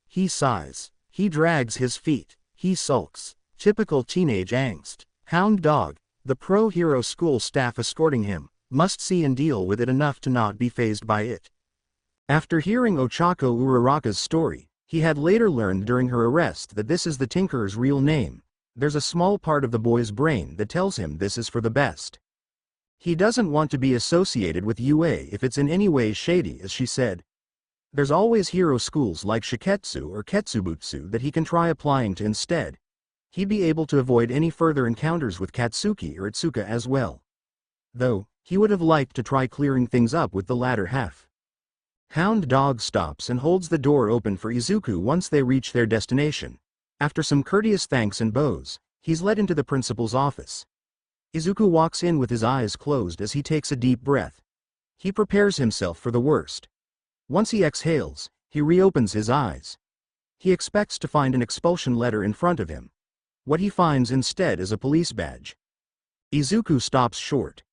He sighs. He drags his feet. He sulks. Typical teenage angst. Hound dog. The pro-hero school staff escorting him must see and deal with it enough to not be fazed by it. After hearing Ochako Uraraka's story, he had later learned during her arrest that this is the Tinkerer's real name. There's a small part of the boy's brain that tells him this is for the best. He doesn't want to be associated with UA if it's in any way shady, as she said. There's always hero schools like Shiketsu or Ketsubutsu that he can try applying to instead. He'd be able to avoid any further encounters with Katsuki or Itsuka as well. Though, he would have liked to try clearing things up with the latter half. Hound dog stops and holds the door open for Izuku once they reach their destination. After some courteous thanks and bows, he's led into the principal's office. Izuku walks in with his eyes closed as he takes a deep breath. He prepares himself for the worst. Once he exhales, he reopens his eyes. He expects to find an expulsion letter in front of him. What he finds instead is a police badge. Izuku stops short.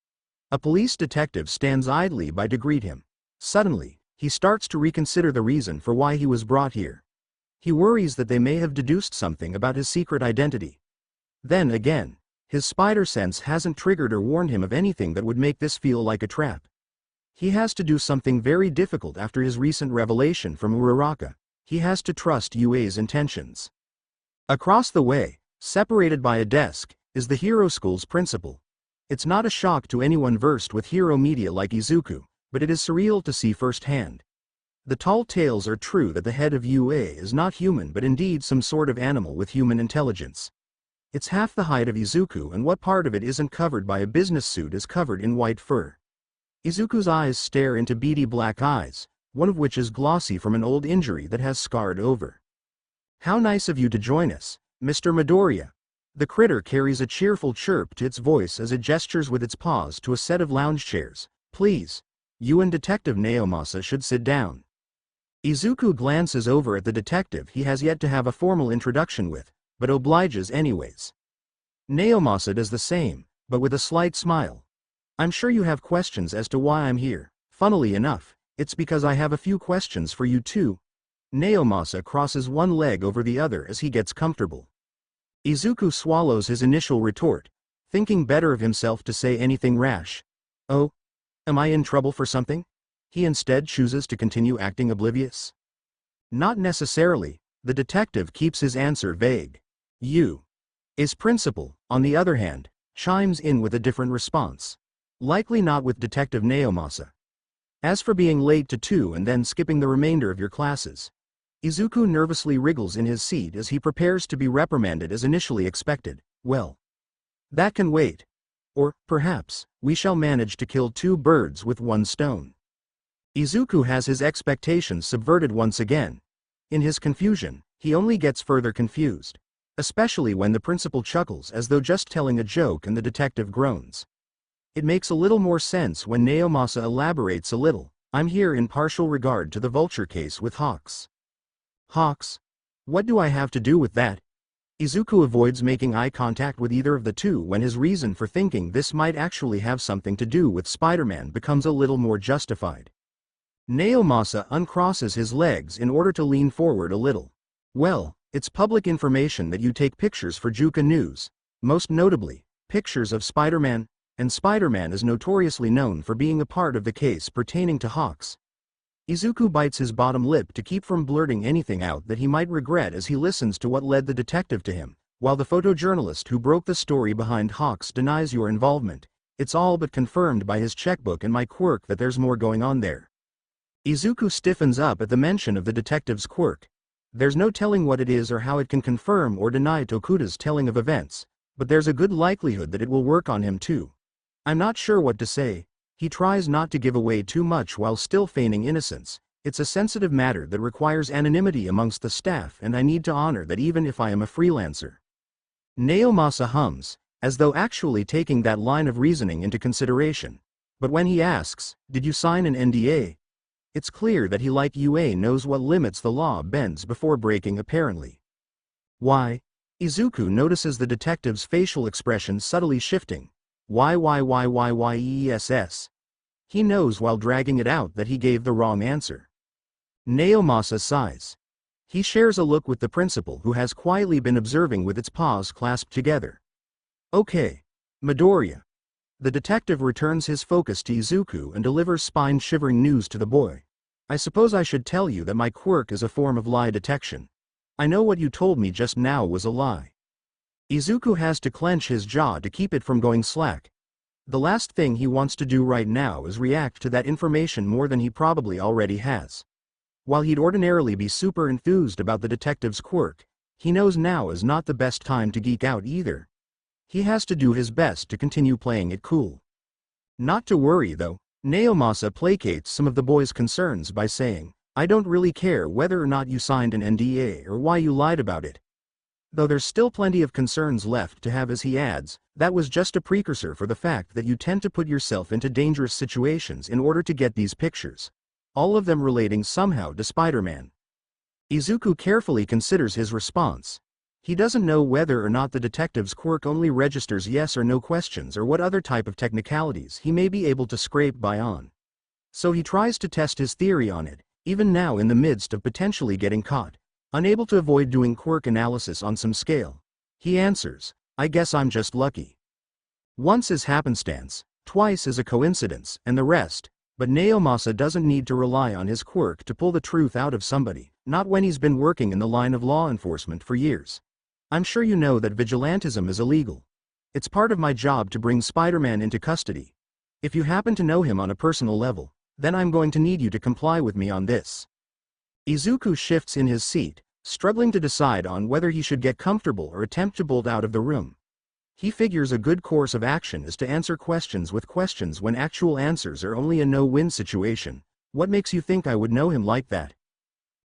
A police detective stands idly by to greet him. Suddenly, he starts to reconsider the reason for why he was brought here. He worries that they may have deduced something about his secret identity. Then again, his spider sense hasn't triggered or warned him of anything that would make this feel like a trap. He has to do something very difficult after his recent revelation from Uraraka. He has to trust UA's intentions. Across the way, separated by a desk, is the Hero School's principal. It's not a shock to anyone versed with hero media like Izuku, but it is surreal to see firsthand. The tall tales are true that the head of UA is not human but indeed some sort of animal with human intelligence. It's half the height of Izuku and what part of it isn't covered by a business suit is covered in white fur. Izuku's eyes stare into beady black eyes, one of which is glossy from an old injury that has scarred over. "How nice of you to join us, Mr. Midoriya." The critter carries a cheerful chirp to its voice as it gestures with its paws to a set of lounge chairs. "Please, you and Detective Naomasa should sit down." Izuku glances over at the detective he has yet to have a formal introduction with, but obliges anyways. Naomasa does the same, but with a slight smile. "I'm sure you have questions as to why I'm here. Funnily enough, it's because I have a few questions for you too." Naomasa crosses one leg over the other as he gets comfortable. Izuku swallows his initial retort, thinking better of himself to say anything rash. "Oh? Am I in trouble for something?" He instead chooses to continue acting oblivious. "Not necessarily," the detective keeps his answer vague. "Is principal, on the other hand, chimes in with a different response. Likely not with Detective Naomasa. As for being late to 2 and then skipping the remainder of your classes." Izuku nervously wriggles in his seat as he prepares to be reprimanded as initially expected. "Well, that can wait. Or, perhaps, we shall manage to kill 2 birds with 1 stone." Izuku has his expectations subverted once again. In his confusion, he only gets further confused. Especially when the principal chuckles as though just telling a joke and the detective groans. It makes a little more sense when Naomasa elaborates a little. "I'm here in partial regard to the vulture case with Hawks." "Hawks? What do I have to do with that?" Izuku avoids making eye contact with either of the two when his reason for thinking this might actually have something to do with Spider-Man becomes a little more justified. Naomasa uncrosses his legs in order to lean forward a little. "Well, it's public information that you take pictures for Juka News, most notably, pictures of Spider-Man, and Spider-Man is notoriously known for being a part of the case pertaining to Hawks." Izuku bites his bottom lip to keep from blurting anything out that he might regret as he listens to what led the detective to him. "While the photojournalist who broke the story behind Hawks denies your involvement, it's all but confirmed by his checkbook and my Quirk that there's more going on there." Izuku stiffens up at the mention of the detective's quirk. There's no telling what it is or how it can confirm or deny Tokuda's telling of events, but there's a good likelihood that it will work on him too. I'm not sure what to say. He tries not to give away too much while still feigning innocence. It's a sensitive matter that requires anonymity amongst the staff, and I need to honor that even if I am a freelancer. Naomasa hums, as though actually taking that line of reasoning into consideration. But when he asks, "Did you sign an NDA?" it's clear that he, like UA, knows what limits the law bends before breaking apparently. Why? Izuku notices the detective's facial expression subtly shifting. Yes. He knows while dragging it out that he gave the wrong answer. Naomasa sighs. He shares a look with the principal, who has quietly been observing with its paws clasped together. Okay. Midoriya. The detective returns his focus to Izuku and delivers spine-shivering news to the boy. I suppose I should tell you that my quirk is a form of lie detection. I know what you told me just now was a lie. Izuku has to clench his jaw to keep it from going slack. The last thing he wants to do right now is react to that information more than he probably already has. While he'd ordinarily be super enthused about the detective's quirk, he knows now is not the best time to geek out either. He has to do his best to continue playing it cool. Not to worry though, Naomasa placates some of the boy's concerns by saying, "I don't really care whether or not you signed an NDA or why you lied about it." Though there's still plenty of concerns left to have, as he adds, that was just a precursor for the fact that you tend to put yourself into dangerous situations in order to get these pictures. All of them relating somehow to Spider-Man. Izuku carefully considers his response. He doesn't know whether or not the detective's quirk only registers yes or no questions or what other type of technicalities he may be able to scrape by on. So he tries to test his theory on it, even now in the midst of potentially getting caught. Unable to avoid doing quirk analysis on some scale, he answers, "I guess I'm just lucky. Once is happenstance, twice is a coincidence, and the rest." But Naomasa doesn't need to rely on his quirk to pull the truth out of somebody, not when he's been working in the line of law enforcement for years. "I'm sure you know that vigilantism is illegal. It's part of my job to bring Spider-Man into custody. If you happen to know him on a personal level, then I'm going to need you to comply with me on this." Izuku shifts in his seat, struggling to decide on whether he should get comfortable or attempt to bolt out of the room. He figures a good course of action is to answer questions with questions when actual answers are only a no-win situation. "What makes you think I would know him like that?"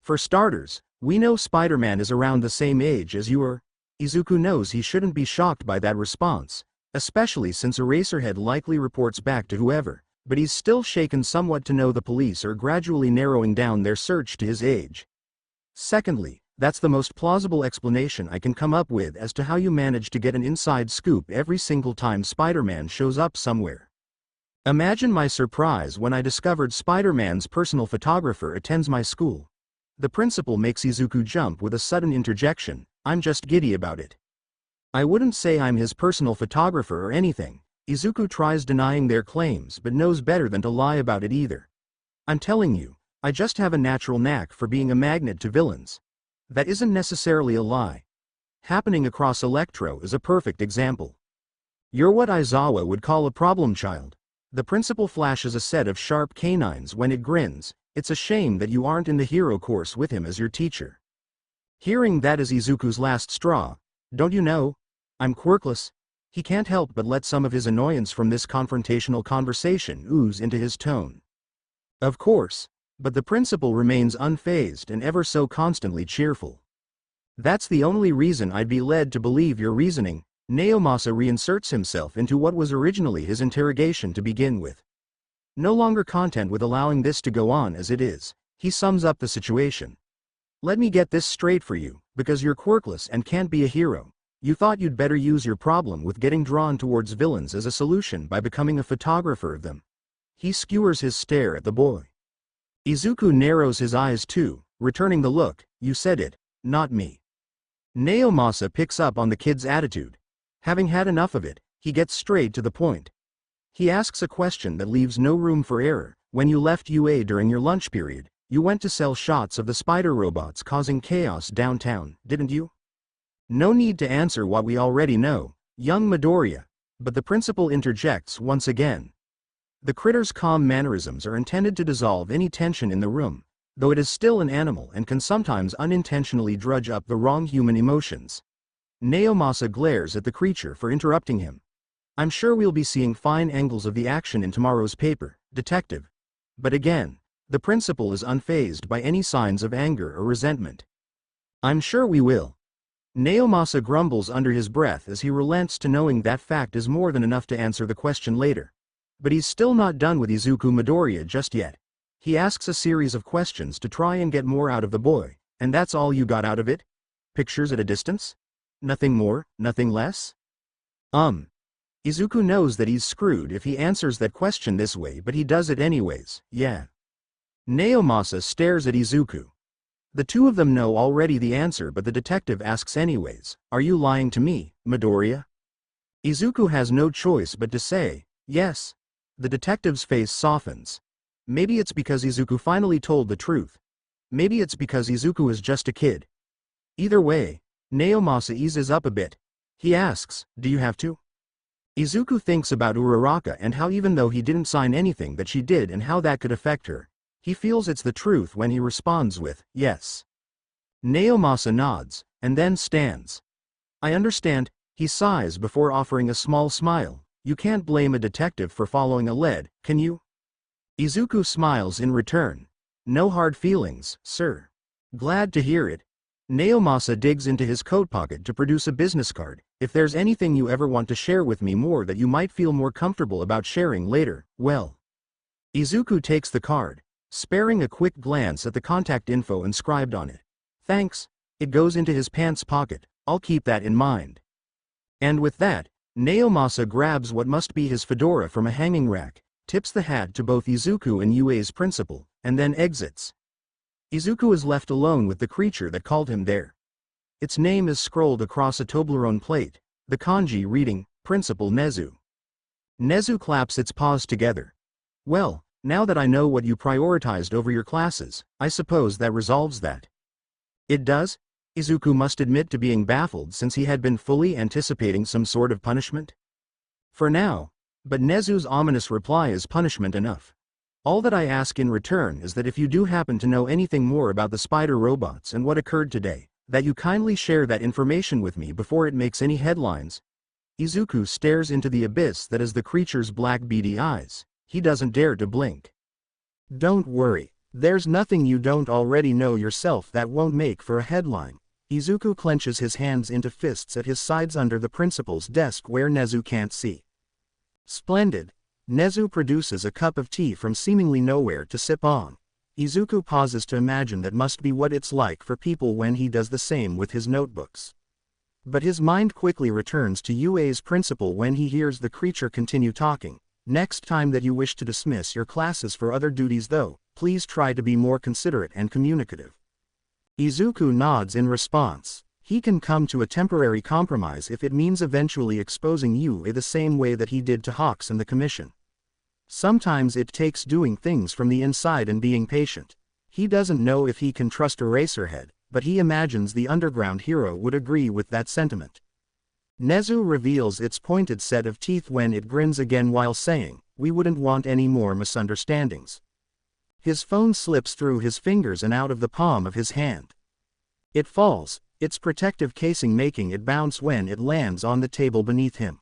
"For starters, we know Spider-Man is around the same age as you are." Izuku knows he shouldn't be shocked by that response, especially since Eraserhead likely reports back to whoever, but he's still shaken somewhat to know the police are gradually narrowing down their search to his age. "Secondly, that's the most plausible explanation I can come up with as to how you manage to get an inside scoop every single time Spider-Man shows up somewhere. Imagine my surprise when I discovered Spider-Man's personal photographer attends my school." The principal makes Izuku jump with a sudden interjection, "I'm just giddy about it." "I wouldn't say I'm his personal photographer or anything." Izuku tries denying their claims but knows better than to lie about it either. "I'm telling you, I just have a natural knack for being a magnet to villains." That isn't necessarily a lie. Happening across Electro is a perfect example. "You're what Aizawa would call a problem child." The principal flashes a set of sharp canines when it grins. "It's a shame that you aren't in the hero course with him as your teacher." Hearing that is Izuku's last straw. "Don't you know? I'm quirkless." He can't help but let some of his annoyance from this confrontational conversation ooze into his tone. Of course. But the principal remains unfazed and ever so constantly cheerful. "That's the only reason I'd be led to believe your reasoning." Naomasa reinserts himself into what was originally his interrogation to begin with. No longer content with allowing this to go on as it is, he sums up the situation. "Let me get this straight for you, because you're quirkless and can't be a hero, you thought you'd better use your problem with getting drawn towards villains as a solution by becoming a photographer of them." He skewers his stare at the boy. Izuku narrows his eyes too, returning the look. "You said it, not me." Naomasa picks up on the kid's attitude. Having had enough of it, he gets straight to the point. He asks a question that leaves no room for error. "When you left UA during your lunch period, you went to sell shots of the spider robots causing chaos downtown, didn't you?" No need to answer what we already know, young Midoriya, but the principal interjects once again. The critter's calm mannerisms are intended to dissolve any tension in the room, though it is still an animal and can sometimes unintentionally drudge up the wrong human emotions. Naomasa glares at the creature for interrupting him. I'm sure we'll be seeing fine angles of the action in tomorrow's paper, detective. But again, the principal is unfazed by any signs of anger or resentment. I'm sure we will. Naomasa grumbles under his breath as he relents to knowing that fact is more than enough to answer the question later. But he's still not done with Izuku Midoriya just yet. He asks a series of questions to try and get more out of the boy, and that's all you got out of it? Pictures at a distance? Nothing more, nothing less? Izuku knows that he's screwed if he answers that question this way, but he does it anyways, yeah. Naomasa stares at Izuku. The two of them know already the answer, but the detective asks anyways, are you lying to me, Midoriya? Izuku has no choice but to say, yes. The detective's face softens. Maybe it's because Izuku finally told the truth. Maybe it's because Izuku is just a kid. Either way, Naomasa eases up a bit. He asks, do you have to? Izuku thinks about Uraraka and how even though he didn't sign anything that she did and how that could affect her, he feels it's the truth when he responds with, yes. Naomasa nods, and then stands. I understand, he sighs before offering a small smile. You can't blame a detective for following a lead, can you? Izuku smiles in return. No hard feelings, sir. Glad to hear it. Naomasa digs into his coat pocket to produce a business card. If there's anything you ever want to share with me more that you might feel more comfortable about sharing later, well. Izuku takes the card, sparing a quick glance at the contact info inscribed on it. Thanks. It goes into his pants pocket. I'll keep that in mind. And with that, Naomasa grabs what must be his fedora from a hanging rack, tips the hat to both Izuku and UA's principal, and then exits. Izuku is left alone with the creature that called him there. Its name is scrolled across a Toblerone plate, the kanji reading, Principal Nezu. Nezu claps its paws together. Well, now that I know what you prioritized over your classes, I suppose that resolves that. It does? Izuku must admit to being baffled since he had been fully anticipating some sort of punishment. For now, but Nezu's ominous reply is punishment enough. All that I ask in return is that if you do happen to know anything more about the spider robots and what occurred today, that you kindly share that information with me before it makes any headlines. Izuku stares into the abyss that is the creature's black beady eyes. He doesn't dare to blink. Don't worry, there's nothing you don't already know yourself that won't make for a headline. Izuku clenches his hands into fists at his sides under the principal's desk where Nezu can't see. Splendid. Nezu produces a cup of tea from seemingly nowhere to sip on. Izuku pauses to imagine that must be what it's like for people when he does the same with his notebooks. But his mind quickly returns to UA's principal when he hears the creature continue talking. Next time that you wish to dismiss your classes for other duties though, please try to be more considerate and communicative. Izuku nods in response. He can come to a temporary compromise if it means eventually exposing UA the same way that he did to Hawks and the Commission. Sometimes it takes doing things from the inside and being patient. He doesn't know if he can trust Eraserhead, but he imagines the underground hero would agree with that sentiment. Nezu reveals its pointed set of teeth when it grins again while saying, we wouldn't want any more misunderstandings. His phone slips through his fingers and out of the palm of his hand. It falls, its protective casing making it bounce when it lands on the table beneath him.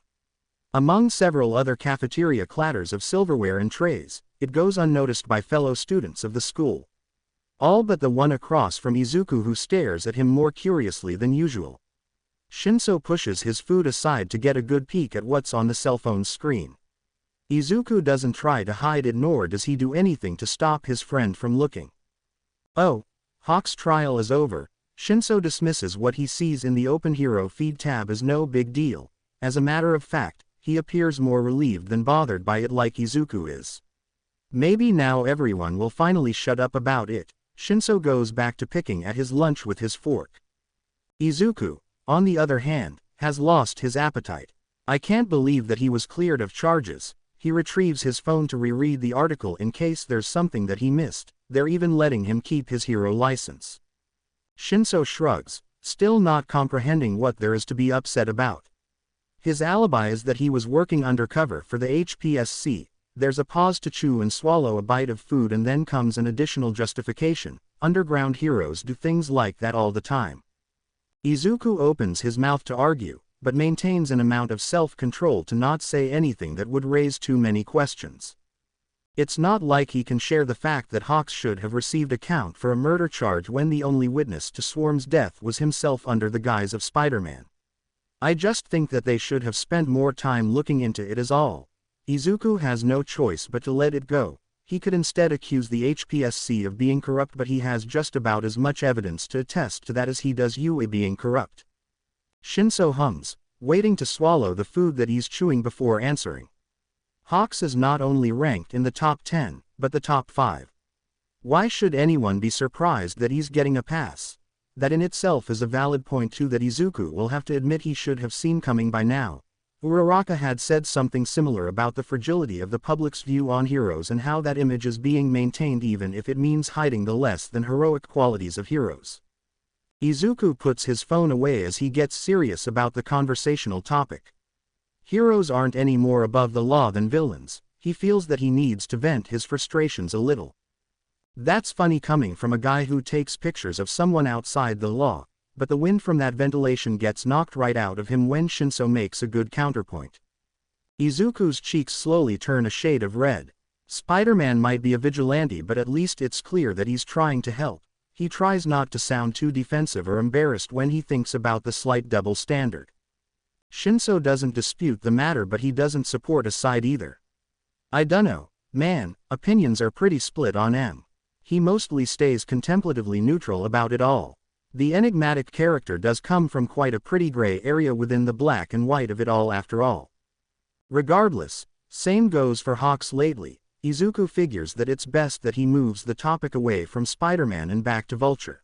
Among several other cafeteria clatters of silverware and trays, it goes unnoticed by fellow students of the school. All but the one across from Izuku who stares at him more curiously than usual. Shinso pushes his food aside to get a good peek at what's on the cell phone's screen. Izuku doesn't try to hide it nor does he do anything to stop his friend from looking. Oh, Hawk's trial is over. Shinso dismisses what he sees in the Open Hero feed tab as no big deal. As a matter of fact, he appears more relieved than bothered by it like Izuku is. Maybe now everyone will finally shut up about it. Shinso goes back to picking at his lunch with his fork. Izuku, on the other hand, has lost his appetite. I can't believe that he was cleared of charges. He retrieves his phone to reread the article in case there's something that he missed. They're even letting him keep his hero license. Shinso shrugs, still not comprehending what there is to be upset about. His alibi is that he was working undercover for the HPSC, There's a pause to chew and swallow a bite of food, and then comes an additional justification. Underground heroes do things like that all the time. Izuku opens his mouth to argue, but maintains an amount of self-control to not say anything that would raise too many questions. It's not like he can share the fact that Hawks should have received a count for a murder charge when the only witness to Swarm's death was himself under the guise of Spider-Man. I just think that they should have spent more time looking into it is all. Izuku has no choice but to let it go. He could instead accuse the HPSC of being corrupt, but he has just about as much evidence to attest to that as he does UA being corrupt. Shinso hums, waiting to swallow the food that he's chewing before answering. Hawks is not only ranked in the top 10, but the top 5. Why should anyone be surprised that he's getting a pass? That in itself is a valid point too that Izuku will have to admit he should have seen coming by now. Uraraka had said something similar about the fragility of the public's view on heroes and how that image is being maintained even if it means hiding the less than heroic qualities of heroes. Izuku puts his phone away as he gets serious about the conversational topic. Heroes aren't any more above the law than villains. He feels that he needs to vent his frustrations a little. That's funny coming from a guy who takes pictures of someone outside the law, but the wind from that ventilation gets knocked right out of him when Shinso makes a good counterpoint. Izuku's cheeks slowly turn a shade of red. Spider-Man might be a vigilante, but at least it's clear that he's trying to help. He tries not to sound too defensive or embarrassed when he thinks about the slight double standard. Shinso doesn't dispute the matter, but he doesn't support a side either. I dunno, man, opinions are pretty split on M. He mostly stays contemplatively neutral about it all. The enigmatic character does come from quite a pretty gray area within the black and white of it all after all. Regardless, same goes for Hawks lately. Izuku figures that it's best that he moves the topic away from Spider-Man and back to Vulture.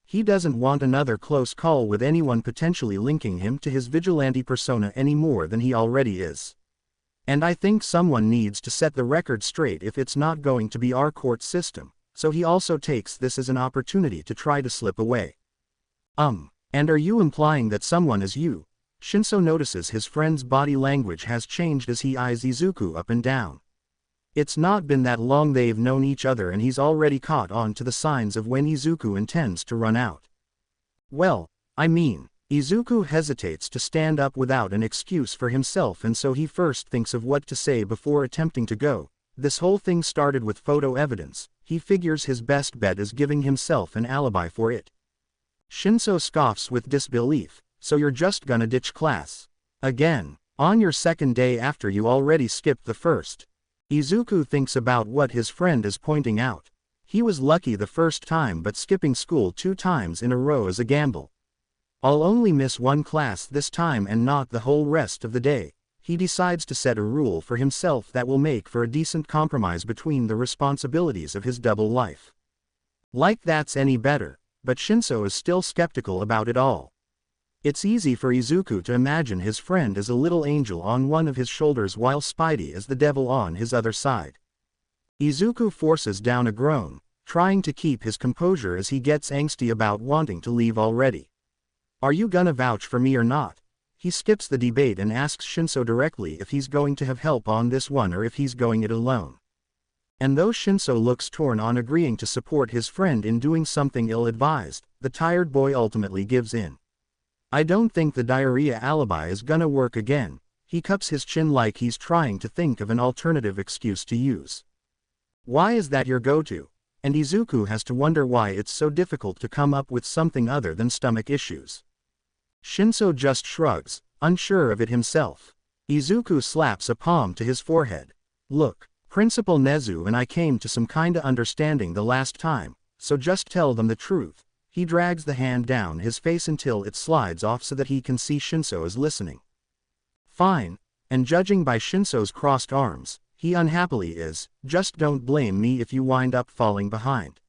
He doesn't want another close call with anyone potentially linking him to his vigilante persona any more than he already is. And I think someone needs to set the record straight if it's not going to be our court system, so he also takes this as an opportunity to try to slip away. And are you implying that someone is you? Shinso notices his friend's body language has changed as he eyes Izuku up and down. It's not been that long they've known each other and he's already caught on to the signs of when Izuku intends to run out. Well, I mean, Izuku hesitates to stand up without an excuse for himself, and so he first thinks of what to say before attempting to go. This whole thing started with photo evidence. He figures his best bet is giving himself an alibi for it. Shinso scoffs with disbelief. So you're just gonna ditch class again, on your second day after you already skipped the first? Izuku thinks about what his friend is pointing out. He was lucky the first time, but skipping school 2 times in a row is a gamble. I'll only miss 1 class this time and not the whole rest of the day. He decides to set a rule for himself that will make for a decent compromise between the responsibilities of his double life. Like that's any better, but Shinso is still skeptical about it all. It's easy for Izuku to imagine his friend as a little angel on one of his shoulders while Spidey is the devil on his other side. Izuku forces down a groan, trying to keep his composure as he gets angsty about wanting to leave already. Are you gonna vouch for me or not? He skips the debate and asks Shinso directly if he's going to have help on this one or if he's going it alone. And though Shinso looks torn on agreeing to support his friend in doing something ill-advised, the tired boy ultimately gives in. I don't think the diarrhea alibi is gonna work again. He cups his chin like he's trying to think of an alternative excuse to use. Why is that your go-to? And Izuku has to wonder why it's so difficult to come up with something other than stomach issues. Shinso just shrugs, unsure of it himself. Izuku slaps a palm to his forehead. Look, Principal Nezu and I came to some kinda understanding the last time, so just tell them the truth. He drags the hand down his face until it slides off so that he can see Shinso is listening. Fine, and judging by Shinso's crossed arms, he unhappily is. Just don't blame me if you wind up falling behind.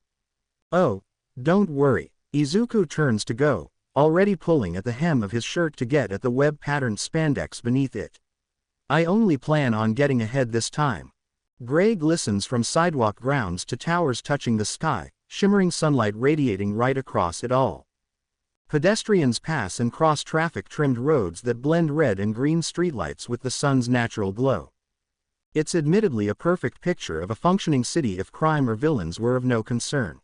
Oh, don't worry. Izuku turns to go, already pulling at the hem of his shirt to get at the web-patterned spandex beneath it. I only plan on getting ahead this time. Gray glistens from sidewalk grounds to towers touching the sky, shimmering sunlight radiating right across it all. Pedestrians pass and cross traffic-trimmed roads that blend red and green streetlights with the sun's natural glow. It's admittedly a perfect picture of a functioning city if crime or villains were of no concern.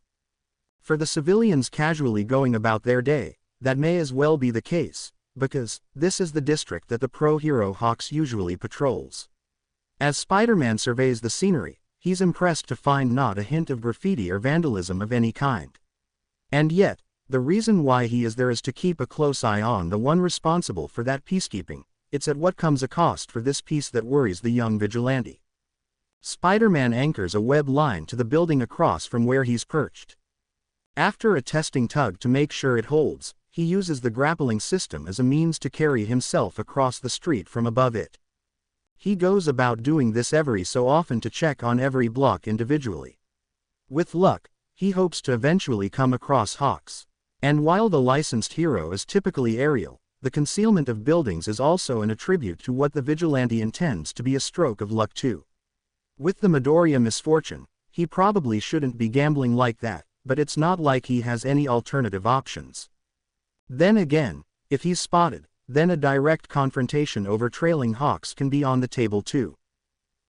For the civilians casually going about their day, that may as well be the case, because this is the district that the pro-hero Hawks usually patrols. As Spider-Man surveys the scenery, he's impressed to find not a hint of graffiti or vandalism of any kind. And yet, the reason why he is there is to keep a close eye on the one responsible for that peacekeeping. It's at what comes a cost for this peace that worries the young vigilante. Spider-Man anchors a web line to the building across from where he's perched. After a testing tug to make sure it holds, he uses the grappling system as a means to carry himself across the street from above it. He goes about doing this every so often to check on every block individually. With luck, he hopes to eventually come across Hawks. And while the licensed hero is typically aerial, the concealment of buildings is also an attribute to what the vigilante intends to be a stroke of luck too. With the Midoriya misfortune, he probably shouldn't be gambling like that, but it's not like he has any alternative options. Then again, if he's spotted, then a direct confrontation over trailing Hawks can be on the table too.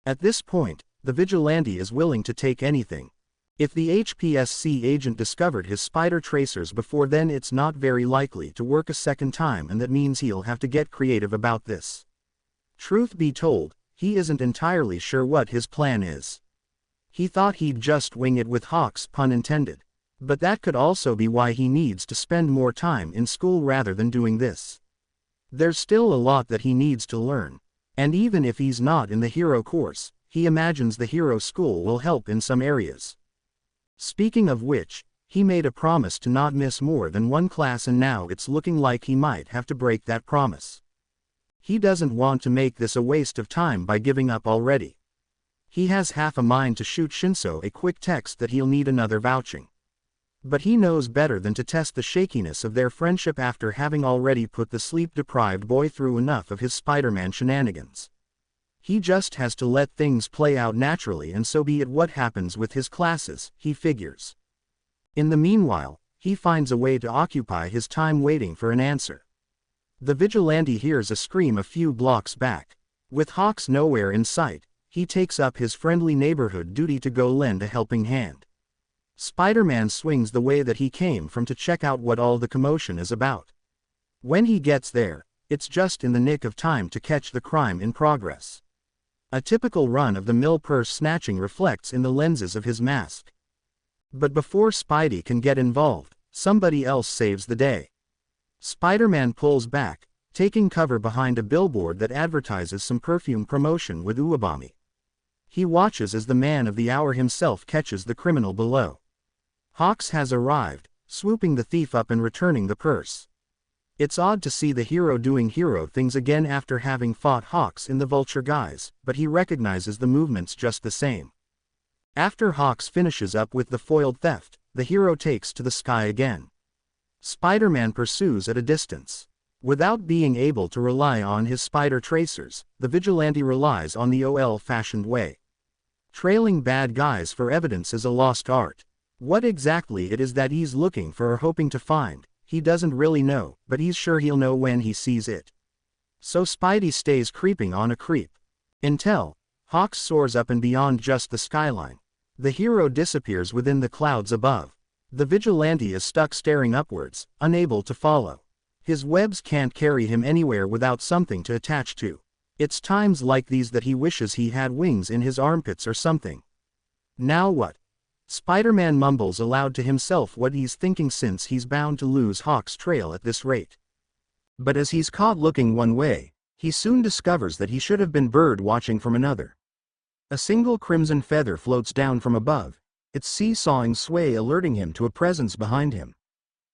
At this point, the vigilante is willing to take anything. If the HPSC agent discovered his spider tracers before then, it's not very likely to work a second time, and that means he'll have to get creative about this. Truth be told, he isn't entirely sure what his plan is. He thought he'd just wing it with Hawks, pun intended. But that could also be why he needs to spend more time in school rather than doing this. There's still a lot that he needs to learn. And even if he's not in the hero course, he imagines the hero school will help in some areas. Speaking of which, he made a promise to not miss more than one class, and now it's looking like he might have to break that promise. He doesn't want to make this a waste of time by giving up already. He has half a mind to shoot Shinso a quick text that he'll need another vouching. But he knows better than to test the shakiness of their friendship after having already put the sleep-deprived boy through enough of his Spider-Man shenanigans. He just has to let things play out naturally, and so be it what happens with his classes, he figures. In the meanwhile, he finds a way to occupy his time waiting for an answer. The vigilante hears a scream a few blocks back. With Hawks nowhere in sight, he takes up his friendly neighborhood duty to go lend a helping hand. Spider-Man swings the way that he came from to check out what all the commotion is about. When he gets there, it's just in the nick of time to catch the crime in progress. A typical run-of-the-mill purse snatching reflects in the lenses of his mask. But before Spidey can get involved, somebody else saves the day. Spider-Man pulls back, taking cover behind a billboard that advertises some perfume promotion with Uwabami. He watches as the man of the hour himself catches the criminal below. Hawks has arrived, swooping the thief up and returning the purse. It's odd to see the hero doing hero things again after having fought Hawks in the Vulture guise, but he recognizes the movements just the same. After Hawks finishes up with the foiled theft, the hero takes to the sky again. Spider-Man pursues at a distance. Without being able to rely on his spider tracers, the vigilante relies on the old-fashioned way. Trailing bad guys for evidence is a lost art. What exactly it is that he's looking for or hoping to find, he doesn't really know, but he's sure he'll know when he sees it. So Spidey stays creeping on a creep. Until Hawks soars up and beyond just the skyline. The hero disappears within the clouds above. The vigilante is stuck staring upwards, unable to follow. His webs can't carry him anywhere without something to attach to. It's times like these that he wishes he had wings in his armpits or something. Now what? Spider-Man mumbles aloud to himself what he's thinking, since he's bound to lose Hawk's trail at this rate. But as he's caught looking one way, he soon discovers that he should have been bird watching from another. A single crimson feather floats down from above, its seesawing sway alerting him to a presence behind him.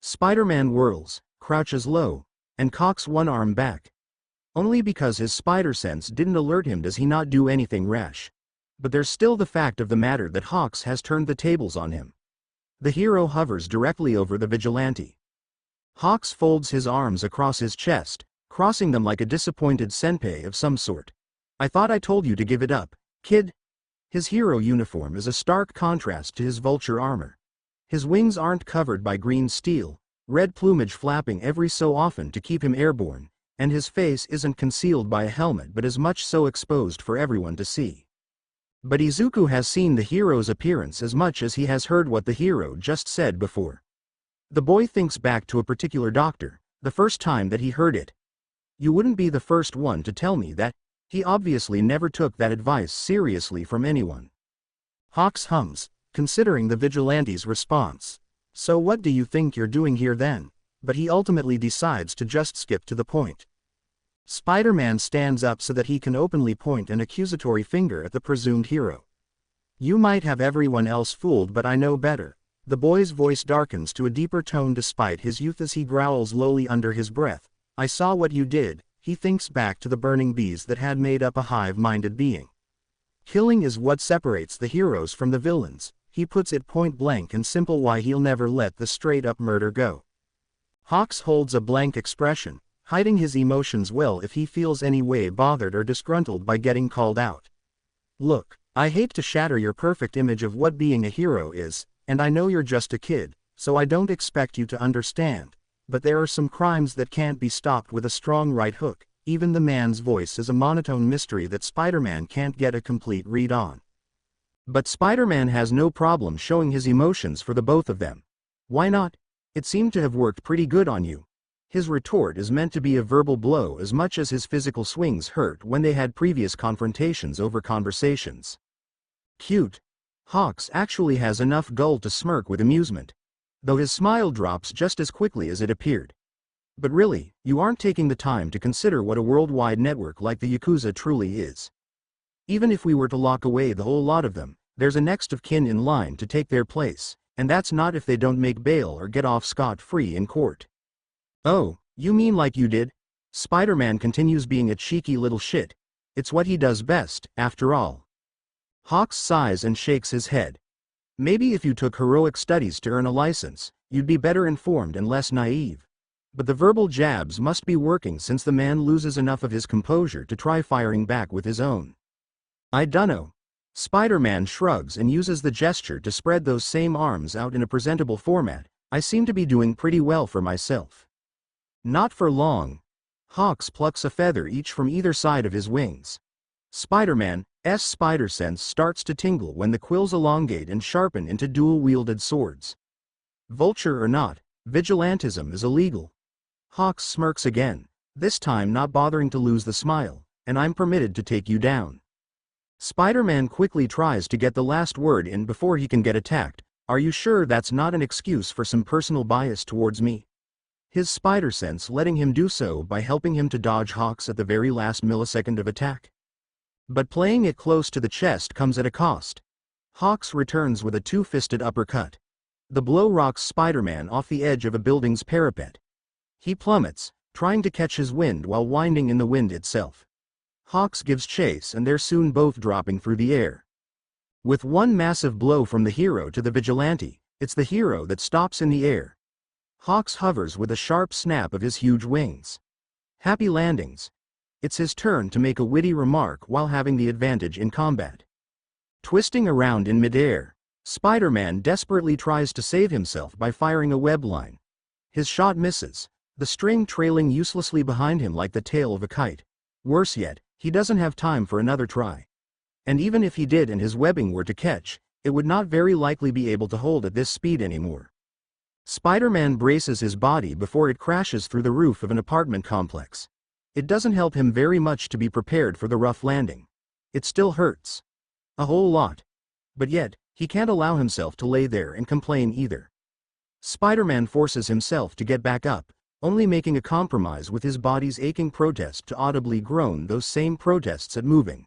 Spider-Man whirls, crouches low, and cocks one arm back. Only because his spider sense didn't alert him does he not do anything rash. But there's still the fact of the matter that Hawks has turned the tables on him. The hero hovers directly over the vigilante. Hawks folds his arms across his chest, crossing them like a disappointed senpai of some sort. "I thought I told you to give it up, kid." His hero uniform is a stark contrast to his vulture armor. His wings aren't covered by green steel, red plumage flapping every so often to keep him airborne, and his face isn't concealed by a helmet but is much so exposed for everyone to see. But Izuku has seen the hero's appearance as much as he has heard what the hero just said before. The boy thinks back to a particular doctor, the first time that he heard it. You wouldn't be the first one to tell me that. He obviously never took that advice seriously from anyone. Hawks hums, considering the vigilante's response. So what do you think you're doing here then? But he ultimately decides to just skip to the point. Spider-Man stands up so that he can openly point an accusatory finger at the presumed hero. You might have everyone else fooled, but I know better. The boy's voice darkens to a deeper tone despite his youth as he growls lowly under his breath. I saw what you did. He thinks back to the burning bees that had made up a hive-minded being. Killing is what separates the heroes from the villains. He puts it point blank and simple why he'll never let the straight-up murder go. Hawks holds a blank expression, hiding his emotions well if he feels any way bothered or disgruntled by getting called out. Look, I hate to shatter your perfect image of what being a hero is, and I know you're just a kid, so I don't expect you to understand. But there are some crimes that can't be stopped with a strong right hook. Even the man's voice is a monotone mystery that Spider-Man can't get a complete read on. But Spider-Man has no problem showing his emotions for the both of them. Why not? It seemed to have worked pretty good on you. His retort is meant to be a verbal blow as much as his physical swings hurt when they had previous confrontations over conversations. Cute. Hawks actually has enough gall to smirk with amusement, though his smile drops just as quickly as it appeared. But really, you aren't taking the time to consider what a worldwide network like the Yakuza truly is. Even if we were to lock away the whole lot of them, there's a next of kin in line to take their place, and that's not if they don't make bail or get off scot-free in court. Oh, you mean like you did? Spider-Man continues being a cheeky little shit. It's what he does best, after all. Hawks sighs and shakes his head. Maybe if you took heroic studies to earn a license, you'd be better informed and less naive. But the verbal jabs must be working since the man loses enough of his composure to try firing back with his own. I dunno. Spider-Man shrugs and uses the gesture to spread those same arms out in a presentable format. I seem to be doing pretty well for myself. Not for long. Hawks plucks a feather each from either side of his wings. Spider-Man's spider sense starts to tingle when the quills elongate and sharpen into dual-wielded swords. Vulture or not, vigilantism is illegal. Hawks smirks again, this time not bothering to lose the smile, and I'm permitted to take you down. Spider-Man quickly tries to get the last word in before he can get attacked. Are you sure that's not an excuse for some personal bias towards me? His spider sense letting him do so by helping him to dodge Hawks at the very last millisecond of attack. But playing it close to the chest comes at a cost. Hawks returns with a two-fisted uppercut. The blow rocks Spider-Man off the edge of a building's parapet. He plummets, trying to catch his wind while winding in the wind itself. Hawks gives chase and they're soon both dropping through the air. With one massive blow from the hero to the vigilante, it's the hero that stops in the air. Hawks hovers with a sharp snap of his huge wings. Happy landings. It's his turn to make a witty remark while having the advantage in combat. Twisting around in midair, Spider-Man desperately tries to save himself by firing a web line. His shot misses, the string trailing uselessly behind him like the tail of a kite. Worse yet, he doesn't have time for another try. And even if he did and his webbing were to catch, it would not very likely be able to hold at this speed anymore. Spider-Man braces his body before it crashes through the roof of an apartment complex. It doesn't help him very much to be prepared for the rough landing. It still hurts. A whole lot. But yet, he can't allow himself to lay there and complain either. Spider-Man forces himself to get back up, only making a compromise with his body's aching protest to audibly groan those same protests at moving.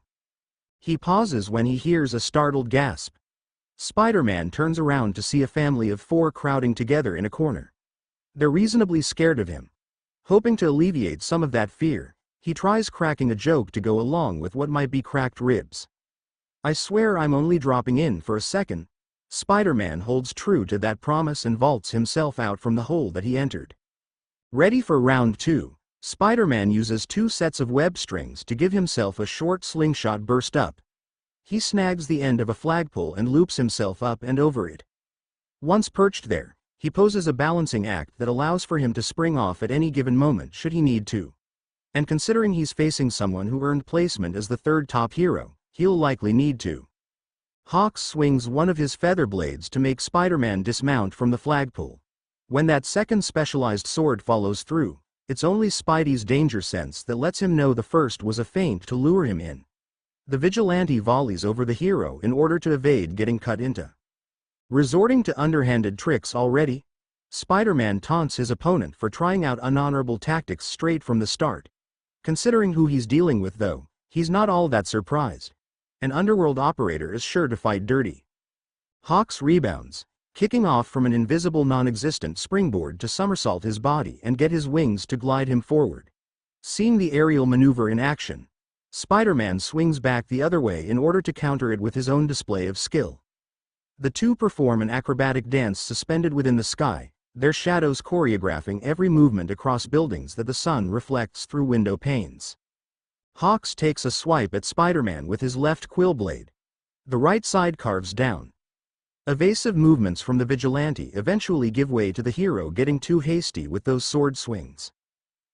He pauses when he hears a startled gasp. Spider-Man turns around to see a family of 4 crowding together in a corner. They're reasonably scared of him. Hoping to alleviate some of that fear, he tries cracking a joke to go along with what might be cracked ribs. I swear I'm only dropping in for a second. Spider-Man holds true to that promise and vaults himself out from the hole that he entered. Ready for round 2, Spider-Man uses 2 sets of web strings to give himself a short slingshot burst up. He snags the end of a flagpole and loops himself up and over it. Once perched there, he poses a balancing act that allows for him to spring off at any given moment should he need to. And considering he's facing someone who earned placement as the 3rd top hero, he'll likely need to. Hawks swings one of his feather blades to make Spider-Man dismount from the flagpole. When that second specialized sword follows through, it's only Spidey's danger sense that lets him know the first was a feint to lure him in. The vigilante volleys over the hero in order to evade getting cut into. Resorting to underhanded tricks already? Spider-Man taunts his opponent for trying out unhonorable tactics straight from the start. Considering who he's dealing with though, he's not all that surprised. An underworld operator is sure to fight dirty. Hawks rebounds, kicking off from an invisible non-existent springboard to somersault his body and get his wings to glide him forward. Seeing the aerial maneuver in action, Spider-Man swings back the other way in order to counter it with his own display of skill. The two perform an acrobatic dance suspended within the sky, their shadows choreographing every movement across buildings that the sun reflects through window panes. Hawks takes a swipe at Spider-Man with his left quill blade. The right side carves down. Evasive movements from the vigilante eventually give way to the hero getting too hasty with those sword swings.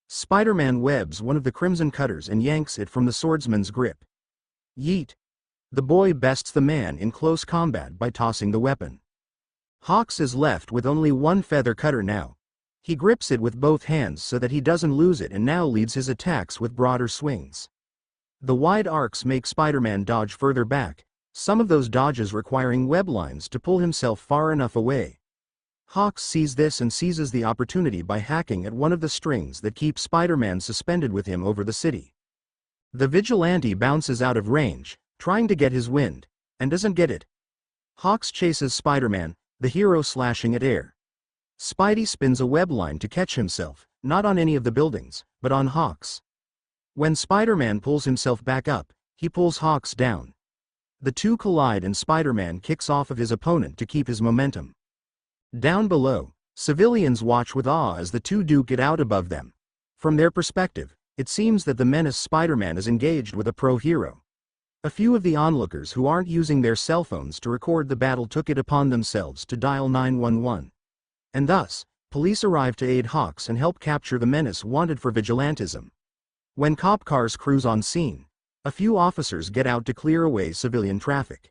Spider-Man webs one of the crimson cutters and yanks it from the swordsman's grip. Yeet! The boy bests the man in close combat by tossing the weapon. Hawks is left with only one feather cutter now. He grips it with both hands so that he doesn't lose it and now leads his attacks with broader swings. The wide arcs make Spider-Man dodge further back, some of those dodges requiring web lines to pull himself far enough away. Hawks sees this and seizes the opportunity by hacking at one of the strings that keep Spider-Man suspended with him over the city. The vigilante bounces out of range, trying to get his wind, and doesn't get it. Hawks chases Spider-Man, the hero slashing at air. Spidey spins a web line to catch himself, not on any of the buildings, but on Hawks. When Spider-Man pulls himself back up, he pulls Hawks down. The two collide and Spider-Man kicks off of his opponent to keep his momentum. Down below, civilians watch with awe as the two duke it out above them. From their perspective, it seems that the menace Spider-Man is engaged with a pro-hero. A few of the onlookers who aren't using their cell phones to record the battle took it upon themselves to dial 911. And thus, police arrive to aid Hawks and help capture the menace wanted for vigilantism. When cop cars cruise on scene, a few officers get out to clear away civilian traffic.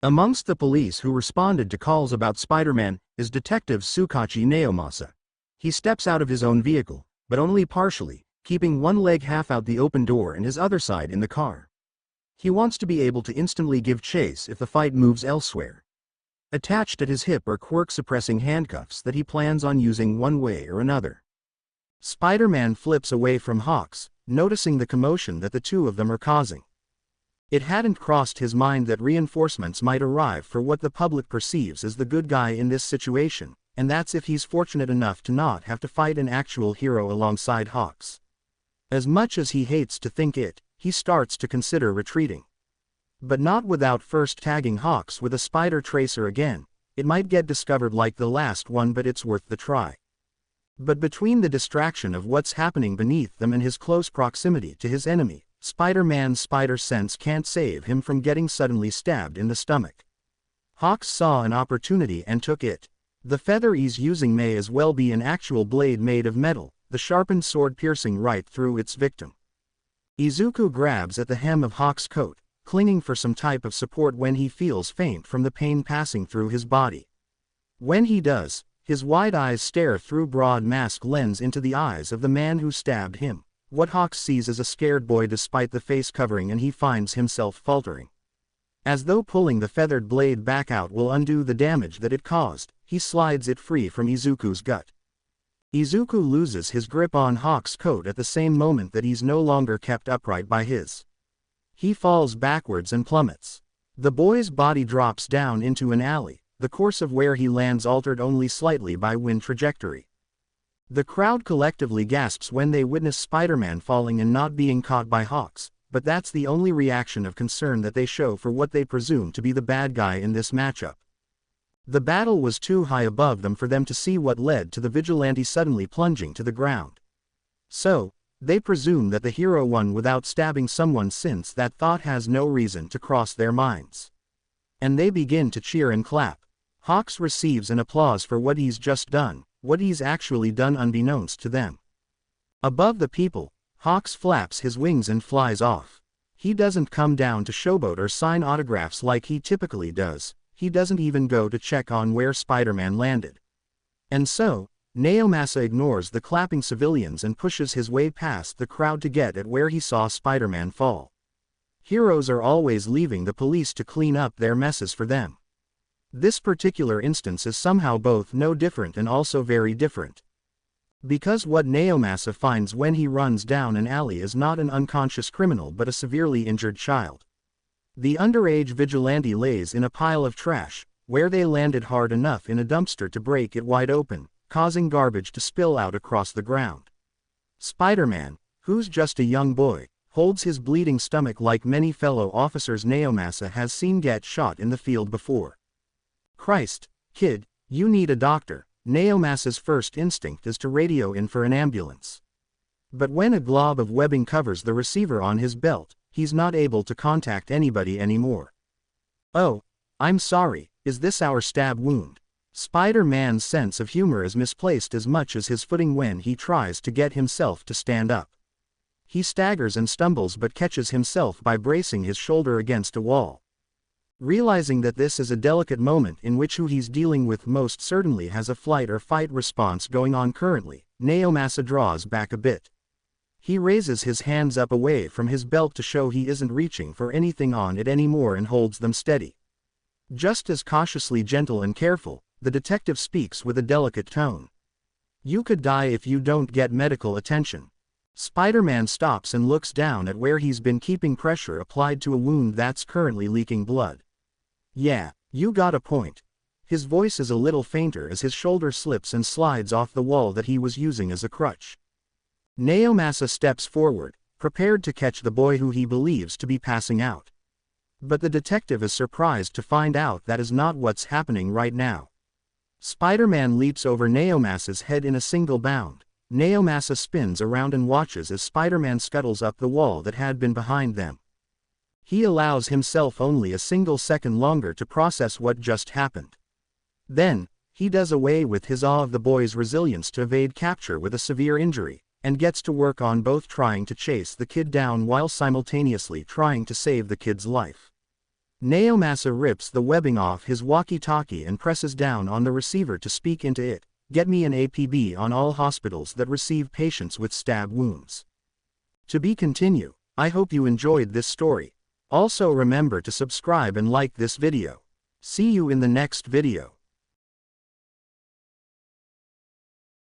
Amongst the police who responded to calls about Spider-Man is Detective Tsukachi Naomasa. He steps out of his own vehicle, but only partially, keeping one leg half out the open door and his other side in the car. He wants to be able to instantly give chase if the fight moves elsewhere. Attached at his hip are Quirk suppressing handcuffs that he plans on using one way or another. Spider-Man flips away from Hawks, noticing the commotion that the two of them are causing. It hadn't crossed his mind that reinforcements might arrive for what the public perceives as the good guy in this situation, and that's if he's fortunate enough to not have to fight an actual hero alongside Hawks. As much as he hates to think it, he starts to consider retreating. But not without first tagging Hawks with a spider tracer again. It might get discovered like the last one, but it's worth the try. But between the distraction of what's happening beneath them and his close proximity to his enemy, Spider-Man's spider sense can't save him from getting suddenly stabbed in the stomach. Hawks saw an opportunity and took it. The feather he's using may as well be an actual blade made of metal, the sharpened sword piercing right through its victim. Izuku grabs at the hem of Hawk's coat, clinging for some type of support when he feels faint from the pain passing through his body. When he does, his wide eyes stare through broad mask lens into the eyes of the man who stabbed him. What Hawks sees is a scared boy despite the face covering, and he finds himself faltering. As though pulling the feathered blade back out will undo the damage that it caused, he slides it free from Izuku's gut. Izuku loses his grip on Hawk's coat at the same moment that he's no longer kept upright by his. He falls backwards and plummets. The boy's body drops down into an alley, the course of where he lands altered only slightly by wind trajectory. The crowd collectively gasps when they witness Spider-Man falling and not being caught by Hawks, but that's the only reaction of concern that they show for what they presume to be the bad guy in this matchup. The battle was too high above them for them to see what led to the vigilante suddenly plunging to the ground. So, they presume that the hero won without stabbing someone, since that thought has no reason to cross their minds. And they begin to cheer and clap. Hawks receives an applause for what he's just done, what he's actually done unbeknownst to them. Above the people, Hawks flaps his wings and flies off. He doesn't come down to showboat or sign autographs like he typically does. He doesn't even go to check on where Spider-Man landed. And so, Naomasa ignores the clapping civilians and pushes his way past the crowd to get at where he saw Spider-Man fall. Heroes are always leaving the police to clean up their messes for them. This particular instance is somehow both no different and also very different. Because what Naomasa finds when he runs down an alley is not an unconscious criminal but a severely injured child. The underage vigilante lays in a pile of trash, where they landed hard enough in a dumpster to break it wide open, causing garbage to spill out across the ground. Spider-Man, who's just a young boy, holds his bleeding stomach like many fellow officers Naomasa has seen get shot in the field before. Christ, kid, you need a doctor. Naomasa's first instinct is to radio in for an ambulance. But when a glob of webbing covers the receiver on his belt, he's not able to contact anybody anymore. Oh, I'm sorry, is this our stab wound? Spider-Man's sense of humor is misplaced as much as his footing when he tries to get himself to stand up. He staggers and stumbles but catches himself by bracing his shoulder against a wall. Realizing that this is a delicate moment in which who he's dealing with most certainly has a flight or fight response going on currently, Naomasa draws back a bit. He raises his hands up away from his belt to show he isn't reaching for anything on it anymore and holds them steady. Just as cautiously gentle and careful, the detective speaks with a delicate tone. You could die if you don't get medical attention. Spider-Man stops and looks down at where he's been keeping pressure applied to a wound that's currently leaking blood. Yeah, you got a point. His voice is a little fainter as his shoulder slips and slides off the wall that he was using as a crutch. Naomasa steps forward, prepared to catch the boy who he believes to be passing out. But the detective is surprised to find out that is not what's happening right now. Spider-Man leaps over Naomasa's head in a single bound. Naomasa spins around and watches as Spider-Man scuttles up the wall that had been behind them. He allows himself only a single second longer to process what just happened. Then, he does away with his awe of the boy's resilience to evade capture with a severe injury, and gets to work on both trying to chase the kid down while simultaneously trying to save the kid's life. Naomasa rips the webbing off his walkie-talkie and presses down on the receiver to speak into it. Get me an APB on all hospitals that receive patients with stab wounds. To be continued. I hope you enjoyed this story. Also remember to subscribe and like this video. See you in the next video.